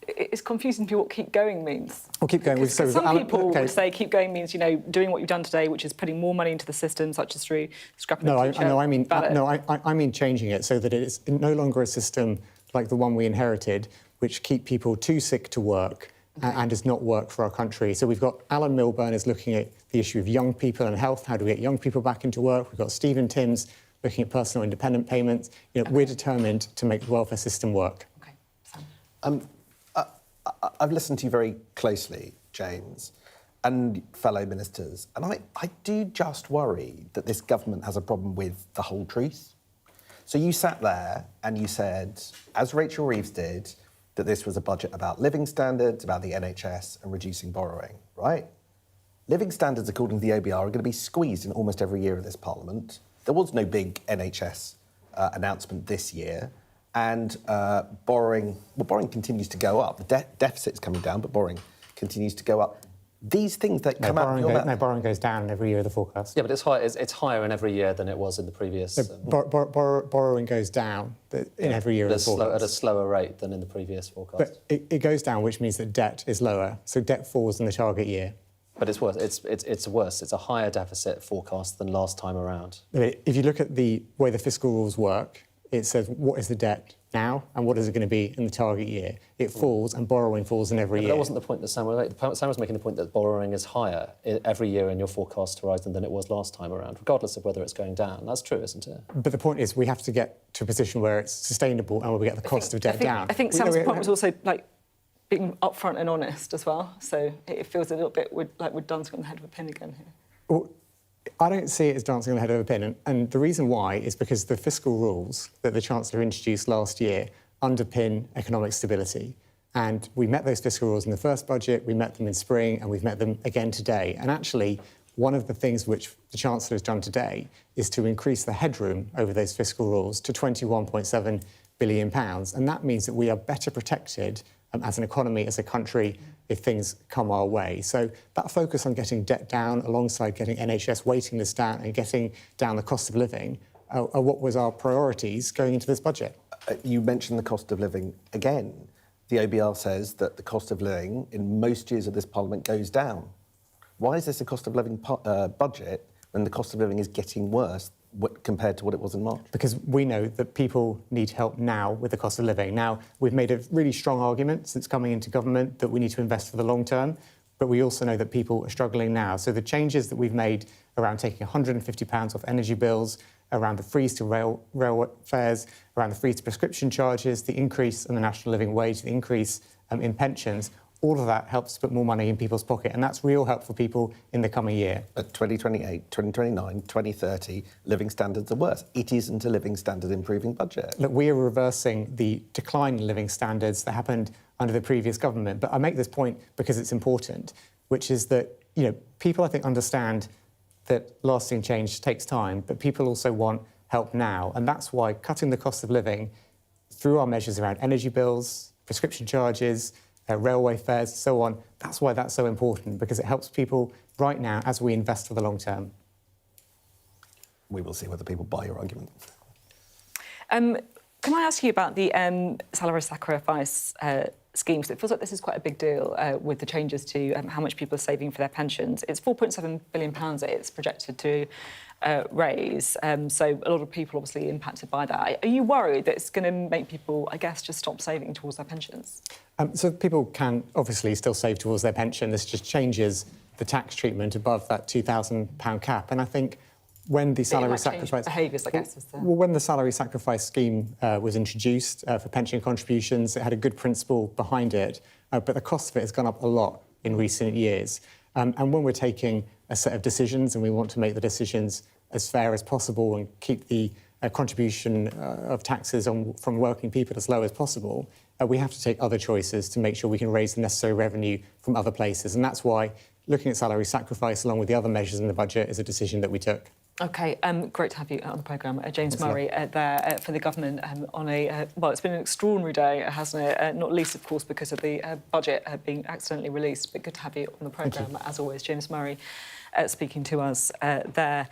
It's confusing to me what keep going means. Well, keep going. Some people would say keep going means, you know, doing what you've done today, which is putting more money into the system, such as through scrapping the teacher. I mean changing it so that it is no longer a system like the one we inherited, which keep people too sick to work and does not work for our country. So we've got Alan Milburn is looking at the issue of young people and health. How do we get young people back into work? We've got Stephen Timms looking at personal independent payments. You know, we're determined to make the welfare system work. Okay, Sam. I've listened to you very closely, James, and fellow ministers, and I do just worry that this government has a problem with the whole truth. So you sat there and you said, as Rachel Reeves did, that this was a budget about living standards, about the NHS and reducing borrowing, right? Living standards, according to the OBR, are going to be squeezed in almost every year of this Parliament. There was no big NHS announcement this year, and borrowing continues to go up. The deficit's coming down, but borrowing continues to go up. These things that come out... borrowing goes down every year of the forecast. Yeah, but it's higher in every year than it was in the previous... borrowing goes down in every year of the forecast. At a slower rate than in the previous forecast. But it goes down, which means that debt is lower, so debt falls in the target year. But it's worse. It's worse. It's a higher deficit forecast than last time around. If you look at the way the fiscal rules work, it says what is the debt now, and what is it going to be in the target year? It falls, and borrowing falls in every year. That wasn't the point that Sam was making. Sam was making the point that borrowing is higher every year in your forecast horizon than it was last time around, regardless of whether it's going down. That's true, isn't it? But the point is, we have to get to a position where it's sustainable and where we get the cost of debt down. I think Sam's point was also like being upfront and honest as well. So it feels a little bit like we're dancing on the head of a pin again here. Well, I don't see it as dancing on the head of a pin, and the reason why is because the fiscal rules that the Chancellor introduced last year underpin economic stability. And we met those fiscal rules in the first budget, we met them in spring, and we've met them again today. And actually, one of the things which the Chancellor has done today is to increase the headroom over those fiscal rules to £21.7 billion. And that means that we are better protected as an economy, as a country, if things come our way. So that focus on getting debt down alongside getting NHS waiting lists down and getting down the cost of living are what was our priorities going into this budget. You mentioned the cost of living again. The OBR says that the cost of living in most years of this Parliament goes down. Why is this a cost of living budget when the cost of living is getting worse compared to what it was in March? Because we know that people need help now with the cost of living. Now, we've made a really strong argument since coming into government that we need to invest for the long term, but we also know that people are struggling now. So the changes that we've made around taking £150 off energy bills, around the freeze to rail fares, around the freeze to prescription charges, the increase in the national living wage, the increase in pensions, all of that helps to put more money in people's pocket, and that's real help for people in the coming year. At 2028, 2029, 2030, living standards are worse. It isn't a living standard improving budget. Look, we are reversing the decline in living standards that happened under the previous government. But I make this point because it's important, which is that, people, I think, understand that lasting change takes time, but people also want help now. And that's why cutting the cost of living through our measures around energy bills, prescription charges, railway fares, so on, that's why that's so important, because it helps people right now as we invest for the long term. We will see whether people buy your argument. Can I ask you about the salary sacrifice scheme? So it feels like this is quite a big deal with the changes to how much people are saving for their pensions. It's £4.7 billion that it's projected to raise. So a lot of people obviously impacted by that. Are you worried that it's going to make people, I guess, just stop saving towards their pensions? So people can obviously still save towards their pension. This just changes the tax treatment above that £2,000 cap. And I think when the salary sacrifice behaviours, I guess, well, when the salary sacrifice scheme was introduced for pension contributions, it had a good principle behind it, but the cost of it has gone up a lot in recent years. And when we're taking a set of decisions and we want to make the decisions as fair as possible and keep the contribution of taxes from working people as low as possible, we have to take other choices to make sure we can raise the necessary revenue from other places. And that's why looking at salary sacrifice along with the other measures in the budget is a decision that we took. OK, great to have you on the programme. James Murray there for the government on a... well, it's been an extraordinary day, hasn't it? Not least, of course, because of the budget being accidentally released. But good to have you on the programme, as always. James Murray speaking to us there.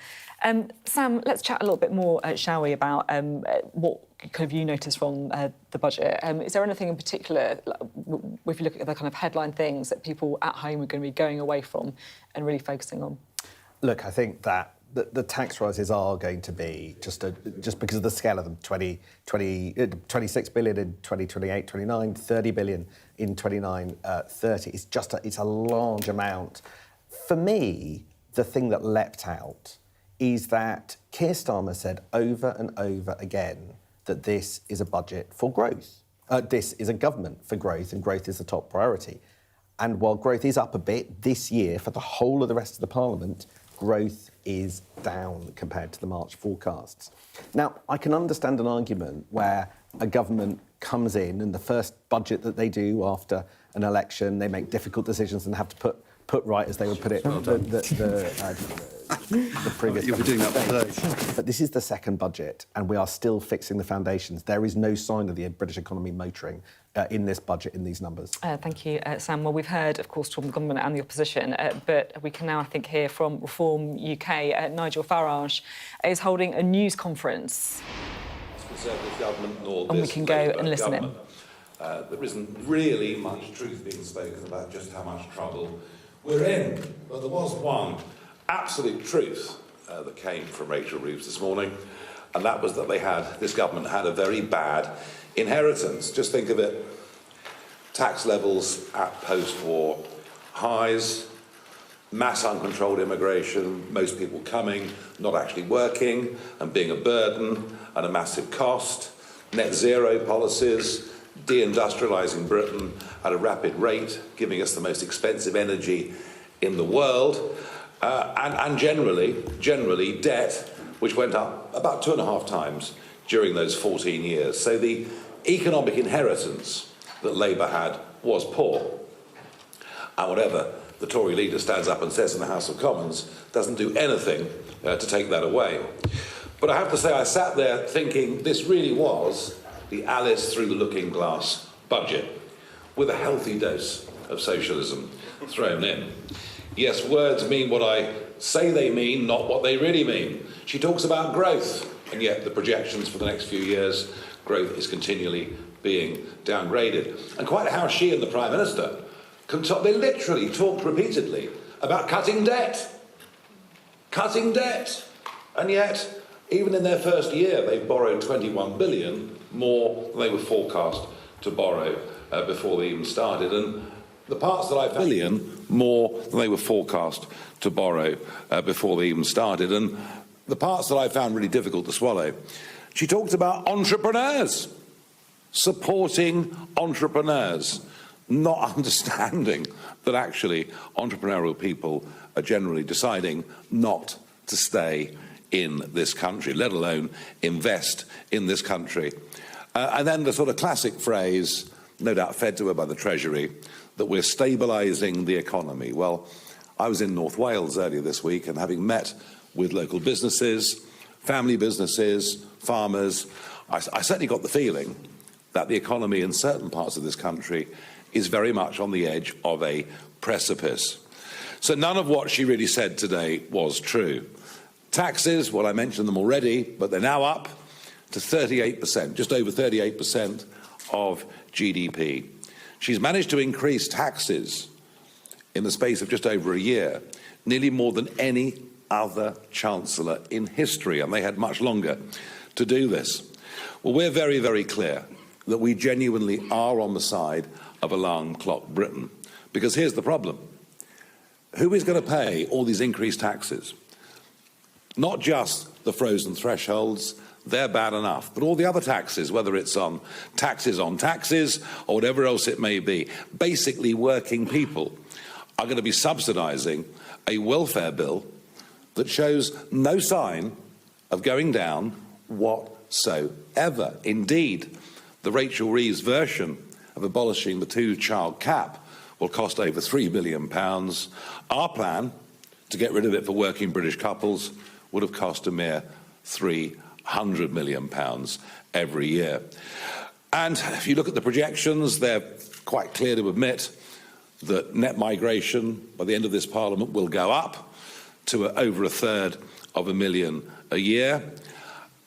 Sam, let's chat a little bit more, shall we, about what have you noticed from the budget? Is there anything in particular, if you look at the kind of headline things that people at home are going to be going away from and really focusing on? Look, I think that the tax rises are going to be just because of the scale of them, 26 billion in 2028, 29, 30 billion in 29, 30. It's a large amount. For me, the thing that leapt out is that Keir Starmer said over and over again that this is a budget for growth. This is a government for growth, and growth is the top priority. And while growth is up a bit this year for the whole of the rest of the Parliament, growth is down compared to the March forecasts. Now, I can understand an argument where a government comes in and the first budget that they do after an election, they make difficult decisions and have to put right, as they would put it, the previous. You'll be doing that today. But this is the second budget, and we are still fixing the foundations. There is no sign of the British economy motoring in this budget, in these numbers. Thank you, Sam. Well, we've heard, of course, from the government and the opposition, but we can now, I think, hear from Reform UK. Nigel Farage is holding a news conference. Conservative government nor and we can go and listen in. There isn't really much truth being spoken about just how much trouble we're in. But there was one absolute truth that came from Rachel Reeves this morning, and that was that this government had a very bad inheritance. Just think of it, tax levels at post-war highs, mass uncontrolled immigration, most people coming, not actually working and being a burden and a massive cost, net zero policies, deindustrialising Britain at a rapid rate, giving us the most expensive energy in the world, and generally debt, which went up about 2.5 times during those 14 years. So the economic inheritance that Labour had was poor. And whatever the Tory leader stands up and says in the House of Commons doesn't do anything to take that away. But I have to say, I sat there thinking this really was the Alice through the looking glass budget, with a healthy dose of socialism thrown in. Yes, words mean what I say they mean, not what they really mean. She talks about growth, and yet the projections for the next few years, growth is continually being downgraded. And quite how she and the Prime Minister can talk, they literally talked repeatedly about cutting debt. Cutting debt. And yet, even in their first year, they've borrowed 21 billion more than they were forecast to borrow before they even started. And the parts that I found billion more than they were forecast to borrow before they even started. And the parts that I found really difficult to swallow, she talked about entrepreneurs, supporting entrepreneurs, not understanding that actually entrepreneurial people are generally deciding not to stay in this country, let alone invest in this country. And then the sort of classic phrase, no doubt fed to her by the Treasury, that we're stabilising the economy. Well, I was in North Wales earlier this week, and having met with local businesses, family businesses, farmers, I certainly got the feeling that the economy in certain parts of this country is very much on the edge of a precipice. So none of what she really said today was true. Taxes, well, I mentioned them already, but they're now up to 38%, just over 38% of GDP. She's managed to increase taxes in the space of just over a year, nearly more than any other Chancellor in history, and they had much longer to do this. Well, we're very, very clear that we genuinely are on the side of alarm clock Britain. Because here's the problem. Who is going to pay all these increased taxes? Not just the frozen thresholds, they're bad enough, but all the other taxes, whether it's on taxes or whatever else it may be, basically working people are going to be subsidising a welfare bill that shows no sign of going down whatsoever. Indeed, the Rachel Reeves version of abolishing the two-child cap will cost over £3 billion. Our plan to get rid of it for working British couples would have cost a mere £300 million every year. And if you look at the projections, they're quite clear to admit that net migration by the end of this Parliament will go up to over 1/3 a year,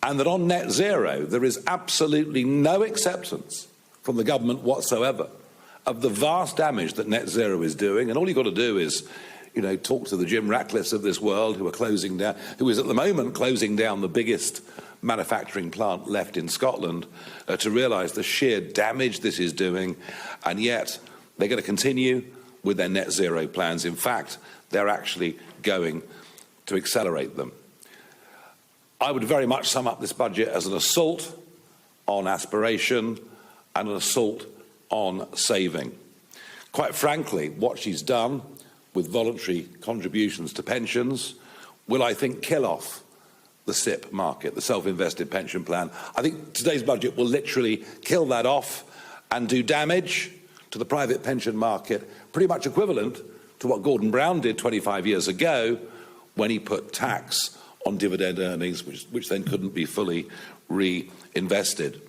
and that on net zero there is absolutely no acceptance from the government whatsoever of the vast damage that net zero is doing. And all you've got to do is, talk to the Jim Ratcliffes of this world who is at the moment closing down the biggest manufacturing plant left in Scotland to realise the sheer damage this is doing, and yet they're going to continue with their net zero plans. In fact, they're actually going to accelerate them. I would very much sum up this budget as an assault on aspiration and an assault on saving. Quite frankly, what she's done with voluntary contributions to pensions will, I think, kill off the SIP market, the self-invested pension plan. I think today's budget will literally kill that off and do damage to the private pension market, pretty much equivalent to what Gordon Brown did 25 years ago when he put tax on dividend earnings, which then couldn't be fully reinvested.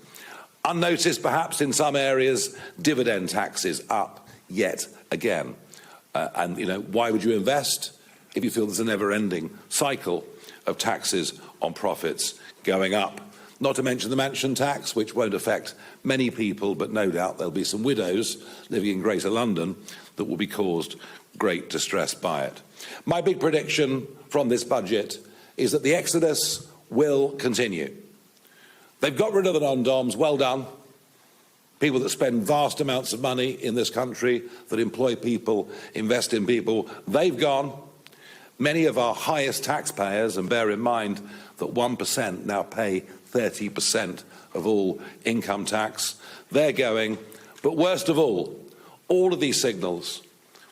Unnoticed, perhaps, in some areas, dividend taxes up yet again. Why would you invest if you feel there's a never-ending cycle of taxes on profits going up? Not to mention the mansion tax, which won't affect many people, but no doubt there'll be some widows living in Greater London that will be caused great distress by it. My big prediction from this budget is that the exodus will continue. They've got rid of the non-doms, well done. people that spend vast amounts of money in this country, that employ people, invest in people, they've gone. Many of our highest taxpayers, and bear in mind that 1% now pay 30% of all income tax, they're going. But worst of all of these signals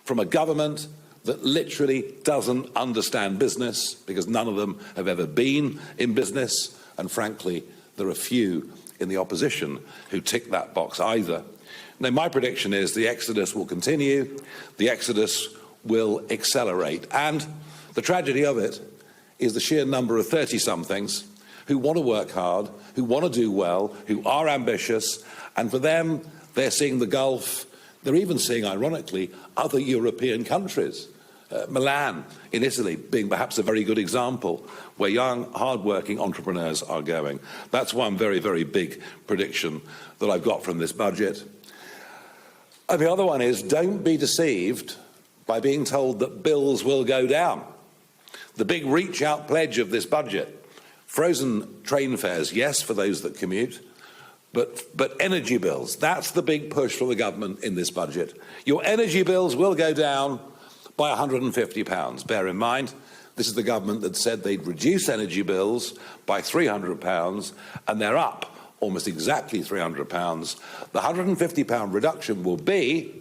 from a government that literally doesn't understand business, because none of them have ever been in business, and frankly, there are few in the opposition who tick that box either. Now, my prediction is the exodus will continue, the exodus will accelerate, and the tragedy of it is the sheer number of 30-somethings who want to work hard, who want to do well, who are ambitious, and for them, they're seeing the Gulf. They're even seeing, ironically, other European countries. Milan in Italy being perhaps a very good example where young, hard-working entrepreneurs are going. That's one very, very big prediction that I've got from this budget. And the other one is, don't be deceived by being told that bills will go down. The big reach-out pledge of this budget, frozen train fares, yes, for those that commute, but energy bills, that's the big push from the government in this budget. Your energy bills will go down by £150. Bear in mind, this is the government that said they'd reduce energy bills by £300, and they're up almost exactly £300. The £150 reduction will be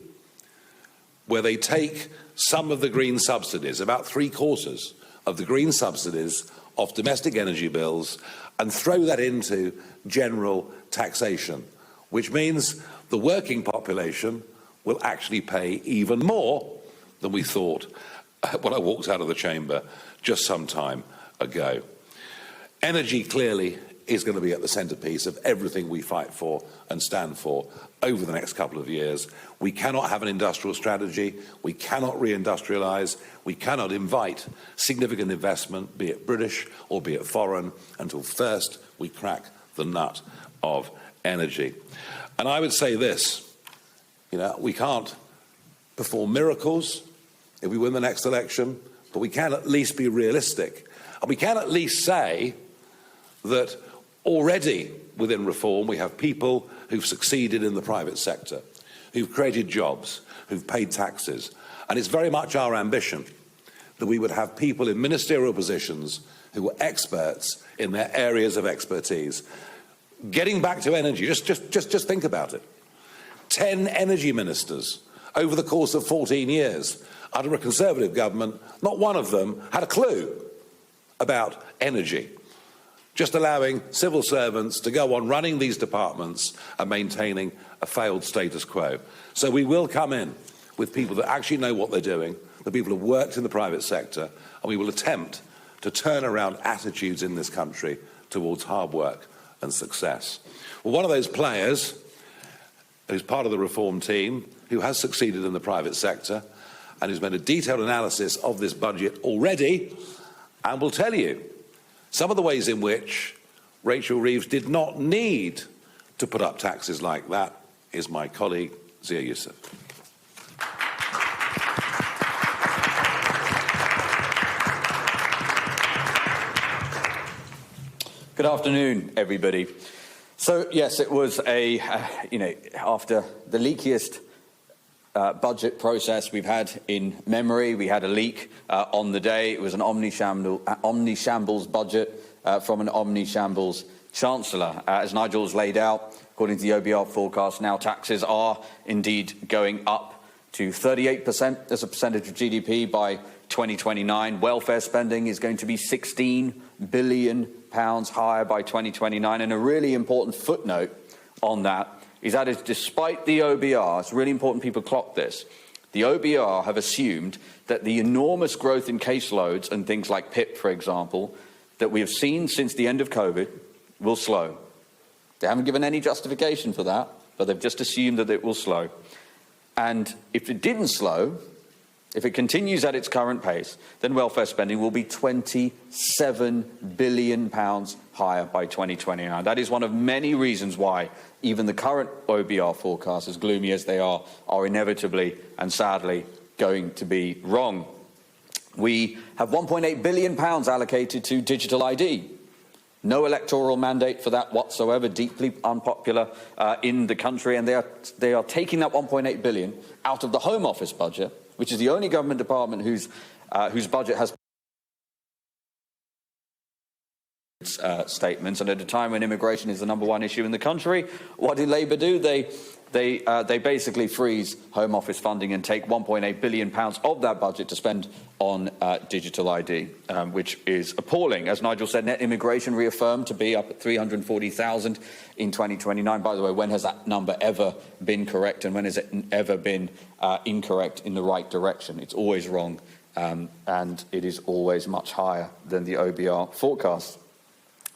where they take some of the green subsidies, about 3/4 of the green subsidies off domestic energy bills, and throw that into general taxation, which means the working population will actually pay even more than we thought when I walked out of the chamber just some time ago. Energy clearly is going to be at the centrepiece of everything we fight for and stand for over the next couple of years. We cannot have an industrial strategy, we cannot reindustrialise, we cannot invite significant investment, be it British or be it foreign, until first we crack the nut of energy. And I would say this, we can't perform miracles if we win the next election, but we can at least be realistic. And we can at least say that already within reform we have people who've succeeded in the private sector, who've created jobs, who've paid taxes. And it's very much our ambition that we would have people in ministerial positions who were experts in their areas of expertise. Getting back to energy, just think about it. 10 energy ministers over the course of 14 years under a Conservative government, not one of them had a clue about energy, just allowing civil servants to go on running these departments and maintaining a failed status quo. So we will come in with people that actually know what they're doing, the people who have worked in the private sector, and we will attempt to turn around attitudes in this country towards hard work and success. Well, one of those players who's part of the reform team, who has succeeded in the private sector and who's made a detailed analysis of this budget already, and will tell you some of the ways in which Rachel Reeves did not need to put up taxes like that, is my colleague Zia Youssef. Good afternoon, everybody. So, yes, it was after the leakiest budget process we've had in memory. We had a leak on the day. It was an omni-shambles budget from an omni-shambles Chancellor. As Nigel's laid out, according to the OBR forecast, now taxes are indeed going up to 38% as a percentage of GDP by 2029. Welfare spending is going to be £16 billion higher by 2029. And a really important footnote on that is that despite the OBR, it's really important people clock this, the OBR have assumed that the enormous growth in caseloads and things like PIP, for example, that we have seen since the end of COVID will slow. They haven't given any justification for that, but they've just assumed that it will slow. And if it didn't slow, if it continues at its current pace, then welfare spending will be £27 billion higher by 2029. That is one of many reasons why even the current OBR forecasts, as gloomy as they are inevitably and sadly going to be wrong. We have £1.8 billion allocated to digital ID. No electoral mandate for that whatsoever, deeply unpopular in the country, and they are taking that 1.8 billion out of the Home Office budget, which is the only government department whose budget has statements. And at a time when immigration is the #1 issue in the country, what do Labour do? They basically freeze Home Office funding and take £1.8 billion of that budget to spend on digital ID, which is appalling. As Nigel said, net immigration reaffirmed to be up at 340,000 in 2029. By the way, when has that number ever been correct, and when has it ever been incorrect in the right direction? It's always wrong, and it is always much higher than the OBR forecast.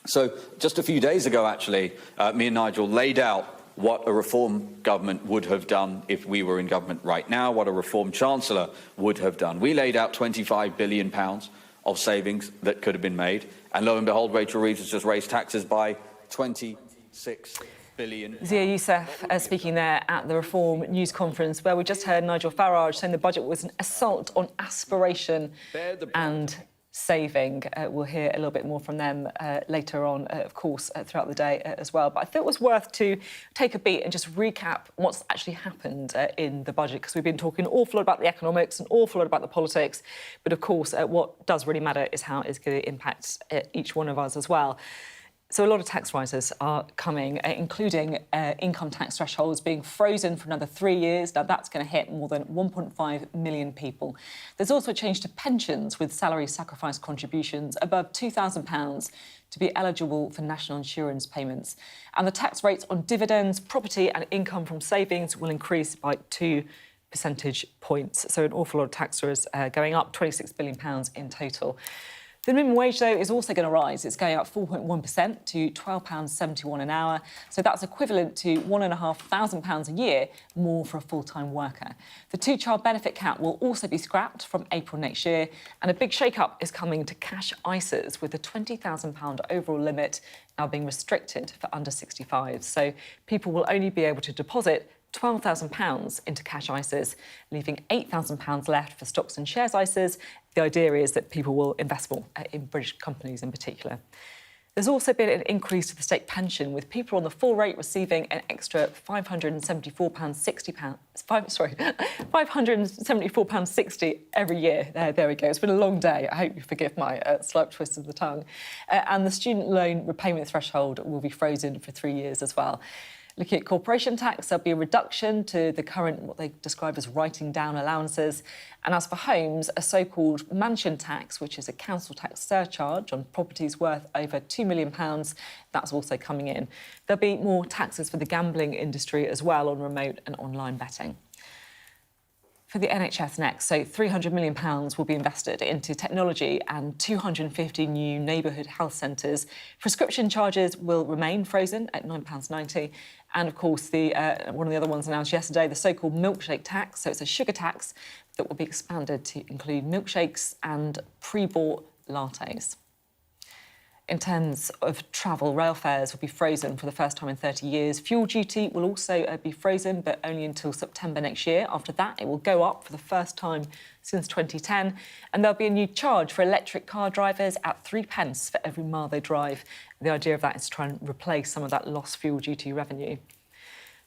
So just a few days ago, actually, me and Nigel laid out what a reform government would have done if we were in government right now, what a reform Chancellor would have done. We laid out £25 billion of savings that could have been made, and lo and behold, Rachel Reeves has just raised taxes by £26 billion. Zia Youssef speaking there at the Reform News Conference, where we just heard Nigel Farage saying the budget was an assault on aspiration and saving. We'll hear a little bit more from them later on, of course, throughout the day as well. But I thought it was worth to take a beat and just recap what's actually happened in the budget, because we've been talking an awful lot about the economics, an awful lot about the politics. But of course, what does really matter is how it's going to impact each one of us as well. So a lot of tax rises are coming, including income tax thresholds being frozen for another 3 years. Now, that's going to hit more than 1.5 million people. There's also a change to pensions, with salary sacrifice contributions above £2,000 to be eligible for national insurance payments. And the tax rates on dividends, property and income from savings will increase by 2 percentage points. So an awful lot of taxes going up, £26 billion in total. The minimum wage, though, is also going to rise. It's going up 4.1% to £12.71 an hour. So that's equivalent to £1,500 a year more for a full-time worker. The two-child benefit cap will also be scrapped from April next year. And a big shake-up is coming to cash ISAs, with the £20,000 overall limit now being restricted for under 65s. So people will only be able to deposit £12,000 into cash ISAs, leaving £8,000 left for stocks and shares ISAs. The idea is that people will invest more in British companies in particular. There's also been an increase to the state pension, with people on the full rate receiving an extra £574.60 every year. There we go. It's been a long day. I hope you forgive my slight twist of the tongue. And the student loan repayment threshold will be frozen for 3 years as well. Looking at corporation tax, there'll be a reduction to the current, what they describe as writing down allowances. And as for homes, a so-called mansion tax, which is a council tax surcharge on properties worth over £2 million, that's also coming in. There'll be more taxes for the gambling industry as well on remote and online betting. For the NHS next, so £300 million will be invested into technology and 250 new neighbourhood health centres. Prescription charges will remain frozen at £9.90. And, of course, one of the other ones announced yesterday, the so-called milkshake tax. So it's a sugar tax that will be expanded to include milkshakes and pre-bought lattes. In terms of travel, rail fares will be frozen for the first time in 30 years. Fuel duty will also be frozen, but only until September next year. After that, it will go up for the first time since 2010. And there'll be a new charge for electric car drivers at 3p for every mile they drive. The idea of that is to try and replace some of that lost fuel duty revenue.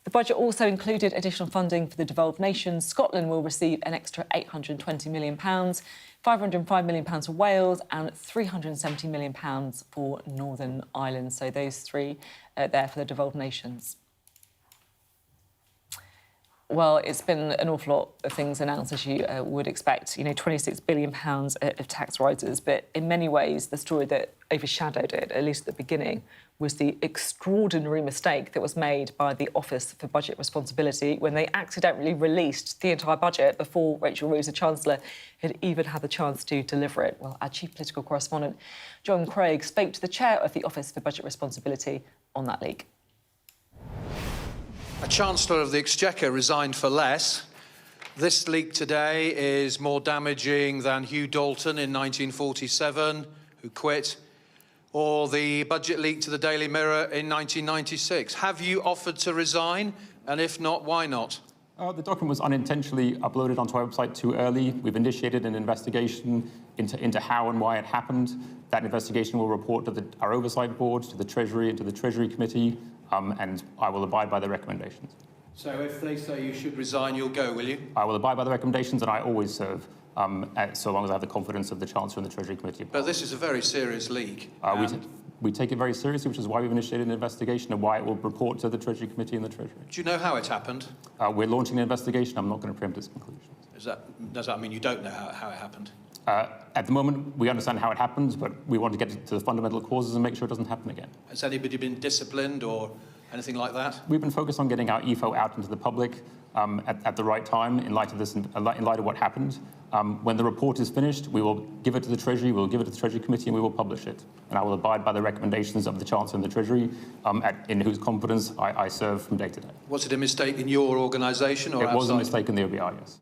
The budget also included additional funding for the devolved nations. Scotland will receive an extra £820 million, £505 million for Wales and £370 million for Northern Ireland. So those three there for the devolved nations. Well, it's been an awful lot of things announced, as you would expect. You know, £26 billion of tax rises. But in many ways, the story that overshadowed it, at least at the beginning, was the extraordinary mistake that was made by the Office for Budget Responsibility when they accidentally released the entire budget before Rachel Reeves, the Chancellor, had even had the chance to deliver it. Well, our chief political correspondent, John Craig, spoke to the chair of the Office for Budget Responsibility on that leak. A Chancellor of the Exchequer resigned for less. This leak today is more damaging than Hugh Dalton in 1947, who quit, or the budget leak to the Daily Mirror in 1996. Have you offered to resign? And if not, why not? The document was unintentionally uploaded onto our website too early. We've initiated an investigation into how and why it happened. That investigation will report to our oversight board, to the Treasury and to the Treasury Committee, and I will abide by the recommendations. So if they say you should resign, you'll go, will you? I will abide by the recommendations, and I always serve, so long as I have the confidence of the Chancellor and the Treasury Committee. But this is a very serious leak. We take it very seriously, which is why we've initiated an investigation and why it will report to the Treasury Committee and the Treasury. Do you know how it happened? We're launching an investigation. I'm not going to preempt its conclusions. Does that mean you don't know how it happened? At the moment, we understand how it happened, but we want to get to the fundamental causes and make sure it doesn't happen again. Has anybody been disciplined or anything like that? We've been focused on getting our EFO out into the public at the right time in light of this, in light of what happened. When the report is finished, we will give it to the Treasury, we'll give it to the Treasury Committee, and we will publish it. And I will abide by the recommendations of the Chancellor and the Treasury, in whose confidence I serve from day to day. Was it a mistake in your organisation or outside? It was a mistake in the OBR, yes.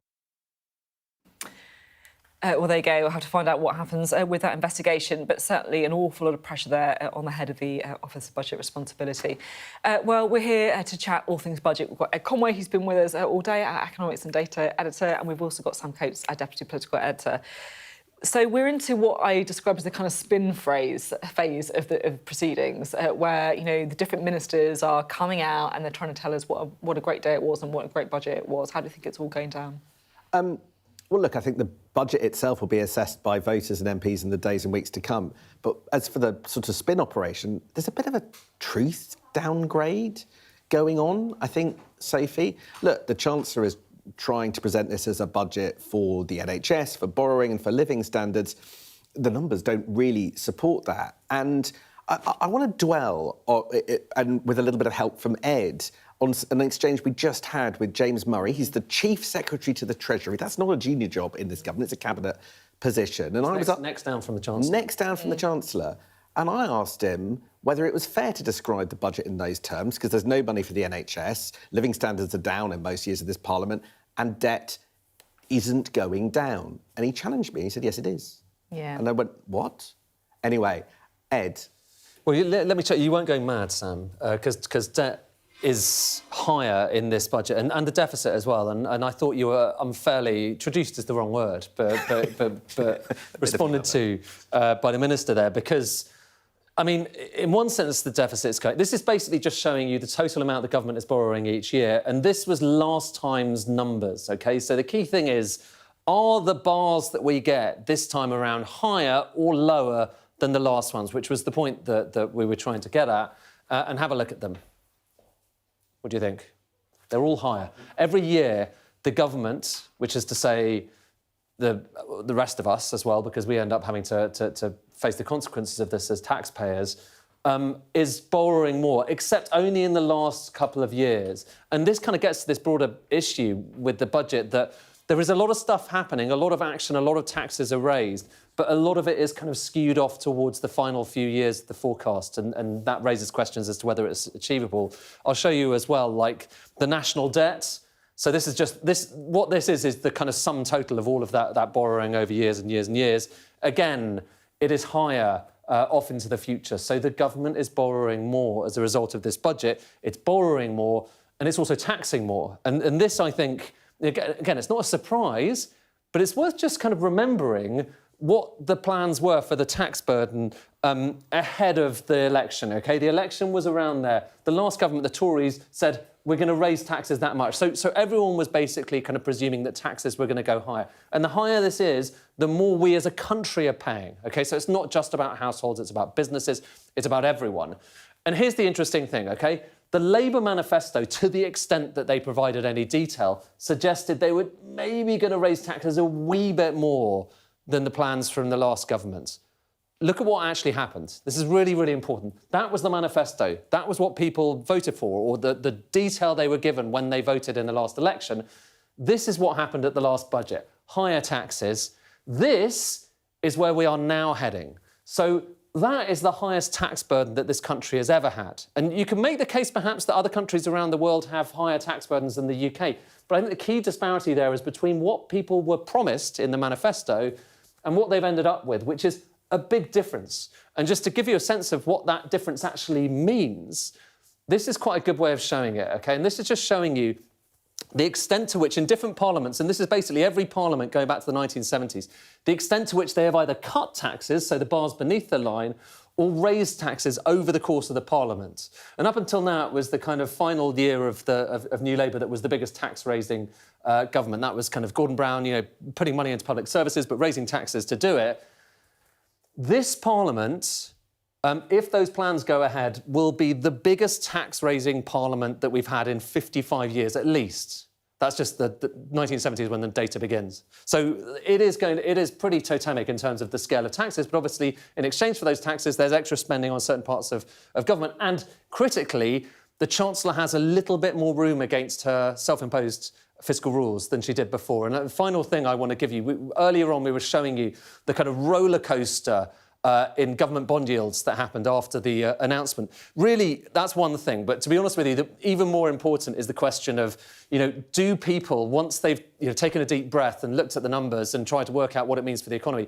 Well, there you go. We'll have to find out what happens with that investigation, but certainly an awful lot of pressure there on the head of the Office of Budget Responsibility. Well, we're here to chat all things budget. We've got Ed Conway, who's been with us all day, our economics and data editor, and we've also got Sam Coates, our deputy political editor. So we're into what I describe as the kind of spin phase of the proceedings, where the different ministers are coming out and they're trying to tell us what a great day it was and what a great budget it was. How do you think it's all going down? Well, look, I think the budget itself will be assessed by voters and MPs in the days and weeks to come. But as for the sort of spin operation, there's a bit of a truth downgrade going on, I think, Sophie. Look, the Chancellor is trying to present this as a budget for the NHS, for borrowing and for living standards. The numbers don't really support that. And I want to dwell, and with a little bit of help from Ed, on an exchange we just had with James Murray. He's the Chief Secretary to the Treasury. That's not a junior job in this government, it's a cabinet position. And I was next down from the Chancellor. Next down from the Chancellor. And I asked him whether it was fair to describe the budget in those terms, because there's no money for the NHS, living standards are down in most years of this Parliament, and debt isn't going down. And he challenged me. He said, yes, it is. Yeah. And I went, what? Anyway, Ed. Well, let me check. You weren't going mad, Sam, because debt is higher in this budget, and the deficit as well. And I thought you were unfairly, traduced is the wrong word, but responded to by the minister there, because, I mean, in one sense, the deficit's going. This is basically just showing you the total amount the government is borrowing each year, and this was last time's numbers, OK? So the key thing is, are the bars that we get this time around higher or lower than the last ones, which was the point that we were trying to get at, and have a look at them. What do you think? They're all higher. Every year, the government, which is to say the rest of us as well, because we end up having to face the consequences of this as taxpayers, is borrowing more, except only in the last couple of years. And this kind of gets to this broader issue with the budget, that there is a lot of stuff happening, a lot of action, a lot of taxes are raised, but a lot of it is kind of skewed off towards the final few years of the forecast, and that raises questions as to whether it's achievable. I'll show you as well, like the national debt. So this is just what this is the kind of sum total of all of that borrowing over years and years and years. Again, it is higher off into the future. So the government is borrowing more as a result of this budget. It's borrowing more, and it's also taxing more. And this, I think, again, it's not a surprise, but it's worth just kind of remembering what the plans were for the tax burden ahead of the election, OK? The election was around there. The last government, the Tories, said, we're going to raise taxes that much. So everyone was basically kind of presuming that taxes were going to go higher. And the higher this is, the more we as a country are paying, OK? So it's not just about households, it's about businesses, it's about everyone. And here's the interesting thing, OK? The Labour manifesto, to the extent that they provided any detail, suggested they were maybe going to raise taxes a wee bit more than the plans from the last government. Look at what actually happened. This is really, really important. That was the manifesto. That was what people voted for, or the detail they were given when they voted in the last election. This is what happened at the last budget. Higher taxes. This is where we are now heading. So that is the highest tax burden that this country has ever had. And you can make the case, perhaps, that other countries around the world have higher tax burdens than the UK. But I think the key disparity there is between what people were promised in the manifesto and what they've ended up with, which is a big difference. And just to give you a sense of what that difference actually means, this is quite a good way of showing it, OK? And this is just showing you the extent to which in different parliaments, and this is basically every parliament going back to the 1970s, the extent to which they have either cut taxes, so the bars beneath the line, or raised taxes over the course of the parliament. And up until now, it was the kind of final year of New Labour that was the biggest tax-raising government. That was kind of Gordon Brown, you know, putting money into public services, but raising taxes to do it. This parliament, if those plans go ahead, will be the biggest tax-raising parliament that we've had in 55 years, at least. That's just the 1970s when the data begins. So it is pretty totemic in terms of the scale of taxes, but obviously in exchange for those taxes, there's extra spending on certain parts of government. And critically, the Chancellor has a little bit more room against her self-imposed fiscal rules than she did before. And the final thing I want to give you, earlier on we were showing you the kind of roller coaster in government bond yields that happened after the announcement. Really, that's one thing. But to be honest with you, even more important is the question of, you know, do people, once they've taken a deep breath and looked at the numbers and tried to work out what it means for the economy,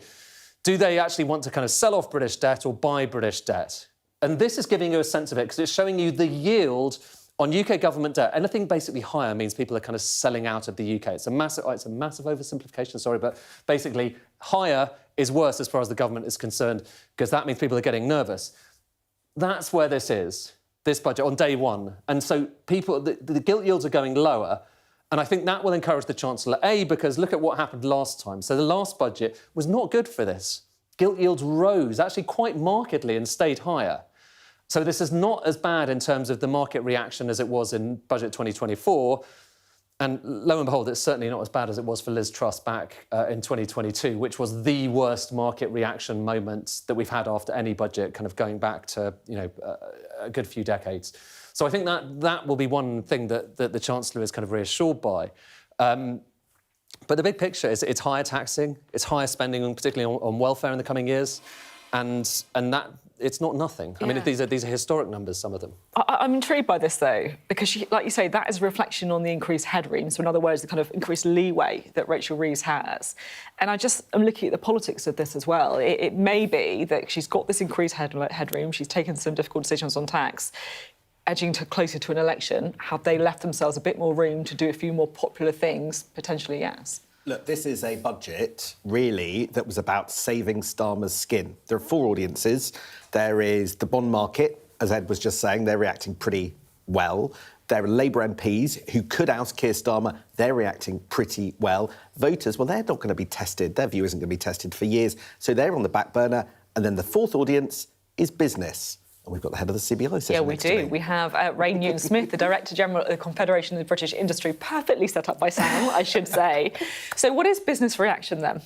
do they actually want to kind of sell off British debt or buy British debt? And this is giving you a sense of it because it's showing you the yield on UK government debt. Anything basically higher means people are kind of selling out of the UK. It's a massive oversimplification, sorry, but basically higher is worse as far as the government is concerned because that means people are getting nervous. That's where this is, this budget, on day one. And so people, the gilt yields are going lower. And I think that will encourage the Chancellor, A, because look at what happened last time. So the last budget was not good for this. Gilt yields rose, actually quite markedly, and stayed higher. So this is not as bad in terms of the market reaction as it was in Budget 2024. And lo and behold, it's certainly not as bad as it was for Liz Truss back in 2022, which was the worst market reaction moment that we've had after any budget, kind of going back to, you know, a good few decades. So I think that will be one thing that the Chancellor is kind of reassured by. But the big picture is it's higher taxing, it's higher spending, particularly on welfare in the coming years, and that it's not nothing. Yeah. I mean, these are historic numbers, some of them. I'm intrigued by this, though, because, like you say, that is a reflection on the increased headroom. So, in other words, the kind of increased leeway that Rachel Reeves has. And I'm looking at the politics of this as well. It may be that she's got this increased headroom, she's taken some difficult decisions on tax, edging closer to an election. Have they left themselves a bit more room to do a few more popular things? Potentially, yes. Look, this is a budget, really, that was about saving Starmer's skin. There are four audiences. There is the bond market, as Ed was just saying, they're reacting pretty well. There are Labour MPs who could oust Keir Starmer. They're reacting pretty well. Voters, well, they're not going to be tested. Their view isn't going to be tested for years. So they're on the back burner. And then the fourth audience is business. And we've got the head of the CBI sitting Yeah, we next do. to me. We have Ray Newton-Smith, the Director General of the Confederation of the British Industry, perfectly set up by Sam, I should say. So what is business reaction then?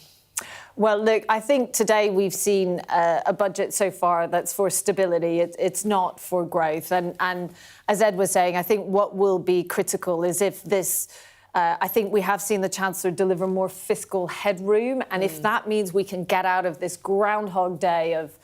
Well, look, I think today we've seen a budget so far that's for stability. It's not for growth. And as Ed was saying, I think what will be critical is if this... I think we have seen the Chancellor deliver more fiscal headroom. And if that means we can get out of this Groundhog Day of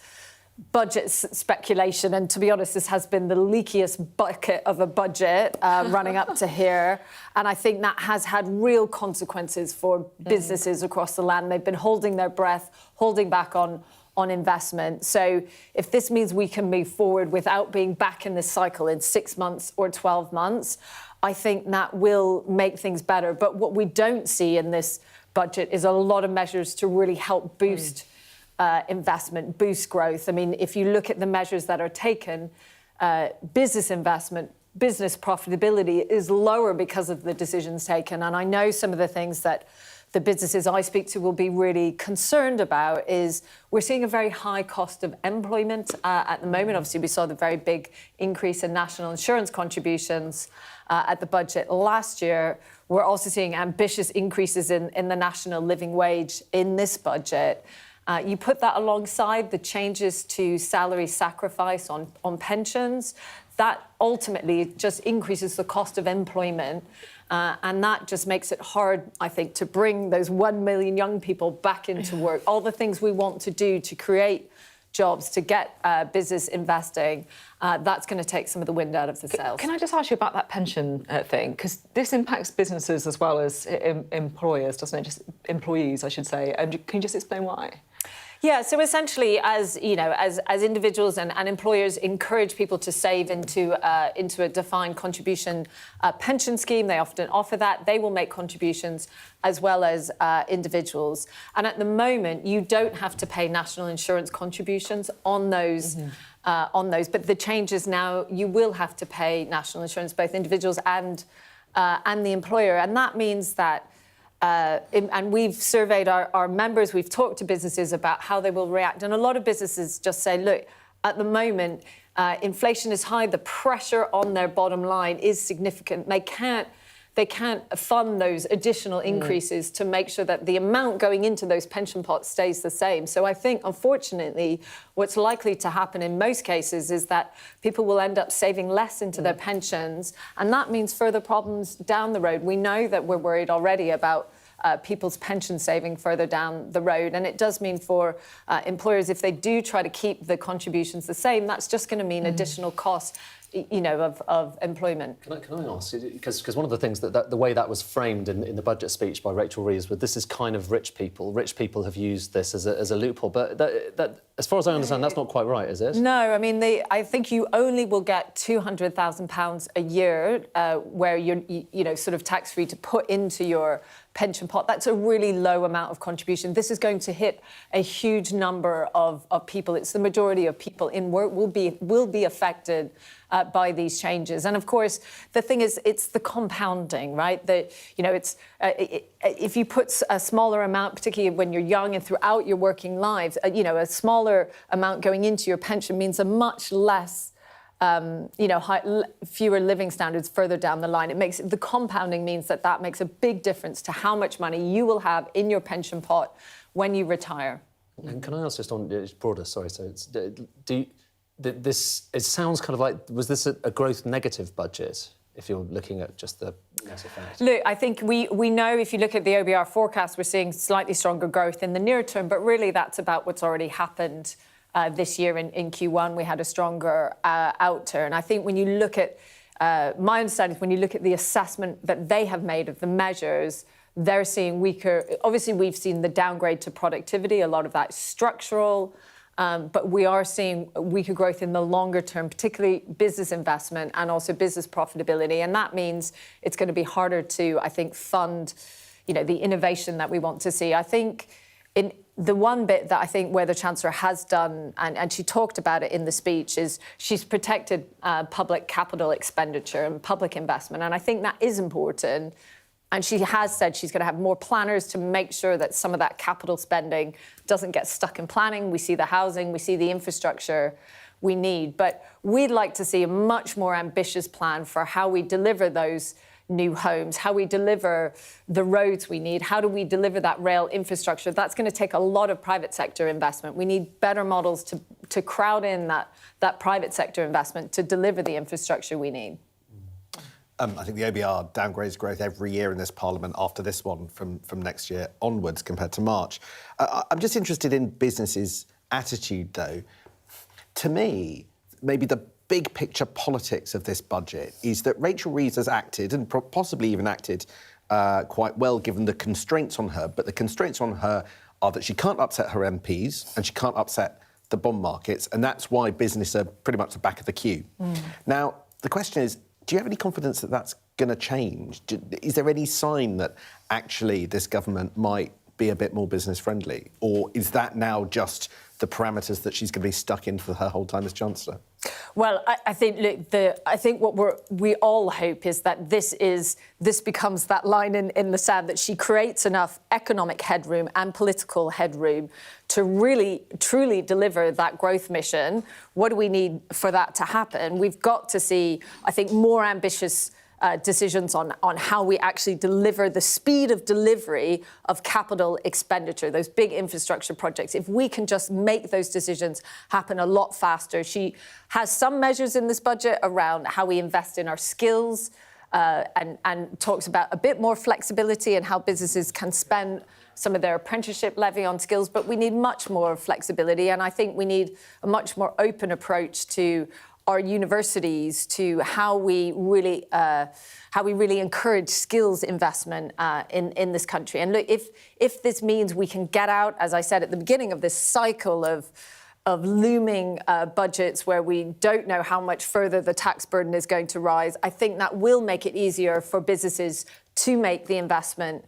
budget speculation, and to be honest, this has been the leakiest bucket of a budget running up to here, and I think that has had real consequences for businesses across the land. They've been holding their breath, holding back on investment. So if this means we can move forward without being back in this cycle in 6 months or 12 months, I think that will make things better. But what we don't see in this budget is a lot of measures to really help boost investment, boost growth. I mean, if you look at the measures that are taken, business investment, business profitability is lower because of the decisions taken. And I know some of the things that the businesses I speak to will be really concerned about is we're seeing a very high cost of employment at the moment. Obviously, we saw the very big increase in national insurance contributions at the budget last year. We're also seeing ambitious increases in the national living wage in this budget. You put that alongside the changes to salary sacrifice on pensions, that ultimately just increases the cost of employment. And that just makes it hard, I think, to bring those 1 million young people back into work. All the things we want to do to create jobs, to get business investing, that's going to take some of the wind out of the sails. Can I just ask you about that pension thing? Because this impacts businesses as well as employers, doesn't it? Just employees, I should say. And can you just explain why? Yeah, so essentially, as you know, as individuals and employers encourage people to save into a defined contribution pension scheme, they often offer that. They will make contributions as well as individuals. And at the moment, you don't have to pay national insurance contributions on those. But the changes now, you will have to pay national insurance, both individuals and the employer, and that means that. And we've surveyed our members, we've talked to businesses about how they will react. And a lot of businesses just say, look, at the moment, inflation is high, the pressure on their bottom line is significant. They can't fund those additional increases to make sure that the amount going into those pension pots stays the same. So I think, unfortunately, what's likely to happen in most cases is that people will end up saving less into their pensions, and that means further problems down the road. We know that we're worried already about people's pension saving further down the road. And it does mean for employers, if they do try to keep the contributions the same, that's just going to mean additional costs, you know, of employment. Can I ask, because one of the things that the way that was framed in the budget speech by Rachel Reeves was this is kind of rich people. Rich people have used this as a loophole, but that, as far as I understand, that's not quite right, is it? No, I mean, I think you only will get £200,000 a year where you're, you know, sort of tax-free to put into your pension pot. That's a really low amount of contribution. This is going to hit a huge number of people. It's the majority of people in work will be affected by these changes. And of course, the thing is, it's the compounding, right? That, you know, it's if you put a smaller amount, particularly when you're young and throughout your working lives, you know, a smaller amount going into your pension means a much less you know, fewer living standards further down the line. It makes the compounding means that makes a big difference to how much money you will have in your pension pot when you retire. And can I ask just on broader? Sorry, so it's, it sounds kind of like, was this a growth negative budget? If you're looking at just the net effect. Look, I think we know if you look at the OBR forecast, we're seeing slightly stronger growth in the near term, but really that's about what's already happened. This year in Q1, we had a stronger outturn. I think when you look at, my understanding is when you look at the assessment that they have made of the measures, they're seeing weaker. Obviously, we've seen the downgrade to productivity. A lot of that is structural. But we are seeing weaker growth in the longer term, particularly business investment and also business profitability. And that means it's going to be harder to, I think, fund, you know, the innovation that we want to see. I think in the one bit that I think where the Chancellor has done, and she talked about it in the speech, is she's protected public capital expenditure and public investment. And I think that is important. And she has said she's going to have more planners to make sure that some of that capital spending doesn't get stuck in planning. We see the housing, we see the infrastructure we need. But we'd like to see a much more ambitious plan for how we deliver those new homes, how we deliver the roads we need, how do we deliver that rail infrastructure. That's going to take a lot of private sector investment. We need better models to crowd in that private sector investment to deliver the infrastructure we need. I think the OBR downgrades growth every year in this Parliament after this one from next year onwards compared to March. I'm just interested in businesses' attitude, though. To me, maybe the big picture politics of this budget is that Rachel Reeves has acted, and possibly even acted quite well given the constraints on her, but the constraints on her are that she can't upset her MPs and she can't upset the bond markets, and that's why business are pretty much the back of the queue. Now, the question is, do you have any confidence that that's going to change? Is there any sign that actually this government might be a bit more business friendly? Or is that now just the parameters that she's going to be stuck in for her whole time as Chancellor? Well, I think, look, I think what we all hope is that this becomes that line in the sand, that she creates enough economic headroom and political headroom to really, truly deliver that growth mission. What do we need for that to happen? We've got to see, I think, more ambitious decisions on how we actually deliver the speed of delivery of capital expenditure, those big infrastructure projects. If we can just make those decisions happen a lot faster. She has some measures in this budget around how we invest in our skills and talks about a bit more flexibility and how businesses can spend some of their apprenticeship levy on skills, but we need much more flexibility. And I think we need a much more open approach to our universities to how we really encourage skills investment in this country. And look, if this means we can get out, as I said at the beginning, of this cycle of looming budgets where we don't know how much further the tax burden is going to rise, I think that will make it easier for businesses to make the investment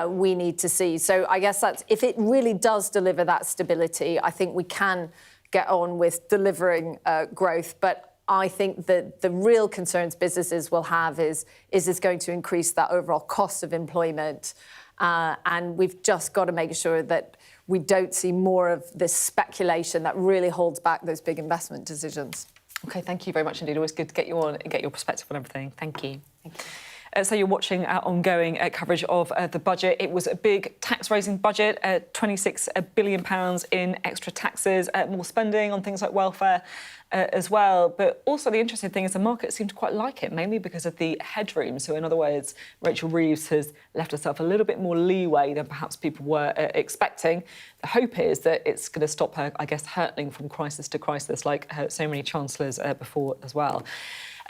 we need to see. So I guess that's, if it really does deliver that stability, I think we can get on with delivering growth. But I think that the real concerns businesses will have is this going to increase that overall cost of employment? And we've just got to make sure that we don't see more of this speculation that really holds back those big investment decisions. OK, thank you very much indeed. Always good to get you on and get your perspective on everything. Thank you. Thank you. So you're watching our ongoing coverage of the budget. It was a big tax-raising budget, £26 billion in extra taxes, more spending on things like welfare as well. But also the interesting thing is the market seemed to quite like it, mainly because of the headroom. So in other words, Rachel Reeves has left herself a little bit more leeway than perhaps people were expecting. The hope is that it's going to stop her, I guess, hurtling from crisis to crisis, like so many chancellors before as well.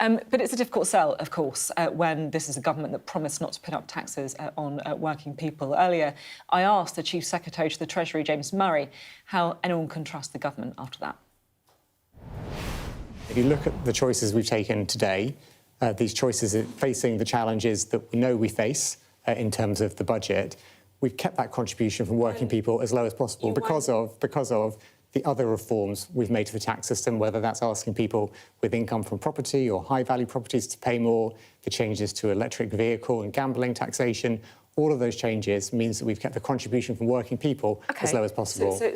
But it's a difficult sell, of course, when this is a government that promised not to put up taxes on working people. Earlier, I asked the Chief Secretary to the Treasury, James Murray, how anyone can trust the government after that. If you look at the choices we've taken today, these choices are facing the challenges that we know we face in terms of the budget. We've kept that contribution from working people as low as possible because of the other reforms we've made to the tax system, whether that's asking people with income from property or high-value properties to pay more, the changes to electric vehicle and gambling taxation. All of those changes means that we've kept the contribution from working people as low as possible. So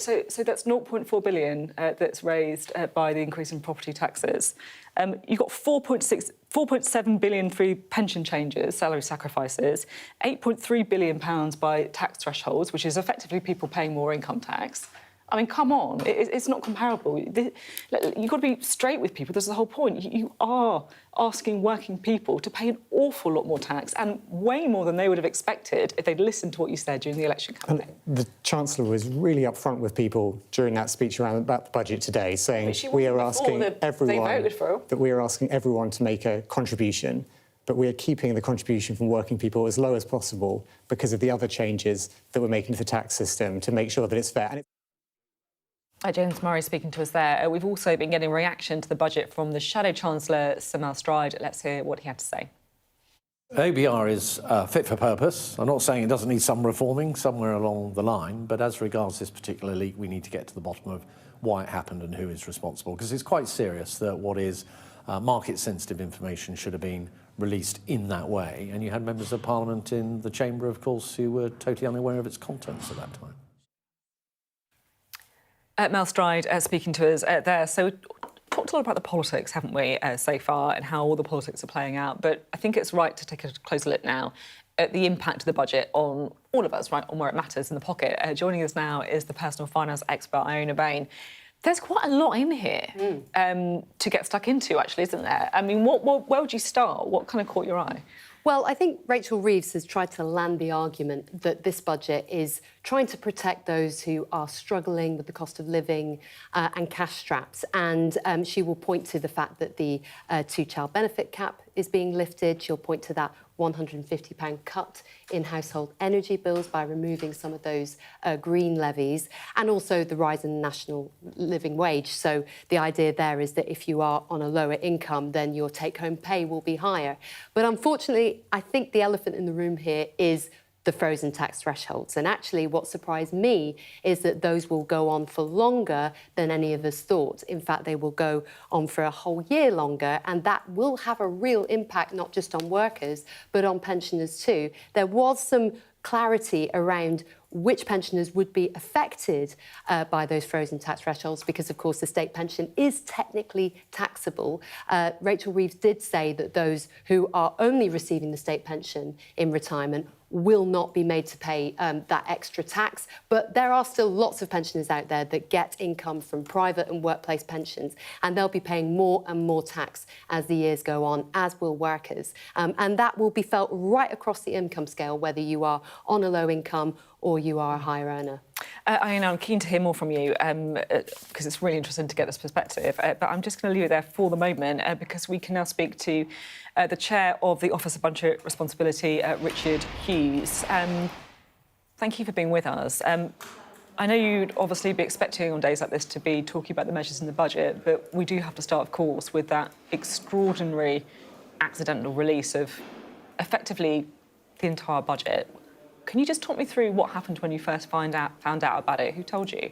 that's 0.4 billion that's raised by the increase in property taxes. You've got 4.7 billion through pension changes, salary sacrifices, £8.3 billion by tax thresholds, which is effectively people paying more income tax. I mean, come on, it's not comparable. You've got to be straight with people. This is the whole point. You are asking working people to pay an awful lot more tax, and way more than they would have expected if they'd listened to what you said during the election campaign. And the Chancellor was really upfront with people during that speech about the budget today, saying we are asking everyone to make a contribution, but we are keeping the contribution from working people as low as possible because of the other changes that we're making to the tax system to make sure that it's fair. James Murray speaking to us there. We've also been getting a reaction to the budget from the Shadow Chancellor, Sir Mel Stride. Let's hear what he had to say. OBR is fit for purpose. I'm not saying it doesn't need some reforming somewhere along the line, but as regards this particular leak, we need to get to the bottom of why it happened and who is responsible, because it's quite serious that what is market-sensitive information should have been released in that way. And you had members of Parliament in the chamber, of course, who were totally unaware of its contents at that time. Mel Stride speaking to us there. So we've talked a lot about the politics, haven't we, so far, and how all the politics are playing out. But I think it's right to take a closer look now at the impact of the budget on all of us, right, on where it matters in the pocket. Joining us now is the personal finance expert, Iona Bain. There's quite a lot in here to get stuck into, actually, isn't there? I mean, where would you start? What kind of caught your eye? Well, I think Rachel Reeves has tried to land the argument that this budget is trying to protect those who are struggling with the cost of living and cash straps. And she will point to the fact that the two-child benefit cap is being lifted. She'll point to that £150 cut in household energy bills by removing some of those green levies, and also the rise in national living wage. So the idea there is that if you are on a lower income, then your take-home pay will be higher. But unfortunately, I think the elephant in the room here is the frozen tax thresholds. And actually what surprised me is that those will go on for longer than any of us thought. In fact, they will go on for a whole year longer, and that will have a real impact not just on workers, but on pensioners too. There was some clarity around which pensioners would be affected by those frozen tax thresholds because, of course, the state pension is technically taxable. Rachel Reeves did say that those who are only receiving the state pension in retirement will not be made to pay that extra tax. But there are still lots of pensioners out there that get income from private and workplace pensions, and they'll be paying more and more tax as the years go on, as will workers. And that will be felt right across the income scale, whether you are on a low income or you are a higher earner. I'm keen to hear more from you because it's really interesting to get this perspective. But I'm just going to leave it there for the moment because we can now speak to the Chair of the Office of Budget Responsibility, Richard Hughes. Thank you for being with us. I know you'd obviously be expecting on days like this to be talking about the measures in the budget, but we do have to start, of course, with that extraordinary accidental release of effectively the entire budget. Can you just talk me through what happened when you first found out about it? Who told you?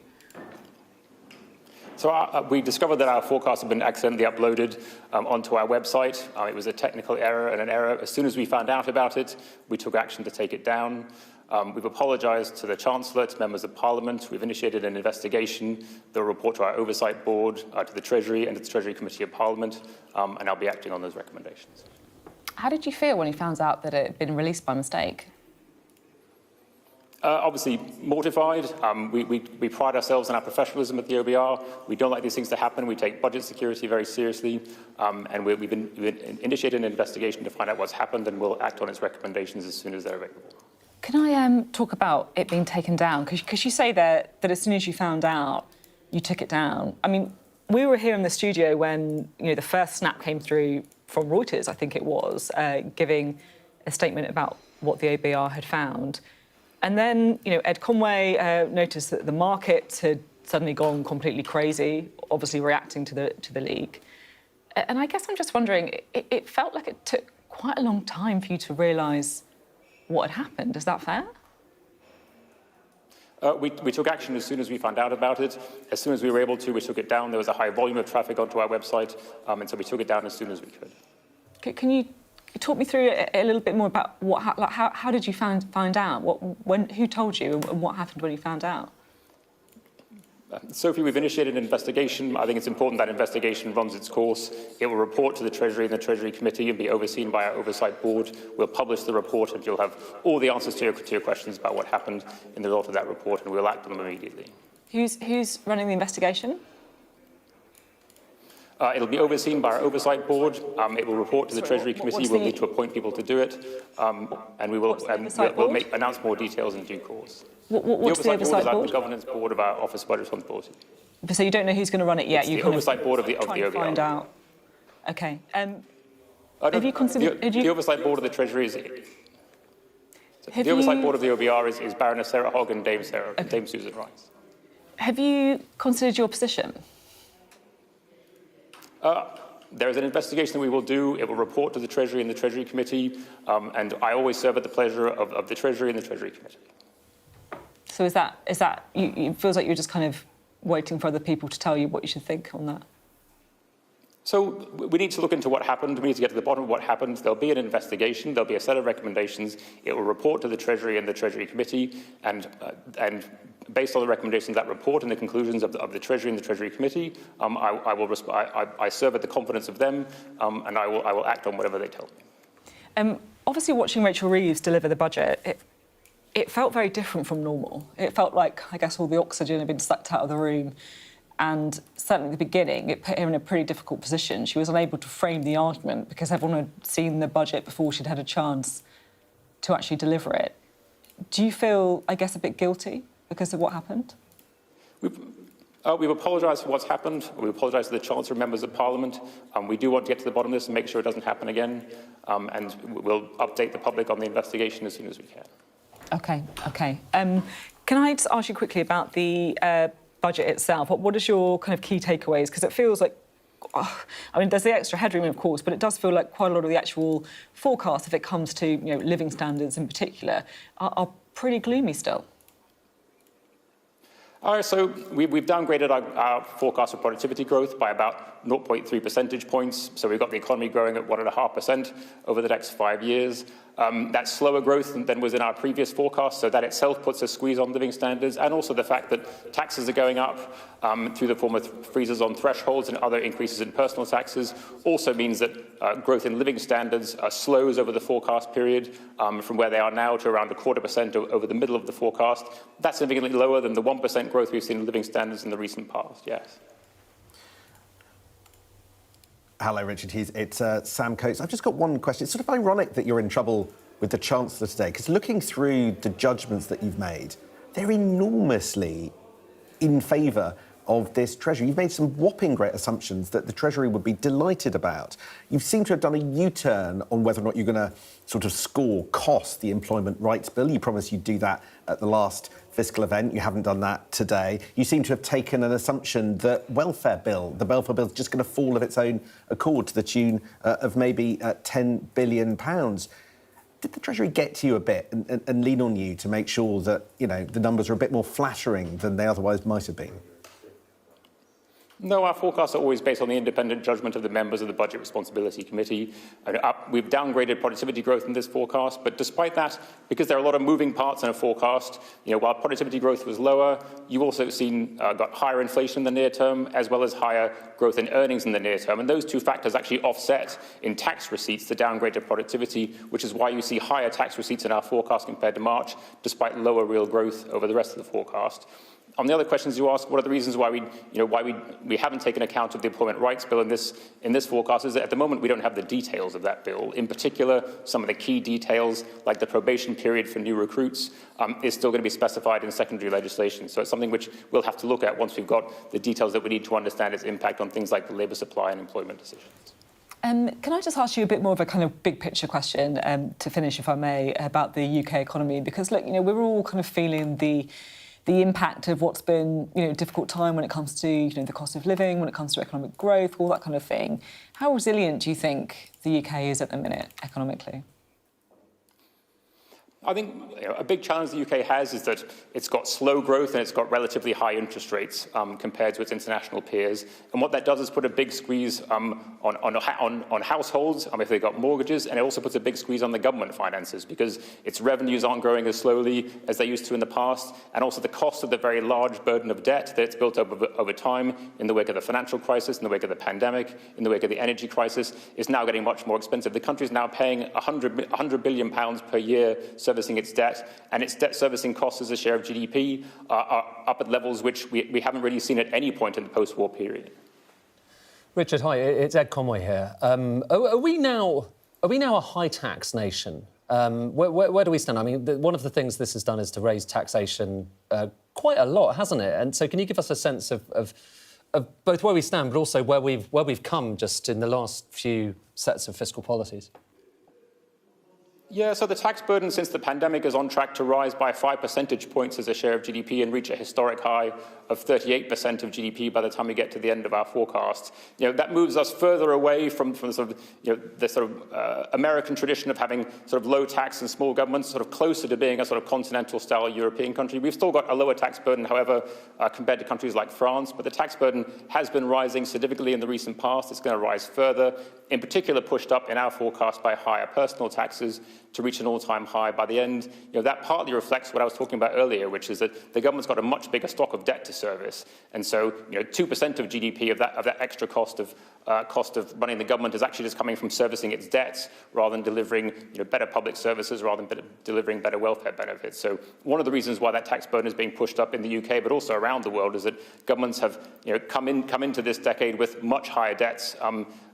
So we discovered that our forecasts had been accidentally uploaded onto our website. It was a technical error and an error. As soon as we found out about it, we took action to take it down. We've apologised to the Chancellor, to members of Parliament. We've initiated an investigation. They'll report to our Oversight Board, to the Treasury and to the Treasury Committee of Parliament, and I'll be acting on those recommendations. How did you feel when you found out that it had been released by mistake? Obviously mortified. We pride ourselves on our professionalism at the OBR. We don't like these things to happen. We take budget security very seriously, and we've initiated an investigation to find out what's happened, and we'll act on its recommendations as soon as they're available. Can I talk about it being taken down? Because you say that as soon as you found out, you took it down. I mean, we were here in the studio when the first snap came through from Reuters, I think it was, giving a statement about what the OBR had found. And then, Ed Conway noticed that the market had suddenly gone completely crazy, obviously reacting to the leak. And I guess I'm just wondering, it felt like it took quite a long time for you to realise what had happened. Is that fair? We took action as soon as we found out about it. As soon as we were able to, we took it down. There was a high volume of traffic onto our website, and so we took it down as soon as we could. Can you talk me through a little bit more about how did you find out? Who told you, and what happened when you found out? Sophie, we've initiated an investigation. I think it's important that investigation runs its course. It will report to the Treasury and the Treasury Committee and be overseen by our Oversight Board. We'll publish the report, and you'll have all the answers to your questions about what happened in the result of that report, and we'll act on them immediately. Who's running the investigation? It'll be overseen by our Oversight Board. It will report to the Treasury Committee. We'll need to appoint people to do it, and we'll announce more details in due course. What's the Oversight Board? The governance board of our Office of Budget Responsibility. So you don't know who's going to run it yet? It's the Oversight Board of the OBR. Find out. OK. Have you considered... The Oversight Board of the Treasury is... The Oversight Board of the OBR is Baroness Sarah Hogg and Dame Susan Rice. Have you considered your position? There is an investigation that we will do. It will report to the Treasury and the Treasury Committee, and I always serve at the pleasure of the Treasury and the Treasury Committee. So is that it feels like you're just kind of waiting for other people to tell you what you should think on that? So we need to look into what happened. We need to get to the bottom of what happened. There'll be an investigation. There'll be a set of recommendations. It will report to the Treasury and the Treasury Committee, and based on the recommendations of that report and the conclusions of the Treasury and the Treasury Committee, I serve at the confidence of them, and I will act on whatever they tell me. Obviously, watching Rachel Reeves deliver the budget, it felt very different from normal. It felt like, I guess, all the oxygen had been sucked out of the room. And certainly at the beginning, it put her in a pretty difficult position. She was unable to frame the argument because everyone had seen the budget before she'd had a chance to actually deliver it. Do you feel, I guess, a bit guilty because of what happened? We've apologised for what's happened. We apologise to the Chancellor and members of Parliament. We do want to get to the bottom of this and make sure it doesn't happen again. And we'll update the public on the investigation as soon as we can. OK. Can I just ask you quickly about the budget itself? What is your kind of key takeaways? Because it feels like, there's the extra headroom, of course, but it does feel like quite a lot of the actual forecasts, if it comes to living standards in particular, are pretty gloomy still. So we've downgraded our forecast of productivity growth by about 0.3 percentage points. So we've got the economy growing at 1.5% over the next 5 years. That's slower growth than was in our previous forecast, so that itself puts a squeeze on living standards, and also the fact that taxes are going up through the form of freezes on thresholds and other increases in personal taxes also means that growth in living standards slows over the forecast period from where they are now to around 0.25% over the middle of the forecast. That's significantly lower than the 1% growth we've seen in living standards in the recent past, yes. Hello, Richard Hughes. It's Sam Coates. I've just got one question. It's sort of ironic that you're in trouble with the Chancellor today, because looking through the judgments that you've made, they're enormously in favour of this Treasury. You've made some whopping great assumptions that the Treasury would be delighted about. You seem to have done a U-turn on whether or not you're going to sort of score cost the Employment Rights Bill. You promised you'd do that at the last fiscal event. You haven't done that today. You seem to have taken an assumption that the welfare bill is just going to fall of its own accord to the tune of maybe £10 billion. Did the Treasury get to you a bit and lean on you to make sure that, you know, the numbers are a bit more flattering than they otherwise might have been? No, our forecasts are always based on the independent judgment of the members of the Budget Responsibility Committee. We've downgraded productivity growth in this forecast, but despite that, because there are a lot of moving parts in a forecast, you know, while productivity growth was lower, you've also got higher inflation in the near term, as well as higher growth in earnings in the near term. And those two factors actually offset in tax receipts the downgraded productivity, which is why you see higher tax receipts in our forecast compared to March, despite lower real growth over the rest of the forecast. On the other questions you asked, what are the reasons why we haven't taken account of the Employment Rights Bill in this forecast? Is that at the moment we don't have the details of that bill. In particular, some of the key details, like the probation period for new recruits, is still going to be specified in secondary legislation. So it's something which we'll have to look at once we've got the details that we need to understand its impact on things like the labour supply and employment decisions. Can I just ask you a bit more of a kind of big picture question to finish, if I may, about the UK economy? Because look, you know, we're all kind of feeling the impact of what's been, you know, a difficult time when it comes to, you know, the cost of living, when it comes to economic growth, all that kind of thing. How resilient do you think the UK is at the minute economically? I think a big challenge the UK has is that it's got slow growth and it's got relatively high interest rates compared to its international peers. And what that does is put a big squeeze on households if they've got mortgages, and it also puts a big squeeze on the government finances because its revenues aren't growing as slowly as they used to in the past, and also the cost of the very large burden of debt that's built up over time in the wake of the financial crisis, in the wake of the pandemic, in the wake of the energy crisis is now getting much more expensive. The country is now paying £100 billion per year servicing its debt, and its debt servicing costs as a share of GDP are up at levels which we haven't really seen at any point in the post-war period. Richard, hi, it's Ed Conway here. Are we now a high-tax nation? Where do we stand? I mean, one of the things this has done is to raise taxation quite a lot, hasn't it? And so can you give us a sense of both where we stand, but also where we've come just in the last few sets of fiscal policies? Yeah, so the tax burden since the pandemic is on track to rise by 5 percentage points as a share of GDP and reach a historic high of 38% of GDP by the time we get to the end of our forecast. You know, that moves us further away from sort of, you know, the sort of American tradition of having sort of low tax and small governments, sort of closer to being a sort of continental-style European country. We've still got a lower tax burden, however, compared to countries like France, but the tax burden has been rising significantly in the recent past. It's going to rise further, in particular pushed up in our forecast by higher personal taxes to reach an all-time high by the end. You know, that partly reflects what I was talking about earlier, which is that the government's got a much bigger stock of debt to service, and so 2% of GDP of that extra cost of running the government is actually just coming from servicing its debts rather than delivering better public services, rather than delivering better welfare benefits. So one of the reasons why that tax burden is being pushed up in the UK, but also around the world, is that governments have come into this decade with much higher debts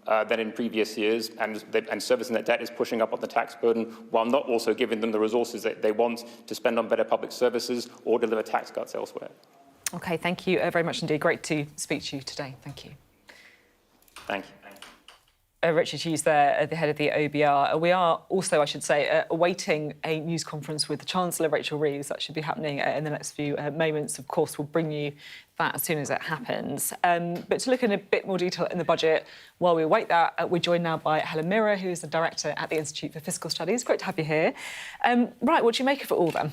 than in previous years, and servicing that debt is pushing up on the tax burden while not also giving them the resources that they want to spend on better public services or deliver tax cuts elsewhere. OK, thank you very much indeed. Great to speak to you today. Thank you. Thank you. Richard Hughes there, the head of the OBR. We are also, I should say, awaiting a news conference with the Chancellor Rachel Reeves. That should be happening in the next few moments. Of course, we'll bring you that as soon as it happens. But to look in a bit more detail in the budget, while we await that, we're joined now by Helen Mirror, who is the Director at the Institute for Fiscal Studies. Great to have you here. Right, what do you make of it all, then?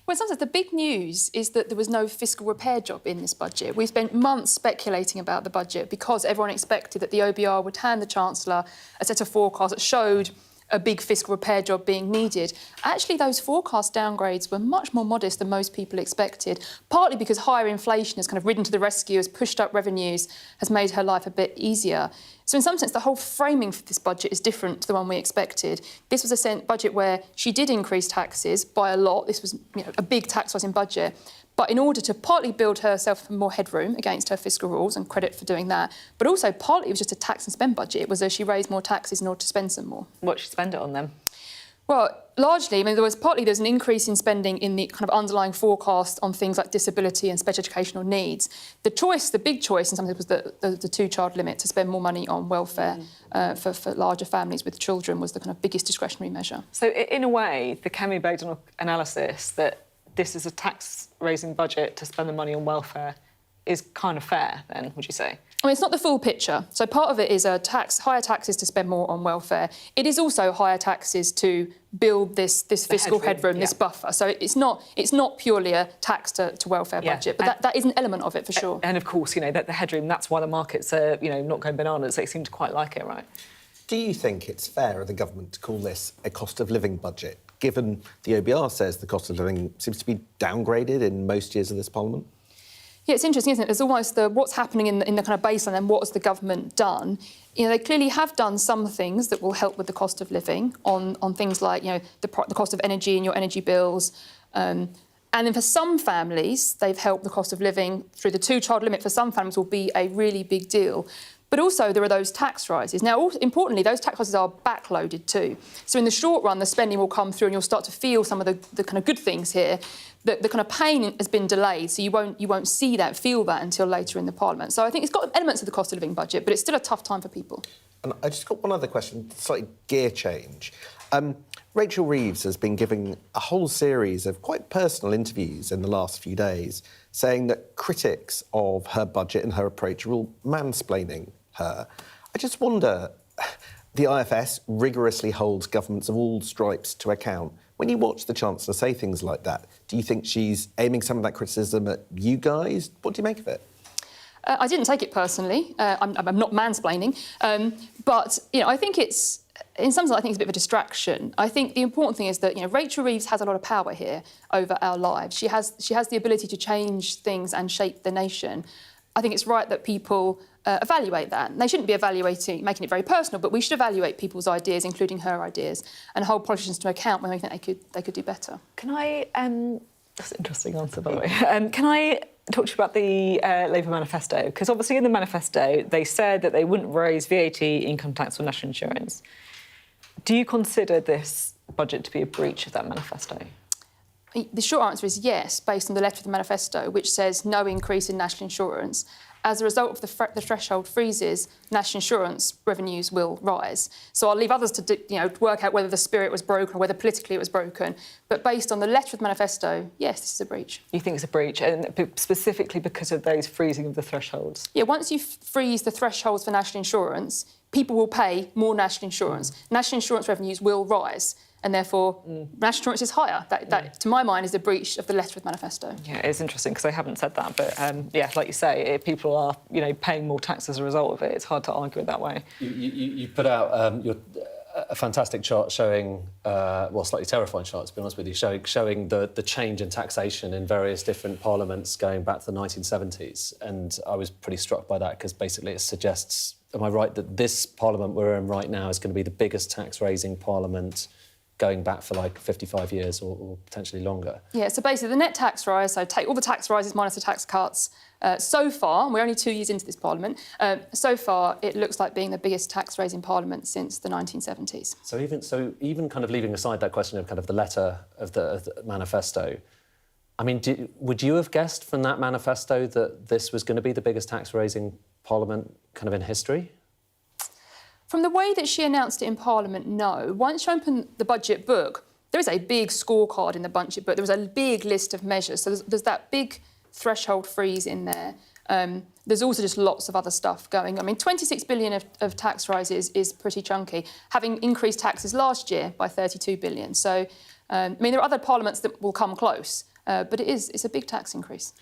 Well, sometimes the big news is that there was no fiscal repair job in this budget. We spent months speculating about the budget because everyone expected that the OBR would hand the Chancellor a set of forecasts that showed a big fiscal repair job being needed. Actually, those forecast downgrades were much more modest than most people expected, partly because higher inflation has kind of ridden to the rescue, has pushed up revenues, has made her life a bit easier. So in some sense, the whole framing for this budget is different to the one we expected. This was a budget where she did increase taxes by a lot. This was a big tax-rising budget. But in order to partly build herself more headroom against her fiscal rules, and credit for doing that, but also partly it was just a tax and spend budget. It was as she raised more taxes in order to spend some more. What did she spend it on then? Well, largely, I mean, there's an increase in spending in the kind of underlying forecast on things like disability and special educational needs. The big choice in some ways was the two-child limit to spend more money on welfare for larger families with children was the kind of biggest discretionary measure. So in a way, the Kemi Bagdon analysis that this is a tax-raising budget to spend the money on welfare is kind of fair, then, would you say? I mean, it's not the full picture. So part of it is higher taxes to spend more on welfare. It is also higher taxes to build this fiscal headroom, this buffer. So it's not purely a tax to welfare budget, but that is an element of it for sure. And of course, that the headroom, that's why the markets are, not going bananas. They seem to quite like it, right? Do you think it's fair of the government to call this a cost of living budget, given the OBR says the cost of living seems to be downgraded in most years of this Parliament? Yeah, it's interesting, isn't it? There's almost what's happening in the kind of baseline and what has the government done. They clearly have done some things that will help with the cost of living on things like, the cost of energy and your energy bills. And then for some families, they've helped the cost of living through the two-child limit. For some families will be a really big deal. But also there are those tax rises. Now, importantly, those tax rises are backloaded too. So in the short run, the spending will come through and you'll start to feel some of the kind of good things here. The kind of pain has been delayed, so you won't feel that until later in the Parliament. So I think it's got elements of the cost of living budget, but it's still a tough time for people. And I just got one other question, slightly gear change. Rachel Reeves has been giving a whole series of quite personal interviews in the last few days, saying that critics of her budget and her approach are all mansplaining her. I just wonder, the IFS rigorously holds governments of all stripes to account. When you watch the Chancellor say things like that, do you think she's aiming some of that criticism at you guys? What do you make of it? I didn't take it personally. I'm not mansplaining. But, I think it's... In some sense, I think it's a bit of a distraction. I think the important thing is that, Rachel Reeves has a lot of power here over our lives. She has the ability to change things and shape the nation. I think it's right that people evaluate that. And they shouldn't be making it very personal, but we should evaluate people's ideas, including her ideas, and hold politicians to account when we think they could do better. Can I... That's an interesting answer, by the way. Can I talk to you about the Labour manifesto? Because obviously in the manifesto, they said that they wouldn't raise VAT, income tax or national insurance. Do you consider this budget to be a breach of that manifesto? The short answer is yes, based on the letter of the manifesto, which says no increase in national insurance. As a result of the threshold freezes, national insurance revenues will rise. So I'll leave others to work out whether the spirit was broken or whether politically it was broken. But based on the letter of the manifesto, yes, this is a breach. You think it's a breach, and specifically because of those freezing of the thresholds? Yeah, once you freeze the thresholds for national insurance, people will pay more national insurance. National insurance revenues will rise. And therefore, national insurance is higher. That, to my mind, is a breach of the letter of the manifesto. Yeah, it's interesting because they haven't said that. But, like you say, if people are, paying more tax as a result of it, it's hard to argue it that way. You put out a fantastic chart showing, slightly terrifying chart, to be honest with you, showing the change in taxation in various different parliaments going back to the 1970s. And I was pretty struck by that because basically it suggests, am I right, that this parliament we're in right now is going to be the biggest tax-raising parliament going back for 55 years or potentially longer. Yeah, so basically the net tax rise, so take all the tax rises minus the tax cuts, so far, and we're only 2 years into this Parliament, so far it looks like being the biggest tax-raising Parliament since the 1970s. So even kind of leaving aside that question of kind of the letter of the manifesto, I mean, would you have guessed from that manifesto that this was going to be the biggest tax-raising Parliament kind of in history? From the way that she announced it in Parliament, no. Once you open the budget book, there is a big scorecard in the budget book. There was a big list of measures. So there's that big threshold freeze in there. There's also just lots of other stuff going on. I mean, 26 billion of tax rises is pretty chunky, having increased taxes last year by 32 billion. So, there are other parliaments that will come close, but it's a big tax increase.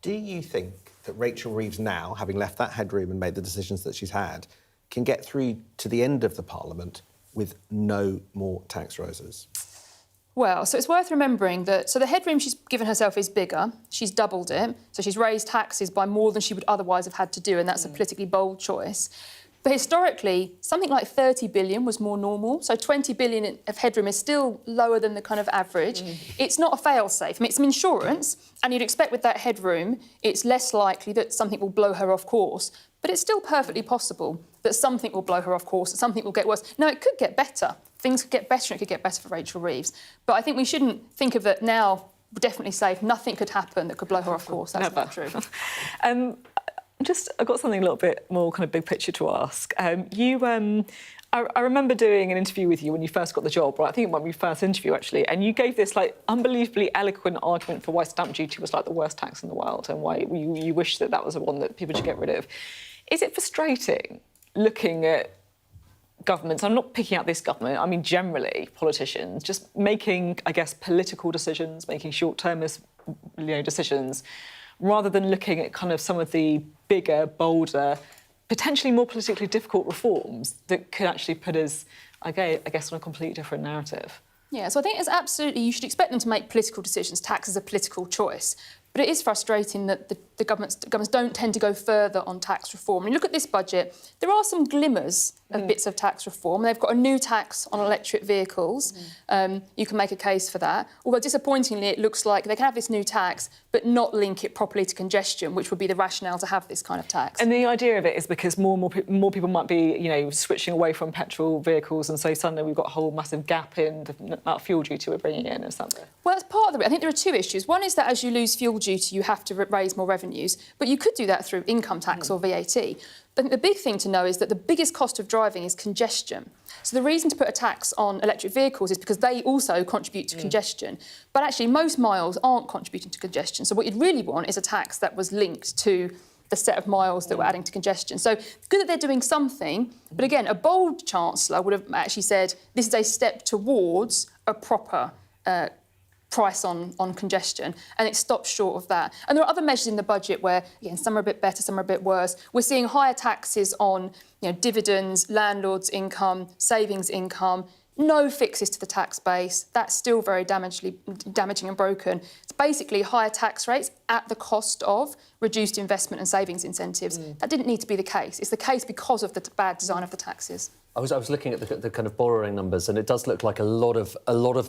Do you think that Rachel Reeves now, having left that headroom and made the decisions that she's had, can get through to the end of the Parliament with no more tax rises? Well, so it's worth remembering that... So the headroom she's given herself is bigger. She's doubled it. So she's raised taxes by more than she would otherwise have had to do, and that's a politically bold choice. But historically, something like 30 billion was more normal. So 20 billion of headroom is still lower than the kind of average. It's not a fail-safe. I mean, it's some insurance, and you'd expect with that headroom, it's less likely that something will blow her off course. But it's still perfectly possible that something will blow her off course, that something will get worse. Now, it could get better. Things could get better and it could get better for Rachel Reeves. But I think we shouldn't think of it now, we're definitely safe. Nothing could happen that could blow her off course. That's not true. I've got something a little bit more kind of big picture to ask. I remember doing an interview with you when you first got the job, right? I think it might be your first interview, actually, and you gave this, like, unbelievably eloquent argument for why stamp duty was, like, the worst tax in the world and why you wish that that was the one that people should get rid of. Is it frustrating looking at governments, I'm not picking out this government, I mean generally politicians, just making, I guess, political decisions, making short-termist decisions, rather than looking at kind of some of the bigger, bolder, potentially more politically difficult reforms that could actually put us, I guess, on a completely different narrative? Yeah, so I think it's absolutely, you should expect them to make political decisions. Tax is a political choice. But it is frustrating that the governments don't tend to go further on tax reform. When you look at this budget, there are some glimmers of bits of tax reform. They've got a new tax on electric vehicles. You can make a case for that. Although, disappointingly, it looks like they can have this new tax but not link it properly to congestion, which would be the rationale to have this kind of tax. And the idea of it is because more people might be, switching away from petrol vehicles, and so suddenly we've got a whole massive gap in the amount of fuel duty we're bringing in, or something. Well, that's part of it. I think there are two issues. One is that as you lose fuel duty, you have to raise more revenues, but you could do that through income tax or VAT. I think the big thing to know is that the biggest cost of driving is congestion. So the reason to put a tax on electric vehicles is because they also contribute to congestion. But actually, most miles aren't contributing to congestion. So what you'd really want is a tax that was linked to the set of miles that were adding to congestion. So it's good that they're doing something, but again, a bold Chancellor would have actually said this is a step towards a proper price on congestion, and it stops short of that. And there are other measures in the budget where, again, some are a bit better, some are a bit worse. We're seeing higher taxes on dividends, landlords' income, savings income, no fixes to the tax base. That's still very damaging and broken. It's basically higher tax rates at the cost of reduced investment and savings incentives. That didn't need to be the case. It's the case because of the bad design of the taxes. I was looking at the kind of borrowing numbers, and it does look like a lot of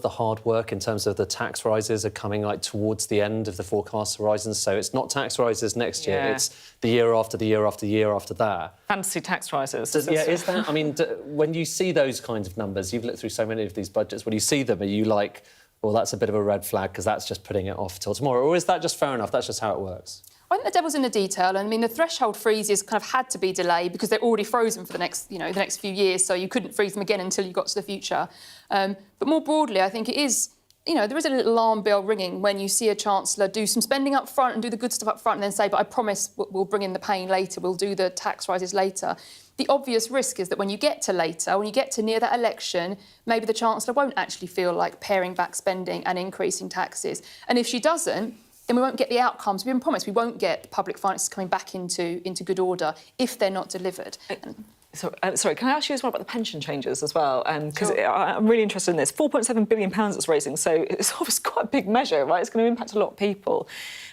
the hard work in terms of the tax rises are coming like towards the end of the forecast horizons. So it's not tax rises next year; it's the year after the year after the year after that. Fantasy tax rises. Is that? I mean, when you see those kinds of numbers, you've looked through so many of these budgets. When you see them, are you like, well, that's a bit of a red flag because that's just putting it off till tomorrow, or is that just fair enough? That's just how it works. I think the devil's in the detail. I mean, the threshold freezes kind of had to be delayed because they're already frozen for the next few years, so you couldn't freeze them again until you got to the future. But more broadly, I think it is, there is a little alarm bell ringing when you see a Chancellor do some spending up front and do the good stuff up front and then say, but I promise we'll bring in the pain later, we'll do the tax rises later. The obvious risk is that when you get to later, when you get to near that election, maybe the Chancellor won't actually feel like paring back spending and increasing taxes. And if she doesn't, then we won't get the outcomes. We've been promised we won't get the public finances coming back into good order if they're not delivered. Sorry, can I ask you as well about the pension changes as well? Because I'm really interested in this. £4.7 billion it's raising, so it's obviously quite a big measure, right? It's going to impact a lot of people.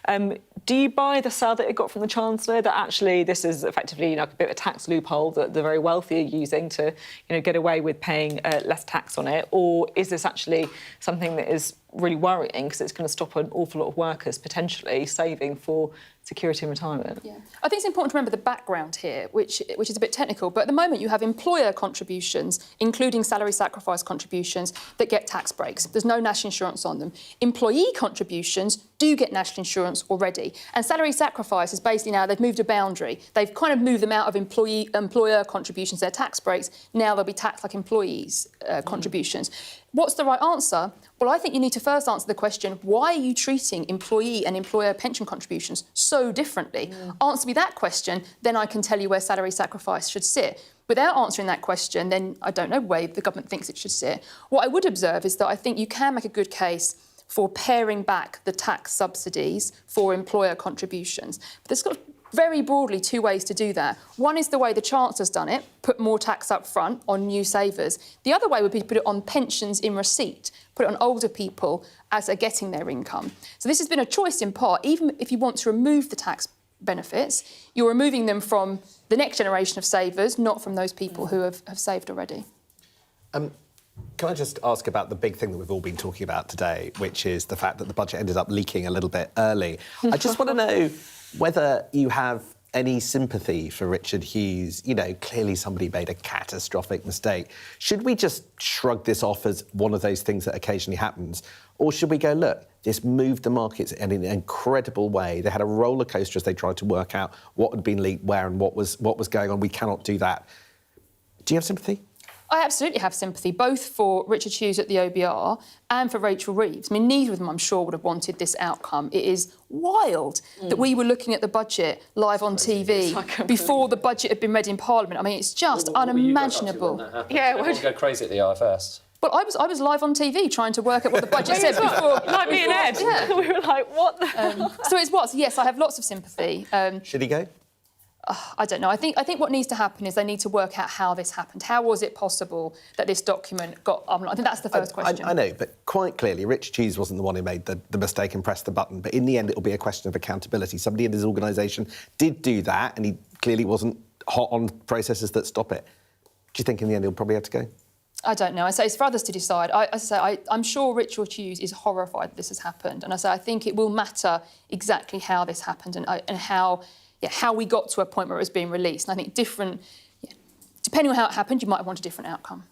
Do you buy the sell that it got from the Chancellor, that actually this is effectively a bit of a tax loophole that the very wealthy are using to get away with paying less tax on it? Or is this actually something that is really worrying because it's going to stop an awful lot of workers potentially saving for security and retirement? Yeah. I think it's important to remember the background here, which is a bit technical, but at the moment you have employer contributions, including salary sacrifice contributions, that get tax breaks. There's no national insurance on them. Employee contributions do get national insurance already. And salary sacrifice is basically now, they've moved a boundary. They've kind of moved them out of employer contributions, their tax breaks. Now they'll be taxed like employees' contributions. What's the right answer? Well, I think you need to first answer the question, why are you treating employee and employer pension contributions so differently? Answer me that question, then I can tell you where salary sacrifice should sit. Without answering that question, then I don't know where the government thinks it should sit. What I would observe is that I think you can make a good case for paring back the tax subsidies for employer contributions. But there's got very broadly two ways to do that. One is the way the Chancellor's done it, put more tax up front on new savers. The other way would be to put it on pensions in receipt, put it on older people as they're getting their income. So this has been a choice in part. Even if you want to remove the tax benefits, you're removing them from the next generation of savers, not from those people who have saved already. Can I just ask about the big thing that we've all been talking about today, which is the fact that the budget ended up leaking a little bit early. I just want to know whether you have any sympathy for Richard Hughes? You know, clearly somebody made a catastrophic mistake. Should we just shrug this off as one of those things that occasionally happens? Or should we go, look, this moved the markets in an incredible way. They had a roller coaster as they tried to work out what had been leaked where and what was going on. We cannot do that. Do you have sympathy? I absolutely have sympathy, both for Richard Hughes at the OBR and for Rachel Reeves. I mean, neither of them, I'm sure, would have wanted this outcome. It is wild that we were looking at the budget live on TV before the budget had been read in Parliament. I mean, it's just unimaginable. Everyone go crazy at the IFS. But I was live on TV trying to work out what the budget said before. Like me and Ed. Yeah. We were like, what the... So it's what? So yes, I have lots of sympathy. Should he go? I don't know. I think what needs to happen is they need to work out how this happened. How was it possible that this document got... I think that's the first question. I know, but quite clearly, Richard Hughes wasn't the one who made the mistake and pressed the button. But in the end, it'll be a question of accountability. Somebody in his organisation did do that, and he clearly wasn't hot on processes that stop it. Do you think in the end he'll probably have to go? I don't know. I say it's for others to decide. I'm sure Richard Hughes is horrified that this has happened, and I think it will matter exactly how this happened and how we got to a point where it was being released. And I think depending on how it happened, you might want a different outcome.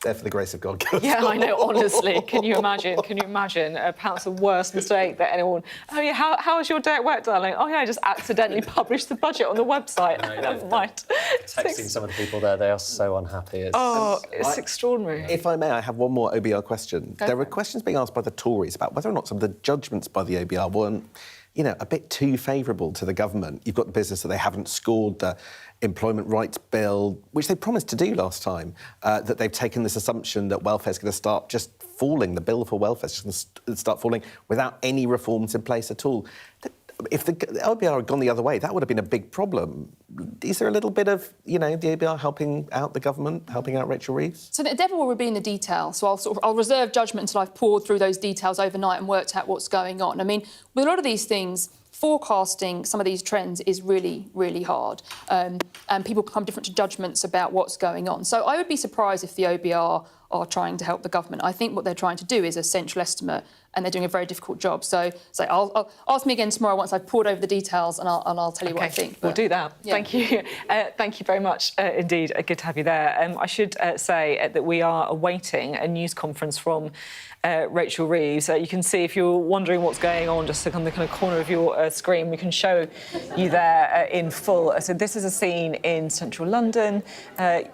There for the grace of God. Yeah, I know, honestly. Can you imagine? Perhaps the worst mistake that anyone... Oh, yeah, how was your day at work, darling? Oh, yeah, I just accidentally published the budget on the website. Never mind. Texting some of the people there, they are so unhappy. It's extraordinary. If I may, I have one more OBR question. There are questions being asked by the Tories about whether or not some of the judgments by the OBR weren't, you know, a bit too favourable to the government. You've got the business that they haven't scored the employment rights bill, which they promised to do last time, that they've taken this assumption that welfare's going to start just falling, the bill for welfare is just going to start falling without any reforms in place at all. If the OBR had gone the other way, that would have been a big problem. Is there a little bit of, you know, the OBR helping out the government, helping out Rachel Reeves? So the devil will be in the detail. So I'll reserve judgment until I've poured through those details overnight and worked out what's going on. I mean, with a lot of these things, forecasting some of these trends is really, really hard. And people come different to judgments about what's going on. So I would be surprised if the OBR are trying to help the government. I think what they're trying to do is a central estimate, and they're doing a very difficult job. So I'll ask me again tomorrow once I've poured over the details, and I'll tell you what I think. We'll do that. Yeah. Thank you. Thank you very much indeed. Good to have you there. I should say that we are awaiting a news conference from Rachel Reeves. You can see, if you're wondering what's going on, just on the kind of corner of your screen, we can show you there in full. So this is a scene in central London.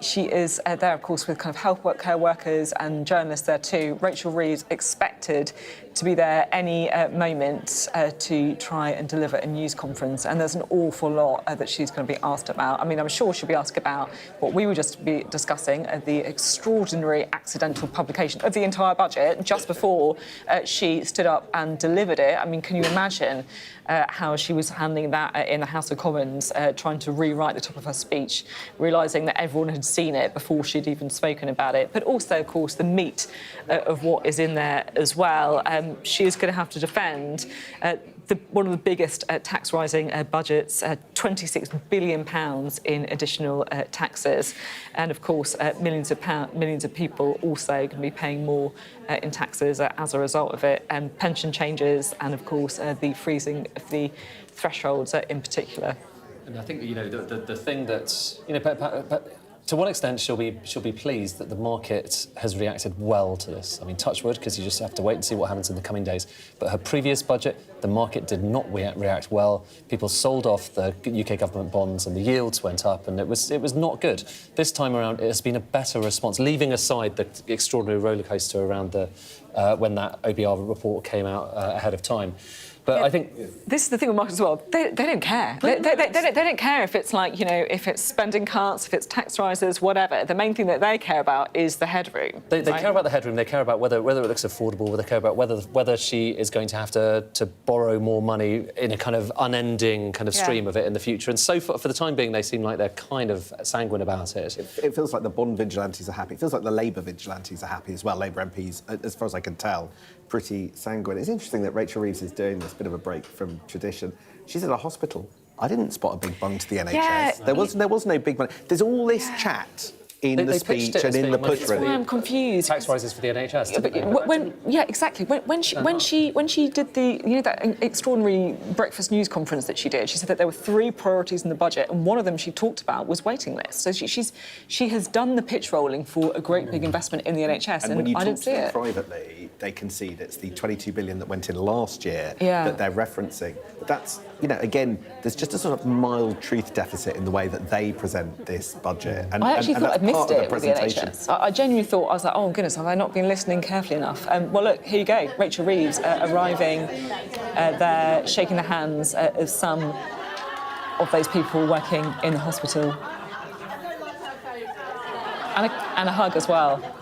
She is there, of course, with kind of health care workers and journalists there too. Rachel Reeves expected to be there any moment to try and deliver a news conference, and there's an awful lot that she's going to be asked about. I mean, I'm sure she'll be asked about what we were just discussing, the extraordinary accidental publication of the entire budget just before she stood up and delivered it. I mean, can you imagine how she was handling that in the House of Commons, trying to rewrite the top of her speech, realising that everyone had seen it before she'd even spoken about it, but also, of course, the meat of what is in there as well. She is going to have to defend one of the biggest tax-rising budgets, £26 billion in additional taxes. And, of course, millions of people also going to be paying more in taxes as a result of it. Pension changes and, of course, the freezing of the thresholds in particular. And I think, you know, the thing that, you know, to one extent, she'll be pleased that the market has reacted well to this. I mean, touch wood, because you just have to wait and see what happens in the coming days. But her previous budget, the market did not react well. People sold off the UK government bonds and the yields went up, and it was not good. This time around, it has been a better response, leaving aside the extraordinary rollercoaster around when that OBR report came out ahead of time. But I think this is the thing with markets as well. They don't care. They don't care if it's like, you know, if it's spending cuts, if it's tax rises, whatever. The main thing that they care about is the headroom. They care about the headroom. They care about whether it looks affordable. They care about whether she is going to have to borrow more money in a kind of unending kind of stream of it in the future. And so for the time being, they seem like they're kind of sanguine about it. It feels like the Bond vigilantes are happy. It feels like the Labour vigilantes are happy as well. Labour MPs, as far as I can tell, pretty sanguine. It's interesting that Rachel Reeves is doing this bit of a break from tradition. She's at a hospital. I didn't spot a big bung to the NHS. Yeah. There was no big bung. There's all this chat in the speech and in the push That's why I'm confused. Tax rises for the NHS. Yeah, but exactly. When she did the that extraordinary breakfast news conference that she did, she said that there were 3 priorities in the budget, and one of them she talked about was waiting lists. So she has done the pitch rolling for a great big investment in the NHS, and when you I talk didn't to see them it. privately, they can see that it's the 22 billion that went in last year Yeah. that they're referencing. But that's, again, there's just a sort of mild truth deficit in the way that they present this budget. And, I actually and thought that's I'd missed part of it with the presentation. NHS. I genuinely thought, I was like, oh goodness, have I not been listening carefully enough? Well, look, here you go. Rachel Reeves arriving there, shaking the hands of some of those people working in the hospital. And a hug as well.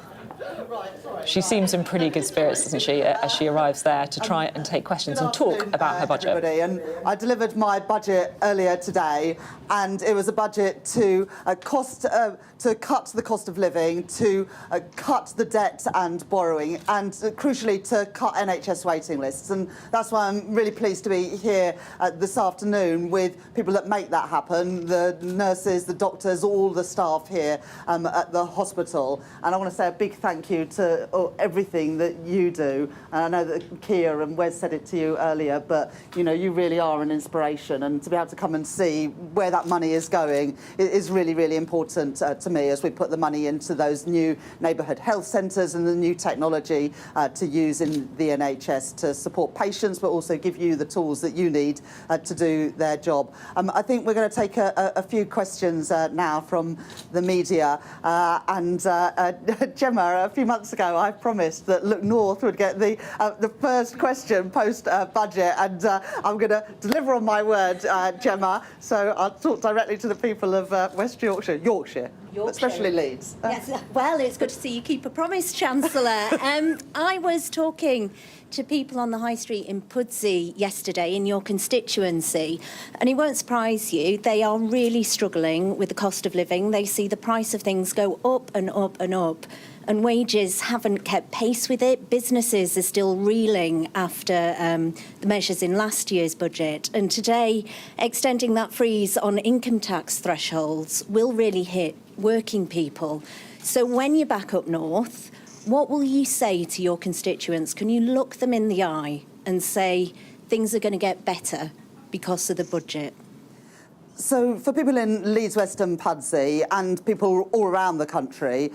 She seems in pretty good spirits, doesn't she, as she arrives there to try and take questions and talk about her budget. And I delivered my budget earlier today, and it was a budget to cut the cost of living, to cut the debt and borrowing, and crucially to cut NHS waiting lists. And that's why I'm really pleased to be here this afternoon with people that make that happen, the nurses, the doctors, all the staff here at the hospital. And I want to say a big thank you to everything that you do. And I know that Kia and Wes said it to you earlier, but you really are an inspiration, and to be able to come and see where that money is going is really, really important to me as we put the money into those new neighbourhood health centres and the new technology to use in the NHS to support patients, but also give you the tools that you need to do their job. I think we're going to take a few questions now from the media. Gemma, a few months ago, I promised that Look North would get the first question post-budget, and I'm going to deliver on my word, Gemma. So I'll talk directly to the people of West Yorkshire, especially Leeds. Yes, well, it's good to see you keep a promise, Chancellor. I was talking to people on the high street in Pudsey yesterday in your constituency, and it won't surprise you, they are really struggling with the cost of living. They see the price of things go up and up and up, and wages haven't kept pace with it. Businesses are still reeling after the measures in last year's budget. And today, extending that freeze on income tax thresholds will really hit working people. So when you're back up north, what will you say to your constituents? Can you look them in the eye and say things are going to get better because of the budget? So for people in Leeds West and Pudsey and people all around the country,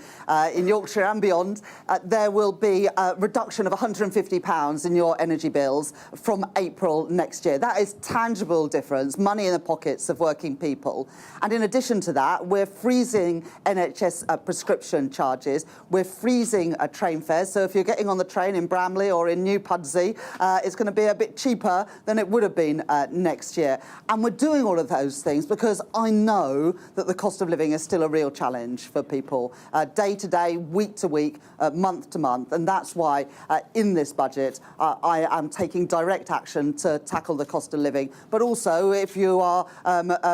in Yorkshire and beyond, there will be a reduction of £150 in your energy bills from April next year. That is tangible difference, money in the pockets of working people. And in addition to that, we're freezing NHS prescription charges. We're freezing train fares. So if you're getting on the train in Bramley or in New Pudsey, it's going to be a bit cheaper than it would have been next year. And we're doing all of those things because I know that the cost of living is still a real challenge for people, day to day, week to week, month to month. And that's why in this budget, I am taking direct action to tackle the cost of living. But also, if you are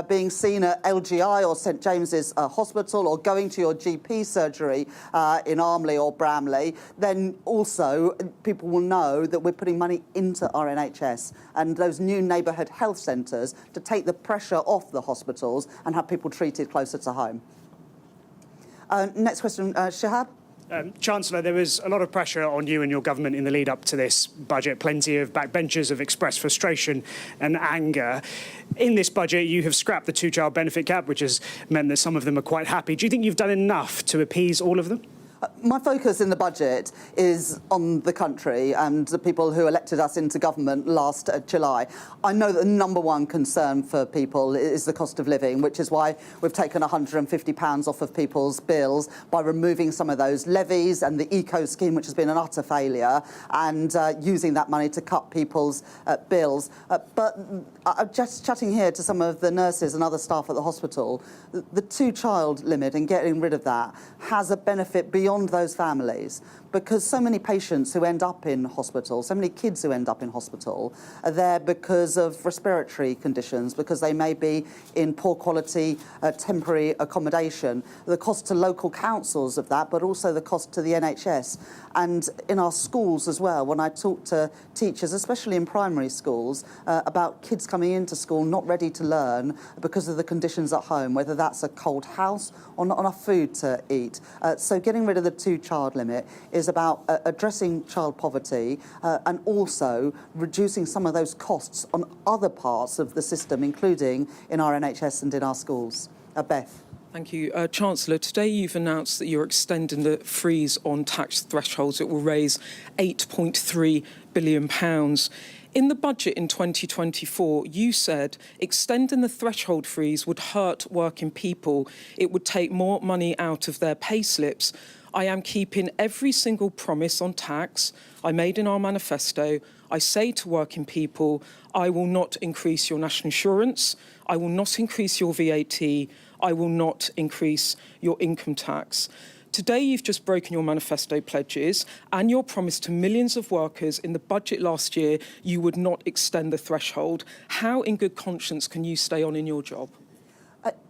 being seen at LGI or St James's Hospital or going to your GP surgery in Armley or Bramley, then also people will know that we're putting money into our NHS and those new neighbourhood health centres to take the pressure off the hospitals and have people treated closer to home. Next question, Shahab. Chancellor, there was a lot of pressure on you and your government in the lead up to this budget. Plenty of backbenchers have expressed frustration and anger. In this budget, you have scrapped the 2-child benefit cap, which has meant that some of them are quite happy. Do you think you've done enough to appease all of them? My focus in the budget is on the country and the people who elected us into government last July. I know that the number one concern for people is the cost of living, which is why we've taken £150 off of people's bills by removing some of those levies and the eco scheme, which has been an utter failure, and using that money to cut people's bills. But just chatting here to some of the nurses and other staff at the hospital, the 2-child limit and getting rid of that has a benefit beyond beyond those families, because so many patients who end up in hospital, so many kids who end up in hospital are there because of respiratory conditions, because they may be in poor quality temporary accommodation. The cost to local councils of that, but also the cost to the NHS. And in our schools as well, when I talk to teachers, especially in primary schools, about kids coming into school not ready to learn because of the conditions at home, whether that's a cold house or not enough food to eat. So getting rid of the two-child limit is about addressing child poverty and also reducing some of those costs on other parts of the system, including in our NHS and in our schools. Beth. Thank you. Chancellor, today you've announced that you're extending the freeze on tax thresholds. It will raise £8.3 billion. In the budget in 2024, you said extending the threshold freeze would hurt working people. It would take more money out of their pay slips. I am keeping every single promise on tax I made in our manifesto. I say to working people, I will not increase your national insurance. I will not increase your VAT. I will not increase your income tax. Today, you've just broken your manifesto pledges and your promise to millions of workers in the budget last year you would not extend the threshold. How, in good conscience, can you stay on in your job?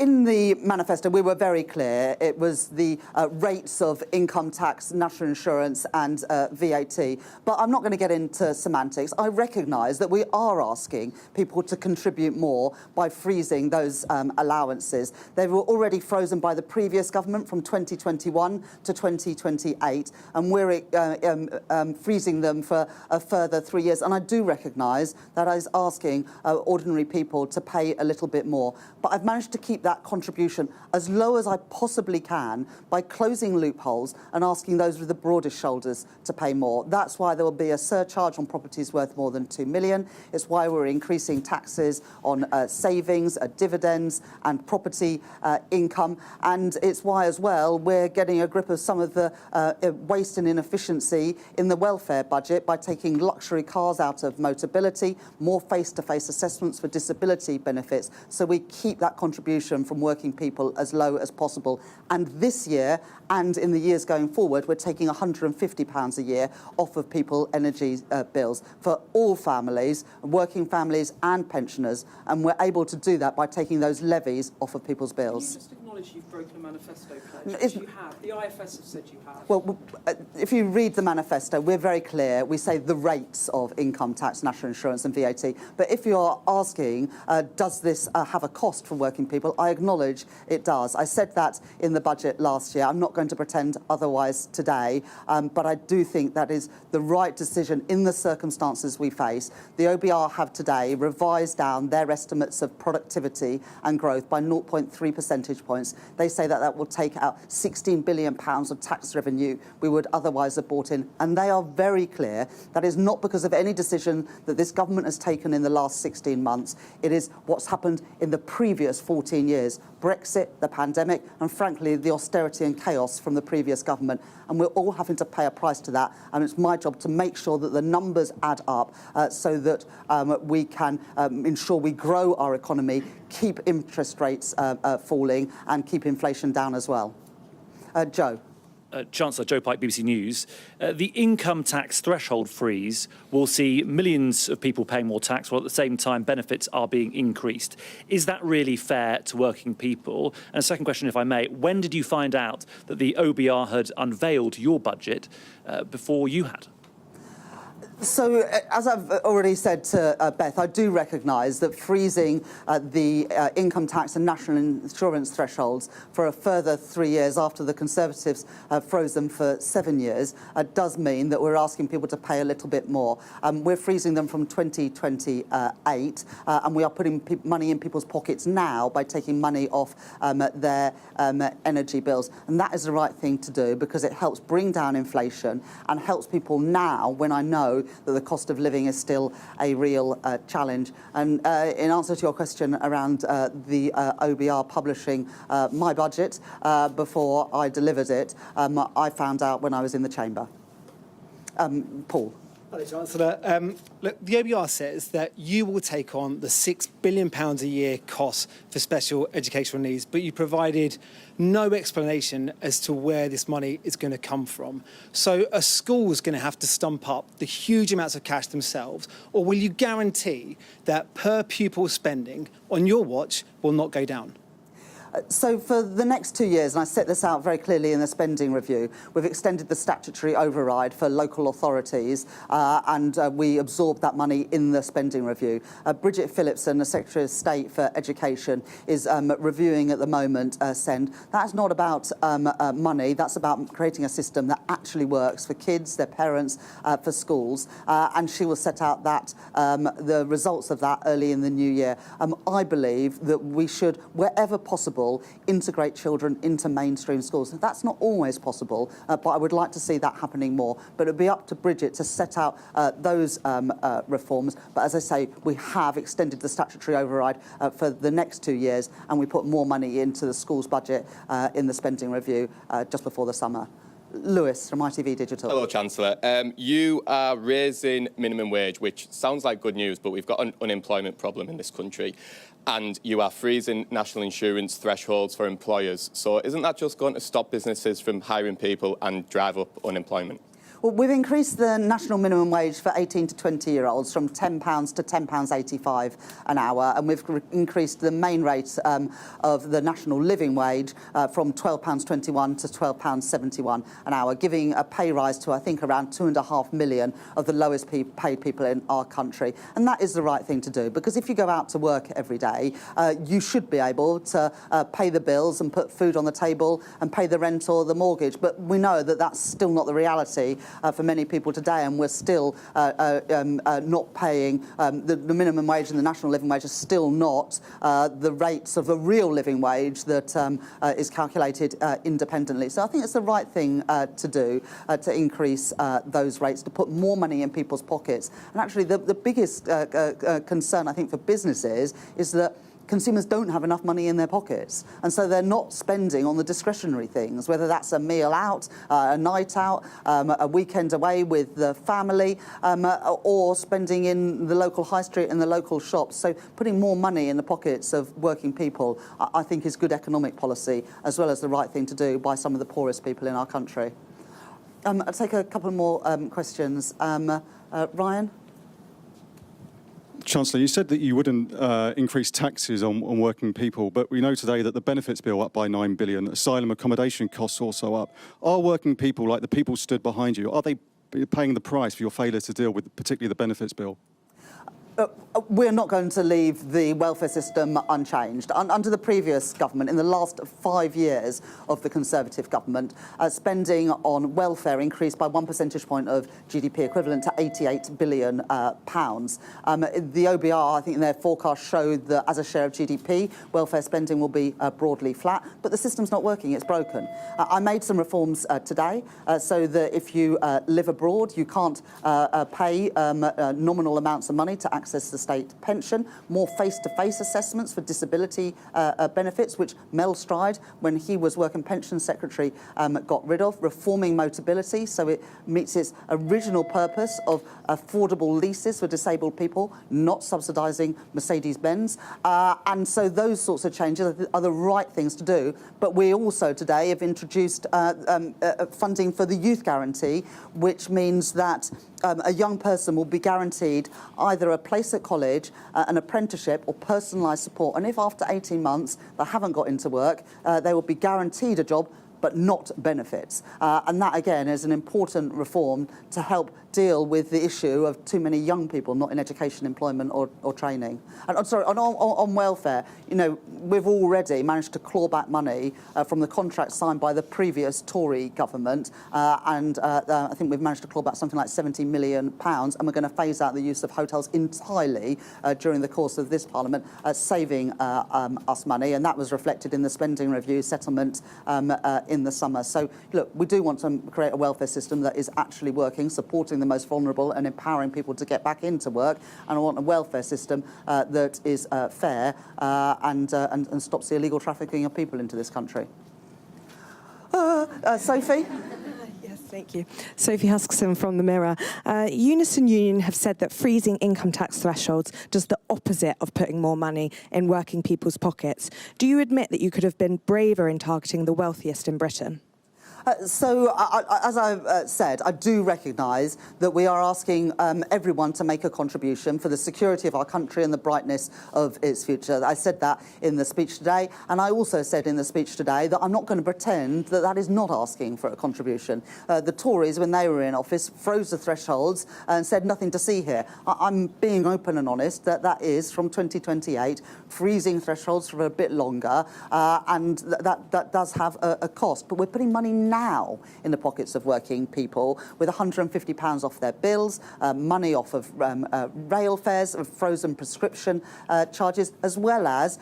In the manifesto, we were very clear. It was the rates of income tax, national insurance and VAT. But I'm not going to get into semantics. I recognise that we are asking people to contribute more by freezing those allowances. They were already frozen by the previous government from 2021 to 2028, and we're freezing them for a further 3 years. And I do recognise that I was asking ordinary people to pay a little bit more. But I've managed to keep that contribution as low as I possibly can by closing loopholes and asking those with the broadest shoulders to pay more. That's why there will be a surcharge on properties worth more than £2 million. It's why we're increasing taxes on savings, dividends and property income. And it's why, as well, we're getting a grip of some of the waste and inefficiency in the welfare budget by taking luxury cars out of Motability, more face-to-face assessments for disability benefits, so we keep that contribution from working people as low as possible. And this year, and in the years going forward, we're taking £150 a year off of people's energy bills for all families, working families and pensioners. And we're able to do that by taking those levies off of people's bills. Can you just acknowledge you've broken a manifesto pledge? You have. The IFS have said you have. Well, if you read the manifesto, we're very clear. We say the rates of income tax, national insurance and VAT. But if you're asking, does this have a cost for working people, I acknowledge it does. I said that in the budget last year. I'm not going to pretend otherwise today, but I do think that is the right decision in the circumstances we face. The OBR have today revised down their estimates of productivity and growth by 0.3 percentage points. They say that that will take out £16 billion of tax revenue we would otherwise have brought in. And they are very clear that is not because of any decision that this government has taken in the last 16 months. It is what's happened in the previous 14 years. Brexit, the pandemic, and frankly, the austerity and chaos from the previous government. And we're all having to pay a price to that. And it's my job to make sure that the numbers add up so that we can ensure we grow our economy, keep interest rates falling, and keep inflation down as well. Joe. Chancellor Joe Pike, BBC News. The income tax threshold freeze will see millions of people paying more tax while at the same time benefits are being increased. Is that really fair to working people? And a second question, if I may, when did you find out that the OBR had unveiled your budget before you had? So, as I've already said to Beth, I do recognise that freezing the income tax and national insurance thresholds for a further 3 years after the Conservatives froze them for 7 years does mean that we're asking people to pay a little bit more. We're freezing them from 2028 and we are putting money in people's pockets now by taking money off their energy bills. And that is the right thing to do because it helps bring down inflation and helps people now when I know that the cost of living is still a real challenge. And in answer to your question around the OBR publishing my budget before I delivered it, I found out when I was in the chamber. Paul. Hello, Chancellor. Look, the OBR says that you will take on the £6 billion a year cost for special educational needs, but you provided no explanation as to where this money is going to come from. So a school is going to have to stump up the huge amounts of cash themselves, or will you guarantee that per pupil spending on your watch will not go down? So for the next 2 years, and I set this out very clearly in the spending review, we've extended the statutory override for local authorities and we absorbed that money in the spending review. Bridget Phillipson, the Secretary of State for Education, is reviewing at the moment SEND. That's not about money, that's about creating a system that actually works for kids, their parents, for schools, and she will set out that the results of that early in the new year. I believe that we should, wherever possible, integrate children into mainstream schools. That's not always possible, but I would like to see that happening more. But it'll be up to Bridget to set out those reforms. But as I say, we have extended the statutory override for the next 2 years, and we put more money into the schools budget in the spending review just before the summer. Lewis from ITV Digital. Hello, Chancellor. You are raising minimum wage, which sounds like good news, but we've got an unemployment problem in this country. And you are freezing national insurance thresholds for employers. So isn't that just going to stop businesses from hiring people and drive up unemployment? Well, we've increased the national minimum wage for 18 to 20-year-olds from £10 to £10.85 an hour, and we've increased the main rate of the national living wage from £12.21 to £12.71 an hour, giving a pay rise to, I think, around 2.5 million of the lowest paid people in our country. And that is the right thing to do, because if you go out to work every day, you should be able to pay the bills and put food on the table and pay the rent or the mortgage. But we know that that's still not the reality for many people today, and we're still not paying the minimum wage and the national living wage is still not the rates of the real living wage that is calculated independently. So I think it's the right thing to do, to increase those rates, to put more money in people's pockets. And actually the biggest concern, I think, for businesses is that consumers don't have enough money in their pockets, and so they're not spending on the discretionary things, whether that's a meal out, a night out, a weekend away with the family, or spending in the local high street and the local shops. So putting more money in the pockets of working people, I think, is good economic policy, as well as the right thing to do by some of the poorest people in our country. I'll take a couple more questions. Ryan? Chancellor, you said that you wouldn't increase taxes on working people, but we know today that the benefits bill up by £9 billion, asylum accommodation costs also up. Are working people, like the people stood behind you, are they paying the price for your failure to deal with particularly the benefits bill? We're not going to leave the welfare system unchanged. Under the previous government, in the last 5 years of the Conservative government, spending on welfare increased by 1 percentage point of GDP, equivalent to £88 billion. The OBR, I think, in their forecast showed that as a share of GDP, welfare spending will be broadly flat, but the system's not working, it's broken. I made some reforms today so that if you live abroad, you can't pay nominal amounts of money to access the state pension, more face-to-face assessments for disability benefits, which Mel Stride, when he was Work and Pension Secretary, got rid of, reforming Motability so it meets its original purpose of affordable leases for disabled people, not subsidising Mercedes-Benz. And so those sorts of changes are the right things to do. But we also today have introduced funding for the Youth Guarantee, which means that a young person will be guaranteed either a place at college, an apprenticeship or personalised support. And if after 18 months they haven't got into work, they will be guaranteed a job but not benefits. And that, again, is an important reform to help deal with the issue of too many young people not in education, employment or training. And on welfare, you know, we've already managed to claw back money from the contract signed by the previous Tory government, and I think we've managed to claw back something like £70 million, and we're going to phase out the use of hotels entirely during the course of this Parliament, saving us money, and that was reflected in the spending review settlement in the summer. So, look, we do want to create a welfare system that is actually working, supporting the most vulnerable and empowering people to get back into work, and I want a welfare system that is fair and stops the illegal trafficking of people into this country. Sophie? Yes. Thank you. Sophie Huskisson from The Mirror. Unison Union have said that freezing income tax thresholds does the opposite of putting more money in working people's pockets. Do you admit that you could have been braver in targeting the wealthiest in Britain? As I've said, I do recognise that we are asking everyone to make a contribution for the security of our country and the brightness of its future. I said that in the speech today, and I also said in the speech today that I'm not going to pretend that that is not asking for a contribution. The Tories, when they were in office, froze the thresholds and said nothing to see here. I'm being open and honest that that is, from 2028, freezing thresholds for a bit longer, and that does have a cost. But we're putting money now in the pockets of working people, with £150 off their bills, money off of rail fares, of frozen prescription charges, as well as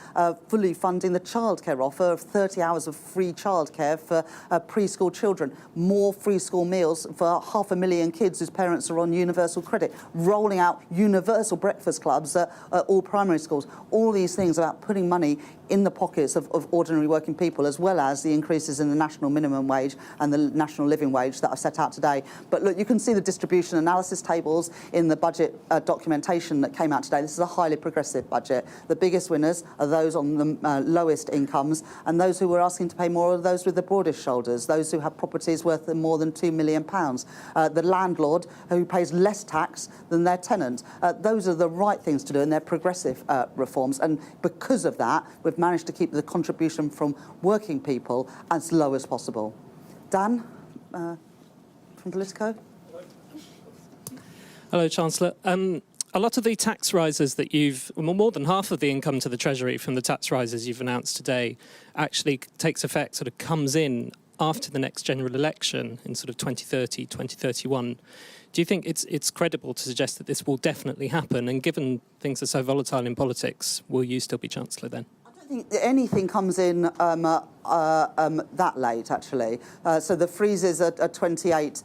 fully funding the childcare offer of 30 hours of free childcare for preschool children, more free school meals for 500,000 kids whose parents are on universal credit, rolling out universal breakfast clubs at all primary schools. All these things about putting money in the pockets of ordinary working people, as well as the increases in the national minimum wage and the national living wage that I've set out today. But look, you can see the distribution analysis tables in the budget documentation that came out today. This is a highly progressive budget. The biggest winners are those on the lowest incomes, and those who were asking to pay more are those with the broadest shoulders, those who have properties worth more than £2 million. The landlord who pays less tax than their tenant. Those are the right things to do, and they're progressive reforms. And because of that, we've managed to keep the contribution from working people as low as possible. Dan, from Politico. Hello, Chancellor. A lot of the tax rises that more than half of the income to the Treasury from the tax rises you've announced today actually takes effect, sort of comes in after the next general election in sort of 2030, 2031. Do you think it's credible to suggest that this will definitely happen? And given things are so volatile in politics, will you still be Chancellor then? I don't think anything comes in that late, actually. So the freezes are 28,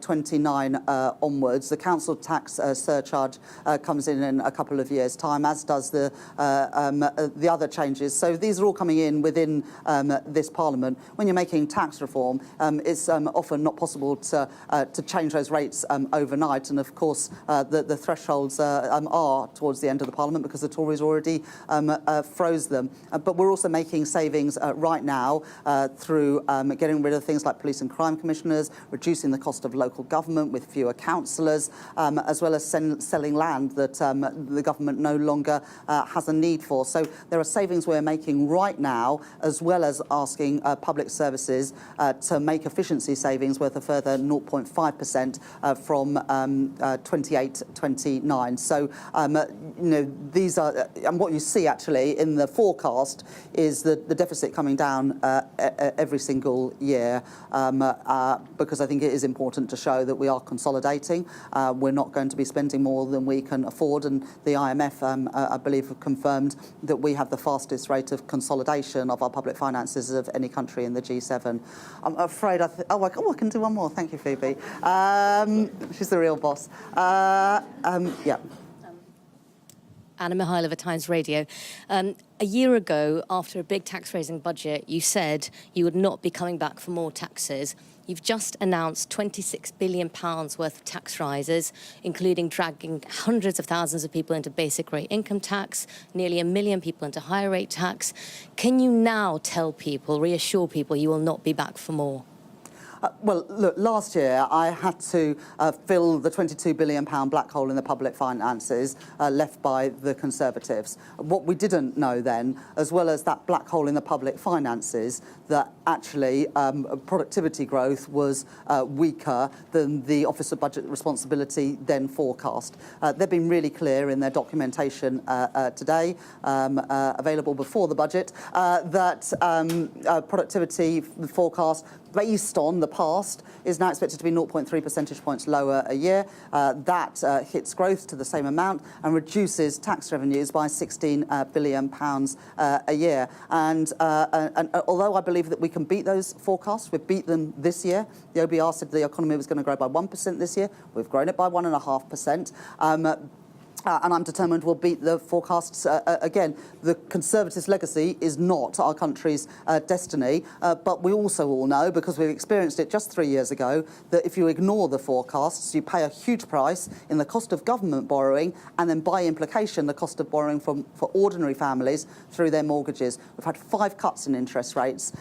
29 onwards. The council tax surcharge comes in a couple of years' time, as does the other changes. So these are all coming in within this Parliament. When you're making tax reform, it's often not possible to change those rates overnight. And of course, the thresholds are towards the end of the Parliament because the Tories already froze them. But we're also making savings right now through getting rid of things like police and crime commissioners, reducing the cost of local government with fewer councillors, as well as selling land that the government no longer has a need for. So there are savings we're making right now, as well as asking public services to make efficiency savings worth a further 0.5% from 28-29. So, these are, and what you see actually in the forecast is the deficit coming down every single year, because I think it is important to show that we are consolidating. We're not going to be spending more than we can afford, and the IMF, I believe, have confirmed that we have the fastest rate of consolidation of our public finances of any country in the G7. I'm afraid I can do one more. Thank you, Phoebe. She's the real boss. Yeah. Anna Mihailova, Times Radio. A year ago, after a big tax-raising budget, you said you would not be coming back for more taxes. You've just announced £26 billion worth of tax rises, including dragging hundreds of thousands of people into basic rate income tax, nearly 1 million people into higher rate tax. Can you now tell people, reassure people, you will not be back for more? Well, look, last year I had to fill the £22 billion black hole in the public finances left by the Conservatives. What we didn't know then, as well as that black hole in the public finances, that actually productivity growth was weaker than the Office of Budget Responsibility then forecast. They've been really clear in their documentation today, available before the budget, that productivity forecast based on the past is now expected to be 0.3 percentage points lower a year. That hits growth to the same amount and reduces tax revenues by £16 billion a year. And although I believe that we can beat those forecasts, we've beat them this year. The OBR said the economy was going to grow by 1% this year. We've grown it by 1.5%. and I'm determined we'll beat the forecasts again. The Conservatives' legacy is not our country's destiny, but we also all know, because we've experienced it just 3 years ago, that if you ignore the forecasts, you pay a huge price in the cost of government borrowing, and then by implication the cost of borrowing for ordinary families through their mortgages. We've had 5 cuts in interest rates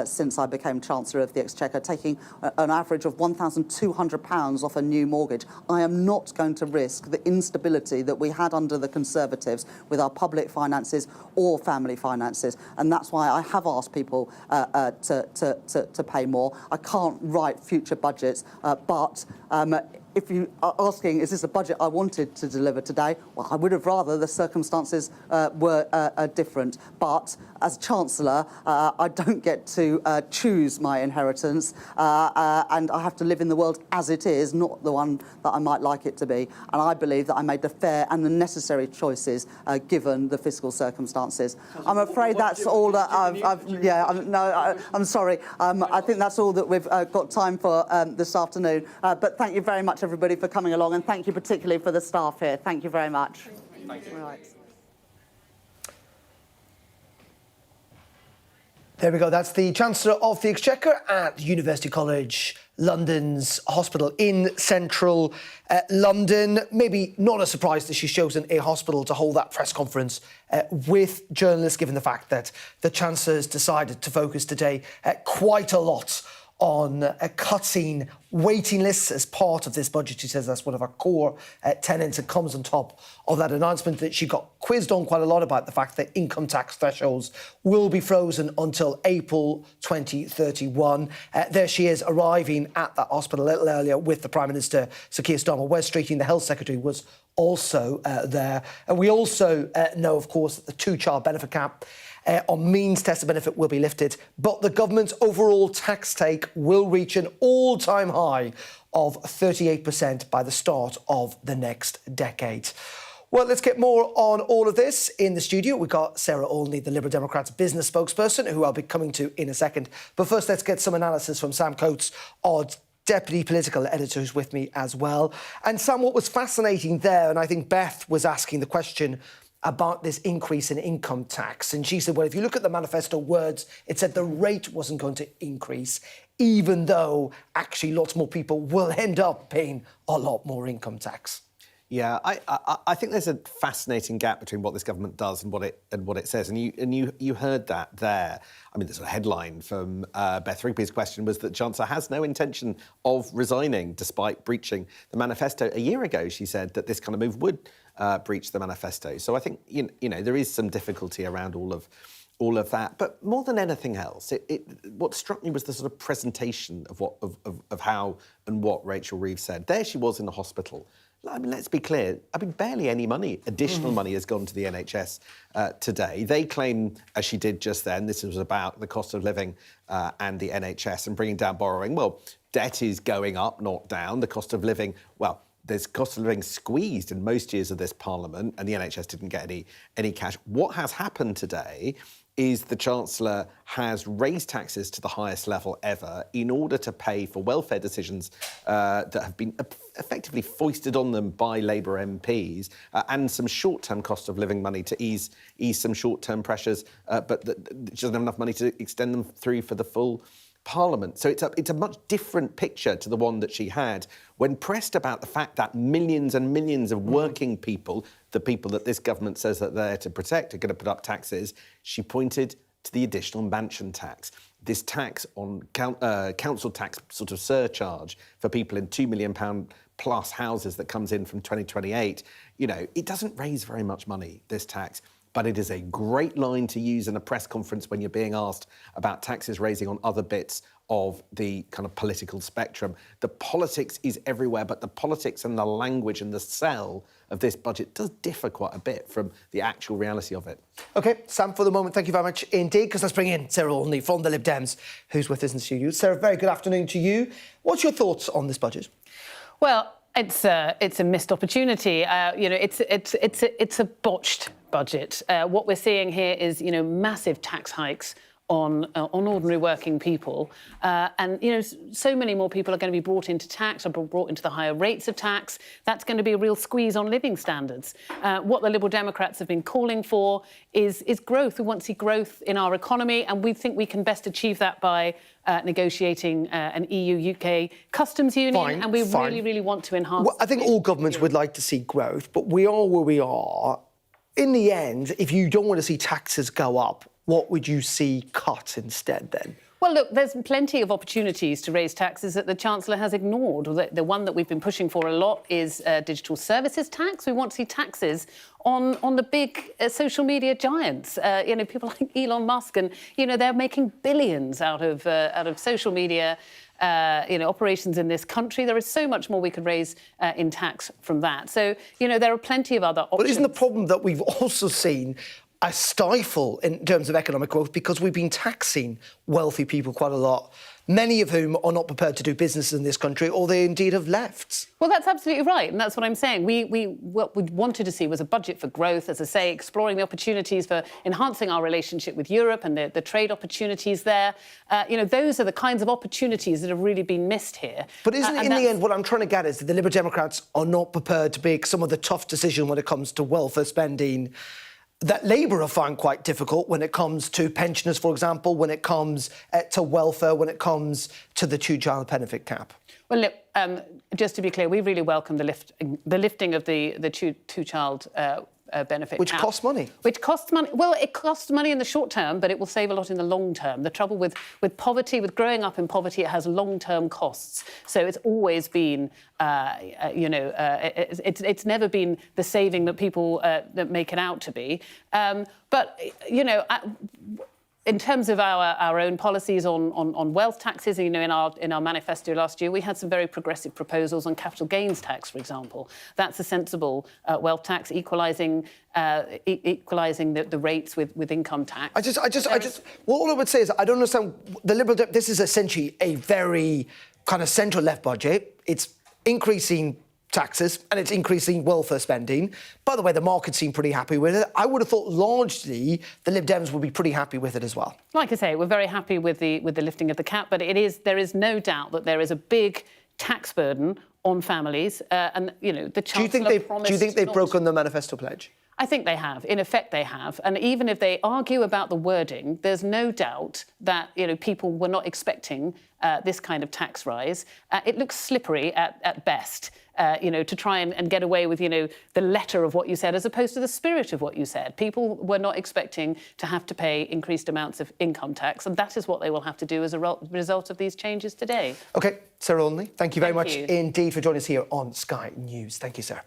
since I became Chancellor of the Exchequer, taking an average of £1,200 off a new mortgage. I am not going to risk the instability that we had under the Conservatives with our public finances or family finances, and that's why I have asked people to pay more. I can't write future budgets, but if you are asking, is this a budget I wanted to deliver today? Well, I would have rather the circumstances were different. But as Chancellor, I don't get to choose my inheritance, and I have to live in the world as it is, not the one that I might like it to be. And I believe that I made the fair and the necessary choices given the fiscal circumstances. I'm afraid that's all that I'm sorry. I think that's all that we've got time for this afternoon. But thank you very much, everybody, for coming along, and thank you particularly for the staff here. Thank you very much. Thank you. Right. There we go. That's the Chancellor of the Exchequer at University College London's hospital in central London. Maybe not a surprise that she's chosen a hospital to hold that press conference with journalists, given the fact that the Chancellor's decided to focus today quite a lot on cutting waiting lists as part of this budget. She says that's one of our core tenets. It comes on top of that announcement that she got quizzed on quite a lot about the fact that income tax thresholds will be frozen until April 2031. There she is, arriving at that hospital a little earlier with the Prime Minister, Sir Keir Starmer. Wes Streeting, the Health Secretary, was also there. And we also know, of course, that the 2-child benefit cap on means-tested benefit will be lifted, but the government's overall tax take will reach an all-time high of 38% by the start of the next decade. Well, let's get more on all of this. In the studio, we've got Sarah Olney, the Liberal Democrats business spokesperson, who I'll be coming to in a second. But first, let's get some analysis from Sam Coates, our Deputy Political Editor, who's with me as well. And Sam, what was fascinating there, and I think Beth was asking the question about this increase in income tax. And she said, well, if you look at the manifesto words, it said the rate wasn't going to increase, even though actually lots more people will end up paying a lot more income tax. Yeah, I think there's a fascinating gap between what this government does and what it says, and you heard that there. I mean, the sort of headline from Beth Rigby's question was that Chancellor has no intention of resigning despite breaching the manifesto. A year ago, she said that this kind of move would breach the manifesto. So I think you know there is some difficulty around all of that. But more than anything else, what struck me was the sort of presentation of how and what Rachel Reeves said. There she was in the hospital. I mean, let's be clear. I mean, barely any additional money has gone to the NHS today. They claim, as she did just then, this was about the cost of living and the NHS and bringing down borrowing. Well, debt is going up, not down. The cost of living, well, there's cost of living squeezed in most years of this Parliament, and the NHS didn't get any cash. What has happened today is the Chancellor has raised taxes to the highest level ever in order to pay for welfare decisions that have been effectively foisted on them by Labour MPs and some short-term cost of living money to ease some short-term pressures, but she doesn't have enough money to extend them through for the full Parliament. So it's a much different picture to the one that she had when pressed about the fact that millions and millions of working people, the people that this government says that they're there to protect, are going to put up taxes. She pointed to the additional mansion tax, this tax on council tax sort of surcharge for people in £2 million plus houses that comes in from 2028. You know, it doesn't raise very much money, this tax. But it is a great line to use in a press conference when you're being asked about taxes raising on other bits of the kind of political spectrum. The politics is everywhere, but the politics and the language and the sell of this budget does differ quite a bit from the actual reality of it. OK, Sam, for the moment, thank you very much indeed, because let's bring in Sarah Olney from the Lib Dems, who's with us in the studio. Sarah, very good afternoon to you. What's your thoughts on this budget? Well, it's a missed opportunity. You know, it's a botched budget. What we're seeing here is, you know, massive tax hikes on ordinary working people. And, you know, so many more people are going to be brought into tax or brought into the higher rates of tax. That's going to be a real squeeze on living standards. What the Liberal Democrats have been calling for is growth. We want to see growth in our economy, and we think we can best achieve that by negotiating an EU-UK customs union, and we really want to enhance... Well, I think all governments would like to see growth, but we are where we are. In the end, if you don't want to see taxes go up, what would you see cut instead then? Well, look, there's plenty of opportunities to raise taxes that the Chancellor has ignored. The one that we've been pushing for a lot is digital services tax. We want to see taxes on the big social media giants. You know, people like Elon Musk, and you know they're making billions out of social media. You know, operations in this country. There is so much more we could raise in tax from that. So, you know, there are plenty of other options. But isn't the problem that we've also seen a stifle in terms of economic growth because we've been taxing wealthy people quite a lot, many of whom are not prepared to do business in this country, or they indeed have left? Well, that's absolutely right, and that's what I'm saying. What we wanted to see was a budget for growth, as I say, exploring the opportunities for enhancing our relationship with Europe and the trade opportunities there. You know, those are the kinds of opportunities that have really been missed here. But isn't in the end, what I'm trying to get is that the Liberal Democrats are not prepared to make some of the tough decisions when it comes to welfare spending that Labour have found quite difficult when it comes to pensioners, for example, when it comes to welfare, when it comes to the two-child benefit cap? Well, look, just to be clear, we really welcome the lifting of the two-child benefit Which cap. costs money. Which costs money. Well, it costs money in the short term, but it will save a lot in the long term. The trouble with poverty, with growing up in poverty, it has long-term costs. So it's always been, you know, it's never been the saving that people that make it out to be. But, you know, in terms of our own policies on wealth taxes, you know, in our manifesto last year, we had some very progressive proposals on capital gains tax, for example. That's a sensible wealth tax, equalising the rates with income tax. Well, all I would say is I don't understand the Liberal. This is essentially a very kind of centre-left budget. It's increasing taxes and it's increasing welfare spending. By the way, the market seemed pretty happy with it. I would have thought largely the Lib Dems would be pretty happy with it as well. Like I say, we're very happy with the lifting of the cap, but there is no doubt that there is a big tax burden on families, and you know the Chancellor promised. Do you think they've broken the manifesto pledge? I think they have. In effect, they have. And even if they argue about the wording, there's no doubt that you know people were not expecting this kind of tax rise. It looks slippery at best. You know, to try and get away with, you know, the letter of what you said as opposed to the spirit of what you said. People were not expecting to have to pay increased amounts of income tax, and that is what they will have to do as a result of these changes today. OK, Sarah Onley, thank you very much indeed for joining us here on Sky News. Thank you, sir.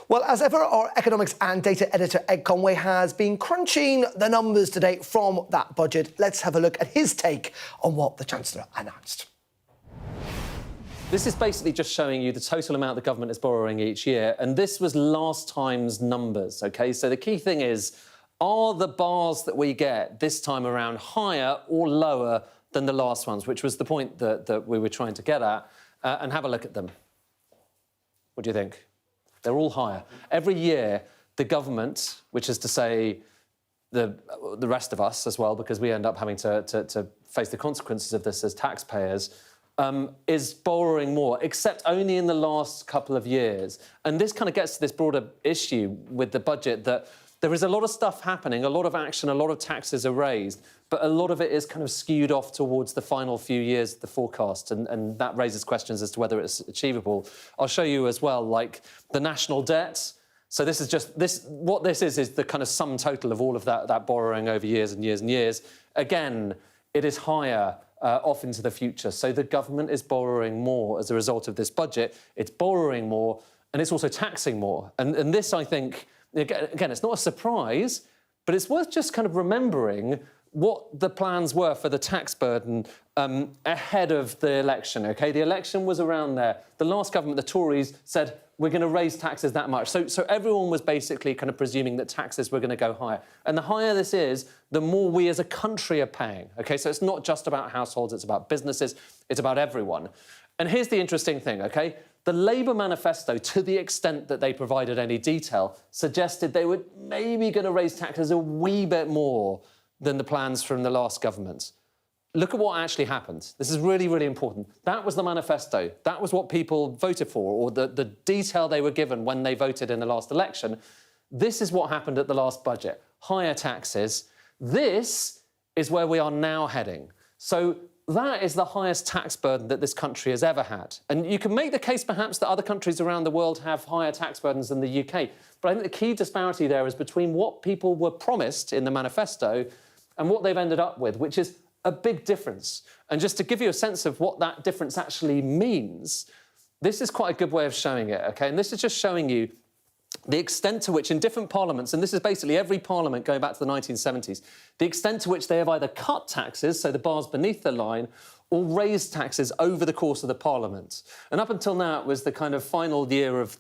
Well, as ever, our economics and data editor, Ed Conway, has been crunching the numbers today from that budget. Let's have a look at his take on what the Chancellor announced. This is basically just showing you the total amount the government is borrowing each year, and this was last time's numbers, OK? So the key thing is, are the bars that we get this time around higher or lower than the last ones, which was the point that we were trying to get at, and have a look at them. What do you think? They're all higher. Every year, the government, which is to say the rest of us as well, because we end up having to face the consequences of this as taxpayers, is borrowing more, except only in the last couple of years. And this kind of gets to this broader issue with the budget that there is a lot of stuff happening, a lot of action, a lot of taxes are raised, but a lot of it is kind of skewed off towards the final few years of the forecast, and that raises questions as to whether it's achievable. I'll show you as well, like the national debt. So this is just, what this is the kind of sum total of all of that borrowing over years and years and years. Again, it is higher off into the future. So the government is borrowing more as a result of this budget. It's borrowing more, and it's also taxing more. And this, I think, again, it's not a surprise, but it's worth just kind of remembering what the plans were for the tax burden ahead of the election, OK? The election was around there. The last government, the Tories, said, we're going to raise taxes that much. So everyone was basically kind of presuming that taxes were going to go higher. And the higher this is, the more we as a country are paying, OK? So it's not just about households, it's about businesses, it's about everyone. And here's the interesting thing, OK? The Labour manifesto, to the extent that they provided any detail, suggested they were maybe going to raise taxes a wee bit more than the plans from the last government. Look at what actually happened. This is really, really important. That was the manifesto. That was what people voted for, or the detail they were given when they voted in the last election. This is what happened at the last budget. Higher taxes. This is where we are now heading. So that is the highest tax burden that this country has ever had. And you can make the case perhaps that other countries around the world have higher tax burdens than the UK. But I think the key disparity there is between what people were promised in the manifesto and what they've ended up with, which is a big difference. And just to give you a sense of what that difference actually means, this is quite a good way of showing it, OK? And this is just showing you the extent to which in different parliaments, and this is basically every parliament going back to the 1970s, the extent to which they have either cut taxes, so the bars beneath the line, or raised taxes over the course of the parliament. And up until now, it was the kind of final year of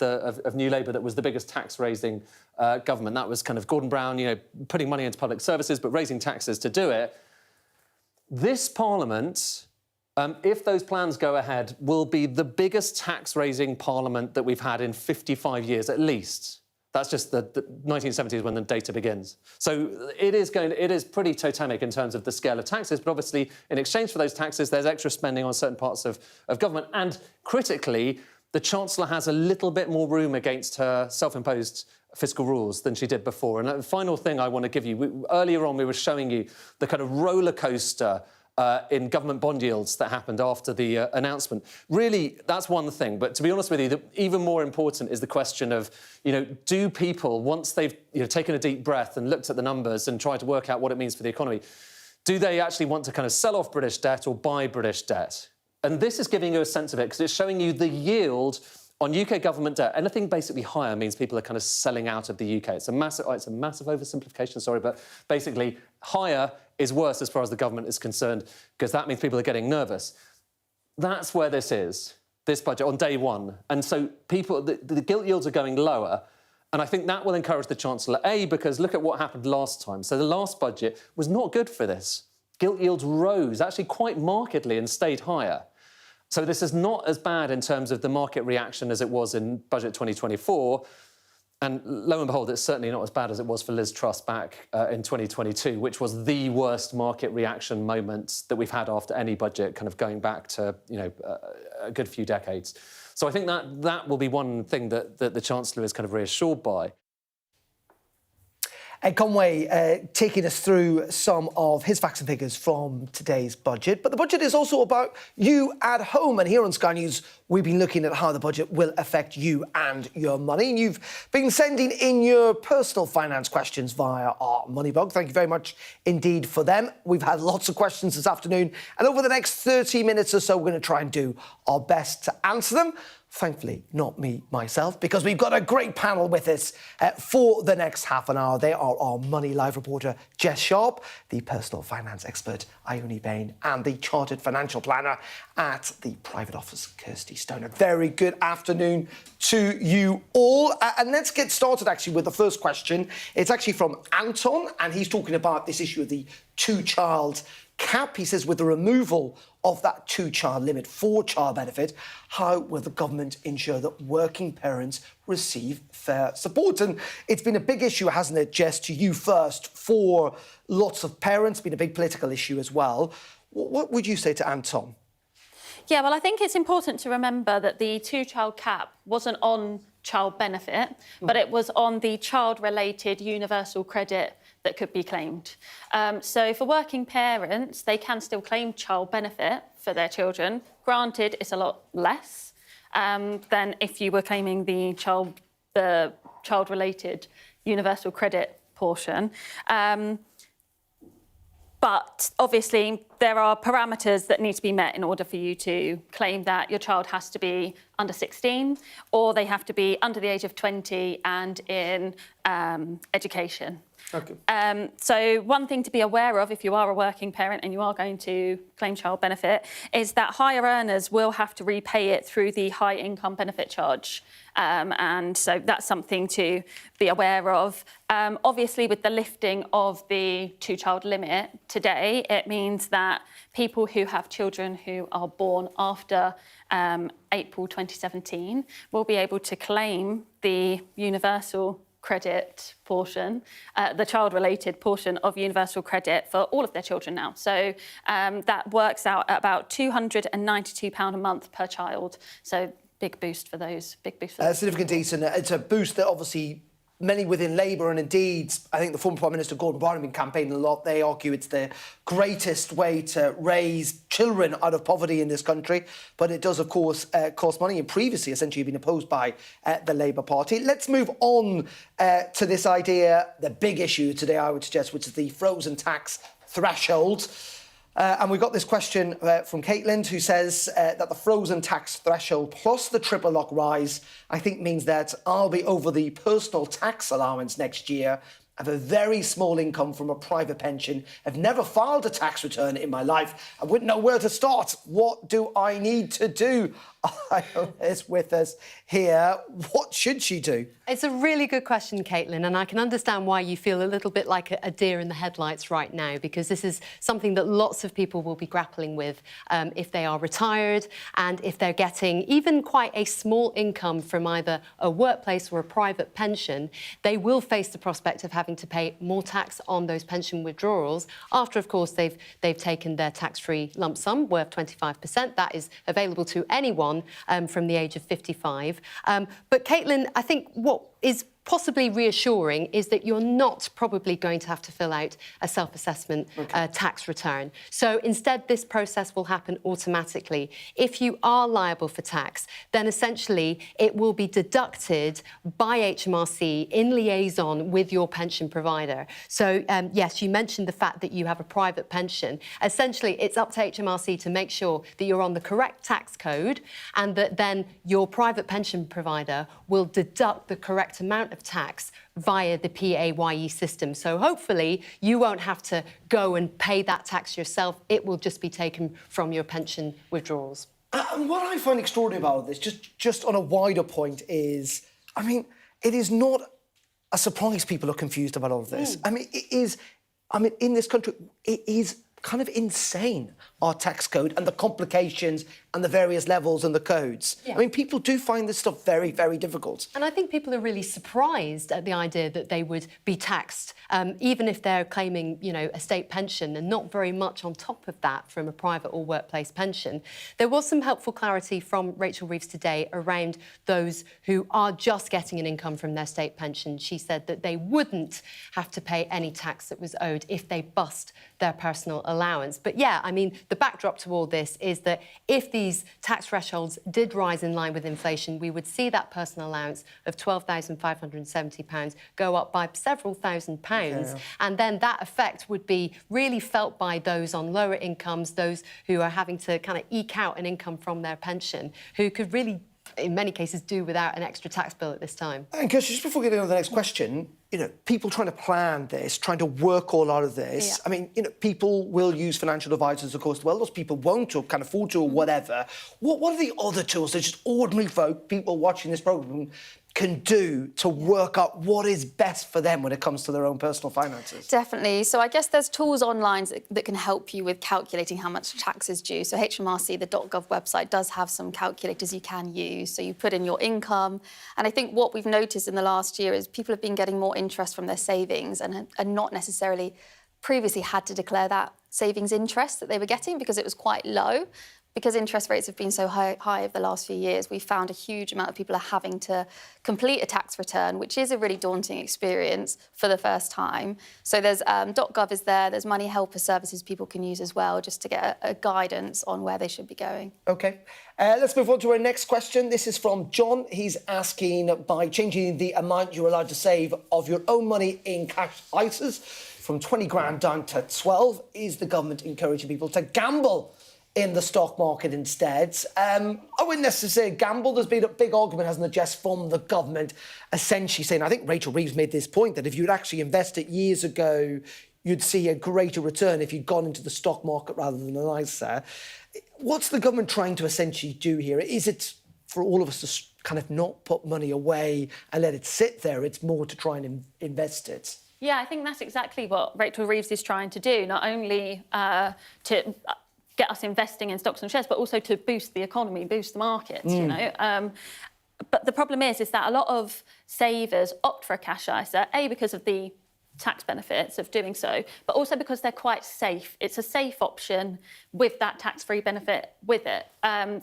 New Labour that was the biggest tax-raising government. That was kind of Gordon Brown, you know, putting money into public services, but raising taxes to do it. This parliament, if those plans go ahead, will be the biggest tax-raising parliament that we've had in 55 years, at least. That's just the 1970s when the data begins. So it is pretty totemic in terms of the scale of taxes, but obviously in exchange for those taxes, there's extra spending on certain parts of government. And critically, the Chancellor has a little bit more room against her self-imposed fiscal rules than she did before. And the final thing I want to give you, earlier on we were showing you the kind of roller coaster in government bond yields that happened after the announcement. Really, that's one thing. But to be honest with you, even more important is the question of, you know, do people, once they've taken a deep breath and looked at the numbers and tried to work out what it means for the economy, do they actually want to kind of sell off British debt or buy British debt? And this is giving you a sense of it because it's showing you the yield on UK government debt. Anything basically higher means people are kind of selling out of the UK. It's a massive oversimplification, sorry, but basically higher is worse as far as the government is concerned because that means people are getting nervous. That's where this is, this budget, on day one. And so people, the gilt yields are going lower, and I think that will encourage the Chancellor, A, because look at what happened last time. So the last budget was not good for this. Gilt yields rose, actually quite markedly, and stayed higher. So this is not as bad in terms of the market reaction as it was in Budget 2024. And lo and behold, it's certainly not as bad as it was for Liz Truss back in 2022, which was the worst market reaction moment that we've had after any budget, kind of going back to, you know, a good few decades. So I think that will be one thing that the Chancellor is kind of reassured by. Ed Conway taking us through some of his facts and figures from today's budget. But the budget is also about you at home. And here on Sky News, we've been looking at how the budget will affect you and your money. And you've been sending in your personal finance questions via our Money Bug. Thank you very much indeed for them. We've had lots of questions this afternoon. And over the next 30 minutes or so, we're going to try and do our best to answer them. Thankfully, not me, myself, because we've got a great panel with us for the next half an hour. They are our Money Live reporter, Jess Sharp, the personal finance expert, Ione Bain, and the chartered financial planner at the private office, Kirsty Stone. A very good afternoon to you all. And let's get started, actually, with the first question. It's actually from Anton, and he's talking about this issue of the two-child cap. He says, with the removal of that two-child limit for child benefit, how will the government ensure that working parents receive fair support? And it's been a big issue, hasn't it, Jess, to you first, for lots of parents, been a big political issue as well. What would you say to Anton? Yeah, well, I think it's important to remember that the two-child cap wasn't on child benefit, but it was on the child-related universal credit that could be claimed. So for working parents, they can still claim child benefit for their children. Granted, it's a lot less than if you were claiming the child-related universal credit portion. But obviously, there are parameters that need to be met in order for you to claim that. Your child has to be under 16, or they have to be under the age of 20 and in education. Okay. So one thing to be aware of if you are a working parent and you are going to claim child benefit is that higher earners will have to repay it through the high income benefit charge. And so that's something to be aware of. Obviously, with the lifting of the two-child limit today, it means that people who have children who are born after April 2017 will be able to claim the universal credit portion, the child-related portion of universal credit for all of their children now. So that works out at about £292 a month per child. So big boost for those. Big boost for those. Significant decent. It's a boost that obviously many within Labour, and indeed, I think the former Prime Minister Gordon Brown have been campaigning a lot. They argue it's the greatest way to raise children out of poverty in this country. But it does, of course, cost money, and previously essentially been opposed by the Labour Party. Let's move on to this idea, the big issue today, I would suggest, which is the frozen tax threshold. And we got this question from Caitlin, who says that the frozen tax threshold plus the triple lock rise, I think, means that I'll be over the personal tax allowance next year. I have a very small income from a private pension. I've never filed a tax return in my life. I wouldn't know where to start. What do I need to do? Io is with us here. What should she do? It's a really good question, Caitlin, and I can understand why you feel a little bit like a deer in the headlights right now, because this is something that lots of people will be grappling with if they are retired and if they're getting even quite a small income from either a workplace or a private pension. They will face the prospect of having to pay more tax on those pension withdrawals after, of course, they've taken their tax-free lump sum worth 25%. That is available to anyone from the age of 55. But Caitlin, I think what is possibly reassuring is that you're not probably going to have to fill out a self-assessment tax return. So instead, this process will happen automatically. If you are liable for tax, then essentially it will be deducted by HMRC in liaison with your pension provider. So yes, you mentioned the fact that you have a private pension. Essentially, it's up to HMRC to make sure that you're on the correct tax code and that then your private pension provider will deduct the correct amount of tax via the PAYE system. So hopefully you won't have to go and pay that tax yourself. It will just be taken from your pension withdrawals. And what I find extraordinary about this, just on a wider point, is, I mean, it is not a surprise people are confused about all of this. I mean, it is, in this country, it is kind of insane, our tax code and the complications and the various levels and the codes. Yeah. I mean, people do find this stuff very, very difficult. And I think people are really surprised at the idea that they would be taxed, even if they're claiming, you know, a state pension and not very much on top of that from a private or workplace pension. There was some helpful clarity from Rachel Reeves today around those who are just getting an income from their state pension. She said that they wouldn't have to pay any tax that was owed if they bust their personal allowance. But yeah, I mean, the backdrop to all this is that if these tax thresholds did rise in line with inflation, we would see that personal allowance of £12,570 go up by several thousand pounds. And then that effect would be really felt by those on lower incomes, those who are having to kind of eke out an income from their pension, who could really, in many cases, do without an extra tax bill at this time. And Kirsty, just before getting on to the next question, you know, people trying to plan this, trying to work all out of this. Yeah. I mean, you know, people will use financial advisors, of course, well, those people won't or can't afford to or whatever. What are the other tools that just ordinary folk, people watching this programme, can do to work out what is best for them when it comes to their own personal finances? Definitely. So I guess there's tools online that can help you with calculating how much tax is due. So HMRC, the .gov website, does have some calculators you can use. So you put in your income. And I think what we've noticed in the last year is people have been getting more interest from their savings and not necessarily previously had to declare that savings interest that they were getting because it was quite low. Because interest rates have been so high over the last few years, we've found a huge amount of people are having to complete a tax return, which is a really daunting experience for the first time. So there's .gov is there's money helper services people can use as well, just to get a guidance on where they should be going. OK. Let's move on to our next question. This is from John. He's asking, by changing the amount you're allowed to save of your own money in cash ISAs from 20 grand down to 12, is the government encouraging people to gamble in the stock market instead? I wouldn't necessarily say gamble. There's been a big argument, hasn't there, Jess, from the government, essentially saying, I think Rachel Reeves made this point, that if you'd actually invested years ago, you'd see a greater return if you'd gone into the stock market rather than an ISA. What's the government trying to essentially do here? Is it for all of us to kind of not put money away and let it sit there? It's more to try and invest it. Yeah, I think that's exactly what Rachel Reeves is trying to do, not only to get us investing in stocks and shares, but also to boost the economy, boost the markets, you know. But the problem is that a lot of savers opt for a cash ISA, A, because of the tax benefits of doing so, but also because they're quite safe. It's a safe option with that tax-free benefit with it.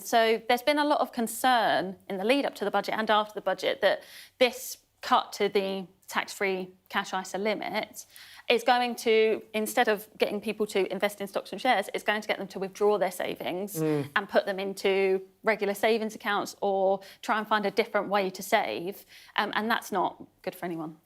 So there's been a lot of concern in the lead up to the budget and after the budget that this cut to the tax-free cash ISA limit is going to, instead of getting people to invest in stocks and shares, it's going to get them to withdraw their savings and put them into regular savings accounts or try and find a different way to save. And that's not good for anyone.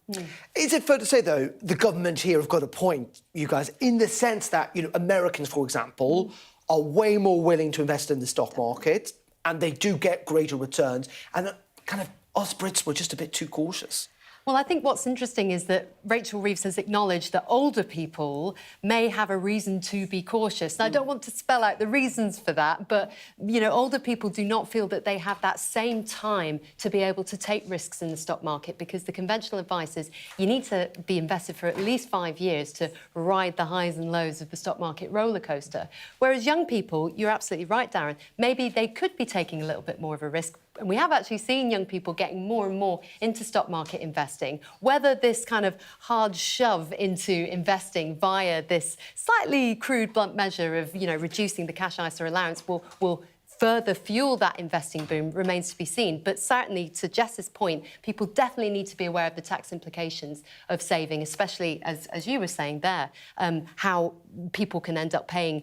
Is it fair to say, though, the government here have got a point, you guys, in the sense that, Americans, for example, are way more willing to invest in the stock market and they do get greater returns. And kind of us Brits were just a bit too cautious. Well, I think what's interesting is that Rachel Reeves has acknowledged that older people may have a reason to be cautious. Now, I don't want to spell out the reasons for that, but, older people do not feel that they have that same time to be able to take risks in the stock market, because the conventional advice is you need to be invested for at least 5 years to ride the highs and lows of the stock market roller coaster. Whereas young people, you're absolutely right, Darren, maybe they could be taking a little bit more of a risk. And we have actually seen young people getting more and more into stock market investing. Whether this kind of hard shove into investing via this slightly crude, blunt measure of, reducing the cash ISA allowance will further fuel that investing boom remains to be seen. But certainly, to Jess's point, people definitely need to be aware of the tax implications of saving, especially, as you were saying there, how people can end up paying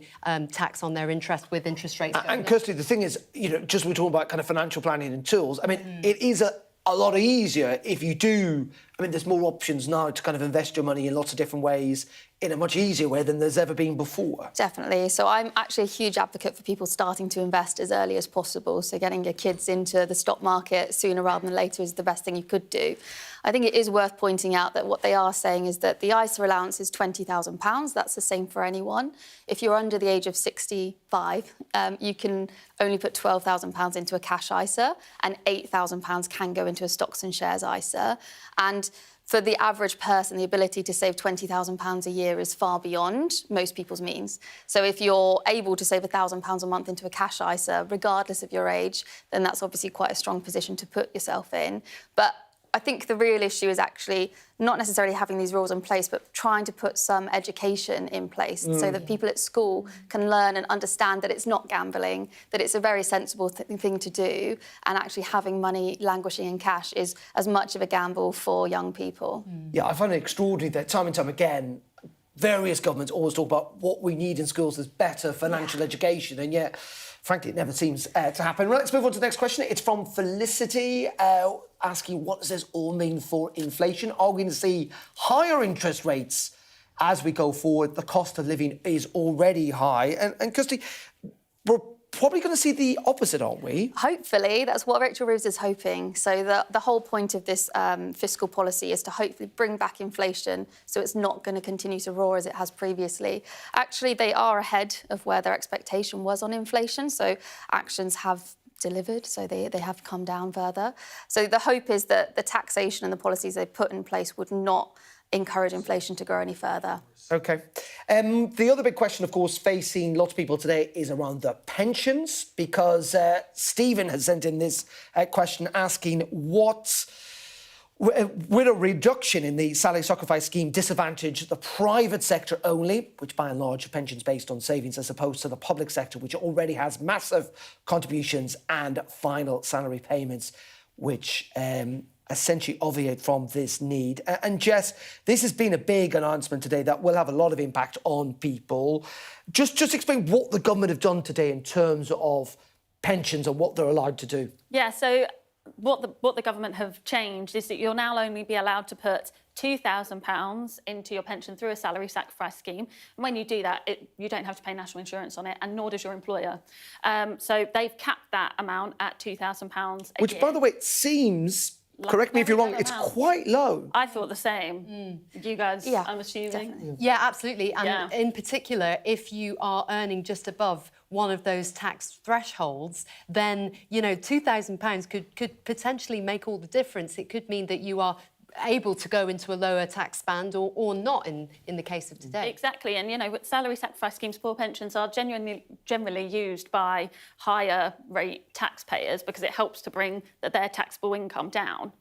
tax on their interest with interest rates going And up. Kirsty, the thing is, just we're talking about kind of financial planning and tools. I mean, it is a lot easier if you do. I mean, there's more options now to kind of invest your money in lots of different ways, in a much easier way than there's ever been before. Definitely. So I'm actually a huge advocate for people starting to invest as early as possible. So getting your kids into the stock market sooner rather than later is the best thing you could do. I think it is worth pointing out that what they are saying is that the ISA allowance is £20,000. That's the same for anyone. If you're under the age of 65, you can only put £12,000 into a cash ISA and £8,000 can go into a stocks and shares ISA. And for the average person, the ability to save £20,000 a year is far beyond most people's means. So if you're able to save £1,000 a month into a cash ISA, regardless of your age, then that's obviously quite a strong position to put yourself in. But I think the real issue is actually not necessarily having these rules in place, but trying to put some education in place so that people at school can learn and understand that it's not gambling, that it's a very sensible thing to do, and actually having money languishing in cash is as much of a gamble for young people. Yeah, I find it extraordinary that time and time again, various governments always talk about what we need in schools is better financial education, and yet, frankly, it never seems to happen. Right, let's move on to the next question. It's from Felicity, asking what does this all mean for inflation? Are we going to see higher interest rates as we go forward? The cost of living is already high. And Kirsty, we're probably going to see the opposite, aren't we? Hopefully, that's what Rachel Reeves is hoping. So the whole point of this fiscal policy is to hopefully bring back inflation so it's not going to continue to roar as it has previously. Actually, they are ahead of where their expectation was on inflation, so actions have delivered, so they have come down further. So the hope is that the taxation and the policies they've put in place would not encourage inflation to grow any further. OK. The other big question, of course, facing lots of people today is around the pensions, because Stephen has sent in this question asking will a reduction in the salary sacrifice scheme disadvantage the private sector only, which by and large are pensions based on savings, as opposed to the public sector, which already has massive contributions and final salary payments, which essentially obviate from this need. And Jess, this has been a big announcement today that will have a lot of impact on people. Just explain what the government have done today in terms of pensions and what they're allowed to do. Yeah, so what the government have changed is that you'll now only be allowed to put £2,000 into your pension through a salary sacrifice scheme. And when you do that, you don't have to pay national insurance on it, and nor does your employer. So they've capped that amount at £2,000 a Which, year. by the way, seems, correct me if you're wrong, it's quite low. I thought the same. You guys, Yeah, I'm assuming. definitely. Yeah, absolutely. And in particular, if you are earning just above one of those tax thresholds, then, £2,000 could potentially make all the difference. It could mean that you are able to go into a lower tax band or not in the case of today. Exactly, and salary sacrifice schemes for pensions are generally used by higher rate taxpayers because it helps to bring their taxable income down.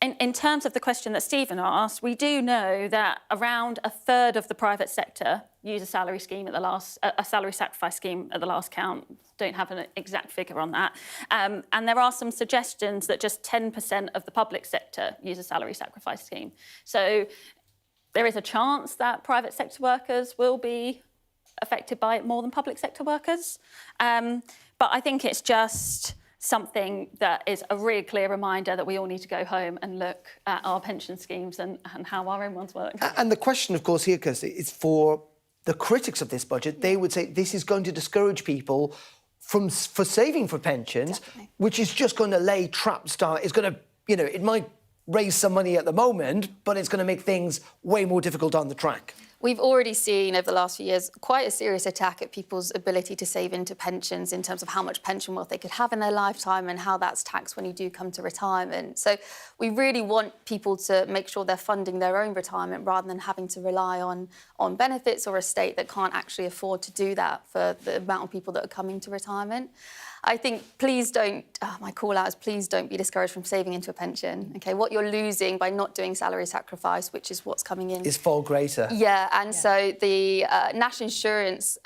In terms of the question that Stephen asked, we do know that around a third of the private sector use a salary sacrifice scheme at the last count. Don't have an exact figure on that. And there are some suggestions that just 10% of the public sector use a salary sacrifice scheme. So there is a chance that private sector workers will be affected by it more than public sector workers. But I think it's just something that is a really clear reminder that we all need to go home and look at our pension schemes and how our own ones work. And the question, of course, here, Kirsty, is for the critics of this budget. They would say this is going to discourage people for saving for pensions, which is just going to lay traps down. It's going to, it might raise some money at the moment, but it's going to make things way more difficult down the track. We've already seen over the last few years quite a serious attack at people's ability to save into pensions in terms of how much pension wealth they could have in their lifetime and how that's taxed when you do come to retirement. So we really want people to make sure they're funding their own retirement rather than having to rely on benefits or a state that can't actually afford to do that for the amount of people that are coming to retirement. I think please don't, my call out is please don't be discouraged from saving into a pension. Okay, what you're losing by not doing salary sacrifice, which is what's coming in, is far greater. Yeah, and so the national insurance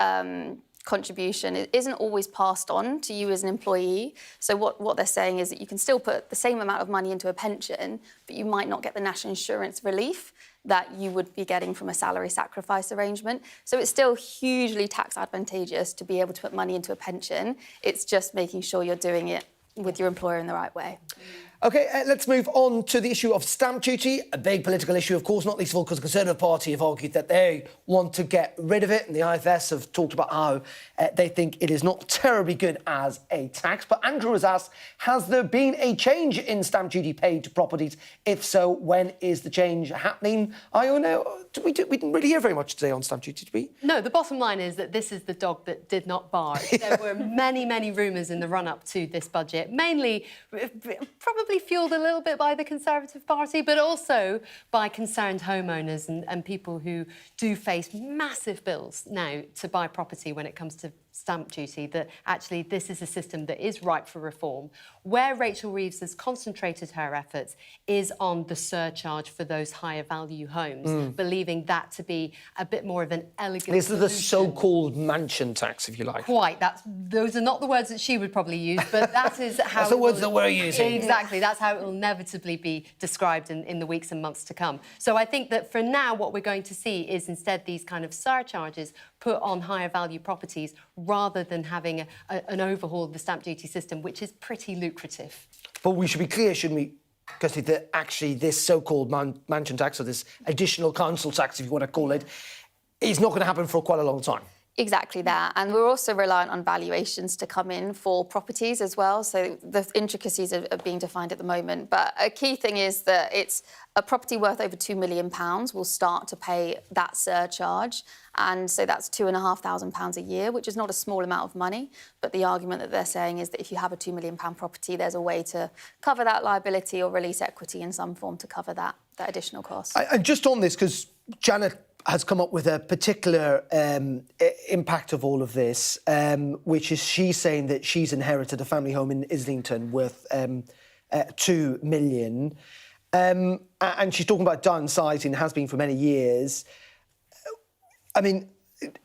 contribution isn't always passed on to you as an employee. So what they're saying is that you can still put the same amount of money into a pension, but you might not get the national insurance relief that you would be getting from a salary sacrifice arrangement. So it's still hugely tax advantageous to be able to put money into a pension. It's just making sure you're doing it with your employer in the right way. OK, let's move on to the issue of stamp duty, a big political issue, of course, not least of all because the Conservative Party have argued that they want to get rid of it, and the IFS have talked about how they think it is not terribly good as a tax. But Andrew has asked, has there been a change in stamp duty paid to properties? If so, when is the change happening? Iona, we didn't really hear very much today on stamp duty, did we? No, the bottom line is that this is the dog that did not bark. There were many, many rumours in the run-up to this budget, mainly probably fuelled a little bit by the Conservative Party, but also by concerned homeowners and people who do face massive bills now to buy property when it comes to stamp duty, that actually this is a system that is ripe for reform. Where Rachel Reeves has concentrated her efforts is on the surcharge for those higher value homes, believing that to be a bit more of an elegant This is the solution. so-called mansion tax, if you like. Quite. Those are not the words that she would probably use, but that is how... That's the words that we're using. Exactly. That's how it will inevitably be described in the weeks and months to come. So I think that for now, what we're going to see is instead these kind of surcharges put on higher value properties rather than having an overhaul of the stamp duty system, which is pretty lucrative. But we should be clear, shouldn't we, Kirsty, that actually this so-called mansion tax, or this additional council tax, if you want to call it, is not going to happen for quite a long time. Exactly that. And we're also reliant on valuations to come in for properties as well. So the intricacies are being defined at the moment. But a key thing is that it's a property worth over £2 million will start to pay that surcharge. And so that's £2,500 a year, which is not a small amount of money. But the argument that they're saying is that if you have a £2 million property, there's a way to cover that liability or release equity in some form to cover that additional cost. And just on this, because Janet has come up with a particular impact of all of this, which is she's saying that she's inherited a family home in Islington worth £2 million. And she's talking about downsizing, has been for many years. I mean,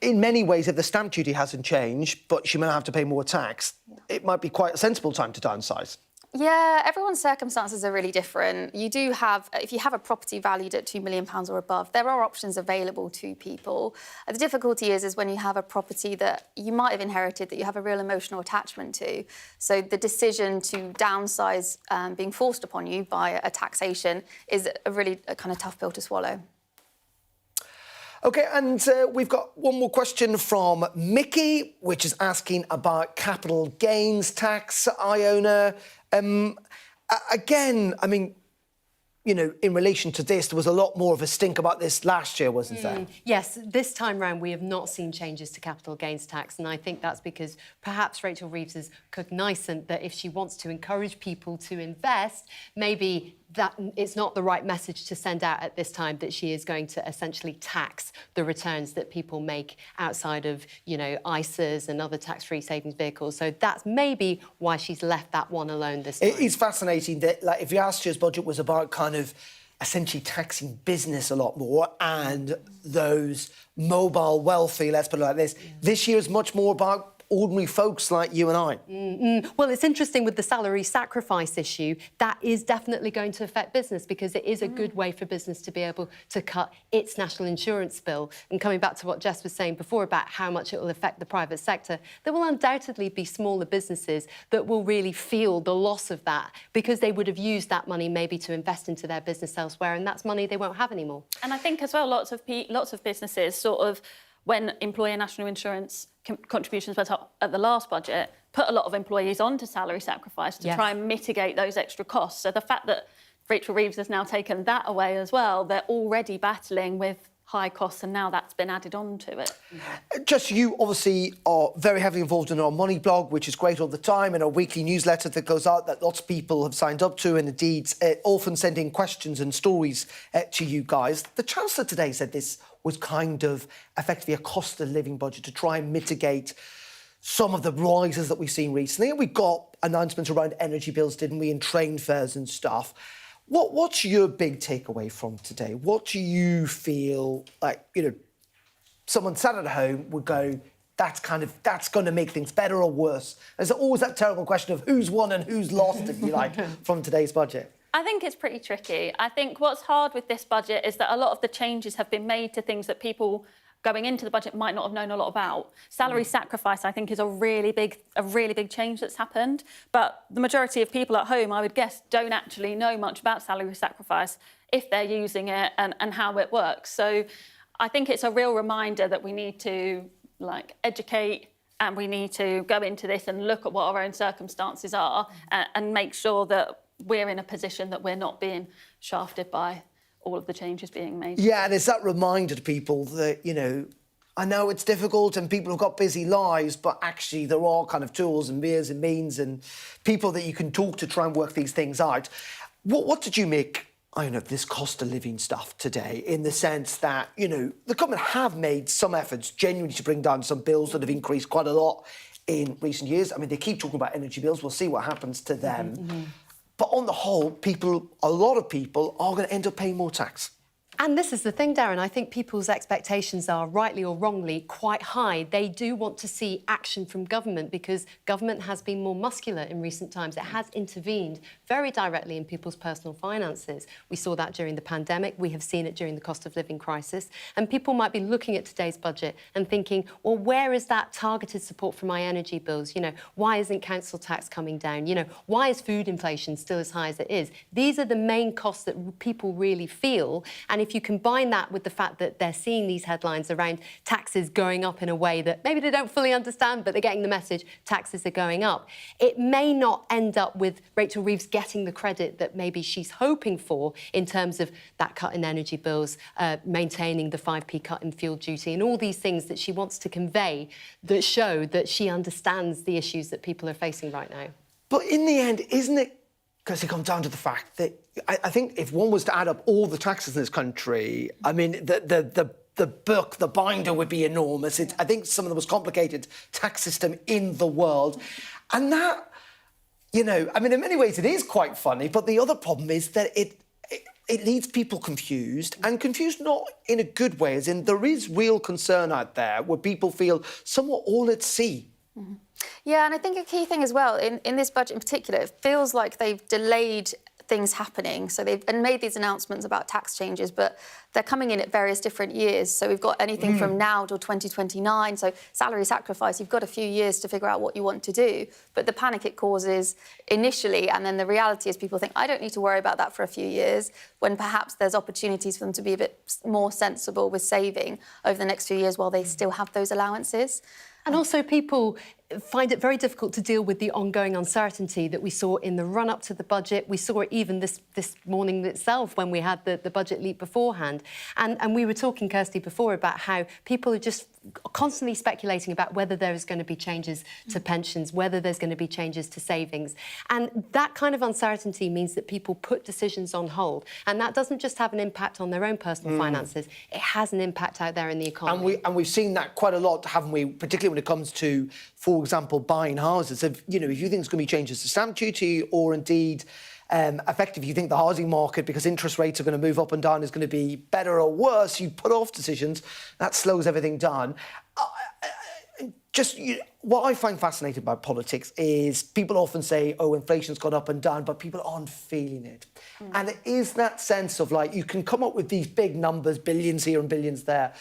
in many ways, if the stamp duty hasn't changed, but she might have to pay more tax, it might be quite a sensible time to downsize. Yeah, everyone's circumstances are really different. You do have, if you have a property valued at £2 million or above, there are options available to people. The difficulty is when you have a property that you might have inherited that you have a real emotional attachment to. So the decision to downsize being forced upon you by a taxation is a kind of tough pill to swallow. OK, and we've got one more question from Mickey, which is asking about capital gains tax, Iona. Again, I mean, you know, in relation to this, there was a lot more of a stink about this last year, wasn't there? Yes, this time round we have not seen changes to capital gains tax, and I think that's because perhaps Rachel Reeves is cognizant that if she wants to encourage people to invest, maybe that it's not the right message to send out at this time that she is going to essentially tax the returns that people make outside of, you know, ISAs and other tax-free savings vehicles. So that's maybe why she's left that one alone this time. It is fascinating that, like, if last year's budget was about kind of essentially taxing business a lot more and those mobile wealthy, let's put it like this, this year is much more about ordinary folks like you and I. Well, it's interesting with the salary sacrifice issue, that is definitely going to affect business because it is a good way for business to be able to cut its national insurance bill. And coming back to what Jess was saying before about how much it will affect the private sector, there will undoubtedly be smaller businesses that will really feel the loss of that because they would have used that money maybe to invest into their business elsewhere, and that's money they won't have anymore. And I think as well, lots of businesses sort of, when employer national insurance contributions went up at the last budget, put a lot of employees onto salary sacrifice to try and mitigate those extra costs. So the fact that Rachel Reeves has now taken that away as well, they're already battling with high costs, and now that's been added on to it. Just you obviously are very heavily involved in our Money blog, which is great all the time, and our weekly newsletter that goes out that lots of people have signed up to, and indeed often sending questions and stories to you guys. The Chancellor today said this was kind of effectively a cost of living budget to try and mitigate some of the rises that we've seen recently. And we got announcements around energy bills, didn't we, and train fares and stuff. What's your big takeaway from today? What do you feel like, you know, someone sat at home would go, that's going to make things better or worse? There's always that terrible question of who's won and who's lost, if you like, from today's budget. I think it's pretty tricky. I think what's hard with this budget is that a lot of the changes have been made to things that people going into the budget might not have known a lot about. Salary sacrifice, I think, is a really big change that's happened. But the majority of people at home, I would guess, don't actually know much about salary sacrifice if they're using it and how it works. So I think it's a real reminder that we need to educate, and we need to go into this and look at what our own circumstances are and make sure that we're in a position that we're not being shafted by all of the changes being made. Yeah, and it's that reminder to people that, you know, I know it's difficult and people have got busy lives, but actually there are kind of tools and means and people that you can talk to try and work these things out. What did you make, I don't know, of this cost of living stuff today, in the sense that, you know, the government have made some efforts genuinely to bring down some bills that have increased quite a lot in recent years. I mean, they keep talking about energy bills. We'll see what happens to them. But on the whole, a lot of people are going to end up paying more tax. And this is the thing, Darren, I think people's expectations are, rightly or wrongly, quite high. They do want to see action from government because government has been more muscular in recent times. It has intervened very directly in people's personal finances. We saw that during the pandemic. We have seen it during the cost of living crisis. And people might be looking at today's budget and thinking, well, where is that targeted support for my energy bills? You know, why isn't council tax coming down? You know, why is food inflation still as high as it is? These are the main costs that people really feel. And if you combine that with the fact that they're seeing these headlines around taxes going up in a way that maybe they don't fully understand, but they're getting the message taxes are going up, it may not end up with Rachel Reeves getting the credit that maybe she's hoping for in terms of that cut in energy bills, maintaining the 5p cut in fuel duty and all these things that she wants to convey that show that she understands the issues that people are facing right now. But in the end, isn't it, because it comes down to the fact that I think if one was to add up all the taxes in this country, I mean, the binder would be enormous. It's, I think, some of the most complicated tax system in the world. And that, you know, I mean, in many ways it is quite funny, but the other problem is that it leaves people confused, and confused not in a good way, as in there is real concern out there where people feel somewhat all at sea. Mm-hmm. Yeah, and I think a key thing as well, in this budget in particular, it feels like they've delayed things happening. So they've made these announcements about tax changes, but they're coming in at various different years. So we've got anything from now till 2029. So salary sacrifice, you've got a few years to figure out what you want to do. But the panic it causes initially, and then the reality is people think, I don't need to worry about that for a few years, when perhaps there's opportunities for them to be a bit more sensible with saving over the next few years while they still have those allowances. And also people find it very difficult to deal with the ongoing uncertainty that we saw in the run-up to the budget. We saw it even this morning itself when we had the budget leak beforehand. And we were talking, Kirsty, before about how people are just constantly speculating about whether there is going to be changes to pensions, whether there's going to be changes to savings. And that kind of uncertainty means that people put decisions on hold. And that doesn't just have an impact on their own personal finances, it has an impact out there in the economy. And we've seen that quite a lot, haven't we, particularly when it comes to, for example, buying houses. If you think there's going to be changes to stamp duty or indeed effectively you think the housing market, because interest rates are going to move up and down, is going to be better or worse, you put off decisions, that slows everything down. What I find fascinating about politics is people often say, oh, inflation's gone up and down, but people aren't feeling it. And it is that sense of like, you can come up with these big numbers, billions here and billions there,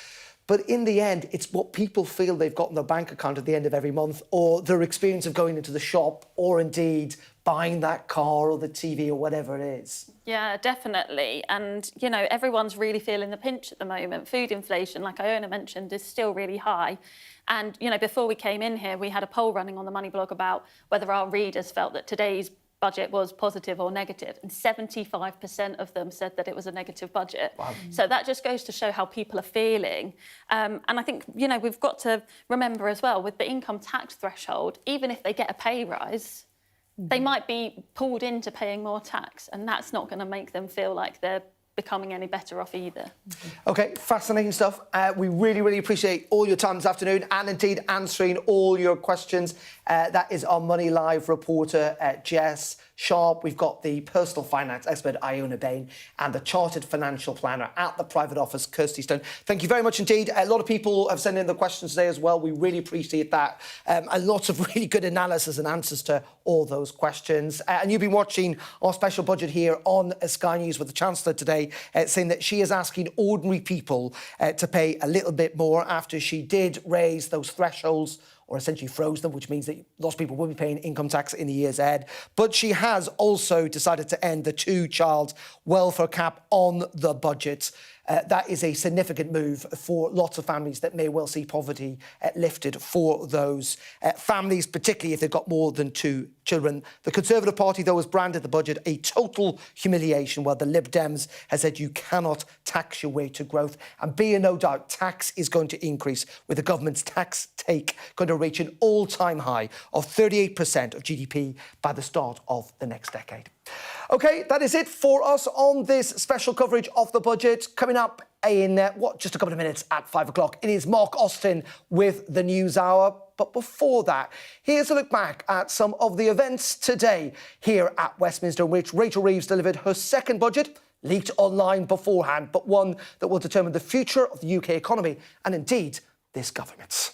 but in the end, it's what people feel they've got in their bank account at the end of every month, or their experience of going into the shop, or indeed buying that car or the TV or whatever it is. Yeah, definitely. And, everyone's really feeling the pinch at the moment. Food inflation, like Iona mentioned, is still really high. And, before we came in here, we had a poll running on the Money blog about whether our readers felt that today's budget was positive or negative, and 75% of them said that it was a negative budget. Wow. So that just goes to show how people are feeling. And I think, we've got to remember as well, with the income tax threshold, even if they get a pay rise, they might be pulled into paying more tax, and that's not going to make them feel like they're becoming any better off either. OK, fascinating stuff. We really, really appreciate all your time this afternoon and indeed answering all your questions. That is our Money Live reporter, Jess Sharp. We've got the personal finance expert, Iona Bain, and the chartered financial planner at the private office, Kirsty Stone. Thank you very much indeed. A lot of people have sent in the questions today as well. We really appreciate that. And lots of really good analysis and answers to all those questions. And you've been watching our special budget here on Sky News with the Chancellor today, saying that she is asking ordinary people to pay a little bit more after she did raise those thresholds, or essentially froze them, which means that lots of people will be paying income tax in the years ahead. But she has also decided to end the two-child welfare cap on the budget. That is a significant move for lots of families that may well see poverty lifted for those families, particularly if they've got more than two children. The Conservative Party, though, has branded the budget a total humiliation, while the Lib Dems has said you cannot tax your way to growth. And be in no doubt, tax is going to increase, with the government's tax take going to reach an all-time high of 38% of GDP by the start of the next decade. OK, that is it for us on this special coverage of the budget. Coming up in, just a couple of minutes at 5 o'clock, it is Mark Austin with the News Hour. But before that, here's a look back at some of the events today here at Westminster, in which Rachel Reeves delivered her second budget, leaked online beforehand, but one that will determine the future of the UK economy and indeed this government's.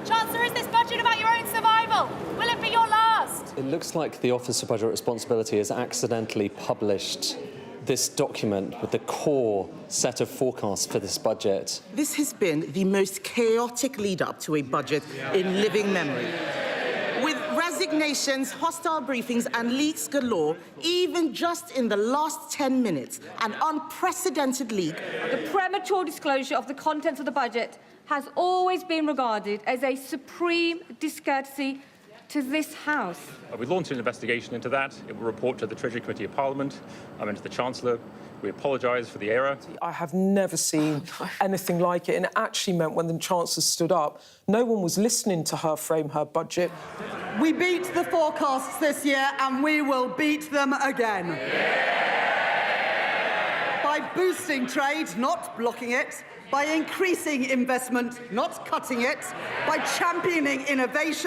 Chancellor, is this budget about your own survival? Will it be your last? It looks like the Office of Budget Responsibility has accidentally published this document with the core set of forecasts for this budget. This has been the most chaotic lead-up to a budget in living memory. With resignations, hostile briefings and leaks galore, even just in the last 10 minutes, an unprecedented leak. The premature disclosure of the contents of the budget has always been regarded as a supreme discourtesy to this House. We launched an investigation into that. It will report to the Treasury Committee of Parliament and to the Chancellor. We apologise for the error. I have never seen anything like it, and it actually meant when the Chancellor stood up, no one was listening to her frame her budget. We beat the forecasts this year and we will beat them again. By boosting trade, not blocking it, by increasing investment, not cutting it, by championing innovation,